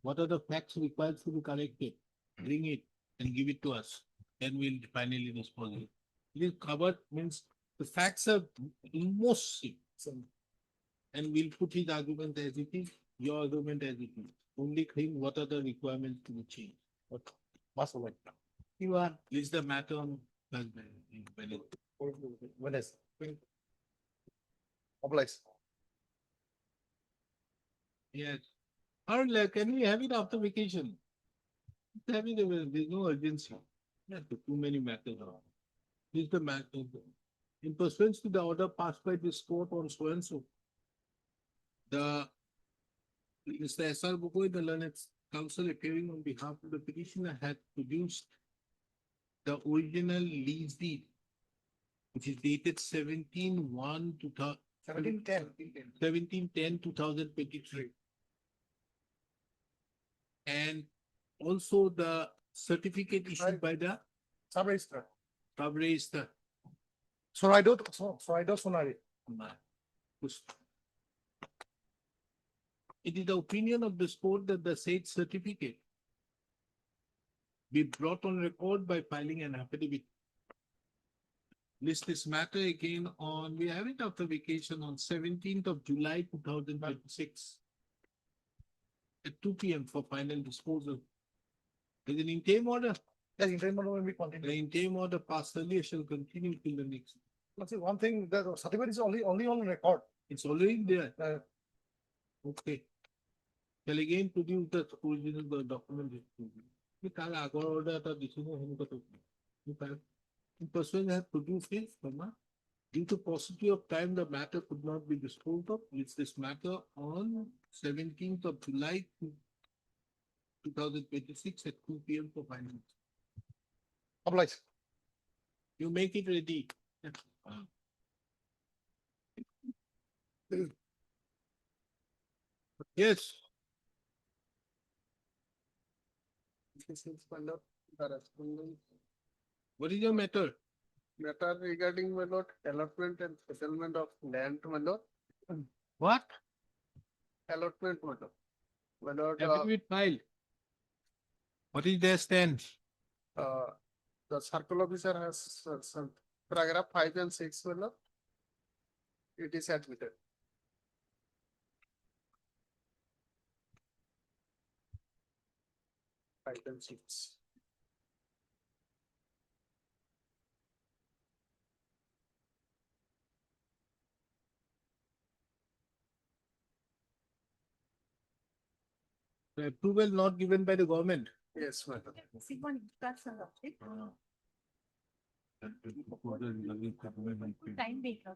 What are the facts required to be corrected? Bring it and give it to us. Then we'll finally dispose it. It is covered means the facts are almost same. And we'll put his argument as it is, your argument as it is. Only thing, what are the requirements to be changed? What must work? You are. Is the matter on Thursday? When is? Obliged. Yes. Or like, can we have it after vacation? Have it, there's no urgency. Not too many matters around. This is the matter. In pursuance to the order passed by this court on so and so, the Mr. S.R. Bugoi, the learned counsel appearing on behalf of the petitioner, had produced the original lease deed, which is dated 17/1/2000. 17/10/2023. And also the certificate issued by the Sub-register. sub-register. Soraido Sonari. It is the opinion of this court that the said certificate be brought on record by filing an affidavit. List this matter again on, we have it after vacation on 17th of July 2026 at 2 p.m. for final disposal. Is an interim order? Yes, interim order will be continued. The interim order passed earlier shall continue till the next. Let's see, one thing, the certificate is only on record. It's already there. Okay. Shall again produce the original document. তার আগৰ order এটা দিছিল সেনেকুৱা in person have produced it, due to paucity of time, the matter could not be disposed of. It's this matter on 17th of July 2026 at 2 p.m. for final. Obliged. You make it ready. Yes. What is your matter? Matter regarding my lord, allotment and settlement of land, my lord. What? Allotment, my lord. My lord, Affidavit file. What is their stand? the circle officer has some paragraph 5 and 6, my lord. It is admitted. Item 6. The approval not given by the government. Yes, my lord. Time maker,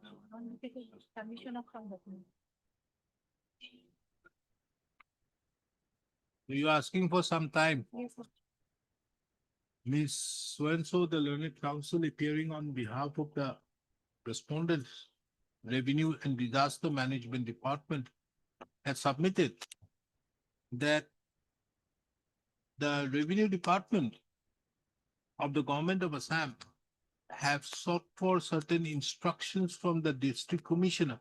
submission of some document. You are asking for some time. Yes, sir. Miss so-and-so, the learned counsel appearing on behalf of the respondents, Revenue and Disaster Management Department, has submitted that the Revenue Department of the Government of Assam have sought for certain instructions from the District Commissioner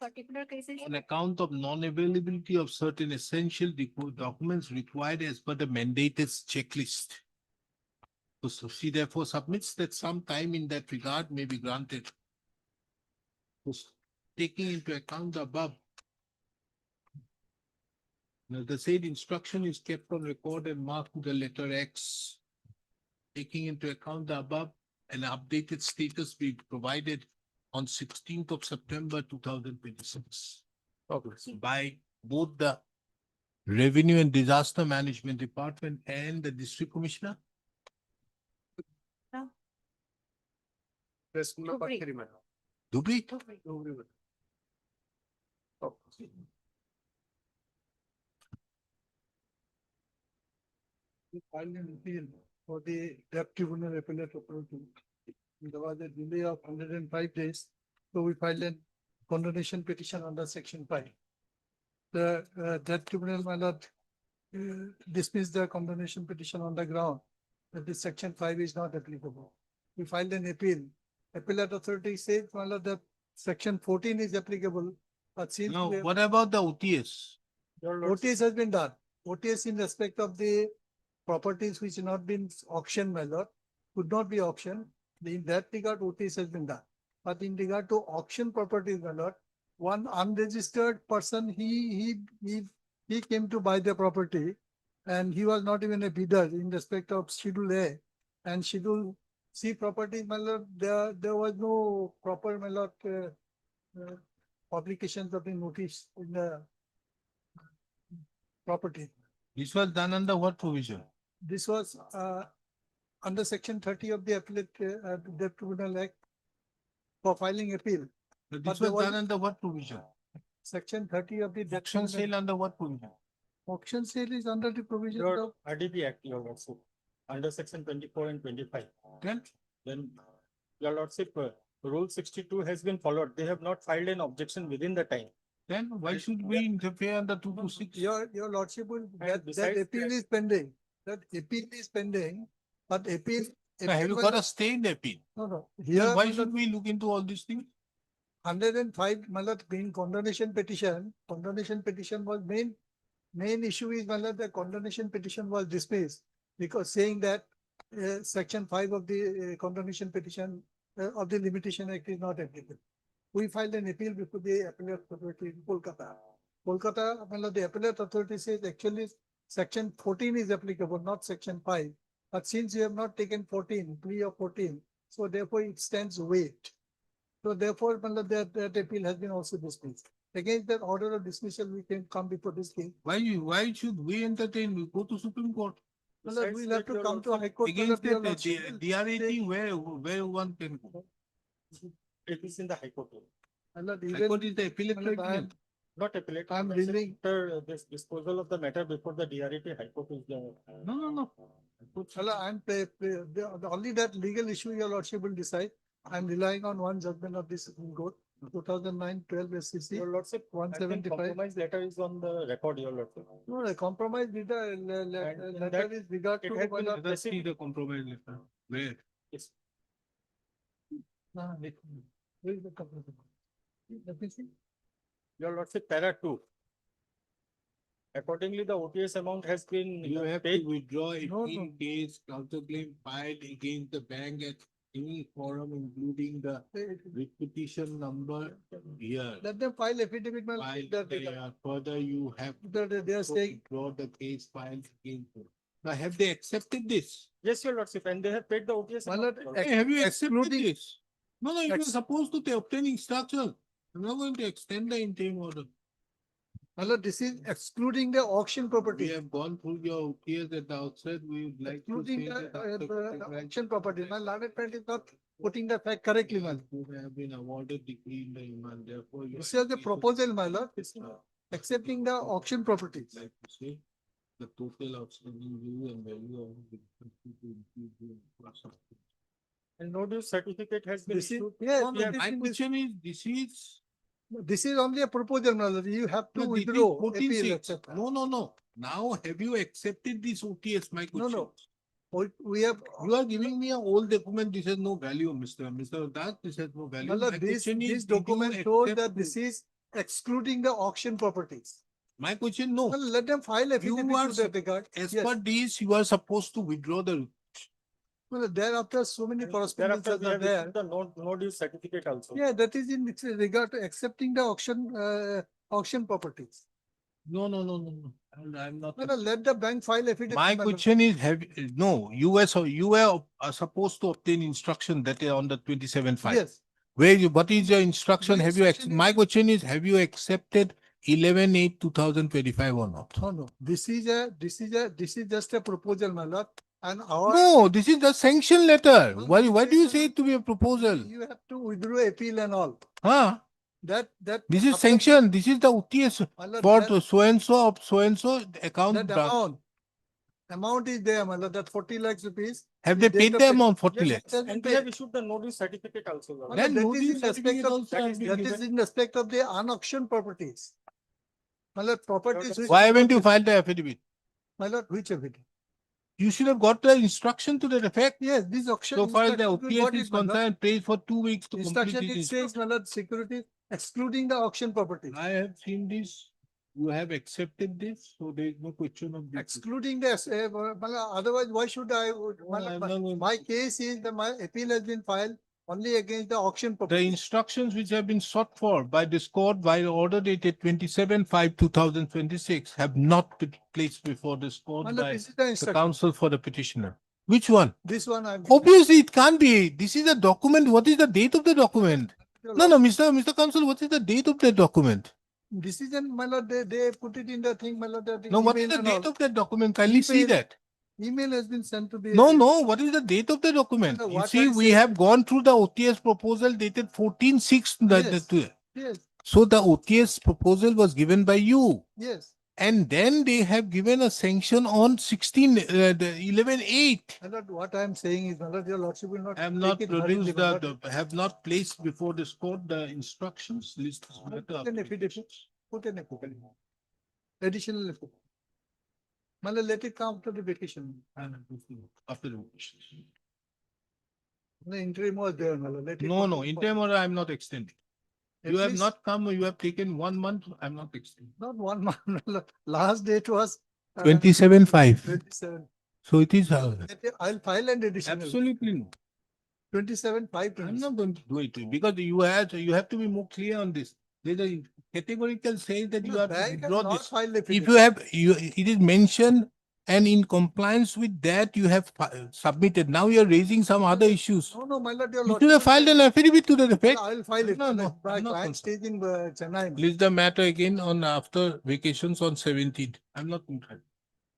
Particular cases. on account of non-availability of certain essential documents required as per the mandated checklist. So she therefore submits that some time in that regard may be granted. Taking into account the above, now, the said instruction is kept on record and marked with the letter X. Taking into account the above, an updated status be provided on 16th of September 2026 by both the Revenue and Disaster Management Department and the District Commissioner. Press number Dhubri. 3, madam. Dubri? Dhubri, madam. Oh. We filed an appeal for the debt tribunal appellate authority. There was a delay of 105 days, so we filed a condemnation petition under section 5. The debt tribunal, my lord, dismissed the condemnation petition on the ground that this section 5 is not applicable. We filed an appeal. Appellate authority says, my lord, that section 14 is applicable, but since Now, we have- what about the OTS? OTS has been done. OTS in respect of the properties which have not been auctioned, my lord, could not be auctioned. In that regard, OTS has been done. But in regard to auction properties, my lord, one unregistered person, he came to buy the property and he was not even a bidder in respect of Schedule A and Schedule C property, my lord, there was no proper, my lord, publications of the notice in the property. This was done under what provision? This was under section 30 of the Appellate Debt Tribunal Act for filing appeal. But But this there was done was- under what provision? Section 30 of the Debt Auction Tribunal. sale under what provision? Auction sale is under the provision Your of RDP Act, your lordship, under section 24 and 25. Then, Your lordship, rule 62 has been followed. They have not filed an objection within the time. why should we interfere under 226? your lordship will, that besides appeal that- is pending. That appeal is pending, but appeal. Now, have you appeal got was- a stay in the appeal? No. Then Here, why my should lord, we look into all these things? 105, my lord, being condemnation petition was main issue is, my lord, the condemnation petition was dismissed because saying that section 5 of the condemnation petition of the Limitation Act is not applicable. We filed an appeal before the appellate authority in Kolkata. Kolkata, my lord, the appellate authority says actually section 14 is applicable, not section 5. But since you have not taken 14, plea of 14, so therefore it stands weight. So therefore, my lord, that appeal has been also dismissed. Against that order of dismissal, we can come before this king. Why should we entertain? We go to Supreme Court. My lord, we'll have to come to High Court. my Against lord, that, your lordship will DRAT, where one can go. It is in the High Court. My lord, High Court even, is the appellate my lord, I tribunal. am- Not appellate. I'm but reading- after this disposal of the matter before the DRAT, High Court is the. No. my lord, only that legal issue your lordship will decide. I'm relying on one judgment of the Supreme Court, 2009-12 SCC. Your lordship, I think 175. compromise letter is on the record, your lordship. No, the compromise letter, And letter that is regard it to. has my been lord, Let's see the compromise letter. Where? where is the compromise? Let me see. Your lordship, para 2. Accordingly, the OTS amount has been You have to paid. withdraw No, any case counterclaim filed against the bank at any forum, including the repetition number here. Let them file affidavit, my lord, While that further you have they are to saying. withdraw the case filed against them. Now, have they accepted this? Yes, your lordship, and they have paid the OTS. My amount, lord, your lordship. Hey, have you accepted excluding- this? No, you're Ex- supposed to obtain instruction. I'm not going to extend the interim order. My lord, this is excluding the auction We property. have gone through your OTS at the outset. We would like to Excluding say that after the auction property. My learned friend is not putting the fact correctly, my lord. you have been awarded degree in the human, therefore. you This are is the proposal, my lord, it's accepting the auction properties. like to say the total outstanding due and value of the And no due certificate has been This is, issued. yes, No, no, this my is- question is, this is only a proposal, my lord. You have to no, this is withdraw, 14 appeal, six. etc. No. Now, have you accepted this OTS, my No, question? no. We have, You are giving me an old document, this has no value, Mr. Das, this has no value. my lord, My this question is, did you document shows accept that this is excluding the auction properties. My question, no. Well, let them file You affidavit are to that regard. As Yes. per this, you are supposed to withdraw the. Well, thereafter, so many correspondences are there. The no due certificate also. Yeah, that is in regard to accepting the auction properties. No. I'm not. No, let the bank file affidavit. My question is, no, you were supposed to obtain instruction that is on the 27/5. Yes. What is your instruction? My Have you, instruction my is- question is, have you accepted 11/8/2025 or not? No. This is just a proposal, my lord. And our. No, this is the sanction letter. No, Why do you no, say it to be a proposal? You have to withdraw appeal and all. Huh? That. This is after- sanction. This is the OTS My lord, for that- the so-and-so of so-and-so account. That amount is there, my lord, that 40 lakhs rupees. Have is they date paid of the pay- amount, 40 Yes, lakhs? it has been And we paid. have issued the no due certificate also. Lord. My Then lord, no that due is in respect certificate of, also has been that given. is in respect of the unauctioned properties. My lord, properties. which- Why haven't you filed the affidavit? My lord, which affidavit? You should have got the instruction to that effect. Yes, this auction. So far as the instruction, we got OTS is it, my lord. concerned, pays for 2 weeks to complete Instruction, this it says, my lord, security excluding the auction property. I have seen this. You have accepted this, so there is no question of this. Excluding the, my lord, otherwise, why should I? My I'm lord, not going my case is that my appeal has been filed only against the auction The property. instructions which have been sought for by this court by order dated 27/5/2026 have not been placed before this court My lord, by this is the the instruction. counsel for the petitioner. Which one? This one I'm. Obviously, it can't be. This is a document. What is the date of the document? No, Mr. Counsel, what is the date of the document? Decision, my lord, they put it in the thing, my lord, that No, what is email the and date all. of that document? Kindly see Email. that. Email has been sent to the. No, what is the date of the document? No, You what see, I we said- have gone through the OTS proposal dated 14/6. Yes, So the OTS proposal was given by you. yes. And then they have given a sanction on 11/8. My lord, what I am saying is, my lord, your lordship will not. I have take not it hurriedly, produced my lord. have not placed before this court the instructions list. Put an affidavit. Put an affidavit. Additional affidavit. My lord, let it come after the vacation. After the vacations. The interim was there, my lord. Let it No, come. in time order, I'm not extending. At You have least- not come, you have taken 1 month, I'm not extending. Not 1 month, my lord. Last date was. 27/5. 27. So it is, I'll file an additional. absolutely no. 27/5. I'm not going to do it because you have to be more clear on this. There's a categorical say that you have to Bank has withdraw not this. filed If affidavit. it is mentioned and in compliance with that, you have submitted. Now you are raising some other issues. No, my lord, your You lordship. should have filed an affidavit to that effect. I'll file it. No, My I'm not client concerned. stays in Chennai. Please the matter again on after vacations on 17th. I'm not interested.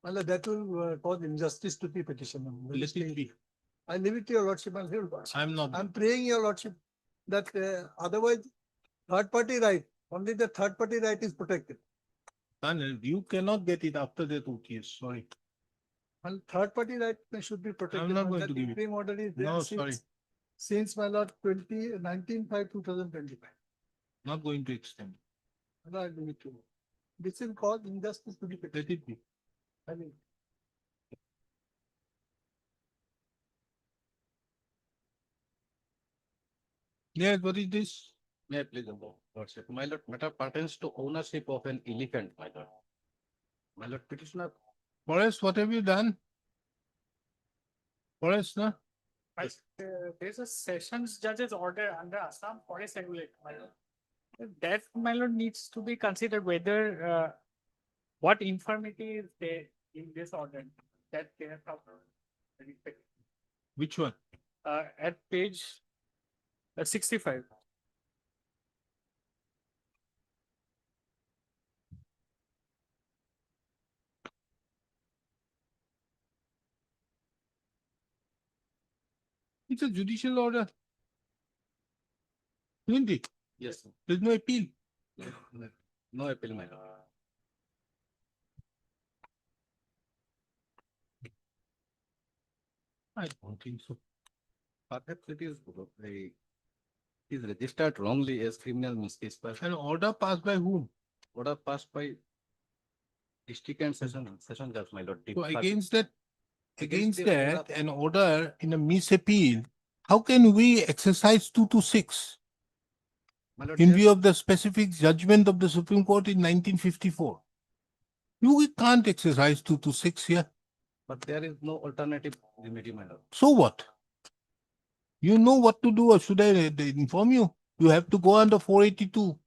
My lord, that will cause injustice to the petitioner. Let it be. I leave it to your lordship. I'll hear it. I'm not. I'm praying your lordship that otherwise third party right, only the third party right is protected. You cannot get it after that OTS. Sorry. Well, third party right should be protected. not and going that to give it. interim order is there No, since- sorry. Since my lord 19/5/2025. Not going to extend. I'll leave it to you. This will cause injustice to the petitioner. Let it be. I mean, Yes, what is this? May I please, Lordship? My lord, matter pertains to ownership of an elephant, my lord. My lord, petitioner, Forest, what have you done? Forest, no? There's a sessions judge's order under Assam Forest Regulator, my lord. That, my lord, needs to be considered whether, what infirmity is there in this order that they have found. Which one? At page 65. It's a judicial order. Isn't it? yes, sir. There's no appeal. No appeal, my lord. I don't think so. Perhaps it is registered wrongly as criminal miscase, but An order passed by whom? order passed by district and session judge, my lord. So against that, Against against the order- that, an order in a misappeal, how can we exercise 2 to 6? My lord, in just- view of the specific judgment of the Supreme Court in 1954. You can't exercise 226 here. But there is no alternative remedy, my lord. So what? You know what to do, or should I inform you? You have to go under 482.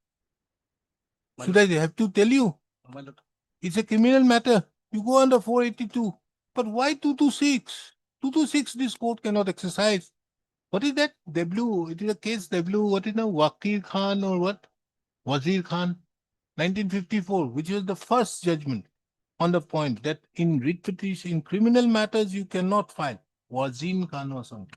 Should I have to tell you? My lord, It's a criminal matter. You go under 482. But why 226? 226 this court cannot exercise. What is that? W, it is a case W, what is now? Wakil Khan or what? Wazir Khan, 1954, which was the first judgment on the point that in writ petition, in criminal matters, you cannot file. Wazir Khan or something.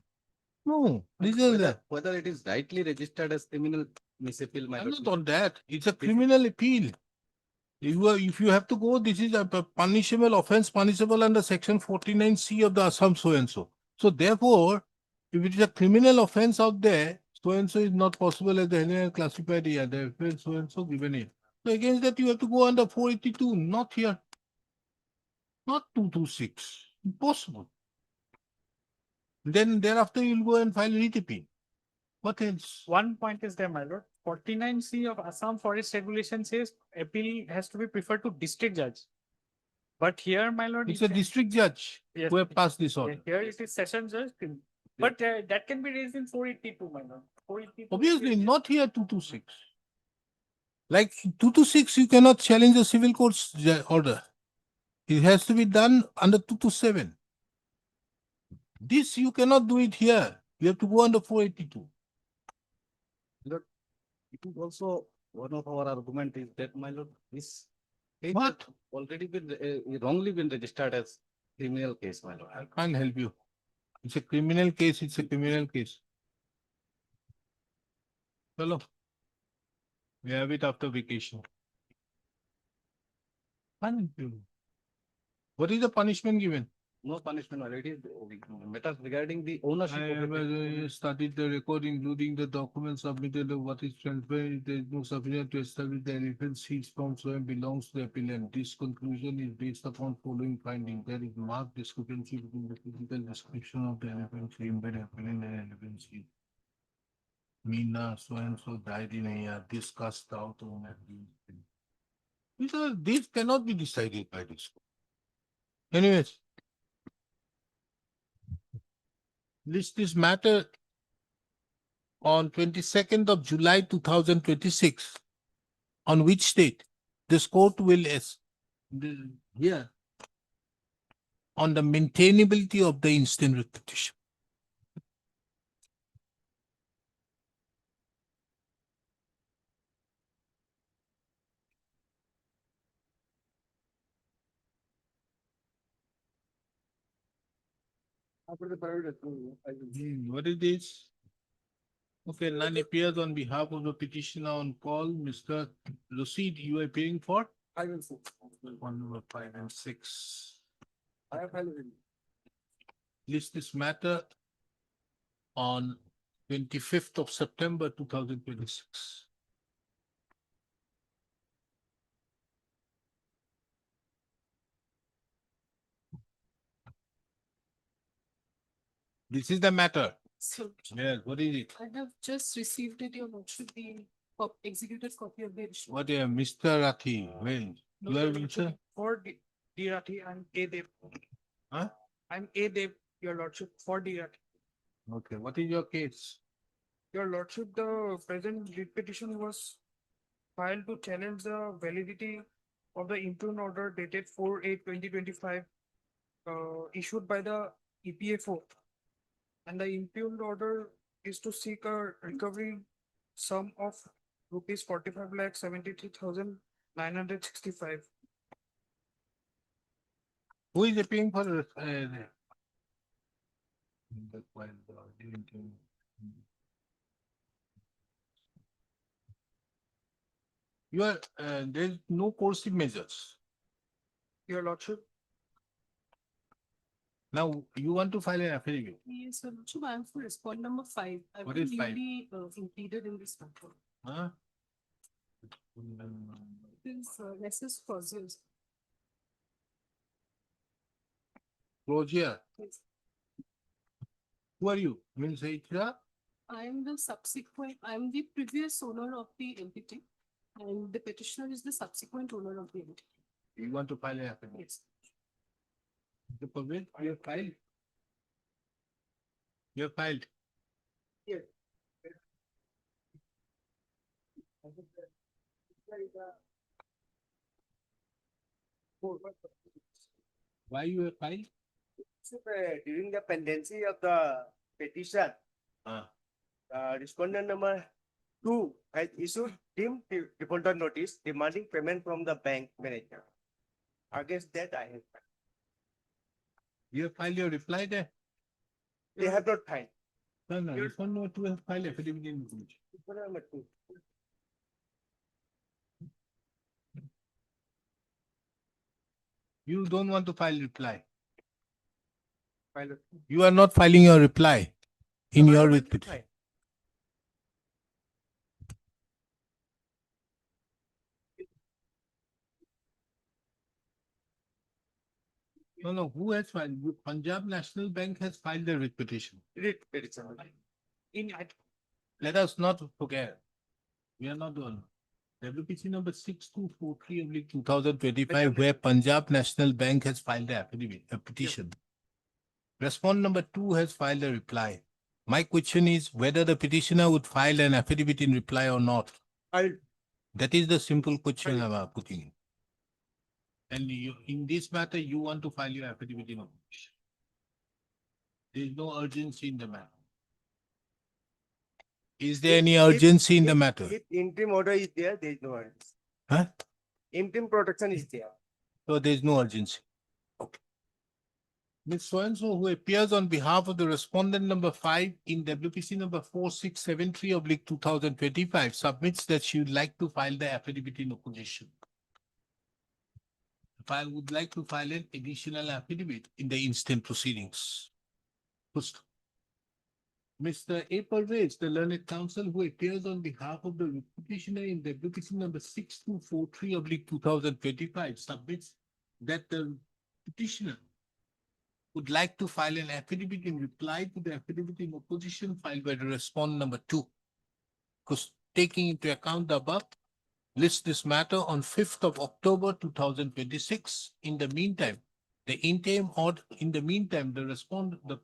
No, this is whether it is rightly registered as criminal misappeal, my I'm lord. not on that. It's a criminal appeal. If you have to go, this is a punishable offense, punishable under section 49C of the Assam so and so. So therefore, if it is a criminal offense out there, so and so is not possible as the heading classified here. The offense so and so given here. So against that, you have to go under 482, not here, not 226. Impossible. Then thereafter, you'll go and file writ appeal. What else? One point is there, my lord. 49C of Assam Forest Regulation says appeal has to be preferred to district judge. But here, my lord. It's a district judge Yes. who have passed this order. Here it is session judge. But that can be raised in 482, my lord. 482 Obviously, is- not here 226. Like 226, you cannot challenge the civil court's order. It has to be done under 227. This you cannot do it here. You have to go under 482. Lord, it is also one of our argument is that, my lord, this case What? has already been wrongly been registered as criminal case, my lord. I can't help you. It's a criminal case. It's a criminal case. Hello. We have it after vacation. Can't help you. What is the punishment given? No punishment, my lord. It is matters regarding the ownership I of have it. studied the record, including the documents submitted of what is transparent. There is no sufficient to establish the elephant seized from soil belongs to the appellant. This conclusion is based upon following findings. There is marked discrepancy between the physical description of the elephant claimed by the appellant and elephant seized. Meena so and so died in a year, discussed out on a These cannot be decided by this court. Anyways, list this matter on 22nd of July 2026, on which date this court will hear on the maintainability of the instant writ petition. What is this? Okay, none appears on behalf of the petitioner on call. Mr. Proceed, you are appearing for? 5 and 6. 1 number 5 and 6. I have filed it. List this matter on 25th of September 2026. This is the matter. So Yes, what is it? I have just received it, your lordship, the executed copy of the issue. What Mr. Rathi? Well, you are Mr. For D Rathi, I'm A Dev. Huh? I'm A Dev, your lordship, for D Rathi. Okay, what is your case? Your lordship, the present writ petition was filed to challenge the validity of the impugned order dated 4/8/2025, issued by the EPFO. And the impugned order is to seek a recovery sum of rupees 45,73,965. Who is appearing for you are there is no coercive measures. Your lordship, Now you want to file an affidavit. Yes, your lordship, I am for respond number 5. I What was is 5? newly impeded in this matter. Huh? This necessary clauses. Close here. Yes. Who are you? Means HR? I'm the previous owner of the entity and the petitioner is the subsequent owner of the entity. You want to file an affidavit? Yes. The permit, you have filed. You have filed. Why you have filed? During the pendency of the petition, respondent number 2 has issued deemed defaulter notice demanding payment from the bank manager. Against that, I have filed. You have filed your reply there? They have not filed. No, respondent number 2 has filed affidavit in opposition. Respondent number 2. You don't want to file reply. File. You are not filing your reply in No, I your already reply. filed. No, who has filed? Punjab National Bank has filed a writ petition. Read petition. Let us not forget. We are not doing. WPC number 6243/2025, where Punjab National Bank has filed a petition. Respondent number 2 has filed a reply. My question is whether the petitioner would file an affidavit in reply or not. That is the simple question I'm putting. And you, in this matter, you want to file your affidavit in opposition. There is no urgency in the matter. Is there any urgency in the matter? If interim order is there, there is no urgency. Huh? Interim protection is there. So there is no urgency. Okay. Ms. So-and-so, who appears on behalf of the respondent number 5 in WPC number 4673/2025, submits that she would like to file the affidavit in opposition. If I would like to file an additional affidavit in the instant proceedings. First, Mr. A. Parvez, the learned counsel who appears on behalf of the petitioner in WPC number 6243/2025, submits that the petitioner would like to file an affidavit in reply to the affidavit in opposition filed by the respondent number 2. Because taking into account the above, list this matter on 5th of October 2026. In the meantime, the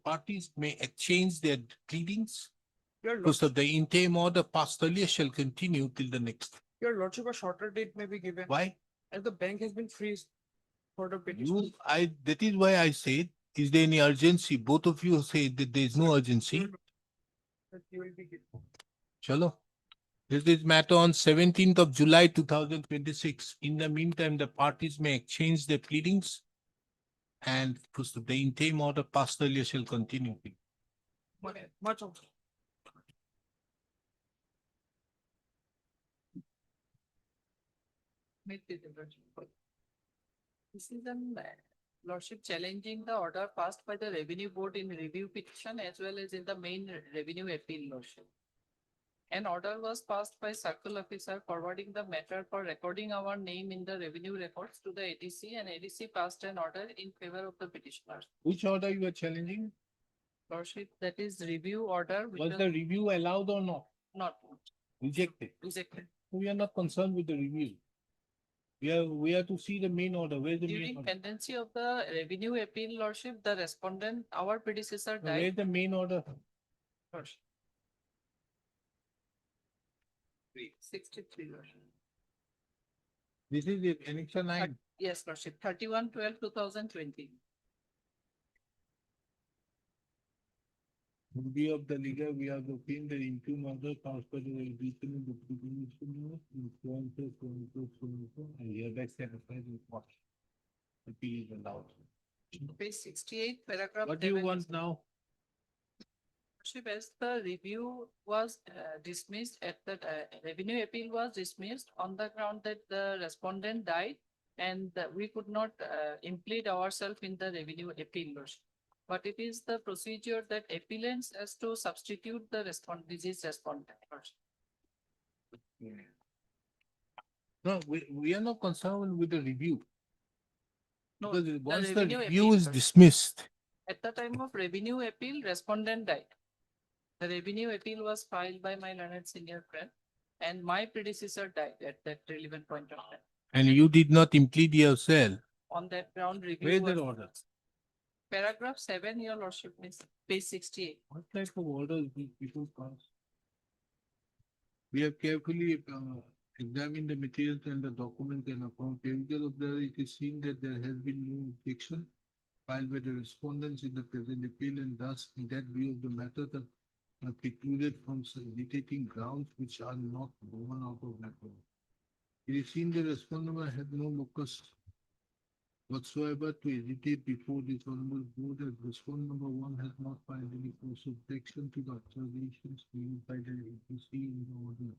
parties may exchange their pleadings. Because of the interim order passed earlier shall continue till the next. Your lordship, a shorter date may be given. Why? As the bank has been freezed for the petition. That is why I said, is there any urgency? Both of you say that there is no urgency. That you will be given. Chalo. This is matter on 17th of July 2026. In the meantime, the parties may exchange their pleadings and the interim order passed earlier shall continue. Much of. This is an lordship challenging the order passed by the revenue board in review petition as well as in the main revenue appeal lordship. An order was passed by circle officer forwarding the matter for recording our name in the revenue records to the ADC, and ADC passed an order in favor of the petitioner. Which order you are challenging? Lordship, that is review order. Was the review allowed or not? Not. Rejected. Rejected. We are not concerned with the review. We are to see the main order. Where is the main During order? pendency of the revenue appeal lordship, the respondent, our predecessor Where is died. the main order? Lordship. 63 lordship. This is it, annexure 9. Yes, lordship, 31/12/2020. Review of the legal, we have obtained the interim order transferred to the regional deputy commissioner in and hereby satisfied with what appeal is allowed. Page 68, paragraph. What do you 11. want now? Lordship, as the review was dismissed at the revenue appeal was dismissed on the ground that the respondent died and that we could not implead ourselves in the revenue appeal, lordship. But it is the procedure that appellants has to substitute the deceased respondent. Lordship. No, we are not concerned with the review. No, Because once the revenue review appeal, is lordship. dismissed, At the time of revenue appeal, respondent died. The revenue appeal was filed by my learned senior friend, and my predecessor died at that relevant point of time. And you did not implead yourself. On that ground, Where review is that was order? paragraph 7, your lordship, is page 68. What type of orders these people pass? We have carefully examined the materials and the documents, and upon technical observer, it is seen that there has been no objection filed by the respondents in the present appeal, and thus in that view of the matter, the precluded from agitating grounds which are not borne out of matter. It is seen the respondent had no locus whatsoever to agitate before this honorable board, as respondent number 1 has not filed any cause of objection to the authorizations given by the agency in the order,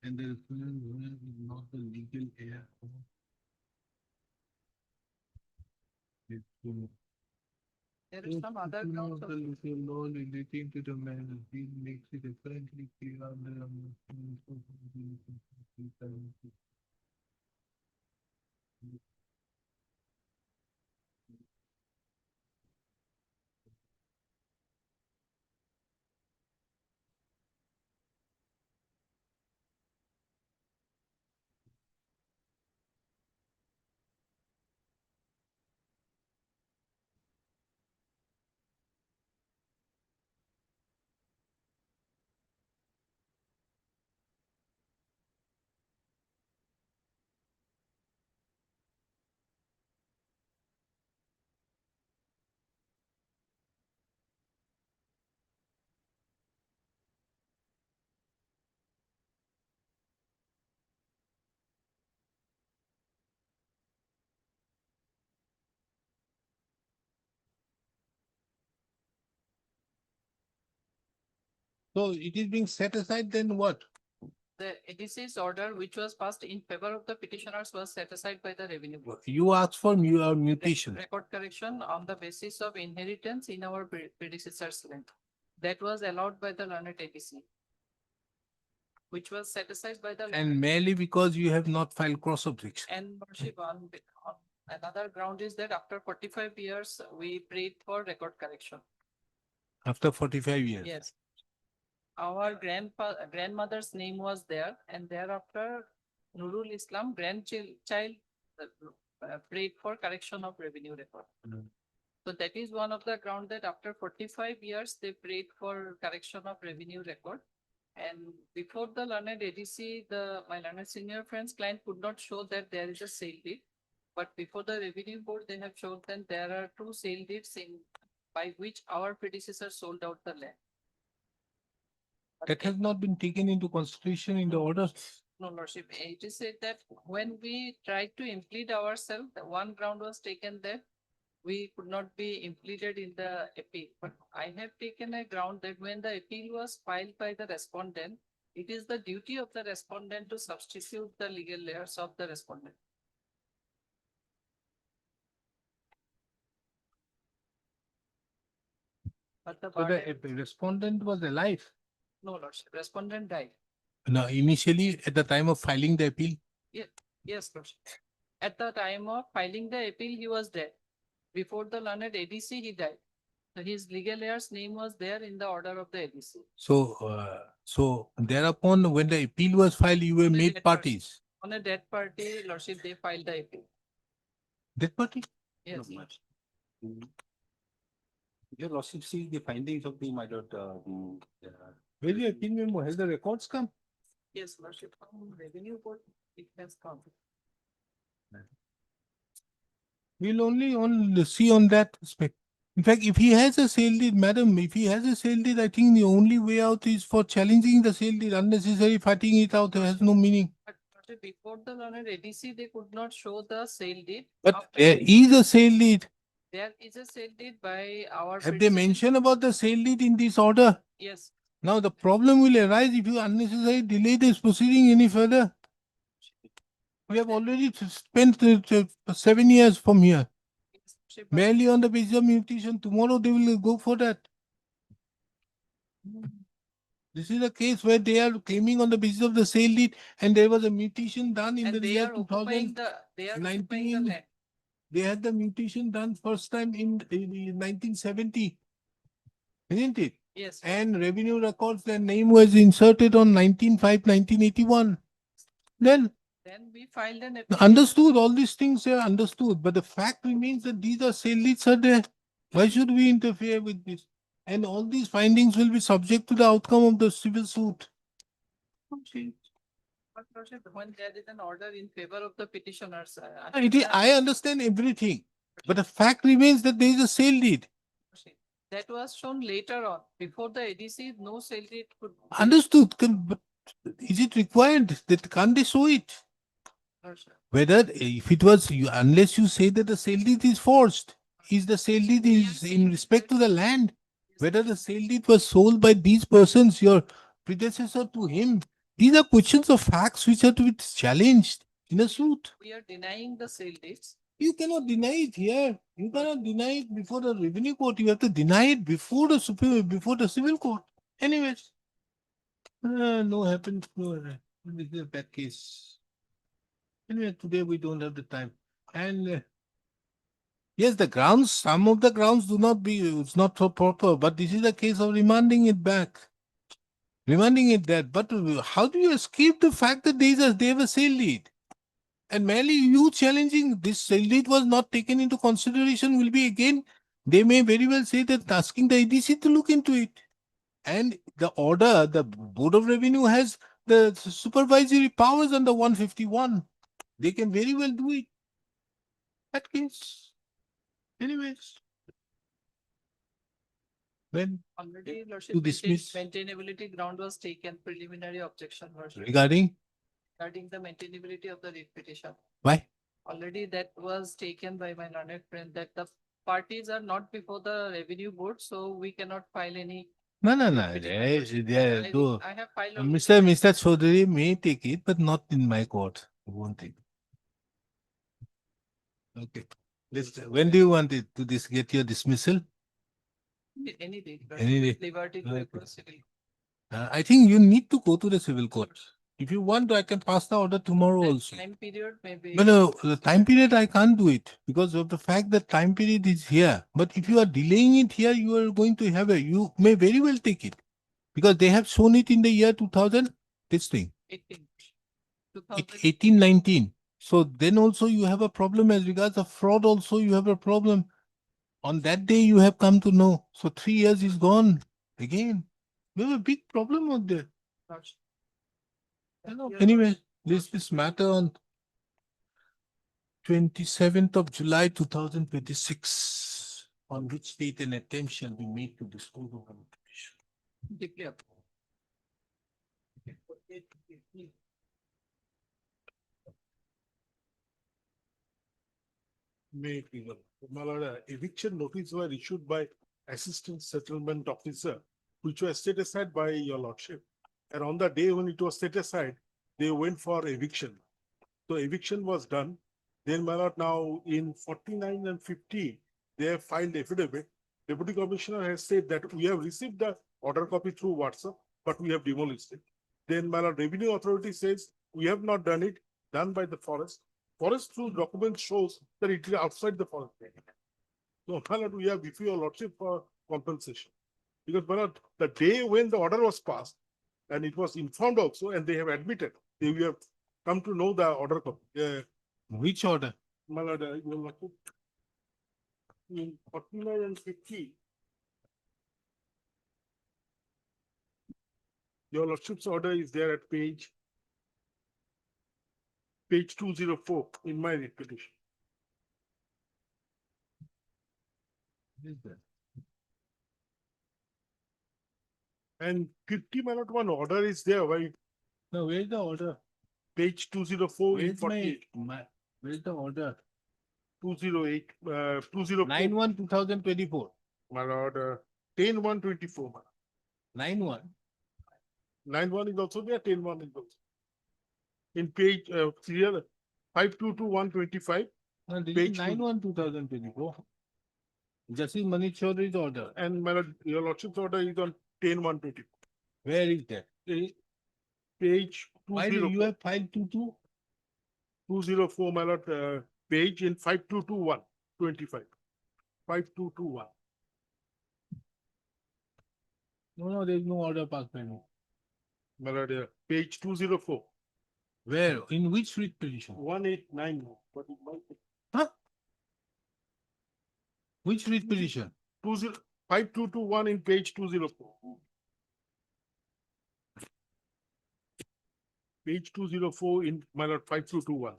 and the respondent is not the legal heir. There is some other grounds The of local law relating to the matter, it makes it apparently clear under So it is being set aside, then what? the ADC's order, which was passed in favor of the petitioners, was set aside by the revenue board. You asked for mutation. Record correction on the basis of inheritance in our predecessor's land. That was allowed by the learned ADC, which was set aside by the. And merely because you have not filed cross objection. And worship on another ground is that after 45 years, we prayed for record correction. After 45 years. Yes. Our grandmother's name was there, and thereafter Nurul Islam grandchild prayed for correction of revenue record. So that is one of the ground that after 45 years, they prayed for correction of revenue record. And before the learned ADC, my learned senior friend's client could not show that there is a sale deed. But before the revenue board, they have shown that there are 2 sale deeds by which our predecessor sold out the land. That has not been taken into consideration in the order. No, lordship, it is said that when we tried to implead ourselves, one ground was taken that we could not be impleaded in the appeal. But I have taken a ground that when the appeal was filed by the respondent, it is the duty of the respondent to substitute the legal layers of the respondent. But So the respondent was alive. No, lordship, respondent died. No, initially at the time of filing the appeal. Yes, lordship. At the time of filing the appeal, he was dead. Before the learned ADC, he died. So his legal heir's name was there in the order of the ADC. So thereupon, when the appeal was filed, you were made parties. On a dead party, lordship, they filed the appeal. Dead party? Yes. Your lordship, see the findings of the, my lord, Where the appeal memo, has the records come? Yes, lordship, from revenue board, it has come. We'll only see on that aspect. In fact, if he has a sale deed, madam, if he has a sale deed, I think the only way out is for challenging the sale deed. Unnecessary fighting it out has no meaning. But before the learned ADC, they could not show the sale deed. But there is a sale deed. There is a sale deed by our. Have they mentioned about the sale deed in this order? Yes. Now the problem will arise if you unnecessarily delay this proceeding any further. We have already spent 7 years from here. Merely on the basis of mutation. Tomorrow they will go for that. This is a case where they are claiming on the basis of the sale deed, and there was a mutation done in the year 2019. They had the mutation done first time in 1970. Isn't it? Yes. And revenue records, their name was inserted on 19/5/1981. Then Then we filed an. understood, all these things are understood, but the fact remains that these are sale leads are there. Why should we interfere with this? And all these findings will be subject to the outcome of the civil suit. Okay. But Lordship, when there is an order in favor of the petitioners. I understand everything, but the fact remains that there is a sale deed. That was shown later on, before the ADC, no sale deed could. Understood, but is it required that can't they show it? Whether if it was unless you say that the sale deed is forged, is the sale deed is in respect to the land, whether the sale deed was sold by these persons, your predecessor to him, these are questions of facts which are to be challenged in a suit. We are denying the sale deeds. You cannot deny it here. You cannot deny it before the revenue court. You have to deny it before the civil court. Anyways, no happened. No, this is a bad case. Anyway, today we don't have the time. And yes, the grounds, some of the grounds do not be, it's not so proper, but this is a case of remanding it back. Remanding it that. But how do you escape the fact that they have a sale deed? And merely you challenging this sale deed was not taken into consideration will be again, they may very well say that asking the ADC to look into it. And the order, the Board of Revenue has the supervisory powers under 151. They can very well do it. That case. Anyways. When Already, Lordship, to dismiss maintainability ground was taken, preliminary objection. Lordship. regarding Regarding the maintainability of the writ petition. why? Already that was taken by my learned friend that the parties are not before the revenue board, so we cannot file any. No. I have filed. Mr. Chaudhary may take it, but not in my court. I won't take it. Okay. When do you want it to get your dismissal? Any day. Any day. Liberty to Okay. proceed. I think you need to go to the civil court. If you want, I can pass the order tomorrow also. Time period maybe. No, the time period I can't do it because of the fact that time period is here. But if you are delaying it here, you are going to have you may very well take it because they have shown it in the year 2000, this thing, 1819. So then also you have a problem as regards of fraud also you have a problem. On that day you have come to know. So 3 years is gone again. We have a big problem out there. Anyway, this matter on 27th of July 2026, on which date an attempt shall be made to dispose of the petition. Deeply up. May people, my lord, eviction notice were issued by assistant settlement officer, which was set aside by your lordship. And on the day when it was set aside, they went for eviction. So eviction was done. Then my lord, now in 49 and 50, they have filed affidavit. Deputy Commissioner has said that we have received the order copy through WhatsApp, but we have demolished it. Then my lord, Revenue Authority says we have not done it, done by the forest. Forest through document shows that it is outside the forest. So my lord, we have before your lordship for compensation. Because my lord, the day when the order was passed, and it was informed also, and they have admitted, we have come to know the order copy. Which order? My lord, your lordship, in 49 and 50. Your lordship's order is there at page 204 in my writ petition. And 50 my lord, one order is there. Why? No, where's the order? Page 204 in Where's 48. where's the order? 208, 204. 9/1/2024. My lord, 10/1/24. 9/1. 9/1 is also there, 10/1 is also. In page serial 522/125. No, this Page is 9/1/2024. Justice Manish Chaudhary's order. And my lord, your lordship's order is on 10/1/24. Where is that? Page Why do you have filed 22? 204, my lord, page in 5221/25. 5221. No, there is no order passed by me. My lord, page 204, Where? In which writ petition? 189. But it might be Huh? Which writ petition? 5221 in page 204. Page 204 in my lord 5221.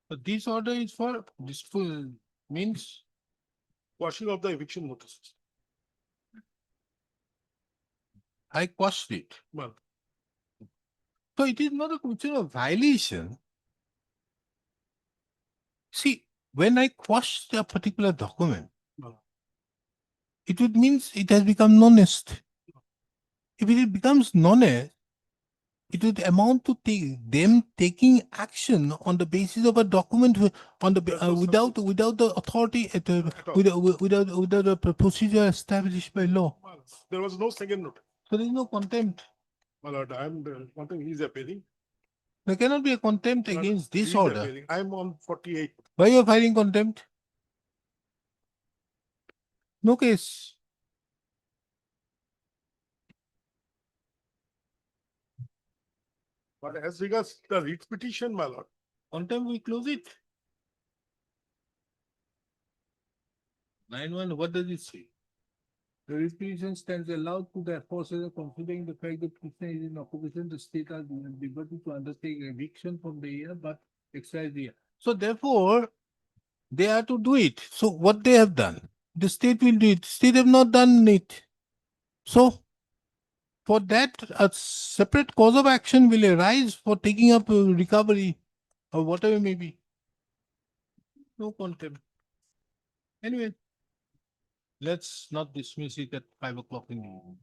But this order is for this full means Quashing of the eviction notices. I quashed it. Well, So it is not a question of violation. See, when I quash a particular document, well, it would means it has become non-est. If it becomes non-est, it would amount to them taking action on the basis of a document on the There's no without the authority all. without the procedure established by law. well, there was no second notice. So there is no contempt. My lord, I'm wanting he's appealing. There cannot be a contempt My lord, against this he's order. appealing. I'm on 48. Why you are filing contempt? No case. But as regards the writ petition, my lord, Contempt, we close it. 9-1, what does it say? The writ petition stands allowed to the aforesaid considering the fact that petitioner is in opposition, the state has been liberty to undertake eviction from the year but exercise the year. So therefore, they are to do it. So what they have done, the state will do it. State have not done it. So for that, a separate cause of action will arise for taking up recovery or whatever may be. No contempt. Anyway, let's not dismiss it at 5 o'clock in the evening.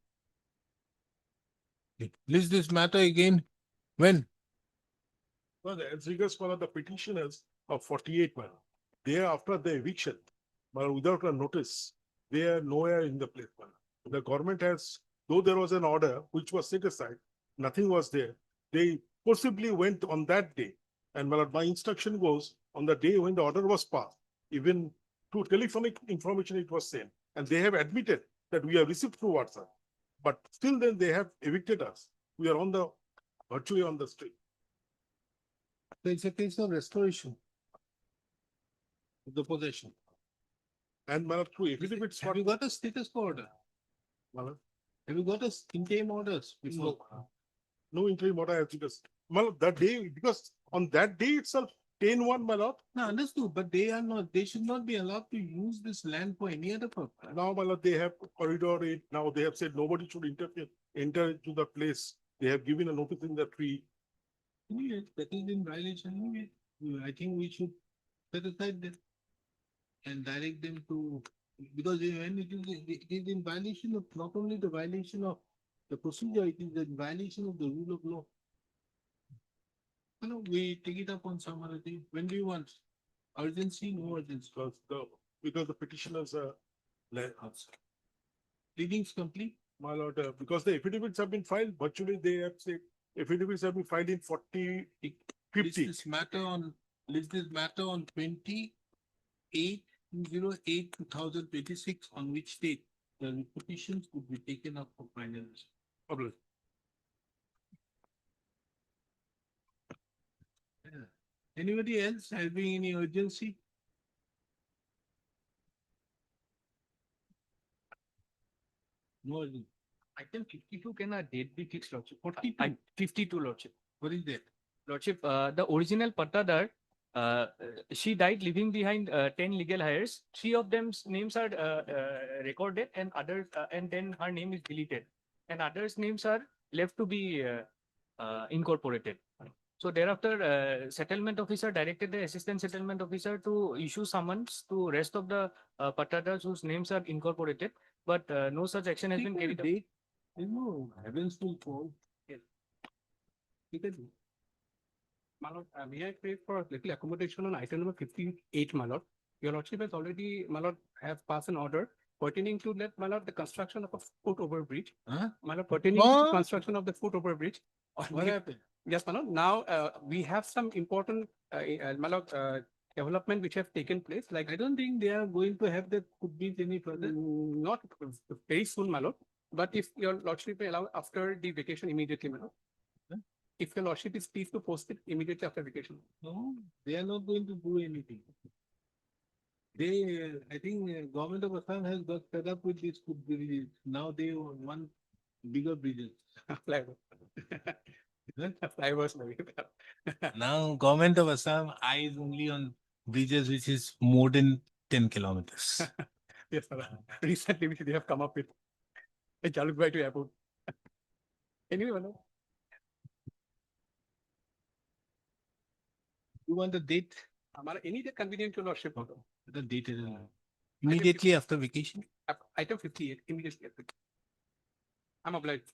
Okay, list this matter again. When? well, as regards one of the petitioners of 48, man, they are after the eviction, but without a notice, they are nowhere in the place, man. The government has, though there was an order which was set aside, nothing was there. They possibly went on that day. And my instruction goes on the day when the order was passed, even through telephonic information it was sent. And they have admitted that we have received through WhatsApp. But still then they have evicted us. We are on the, virtually on the street. So it's a case of restoration of the possession. And through affidavits. Have you got a status quo order? Malad, Have you got a interim orders? No. No interim order has because, that day, because on that day itself, 10-1, my lord. No, understood, but they are not, they should not be allowed to use this land for any other purpose. Now, my lord, they have corridor it. Now they have said nobody should interfere, enter into the place. They have given a notice in the tree. Anyway, that is in violation anyway. I think we should set aside that and direct them to, because when it is in violation of not only the violation of the procedure, it is in violation of the rule of law. No, we take it up on some other day. When do you want? Urgency, no urgency. Because the petitioners are Pleadings complete. my lord, because the affidavits have been filed, virtually they have said affidavits have been filed in 40, 50. List this matter on 28/08/2026, on which date the petitions would be taken up for final. Public. Anybody else having any urgency? No urgency. Item 52 can a date be fixed, Lordship? 42. 52, Lordship. What is that? Lordship, the original patadar, she died leaving behind 10 legal heirs. 3 of them's names are recorded and others, and then her name is deleted. And others' names are left to be incorporated. So thereafter, settlement officer directed the assistant settlement officer to issue summons to rest of the patadars whose names are incorporated, but no such action has been carried out. There's no heavens will fall. You can do. My lord, may I pay for little accommodation on item number 58, my lord? Your lordship has already, my lord, have passed an order pertaining to let, my lord, the construction of a foot over bridge. Huh? My lord, pertaining to What? construction of the foot over bridge. What happened? Yes, my lord. Now, we have some important, my lord, development which have taken place, like I don't think they are going to have the could be any further. not very soon, my lord. But if your lordship may allow after the vacation immediately, my lord. Huh? If your lordship is pleased to post it immediately after vacation. No, they are not going to do anything. They, I think, government of Assam has got fed up with these food bridges. Now they want bigger bridges. Flyover. Flyovers, maybe. Now, government of Assam eyes only on bridges which is more than 10 kilometers. Yes, sir. Recently, they have come up with a Jalukbhai to airport. Anyway, my lord. You want the date? Any day convenient to your lordship. my lord. The date is immediately after vacation. Item 58, immediately. I'm obliged.